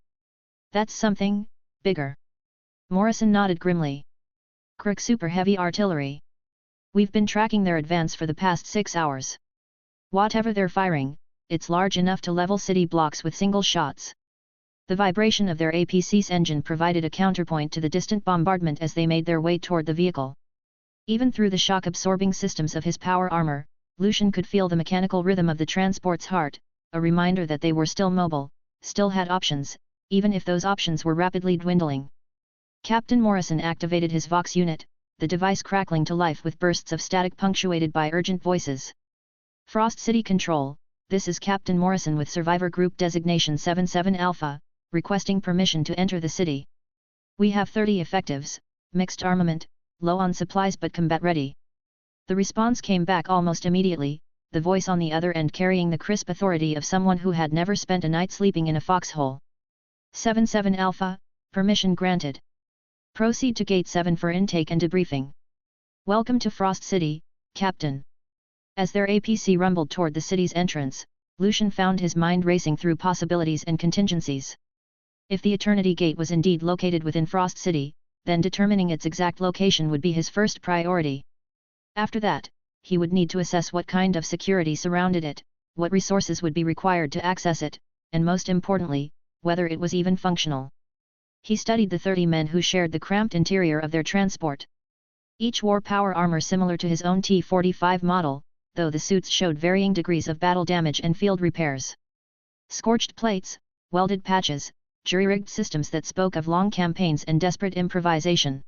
That's something bigger. Morrison nodded grimly. Crook super heavy artillery. We've been tracking their advance for the past 6 hours. Whatever they're firing, it's large enough to level city blocks with single shots. The vibration of their APC's engine provided a counterpoint to the distant bombardment as they made their way toward the vehicle. Even through the shock-absorbing systems of his power armor, Lucian could feel the mechanical rhythm of the transport's heart, a reminder that they were still mobile, still had options, even if those options were rapidly dwindling. Captain Morrison activated his Vox unit, the device crackling to life with bursts of static punctuated by urgent voices. Frost City Control, this is Captain Morrison with Survivor Group Designation 77 Alpha, requesting permission to enter the city. We have 30 effectives, mixed armament, low on supplies but combat ready. The response came back almost immediately, the voice on the other end carrying the crisp authority of someone who had never spent a night sleeping in a foxhole. 77 Alpha, permission granted. Proceed to Gate 7 for intake and debriefing. Welcome to Frost City, Captain. As their APC rumbled toward the city's entrance, Lucian found his mind racing through possibilities and contingencies. If the Eternity Gate was indeed located within Frost City, then determining its exact location would be his first priority. After that, he would need to assess what kind of security surrounded it, what resources would be required to access it, and most importantly, whether it was even functional. He studied the 30 men who shared the cramped interior of their transport. Each wore power armor similar to his own T-45 model, though the suits showed varying degrees of battle damage and field repairs. Scorched plates, welded patches, jury-rigged systems that spoke of long campaigns and desperate improvisation.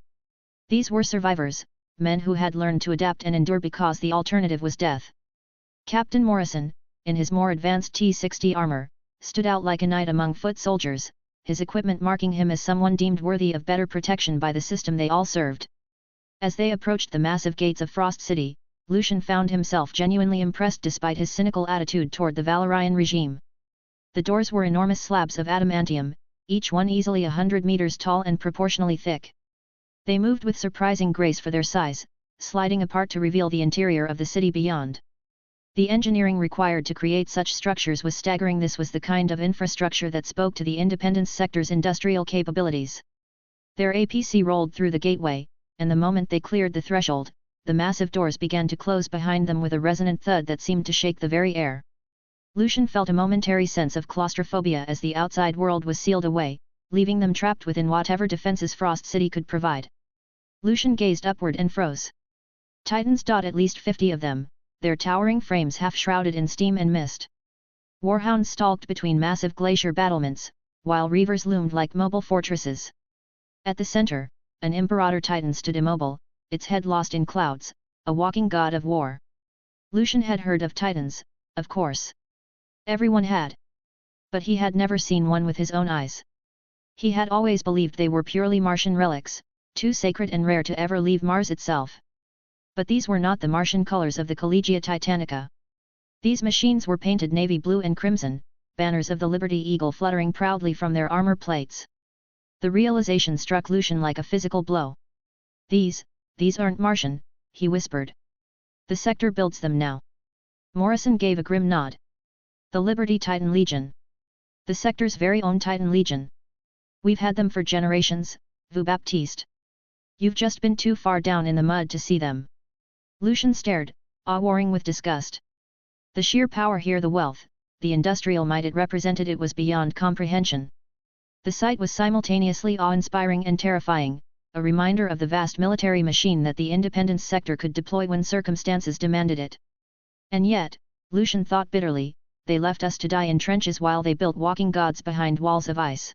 These were survivors, men who had learned to adapt and endure because the alternative was death. Captain Morrison, in his more advanced T-60 armor, stood out like a knight among foot soldiers, his equipment marking him as someone deemed worthy of better protection by the system they all served. As they approached the massive gates of Frost City, Lucian found himself genuinely impressed despite his cynical attitude toward the Valorian regime. The doors were enormous slabs of adamantium, each one easily 100 meters tall and proportionally thick. They moved with surprising grace for their size, sliding apart to reveal the interior of the city beyond. The engineering required to create such structures was staggering. This was the kind of infrastructure that spoke to the independence sector's industrial capabilities. Their APC rolled through the gateway, and the moment they cleared the threshold, the massive doors began to close behind them with a resonant thud that seemed to shake the very air. Lucian felt a momentary sense of claustrophobia as the outside world was sealed away, leaving them trapped within whatever defenses Frost City could provide. Lucian gazed upward and froze. Titans. At least 50 of them, their towering frames half shrouded in steam and mist. Warhounds stalked between massive glacier battlements, while reavers loomed like mobile fortresses. At the center, an Imperator Titan stood immobile, its head lost in clouds, a walking god of war. Lucian had heard of Titans, of course. Everyone had. But he had never seen one with his own eyes. He had always believed they were purely Martian relics, too sacred and rare to ever leave Mars itself. But these were not the Martian colors of the Collegia Titanica. These machines were painted navy blue and crimson, banners of the Liberty Eagle fluttering proudly from their armor plates. The realization struck Lucian like a physical blow. These aren't Martian, he whispered. The sector builds them now. Morrison gave a grim nod. The Liberty Titan Legion. The sector's very own Titan Legion. We've had them for generations, Vu Baptiste. You've just been too far down in the mud to see them. Lucian stared, awe-warring with disgust. The sheer power here, the wealth, the industrial might it represented, it was beyond comprehension. The sight was simultaneously awe-inspiring and terrifying, a reminder of the vast military machine that the Independence sector could deploy when circumstances demanded it. And yet, Lucian thought bitterly, they left us to die in trenches while they built walking gods behind walls of ice.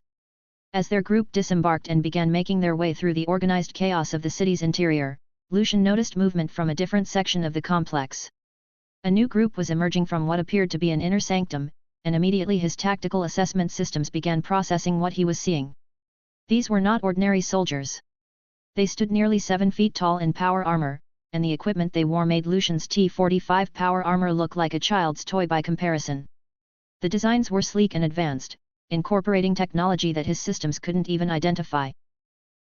As their group disembarked and began making their way through the organized chaos of the city's interior, Lucian noticed movement from a different section of the complex. A new group was emerging from what appeared to be an inner sanctum, and immediately his tactical assessment systems began processing what he was seeing. These were not ordinary soldiers. They stood nearly 7 feet tall in power armor, and the equipment they wore made Lucian's T-45 power armor look like a child's toy by comparison. The designs were sleek and advanced, incorporating technology that his systems couldn't even identify.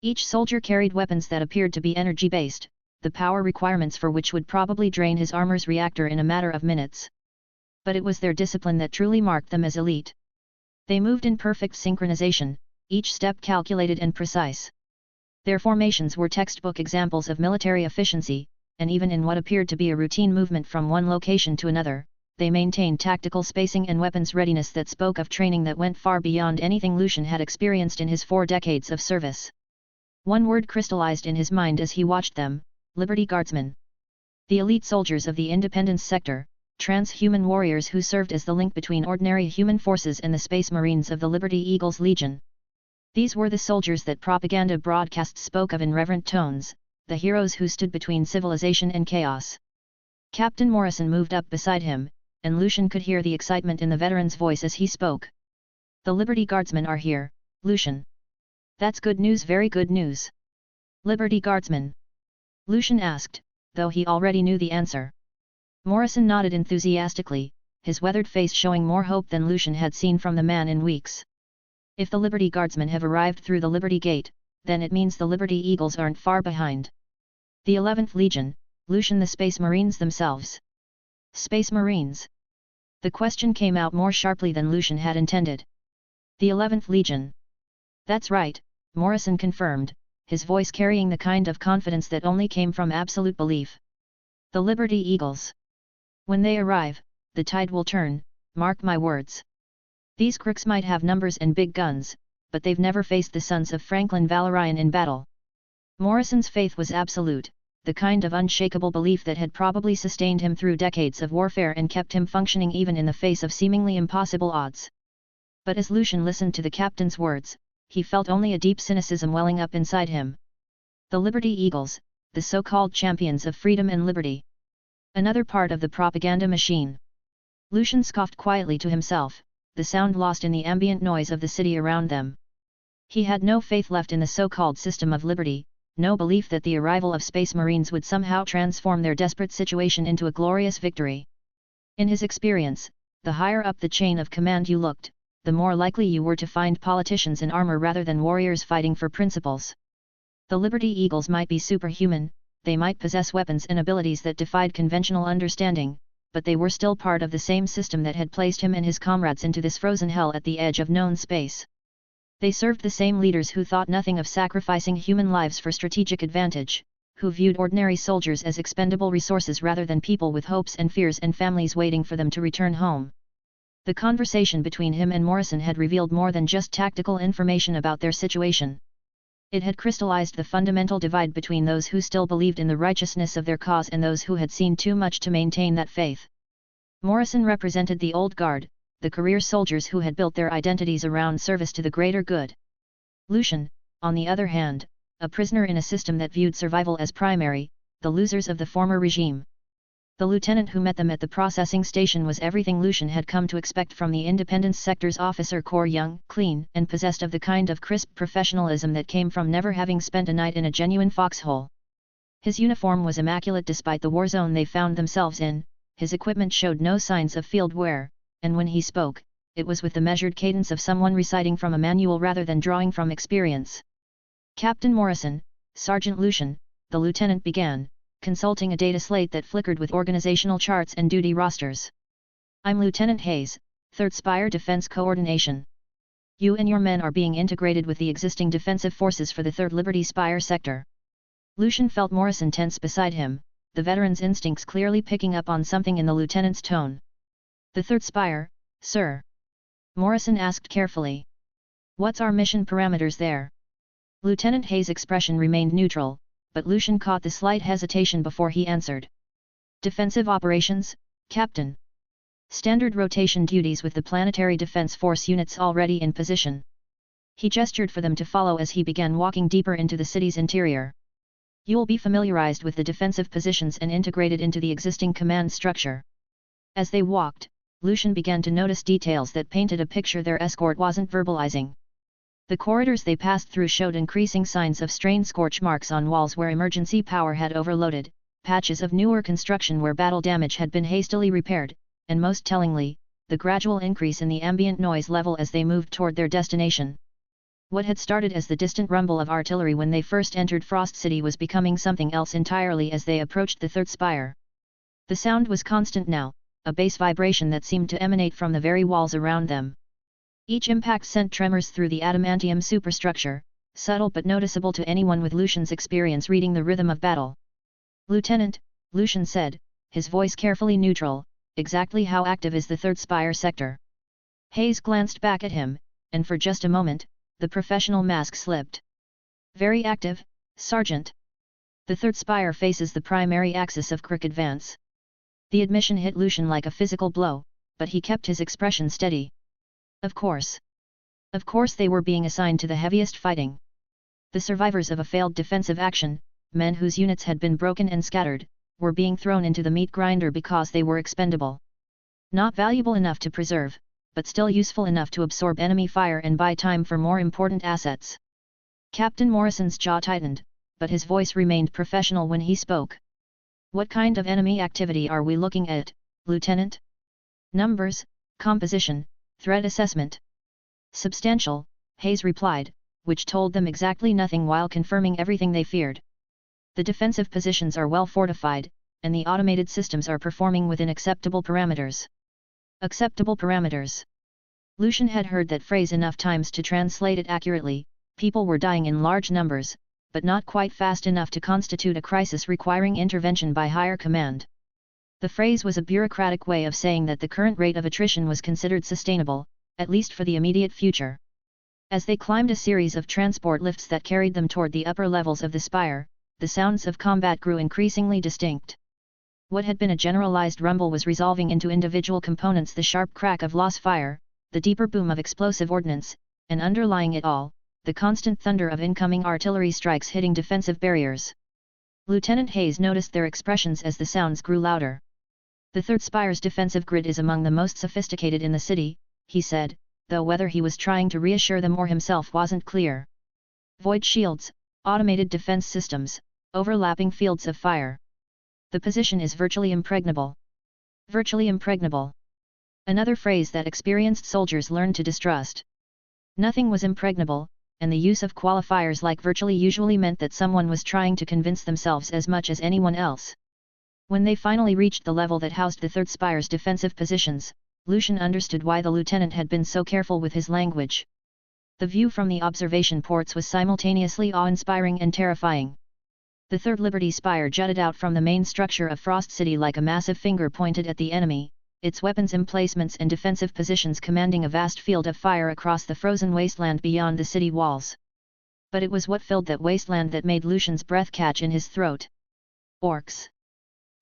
Each soldier carried weapons that appeared to be energy-based, the power requirements for which would probably drain his armor's reactor in a matter of minutes. But it was their discipline that truly marked them as elite. They moved in perfect synchronization, each step calculated and precise. Their formations were textbook examples of military efficiency, and even in what appeared to be a routine movement from one location to another, they maintained tactical spacing and weapons readiness that spoke of training that went far beyond anything Lucian had experienced in his 4 decades of service. One word crystallized in his mind as he watched them: Liberty Guardsmen. The elite soldiers of the Independence sector, transhuman warriors who served as the link between ordinary human forces and the Space Marines of the Liberty Eagles Legion. These were the soldiers that propaganda broadcasts spoke of in reverent tones, the heroes who stood between civilization and chaos. Captain Morrison moved up beside him, and Lucian could hear the excitement in the veteran's voice as he spoke. The Liberty Guardsmen are here, Lucian. That's good news, very good news. Liberty Guardsmen? Lucian asked, though he already knew the answer. Morrison nodded enthusiastically, his weathered face showing more hope than Lucian had seen from the man in weeks. If the Liberty Guardsmen have arrived through the Liberty Gate, then it means the Liberty Eagles aren't far behind. The 11th Legion, Lucian, the Space Marines themselves. Space Marines? The question came out more sharply than Lucian had intended. The 11th Legion. That's right, Morrison confirmed, his voice carrying the kind of confidence that only came from absolute belief. The Liberty Eagles. When they arrive, the tide will turn, mark my words. These crooks might have numbers and big guns, but they've never faced the sons of Franklin Valorian in battle. Morrison's faith was absolute, the kind of unshakable belief that had probably sustained him through decades of warfare and kept him functioning even in the face of seemingly impossible odds. But as Lucian listened to the captain's words, he felt only a deep cynicism welling up inside him. The Liberty Eagles, the so-called champions of freedom and liberty. Another part of the propaganda machine. Lucian scoffed quietly to himself, the sound lost in the ambient noise of the city around them. He had no faith left in the so-called system of liberty, no belief that the arrival of Space Marines would somehow transform their desperate situation into a glorious victory. In his experience, the higher up the chain of command you looked, the more likely you were to find politicians in armor rather than warriors fighting for principles. The Liberty Eagles might be superhuman, they might possess weapons and abilities that defied conventional understanding, but they were still part of the same system that had placed him and his comrades into this frozen hell at the edge of known space. They served the same leaders who thought nothing of sacrificing human lives for strategic advantage, who viewed ordinary soldiers as expendable resources rather than people with hopes and fears and families waiting for them to return home. The conversation between him and Morrison had revealed more than just tactical information about their situation. It had crystallized the fundamental divide between those who still believed in the righteousness of their cause and those who had seen too much to maintain that faith. Morrison represented the old guard, the career soldiers who had built their identities around service to the greater good. Lucian, on the other hand, a prisoner in a system that viewed survival as primary, the losers of the former regime. The lieutenant who met them at the processing station was everything Lucian had come to expect from the Independence Sector's officer corps, young, clean, and possessed of the kind of crisp professionalism that came from never having spent a night in a genuine foxhole. His uniform was immaculate despite the war zone they found themselves in, his equipment showed no signs of field wear, and when he spoke, it was with the measured cadence of someone reciting from a manual rather than drawing from experience. "Captain Morrison, Sergeant Lucian," the lieutenant began, consulting a data slate that flickered with organizational charts and duty rosters. "I'm Lieutenant Hayes, 3rd Spire Defense Coordination. You and your men are being integrated with the existing defensive forces for the 3rd Liberty Spire sector." Lucian felt Morrison tense beside him, the veteran's instincts clearly picking up on something in the lieutenant's tone. "The 3rd Spire, sir?" Morrison asked carefully. "What's our mission parameters there?" Lieutenant Hayes' expression remained neutral, but Lucian caught the slight hesitation before he answered. "Defensive operations, Captain. Standard rotation duties with the Planetary Defense Force units already in position." He gestured for them to follow as he began walking deeper into the city's interior. "You'll be familiarized with the defensive positions and integrated into the existing command structure." As they walked, Lucian began to notice details that painted a picture their escort wasn't verbalizing. The corridors they passed through showed increasing signs of strained scorch marks on walls where emergency power had overloaded, patches of newer construction where battle damage had been hastily repaired, and most tellingly, the gradual increase in the ambient noise level as they moved toward their destination. What had started as the distant rumble of artillery when they first entered Frost City was becoming something else entirely as they approached the 3rd Spire. The sound was constant now, a bass vibration that seemed to emanate from the very walls around them. Each impact sent tremors through the adamantium superstructure, subtle but noticeable to anyone with Lucian's experience reading the rhythm of battle. "Lieutenant," Lucian said, his voice carefully neutral, "exactly how active is the 3rd Spire sector?" Hayes glanced back at him, and for just a moment, the professional mask slipped. "Very active, Sergeant. The 3rd Spire faces the primary axis of quick advance." The admission hit Lucian like a physical blow, but he kept his expression steady. Of course. Of course they were being assigned to the heaviest fighting. The survivors of a failed defensive action, men whose units had been broken and scattered, were being thrown into the meat grinder because they were expendable. Not valuable enough to preserve, but still useful enough to absorb enemy fire and buy time for more important assets. Captain Morrison's jaw tightened, but his voice remained professional when he spoke. "What kind of enemy activity are we looking at, Lieutenant?" "Numbers, composition, threat assessment." "Substantial," Hayes replied, which told them exactly nothing while confirming everything they feared. "The defensive positions are well fortified, and the automated systems are performing within acceptable parameters." Acceptable parameters. Lucian had heard that phrase enough times to translate it accurately. People were dying in large numbers, but not quite fast enough to constitute a crisis requiring intervention by higher command. The phrase was a bureaucratic way of saying that the current rate of attrition was considered sustainable, at least for the immediate future. As they climbed a series of transport lifts that carried them toward the upper levels of the spire, the sounds of combat grew increasingly distinct. What had been a generalized rumble was resolving into individual components: the sharp crack of lost fire, the deeper boom of explosive ordnance, and underlying it all, the constant thunder of incoming artillery strikes hitting defensive barriers. Lieutenant Hayes noticed their expressions as the sounds grew louder. "The 3rd Spire's defensive grid is among the most sophisticated in the city," he said, though whether he was trying to reassure them or himself wasn't clear. "Void shields, automated defense systems, overlapping fields of fire. The position is virtually impregnable." Virtually impregnable. Another phrase that experienced soldiers learned to distrust. Nothing was impregnable, and the use of qualifiers like virtually usually meant that someone was trying to convince themselves as much as anyone else. When they finally reached the level that housed the 3rd Spire's defensive positions, Lucian understood why the lieutenant had been so careful with his language. The view from the observation ports was simultaneously awe-inspiring and terrifying. The third Liberty Spire jutted out from the main structure of Frost City like a massive finger pointed at the enemy, its weapons emplacements and defensive positions commanding a vast field of fire across the frozen wasteland beyond the city walls. But it was what filled that wasteland that made Lucian's breath catch in his throat. Orcs.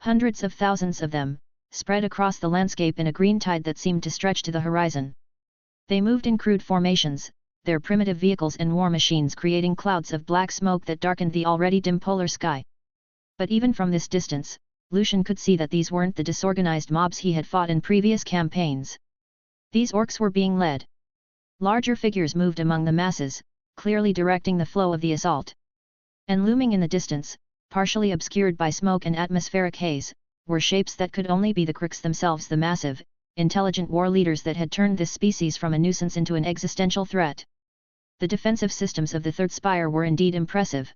Hundreds of thousands of them, spread across the landscape in a green tide that seemed to stretch to the horizon. They moved in crude formations, their primitive vehicles and war machines creating clouds of black smoke that darkened the already dim polar sky. But even from this distance, Lucian could see that these weren't the disorganized mobs he had fought in previous campaigns. These orcs were being led. Larger figures moved among the masses, clearly directing the flow of the assault. And looming in the distance, partially obscured by smoke and atmospheric haze, were shapes that could only be the Krix themselves, the massive, intelligent war leaders that had turned this species from a nuisance into an existential threat. The defensive systems of the Third Spire were indeed impressive.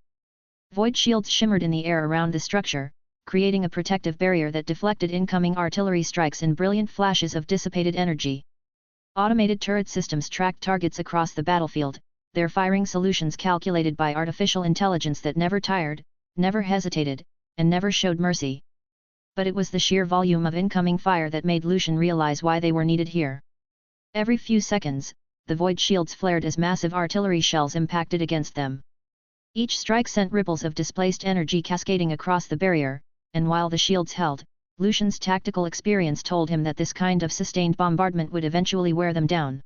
Void shields shimmered in the air around the structure, creating a protective barrier that deflected incoming artillery strikes in brilliant flashes of dissipated energy. Automated turret systems tracked targets across the battlefield, their firing solutions calculated by artificial intelligence that never tired, never hesitated, and never showed mercy. But it was the sheer volume of incoming fire that made Lucian realize why they were needed here. Every few seconds, the void shields flared as massive artillery shells impacted against them. Each strike sent ripples of displaced energy cascading across the barrier, and while the shields held, Lucian's tactical experience told him that this kind of sustained bombardment would eventually wear them down.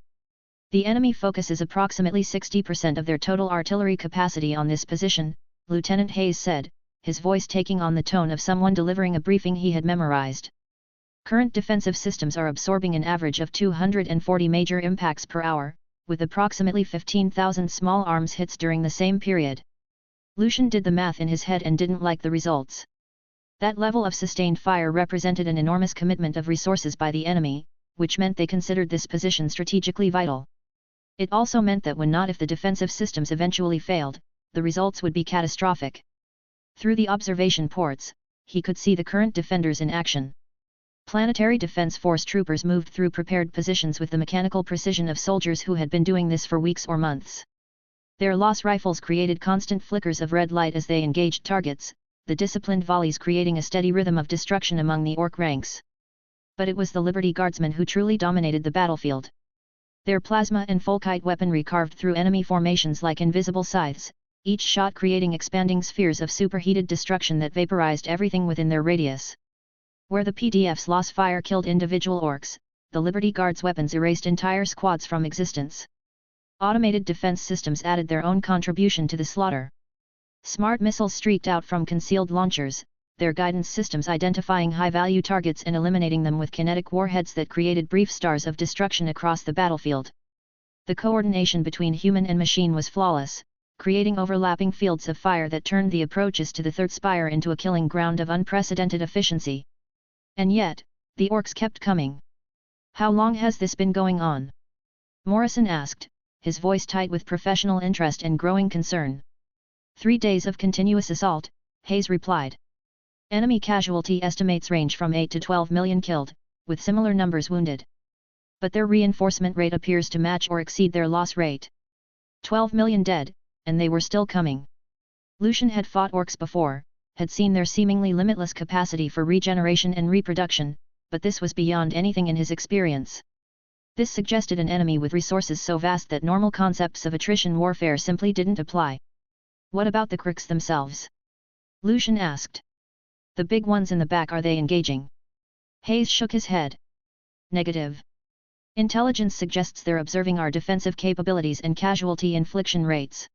The enemy focuses approximately 60% of their total artillery capacity on this position, Lieutenant Hayes said, his voice taking on the tone of someone delivering a briefing he had memorized. Current defensive systems are absorbing an average of 240 major impacts per hour, with approximately 15,000 small arms hits during the same period. Lucian did the math in his head and didn't like the results. That level of sustained fire represented an enormous commitment of resources by the enemy, which meant they considered this position strategically vital. It also meant that when not if the defensive systems eventually failed, the results would be catastrophic. Through the observation ports, he could see the current defenders in action. Planetary Defense Force troopers moved through prepared positions with the mechanical precision of soldiers who had been doing this for weeks or months. Their Loss rifles created constant flickers of red light as they engaged targets, the disciplined volleys creating a steady rhythm of destruction among the orc ranks. But it was the Liberty Guardsmen who truly dominated the battlefield. Their plasma and Folkite weaponry carved through enemy formations like invisible scythes, each shot creating expanding spheres of superheated destruction that vaporized everything within their radius. Where the PDF's Loss fire killed individual orcs, the Liberty Guard's weapons erased entire squads from existence. Automated defense systems added their own contribution to the slaughter. Smart missiles streaked out from concealed launchers, their guidance systems identifying high-value targets and eliminating them with kinetic warheads that created brief stars of destruction across the battlefield. The coordination between human and machine was flawless, creating overlapping fields of fire that turned the approaches to the Third Spire into a killing ground of unprecedented efficiency. And yet, the orcs kept coming. How long has this been going on? Morrison asked, his voice tight with professional interest and growing concern. 3 days of continuous assault, Hayes replied. Enemy casualty estimates range from 8 to 12 million killed, with similar numbers wounded. But their reinforcement rate appears to match or exceed their loss rate. 12 million dead, and they were still coming. Lucian had fought orcs before, had seen their seemingly limitless capacity for regeneration and reproduction, but this was beyond anything in his experience. This suggested an enemy with resources so vast that normal concepts of attrition warfare simply didn't apply. What about the Krix themselves? Lucian asked. The big ones in the back, are they engaging? Hayes shook his head. Negative. Intelligence suggests they're observing our defensive capabilities and casualty infliction rates.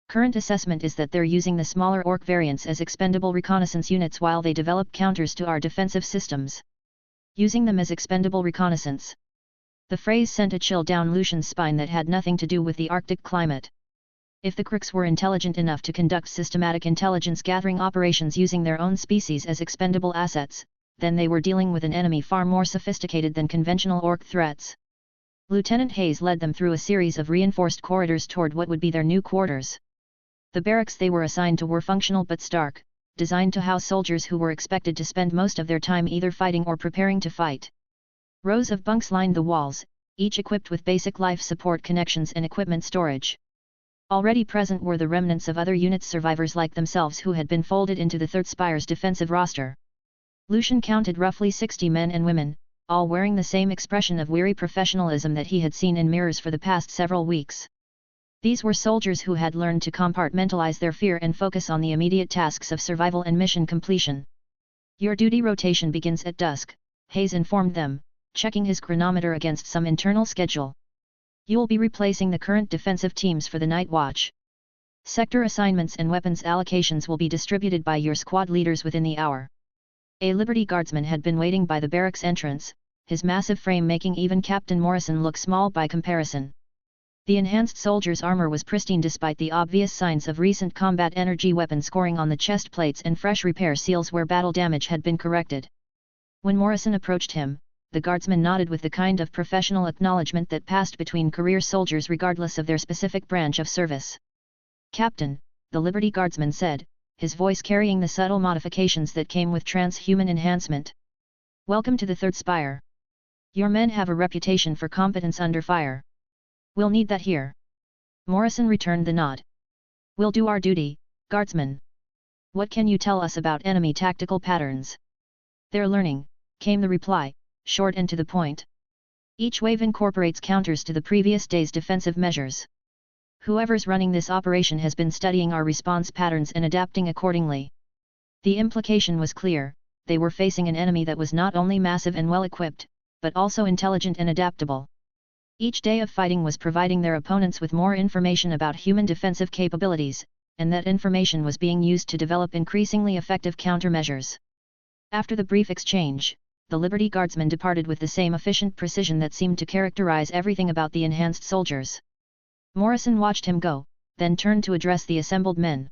Current assessment is that they're using the smaller orc variants as expendable reconnaissance units while they develop counters to our defensive systems. Using them as expendable reconnaissance. The phrase sent a chill down Lucian's spine that had nothing to do with the Arctic climate. If the Krix were intelligent enough to conduct systematic intelligence-gathering operations using their own species as expendable assets, then they were dealing with an enemy far more sophisticated than conventional orc threats. Lieutenant Hayes led them through a series of reinforced corridors toward what would be their new quarters. The barracks they were assigned to were functional but stark, designed to house soldiers who were expected to spend most of their time either fighting or preparing to fight. Rows of bunks lined the walls, each equipped with basic life support connections and equipment storage. Already present were the remnants of other units' survivors like themselves who had been folded into the Third Spire's defensive roster. Lucian counted roughly 60 men and women, all wearing the same expression of weary professionalism that he had seen in mirrors for the past several weeks. These were soldiers who had learned to compartmentalize their fear and focus on the immediate tasks of survival and mission completion. "Your duty rotation begins at dusk," Hayes informed them, checking his chronometer against some internal schedule. "You'll be replacing the current defensive teams for the night watch. Sector assignments and weapons allocations will be distributed by your squad leaders within the hour." A Liberty Guardsman had been waiting by the barracks entrance, his massive frame making even Captain Morrison look small by comparison. The enhanced soldier's armor was pristine despite the obvious signs of recent combat energy weapon scoring on the chest plates and fresh repair seals where battle damage had been corrected. When Morrison approached him, the guardsman nodded with the kind of professional acknowledgement that passed between career soldiers regardless of their specific branch of service. "Captain," the Liberty Guardsman said, his voice carrying the subtle modifications that came with transhuman enhancement. "Welcome to the Third Spire. Your men have a reputation for competence under fire. We'll need that here." Morrison returned the nod. "We'll do our duty, Guardsman. What can you tell us about enemy tactical patterns?" "They're learning," came the reply, short and to the point. "Each wave incorporates counters to the previous day's defensive measures. Whoever's running this operation has been studying our response patterns and adapting accordingly." The implication was clear: they were facing an enemy that was not only massive and well-equipped, but also intelligent and adaptable. Each day of fighting was providing their opponents with more information about human defensive capabilities, and that information was being used to develop increasingly effective countermeasures. After the brief exchange, the Liberty Guardsman departed with the same efficient precision that seemed to characterize everything about the enhanced soldiers. Morrison watched him go, then turned to address the assembled men.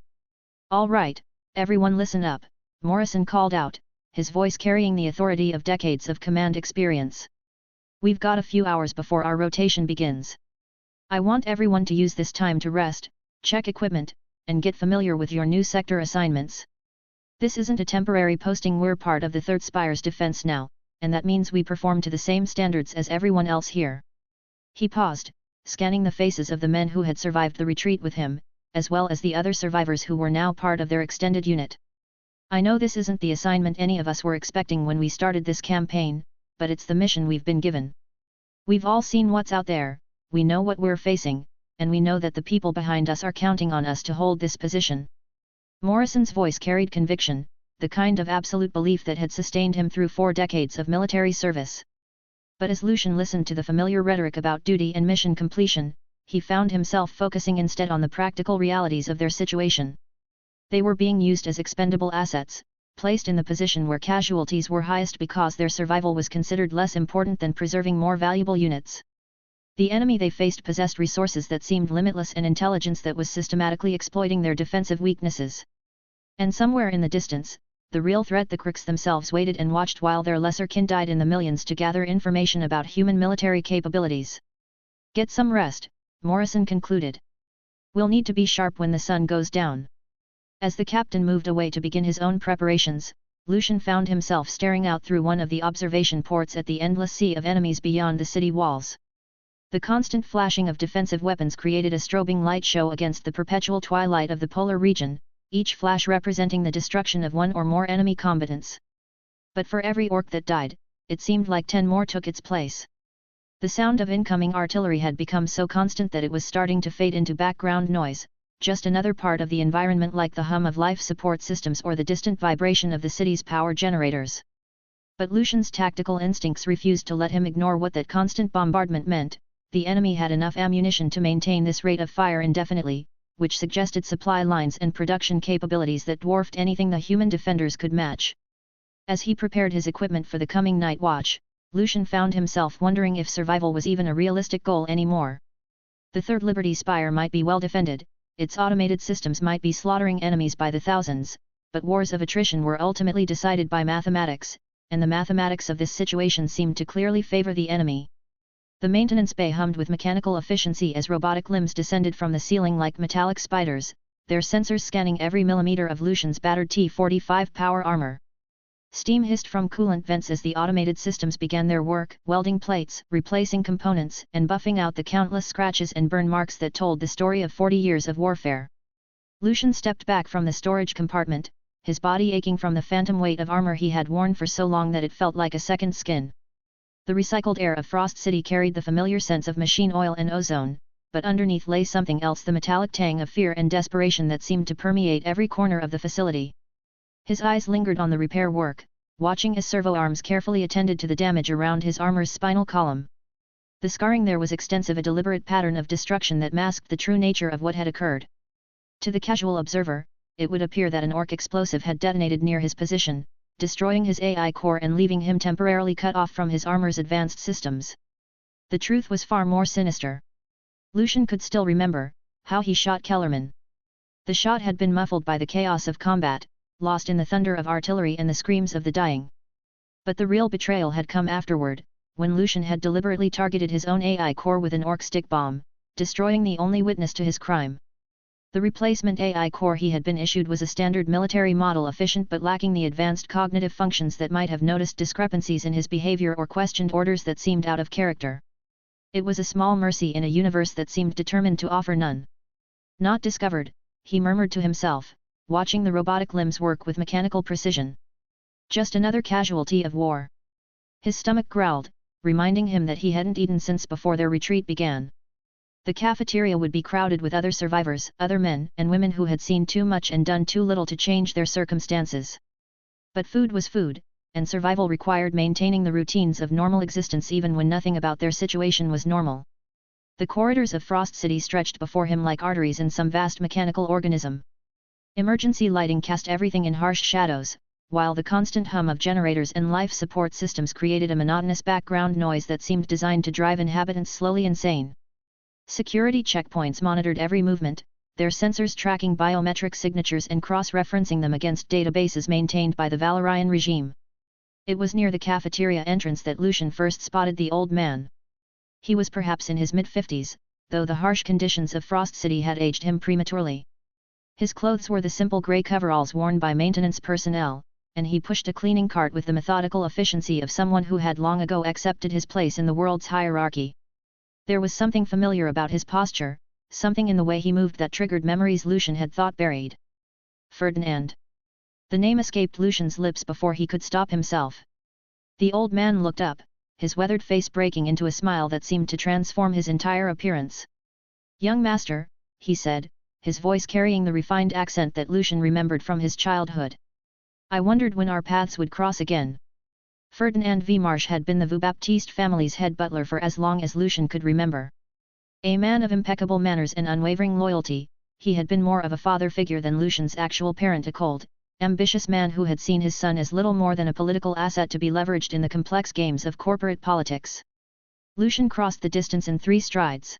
"All right, everyone listen up," Morrison called out, his voice carrying the authority of decades of command experience. "We've got a few hours before our rotation begins. I want everyone to use this time to rest, check equipment, and get familiar with your new sector assignments. This isn't a temporary posting, we're part of the Third Spire's defense now, and that means we perform to the same standards as everyone else here." He paused, scanning the faces of the men who had survived the retreat with him, as well as the other survivors who were now part of their extended unit. "I know this isn't the assignment any of us were expecting when we started this campaign, but it's the mission we've been given. We've all seen what's out there, we know what we're facing, and we know that the people behind us are counting on us to hold this position." Morrison's voice carried conviction, the kind of absolute belief that had sustained him through 4 decades of military service. But as Lucian listened to the familiar rhetoric about duty and mission completion, he found himself focusing instead on the practical realities of their situation. They were being used as expendable assets, placed in the position where casualties were highest because their survival was considered less important than preserving more valuable units. The enemy they faced possessed resources that seemed limitless and intelligence that was systematically exploiting their defensive weaknesses. And somewhere in the distance, the real threat, the crooks themselves, waited and watched while their lesser kin died in the millions to gather information about human military capabilities. "Get some rest," Morrison concluded. "We'll need to be sharp when the sun goes down." As the captain moved away to begin his own preparations, Lucian found himself staring out through one of the observation ports at the endless sea of enemies beyond the city walls. The constant flashing of defensive weapons created a strobing light show against the perpetual twilight of the polar region, each flash representing the destruction of one or more enemy combatants. But for every orc that died, it seemed like 10 more took its place. The sound of incoming artillery had become so constant that it was starting to fade into background noise, just another part of the environment like the hum of life support systems or the distant vibration of the city's power generators. But Lucian's tactical instincts refused to let him ignore what that constant bombardment meant. The enemy had enough ammunition to maintain this rate of fire indefinitely, which suggested supply lines and production capabilities that dwarfed anything the human defenders could match. As he prepared his equipment for the coming night watch, Lucian found himself wondering if survival was even a realistic goal anymore. The Third Liberty Spire might be well defended, its automated systems might be slaughtering enemies by the thousands, but wars of attrition were ultimately decided by mathematics, and the mathematics of this situation seemed to clearly favor the enemy. The maintenance bay hummed with mechanical efficiency as robotic limbs descended from the ceiling like metallic spiders, their sensors scanning every millimeter of Lucian's battered T-45 power armor. Steam hissed from coolant vents as the automated systems began their work, welding plates, replacing components, and buffing out the countless scratches and burn marks that told the story of 40 years of warfare. Lucian stepped back from the storage compartment, his body aching from the phantom weight of armor he had worn for so long that it felt like a second skin. The recycled air of Frost City carried the familiar scents of machine oil and ozone, but underneath lay something else, the metallic tang of fear and desperation that seemed to permeate every corner of the facility. His eyes lingered on the repair work, watching as servo arms carefully attended to the damage around his armor's spinal column. The scarring there was extensive, a deliberate pattern of destruction that masked the true nature of what had occurred. To the casual observer, it would appear that an orc explosive had detonated near his position, destroying his AI core and leaving him temporarily cut off from his armor's advanced systems. The truth was far more sinister. Lucian could still remember how he shot Kellerman. The shot had been muffled by the chaos of combat, lost in the thunder of artillery and the screams of the dying. But the real betrayal had come afterward, when Lucian had deliberately targeted his own AI core with an orc stick bomb, destroying the only witness to his crime. The replacement AI core he had been issued was a standard military model, efficient but lacking the advanced cognitive functions that might have noticed discrepancies in his behavior or questioned orders that seemed out of character. It was a small mercy in a universe that seemed determined to offer none. Not discovered, he murmured to himself, watching the robotic limbs work with mechanical precision. Just another casualty of war. His stomach growled, reminding him that he hadn't eaten since before their retreat began. The cafeteria would be crowded with other survivors, other men and women who had seen too much and done too little to change their circumstances. But food was food, and survival required maintaining the routines of normal existence even when nothing about their situation was normal. The corridors of Frost City stretched before him like arteries in some vast mechanical organism. Emergency lighting cast everything in harsh shadows, while the constant hum of generators and life support systems created a monotonous background noise that seemed designed to drive inhabitants slowly insane. Security checkpoints monitored every movement, their sensors tracking biometric signatures and cross-referencing them against databases maintained by the Valorian regime. It was near the cafeteria entrance that Lucian first spotted the old man. He was perhaps in his mid-50s, though the harsh conditions of Frost City had aged him prematurely. His clothes were the simple grey coveralls worn by maintenance personnel, and he pushed a cleaning cart with the methodical efficiency of someone who had long ago accepted his place in the world's hierarchy. There was something familiar about his posture, something in the way he moved that triggered memories Lucian had thought buried. Ferdinand. The name escaped Lucian's lips before he could stop himself. The old man looked up, his weathered face breaking into a smile that seemed to transform his entire appearance. "Young master," he said, his voice carrying the refined accent that Lucian remembered from his childhood. "I wondered when our paths would cross again." Ferdinand V. Marsh had been the Vu-Baptiste family's head butler for as long as Lucian could remember. A man of impeccable manners and unwavering loyalty, he had been more of a father figure than Lucian's actual parent, a cold, ambitious man who had seen his son as little more than a political asset to be leveraged in the complex games of corporate politics. Lucian crossed the distance in 3 strides.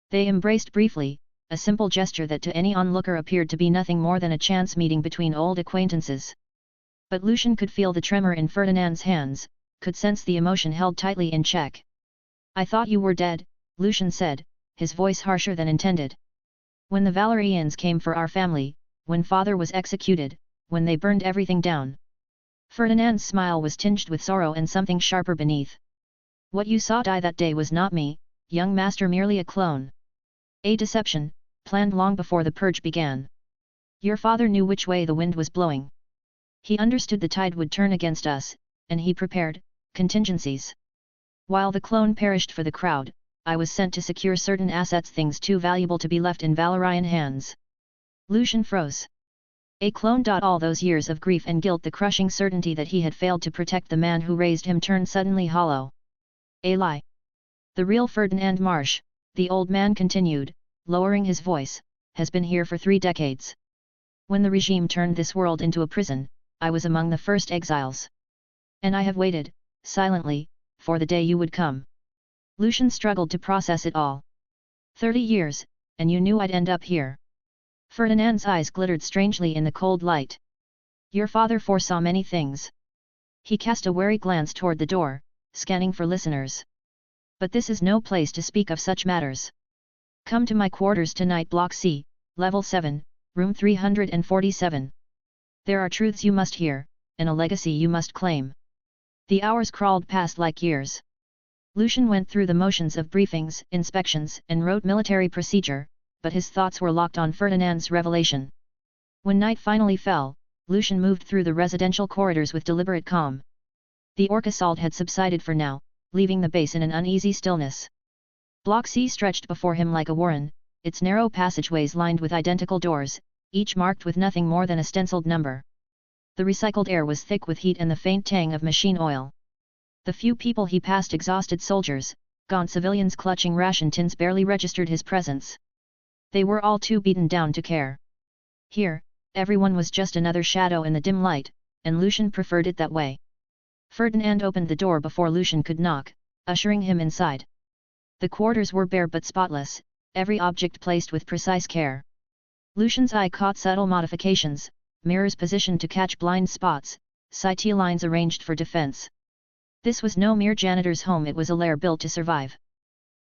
They embraced briefly, a simple gesture that to any onlooker appeared to be nothing more than a chance meeting between old acquaintances. But Lucian could feel the tremor in Ferdinand's hands, could sense the emotion held tightly in check. "I thought you were dead," Lucian said, his voice harsher than intended. "When the Valorians came for our family, when father was executed, when they burned everything down." Ferdinand's smile was tinged with sorrow and something sharper beneath. "What you saw die that day was not me, young master, merely a clone. A deception, planned long before the purge began. Your father knew which way the wind was blowing. He understood the tide would turn against us, and he prepared contingencies. While the clone perished for the crowd, I was sent to secure certain assets, things too valuable to be left in Valorian hands." Lucian froze. A clone. All those years of grief and guilt, the crushing certainty that he had failed to protect the man who raised him, turned suddenly hollow. "A lie. The real Ferdinand Marsh," the old man continued, lowering his voice, "has been here for 3 decades. When the regime turned this world into a prison, I was among the first exiles. And I have waited, silently, for the day you would come." Lucian struggled to process it all. 30 years, and you knew I'd end up here." Ferdinand's eyes glittered strangely in the cold light. "Your father foresaw many things." He cast a wary glance toward the door, scanning for listeners. "But this is no place to speak of such matters. Come to my quarters tonight, Block C, Level 7, Room 347. There are truths you must hear, and a legacy you must claim. The hours crawled past like years. Lucian went through the motions of briefings, inspections, and rote military procedure, but his thoughts were locked on Ferdinand's revelation. When night finally fell, Lucian moved through the residential corridors with deliberate calm. The orc assault had subsided for now, leaving the base in an uneasy stillness. Block C stretched before him like a warren, its narrow passageways lined with identical doors, each marked with nothing more than a stenciled number. The recycled air was thick with heat and the faint tang of machine oil. The few people he passed, exhausted soldiers, gaunt civilians clutching ration tins, barely registered his presence. They were all too beaten down to care. Here, everyone was just another shadow in the dim light, and Lucian preferred it that way. Ferdinand opened the door before Lucian could knock, ushering him inside. The quarters were bare but spotless, every object placed with precise care. Lucian's eye caught subtle modifications, mirrors positioned to catch blind spots, sight lines arranged for defense. This was no mere janitor's home, it was a lair built to survive.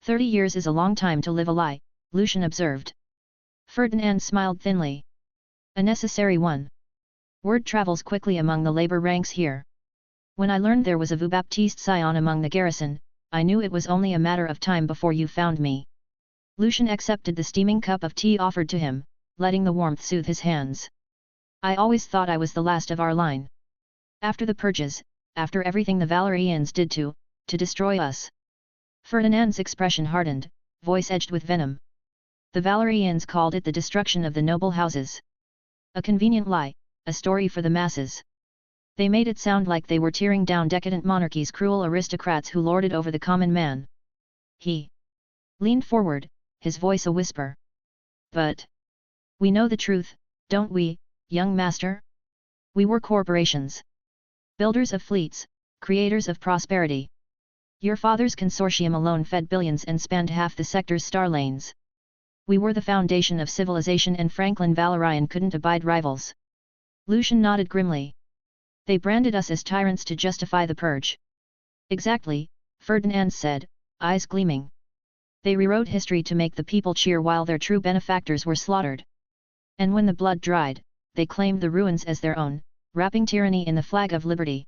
30 years is a long time to live a lie, Lucian observed. Ferdinand smiled thinly. A necessary one. Word travels quickly among the labor ranks here. When I learned there was a Baptiste scion among the garrison, I knew it was only a matter of time before you found me. Lucian accepted the steaming cup of tea offered to him, letting the warmth soothe his hands. I always thought I was the last of our line. After the purges, after everything the Valorians did to destroy us. Ferdinand's expression hardened, voice edged with venom. The Valorians called it the destruction of the noble houses. A convenient lie, a story for the masses. They made it sound like they were tearing down decadent monarchies, cruel aristocrats who lorded over the common man. He leaned forward, his voice a whisper. But we know the truth, don't we, young master? We were corporations. Builders of fleets, creators of prosperity. Your father's consortium alone fed billions and spanned half the sector's star lanes. We were the foundation of civilization, and Franklin Valorian couldn't abide rivals. Lucian nodded grimly. They branded us as tyrants to justify the purge. Exactly, Ferdinand said, eyes gleaming. They rewrote history to make the people cheer while their true benefactors were slaughtered. And when the blood dried, they claimed the ruins as their own, wrapping tyranny in the flag of liberty.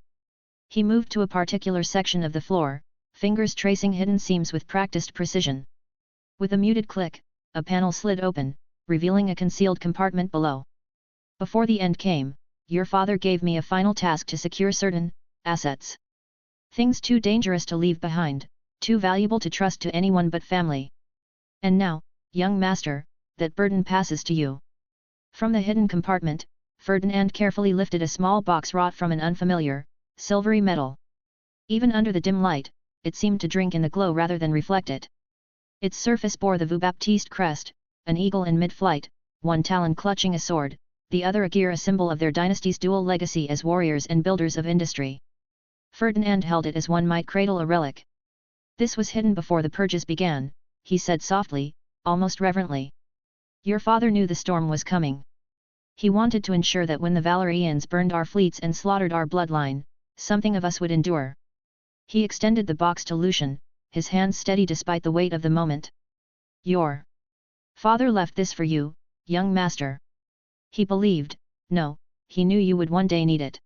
He moved to a particular section of the floor, fingers tracing hidden seams with practiced precision. With a muted click, a panel slid open, revealing a concealed compartment below. Before the end came, your father gave me a final task to secure certain assets. Things too dangerous to leave behind, too valuable to trust to anyone but family. And now, young master, that burden passes to you. From the hidden compartment, Ferdinand carefully lifted a small box wrought from an unfamiliar, silvery metal. Even under the dim light, it seemed to drink in the glow rather than reflect it. Its surface bore the Baptiste crest, an eagle in mid-flight, one talon clutching a sword, the other a gear, a symbol of their dynasty's dual legacy as warriors and builders of industry. Ferdinand held it as one might cradle a relic. This was hidden before the purges began, he said softly, almost reverently. Your father knew the storm was coming. He wanted to ensure that when the Valorians burned our fleets and slaughtered our bloodline, something of us would endure. He extended the box to Lucian, his hands steady despite the weight of the moment. Your father left this for you, young master. He believed, no, he knew you would one day need it.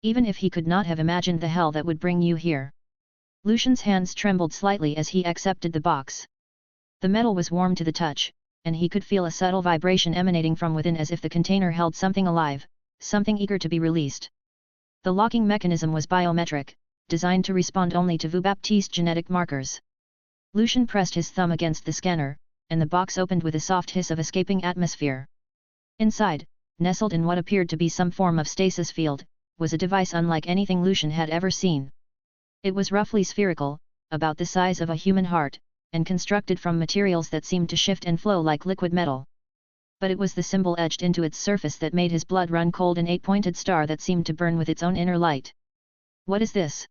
Even if he could not have imagined the hell that would bring you here. Lucian's hands trembled slightly as he accepted the box. The metal was warm to the touch, and he could feel a subtle vibration emanating from within, as if the container held something alive, something eager to be released. The locking mechanism was biometric, designed to respond only to Baptiste genetic markers. Lucian pressed his thumb against the scanner, and the box opened with a soft hiss of escaping atmosphere. Inside, nestled in what appeared to be some form of stasis field, was a device unlike anything Lucian had ever seen. It was roughly spherical, about the size of a human heart, and constructed from materials that seemed to shift and flow like liquid metal. But it was the symbol etched into its surface that made his blood run cold, an 8-pointed star that seemed to burn with its own inner light. What is this?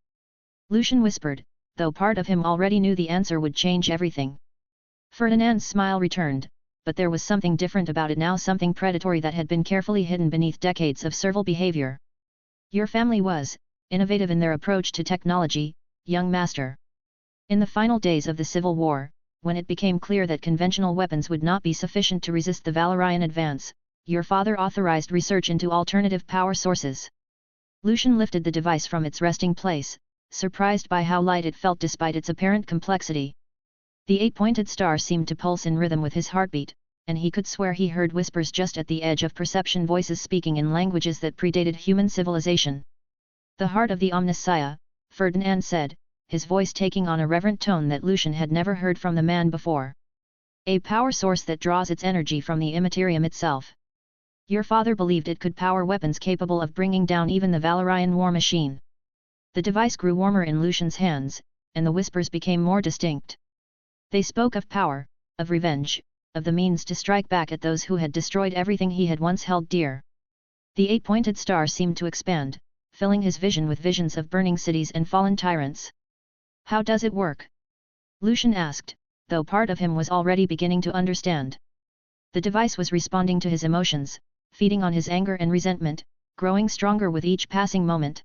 Lucian whispered, though part of him already knew the answer would change everything. Ferdinand's smile returned, but there was something different about it now, something predatory that had been carefully hidden beneath decades of servile behavior. Your family was innovative in their approach to technology, young master. In the final days of the Civil War, when it became clear that conventional weapons would not be sufficient to resist the Valorian advance, your father authorized research into alternative power sources. Lucian lifted the device from its resting place, surprised by how light it felt despite its apparent complexity. The 8-pointed star seemed to pulse in rhythm with his heartbeat, and he could swear he heard whispers just at the edge of perception, voices speaking in languages that predated human civilization. "The heart of the Omnissiah," Ferdinand said, his voice taking on a reverent tone that Lucian had never heard from the man before. "A power source that draws its energy from the immaterium itself. Your father believed it could power weapons capable of bringing down even the Valorian war machine." The device grew warmer in Lucian's hands, and the whispers became more distinct. They spoke of power, of revenge, of the means to strike back at those who had destroyed everything he had once held dear. The 8-pointed star seemed to expand, filling his vision with visions of burning cities and fallen tyrants. "How does it work?" Lucian asked, though part of him was already beginning to understand. The device was responding to his emotions, feeding on his anger and resentment, growing stronger with each passing moment.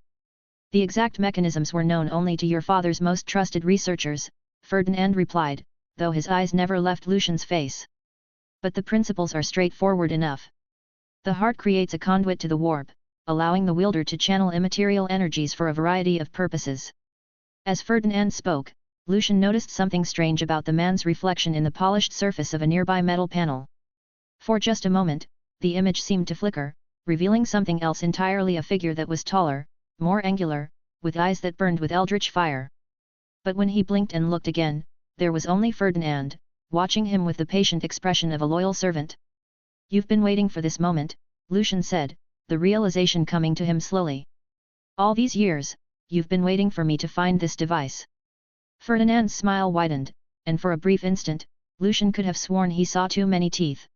"The exact mechanisms were known only to your father's most trusted researchers," Ferdinand replied, though his eyes never left Lucian's face. "But the principles are straightforward enough. The heart creates a conduit to the warp, allowing the wielder to channel immaterial energies for a variety of purposes." As Ferdinand spoke, Lucian noticed something strange about the man's reflection in the polished surface of a nearby metal panel. For just a moment, the image seemed to flicker, revealing something else entirely, a figure that was taller, more angular, with eyes that burned with eldritch fire. But when he blinked and looked again, there was only Ferdinand, watching him with the patient expression of a loyal servant. "You've been waiting for this moment," Lucian said, the realization coming to him slowly. "All these years, you've been waiting for me to find this device." Ferdinand's smile widened, and for a brief instant, Lucian could have sworn he saw too many teeth.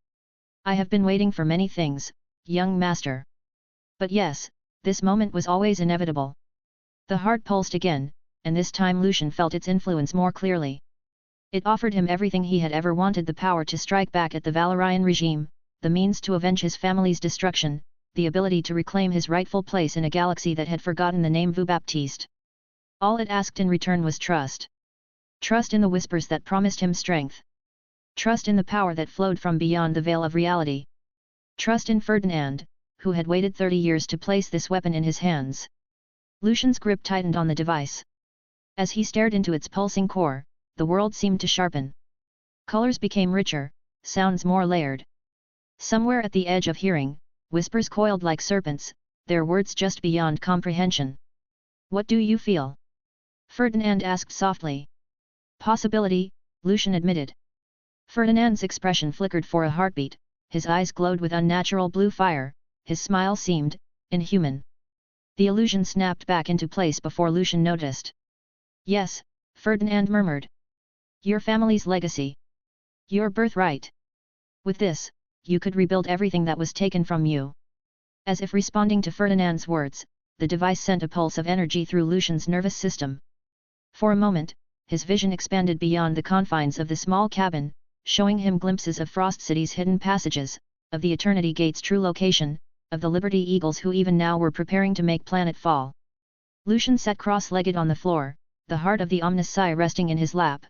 "I have been waiting for many things, young master. But yes, this moment was always inevitable." The heart pulsed again, and this time Lucian felt its influence more clearly. It offered him everything he had ever wanted: the power to strike back at the Valorian regime, the means to avenge his family's destruction, the ability to reclaim his rightful place in a galaxy that had forgotten the name Vu-Baptiste. All it asked in return was trust. Trust in the whispers that promised him strength. Trust in the power that flowed from beyond the veil of reality. Trust in Ferdinand, who had waited 30 years to place this weapon in his hands. Lucian's grip tightened on the device. As he stared into its pulsing core, the world seemed to sharpen. Colors became richer, sounds more layered. Somewhere at the edge of hearing, whispers coiled like serpents, their words just beyond comprehension. "What do you feel?" Ferdinand asked softly. "Possibility," Lucian admitted. Ferdinand's expression flickered for a heartbeat, his eyes glowed with unnatural blue fire, his smile seemed inhuman. The illusion snapped back into place before Lucian noticed. "Yes," Ferdinand murmured. "Your family's legacy. Your birthright. With this, you could rebuild everything that was taken from you." As if responding to Ferdinand's words, the device sent a pulse of energy through Lucian's nervous system. For a moment, his vision expanded beyond the confines of the small cabin, showing him glimpses of Frost City's hidden passages, of the Eternity Gate's true location, of the Liberty Eagles who even now were preparing to make planet fall. Lucian sat cross-legged on the floor, the heart of the Omnissiah resting in his lap.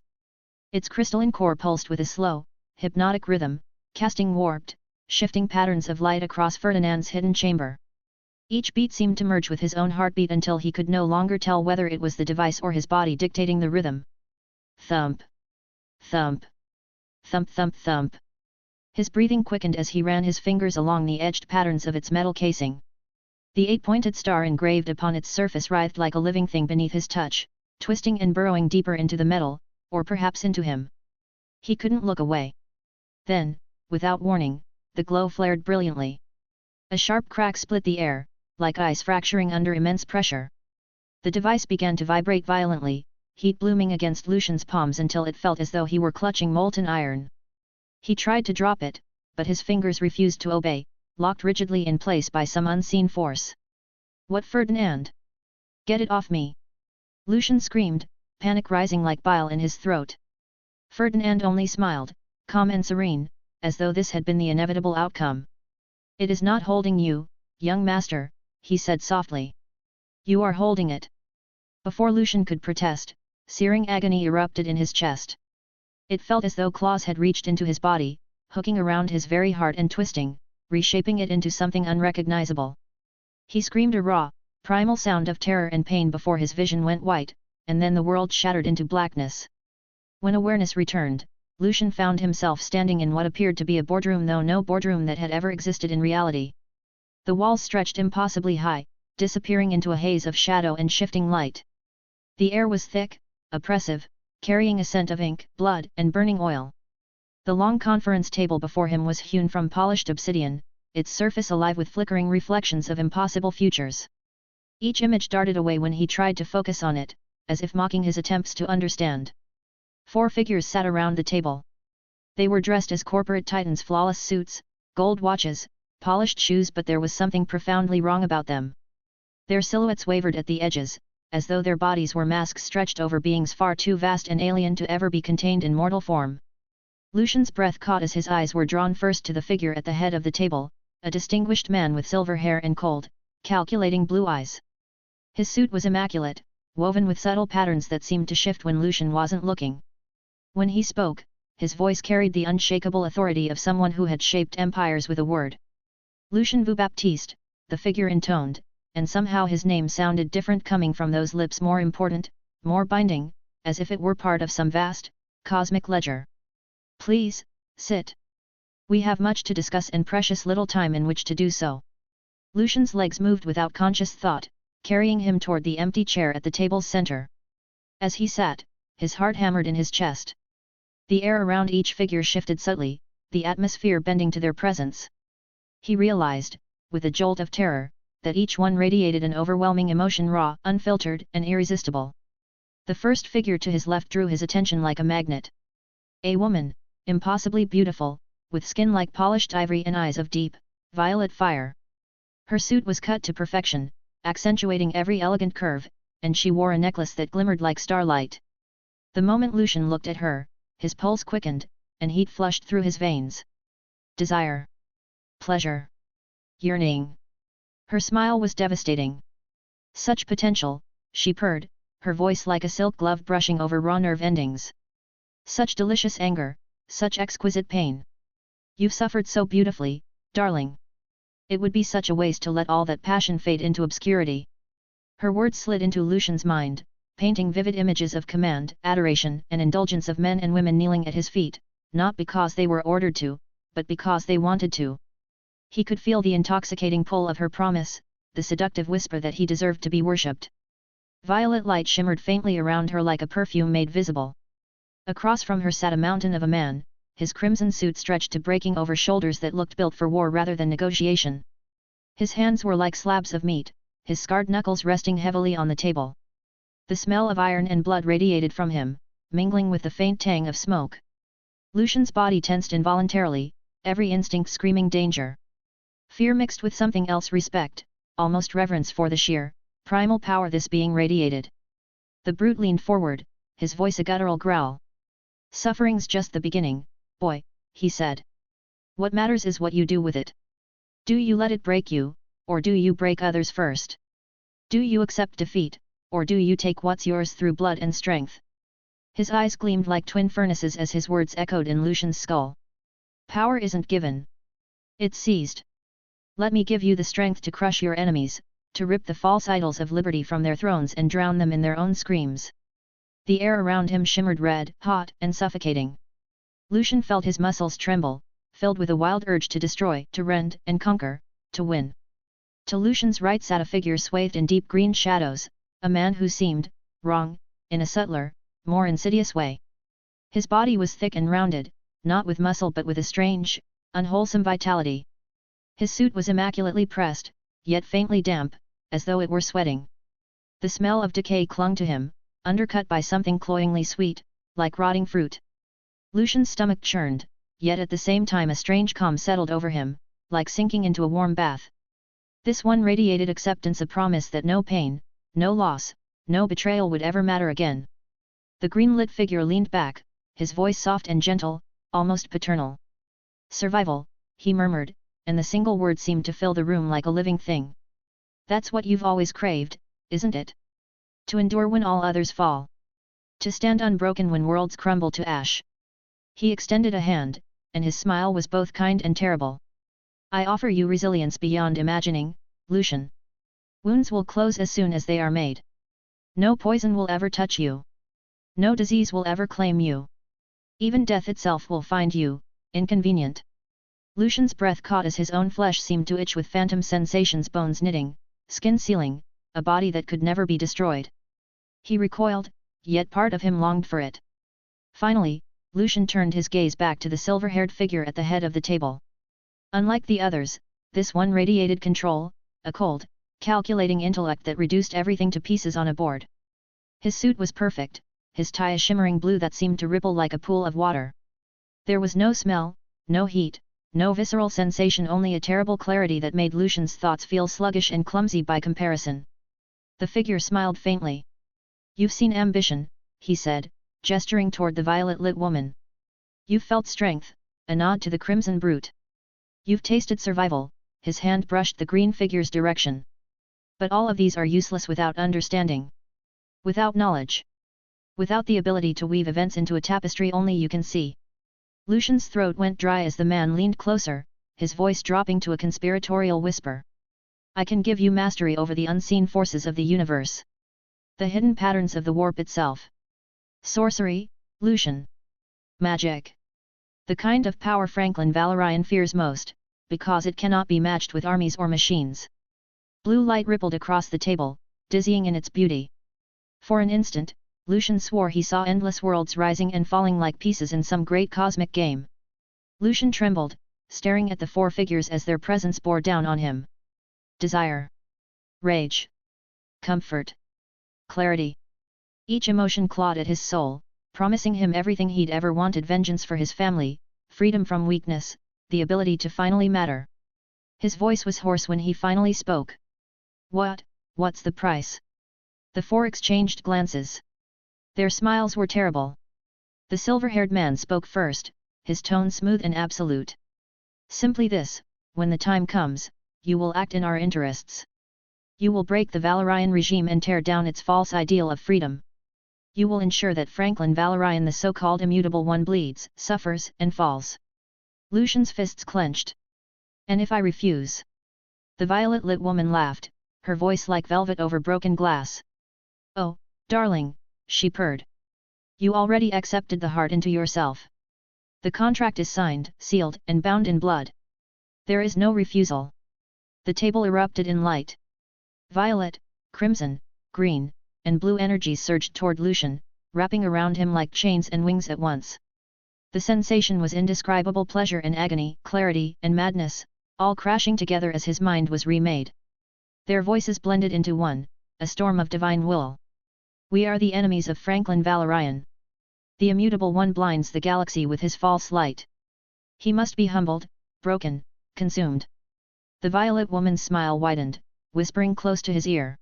Its crystalline core pulsed with a slow, hypnotic rhythm, casting warped, shifting patterns of light across Ferdinand's hidden chamber. Each beat seemed to merge with his own heartbeat until he could no longer tell whether it was the device or his body dictating the rhythm. Thump! Thump! Thump thump thump! His breathing quickened as he ran his fingers along the edged patterns of its metal casing. The 8-pointed star engraved upon its surface writhed like a living thing beneath his touch, twisting and burrowing deeper into the metal, or perhaps into him. He couldn't look away. Then, without warning, the glow flared brilliantly. A sharp crack split the air, like ice fracturing under immense pressure. The device began to vibrate violently, heat blooming against Lucian's palms until it felt as though he were clutching molten iron. He tried to drop it, but his fingers refused to obey, locked rigidly in place by some unseen force. "What, Ferdinand? Get it off me!" Lucian screamed, panic rising like bile in his throat. Ferdinand only smiled, calm and serene, as though this had been the inevitable outcome. "It is not holding you, young master," he said softly. "You are holding it." Before Lucian could protest, searing agony erupted in his chest. It felt as though claws had reached into his body, hooking around his very heart and twisting, reshaping it into something unrecognizable. He screamed a raw, primal sound of terror and pain before his vision went white, and then the world shattered into blackness. When awareness returned, Lucian found himself standing in what appeared to be a boardroom, though no boardroom that had ever existed in reality. The walls stretched impossibly high, disappearing into a haze of shadow and shifting light. The air was thick, oppressive, carrying a scent of ink, blood, and burning oil. The long conference table before him was hewn from polished obsidian, its surface alive with flickering reflections of impossible futures. Each image darted away when he tried to focus on it, as if mocking his attempts to understand. 4 figures sat around the table. They were dressed as corporate titans, flawless suits, gold watches, polished shoes, but there was something profoundly wrong about them. Their silhouettes wavered at the edges, as though their bodies were masks stretched over beings far too vast and alien to ever be contained in mortal form. Lucian's breath caught as his eyes were drawn first to the figure at the head of the table, a distinguished man with silver hair and cold, calculating blue eyes. His suit was immaculate, woven with subtle patterns that seemed to shift when Lucian wasn't looking. When he spoke, his voice carried the unshakable authority of someone who had shaped empires with a word. Lucien vous Baptiste, the figure intoned, and somehow his name sounded different coming from those lips, more important, more binding, as if it were part of some vast, cosmic ledger. Please, sit. We have much to discuss and precious little time in which to do so. Lucian's legs moved without conscious thought, carrying him toward the empty chair at the table's center. As he sat, his heart hammered in his chest. The air around each figure shifted subtly, the atmosphere bending to their presence. He realized, with a jolt of terror, that each one radiated an overwhelming emotion, raw, unfiltered, and irresistible. The first figure to his left drew his attention like a magnet. A woman, impossibly beautiful, with skin like polished ivory and eyes of deep, violet fire. Her suit was cut to perfection, accentuating every elegant curve, and she wore a necklace that glimmered like starlight. The moment Lucian looked at her, his pulse quickened, and heat flushed through his veins. Desire. Pleasure. Yearning. Her smile was devastating. Such potential, she purred, her voice like a silk glove brushing over raw nerve endings. Such delicious anger, such exquisite pain. You've suffered so beautifully, darling. It would be such a waste to let all that passion fade into obscurity. Her words slid into Lucian's mind, painting vivid images of command, adoration, and indulgence of men and women kneeling at his feet, not because they were ordered to, but because they wanted to. He could feel the intoxicating pull of her promise, the seductive whisper that he deserved to be worshipped. Violet light shimmered faintly around her like a perfume made visible. Across from her sat a mountain of a man, his crimson suit stretched to breaking over shoulders that looked built for war rather than negotiation. His hands were like slabs of meat, his scarred knuckles resting heavily on the table. The smell of iron and blood radiated from him, mingling with the faint tang of smoke. Lucian's body tensed involuntarily, every instinct screaming danger. Fear mixed with something else, respect, almost reverence for the sheer, primal power this being radiated. The brute leaned forward, his voice a guttural growl. Suffering's just the beginning, boy, he said. What matters is what you do with it. Do you let it break you, or do you break others first? Do you accept defeat, or do you take what's yours through blood and strength? His eyes gleamed like twin furnaces as his words echoed in Lucian's skull. Power isn't given. It's seized. Let me give you the strength to crush your enemies, to rip the false idols of liberty from their thrones and drown them in their own screams. The air around him shimmered red, hot, and suffocating. Lucian felt his muscles tremble, filled with a wild urge to destroy, to rend and conquer, to win. To Lucian's right sat a figure swathed in deep green shadows, a man who seemed wrong, in a subtler, more insidious way. His body was thick and rounded, not with muscle but with a strange, unwholesome vitality. His suit was immaculately pressed, yet faintly damp, as though it were sweating. The smell of decay clung to him, undercut by something cloyingly sweet, like rotting fruit. Lucian's stomach churned, yet at the same time a strange calm settled over him, like sinking into a warm bath. This one radiated acceptance, a promise that no pain, no loss, no betrayal would ever matter again. The green-lit figure leaned back, his voice soft and gentle, almost paternal. Survival, he murmured, and the single word seemed to fill the room like a living thing. That's what you've always craved, isn't it? To endure when all others fall. To stand unbroken when worlds crumble to ash. He extended a hand, and his smile was both kind and terrible. I offer you resilience beyond imagining, Lucian. Wounds will close as soon as they are made. No poison will ever touch you. No disease will ever claim you. Even death itself will find you inconvenient. Lucian's breath caught as his own flesh seemed to itch with phantom sensations, bones knitting, skin sealing, a body that could never be destroyed. He recoiled, yet part of him longed for it. Finally, Lucian turned his gaze back to the silver-haired figure at the head of the table. Unlike the others, this one radiated control, a cold, calculating intellect that reduced everything to pieces on a board. His suit was perfect, his tie a shimmering blue that seemed to ripple like a pool of water. There was no smell, no heat, no visceral sensation, only a terrible clarity that made Lucian's thoughts feel sluggish and clumsy by comparison. The figure smiled faintly. "You've seen ambition," he said, gesturing toward the violet-lit woman. "You've felt strength," a nod to the crimson brute. "You've tasted survival," his hand brushed the green figure's direction. "But all of these are useless without understanding. Without knowledge. Without the ability to weave events into a tapestry only you can see." Lucian's throat went dry as the man leaned closer, his voice dropping to a conspiratorial whisper. "I can give you mastery over the unseen forces of the universe. The hidden patterns of the warp itself. Sorcery, Lucian. Magic. The kind of power Franklin Valorian fears most, because it cannot be matched with armies or machines." Blue light rippled across the table, dizzying in its beauty. For an instant, Lucian swore he saw endless worlds rising and falling like pieces in some great cosmic game. Lucian trembled, staring at the four figures as their presence bore down on him. Desire. Rage. Comfort. Clarity. Each emotion clawed at his soul, promising him everything he'd ever wanted: vengeance for his family, freedom from weakness, the ability to finally matter. His voice was hoarse when he finally spoke. What's the price?" The four exchanged glances. Their smiles were terrible. The silver-haired man spoke first, his tone smooth and absolute. "Simply this: when the time comes, you will act in our interests. You will break the Valorian regime and tear down its false ideal of freedom. You will ensure that Franklin Valorian, the so-called immutable one, bleeds, suffers, and falls." Lucian's fists clenched. "And if I refuse?" The violet-lit woman laughed, her voice like velvet over broken glass. "Oh, darling," she purred. "You already accepted the heart into yourself. The contract is signed, sealed, and bound in blood. There is no refusal." The table erupted in light. Violet, crimson, green, and blue energies surged toward Lucian, wrapping around him like chains and wings at once. The sensation was indescribable: pleasure and agony, clarity and madness, all crashing together as his mind was remade. Their voices blended into one, a storm of divine will. "We are the enemies of Franklin Valorian. The immutable one blinds the galaxy with his false light. He must be humbled, broken, consumed." The violet woman's smile widened, whispering close to his ear.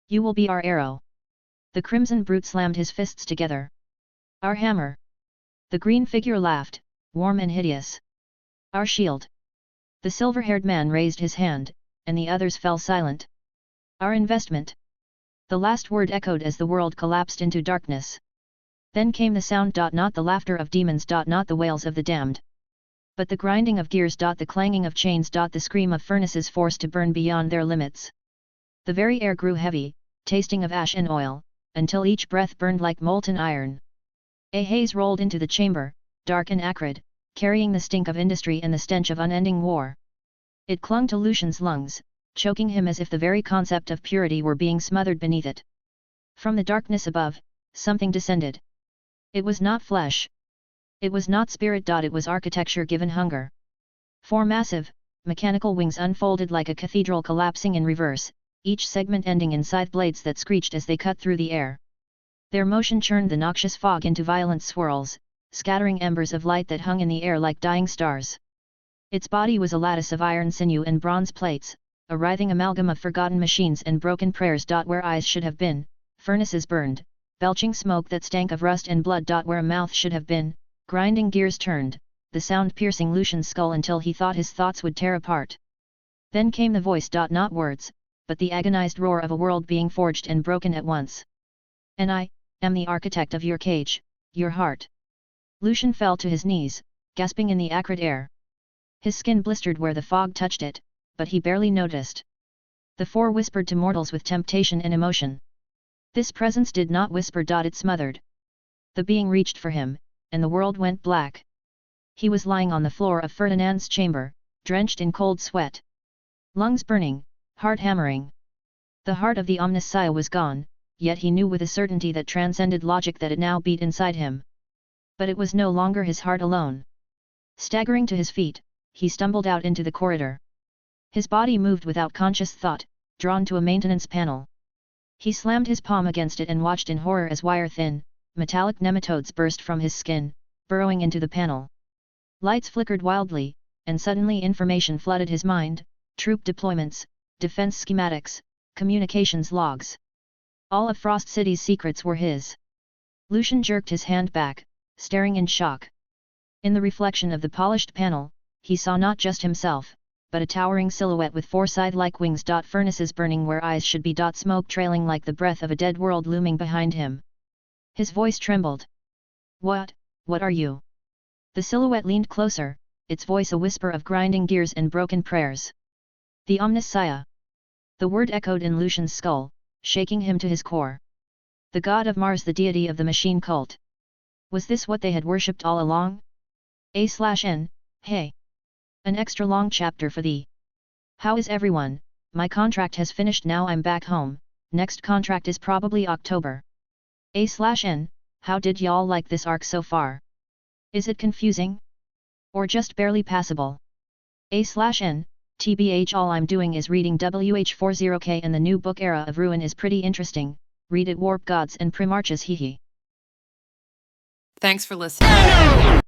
"You will be our arrow." The crimson brute slammed his fists together. "Our hammer." The green figure laughed, warm and hideous. "Our shield." The silver-haired man raised his hand, and the others fell silent. "Our investment." The last word echoed as the world collapsed into darkness. Then came the sound: not the laughter of demons, not the wails of the damned. But the grinding of gears, the clanging of chains, the scream of furnaces forced to burn beyond their limits. The very air grew heavy, tasting of ash and oil, until each breath burned like molten iron. A haze rolled into the chamber, dark and acrid, carrying the stink of industry and the stench of unending war. It clung to Lucian's lungs, choking him as if the very concept of purity were being smothered beneath it. From the darkness above, something descended. It was not flesh. It was not spirit. It was architecture given hunger. Four massive, mechanical wings unfolded like a cathedral collapsing in reverse, each segment ending in scythe blades that screeched as they cut through the air. Their motion churned the noxious fog into violent swirls, scattering embers of light that hung in the air like dying stars. Its body was a lattice of iron sinew and bronze plates, a writhing amalgam of forgotten machines and broken prayers. Where eyes should have been, furnaces burned, belching smoke that stank of rust and blood. Where a mouth should have been, grinding gears turned, the sound piercing Lucian's skull until he thought his thoughts would tear apart. Then came the voice. Not words, but the agonized roar of a world being forged and broken at once. "And I am the architect of your cage, your heart." Lucian fell to his knees, gasping in the acrid air. His skin blistered where the fog touched it, but he barely noticed. The four whispered to mortals with temptation and emotion. This presence did not whisper. It smothered. The being reached for him, and the world went black. He was lying on the floor of Ferdinand's chamber, drenched in cold sweat. Lungs burning, heart hammering. The heart of the Omnissiah was gone, yet he knew with a certainty that transcended logic that it now beat inside him. But it was no longer his heart alone. Staggering to his feet, he stumbled out into the corridor. His body moved without conscious thought, drawn to a maintenance panel. He slammed his palm against it and watched in horror as wire-thin, metallic nematodes burst from his skin, burrowing into the panel. Lights flickered wildly, and suddenly information flooded his mind: troop deployments, defense schematics, communications logs. All of Frost City's secrets were his. Lucian jerked his hand back, staring in shock. In the reflection of the polished panel, he saw not just himself, but a towering silhouette with four scythe-like wings. Furnaces burning where eyes should be. Smoke trailing like the breath of a dead world looming behind him. His voice trembled. What are you? The silhouette leaned closer, its voice a whisper of grinding gears and broken prayers. The Omnissiah. The word echoed in Lucian's skull, shaking him to his core. The god of Mars, the deity of the machine cult. Was this what they had worshipped all along? A/N, hey. An extra long chapter for thee. How is everyone? My contract has finished now, I'm back home, next contract is probably October. A/N, how did y'all like this arc so far? Is it confusing? Or just barely passable? A/N, TBH, all I'm doing is reading WH40K, and the new book Era of Ruin is pretty interesting, read it. Warp Gods and Primarches, hee hee. Thanks for listening.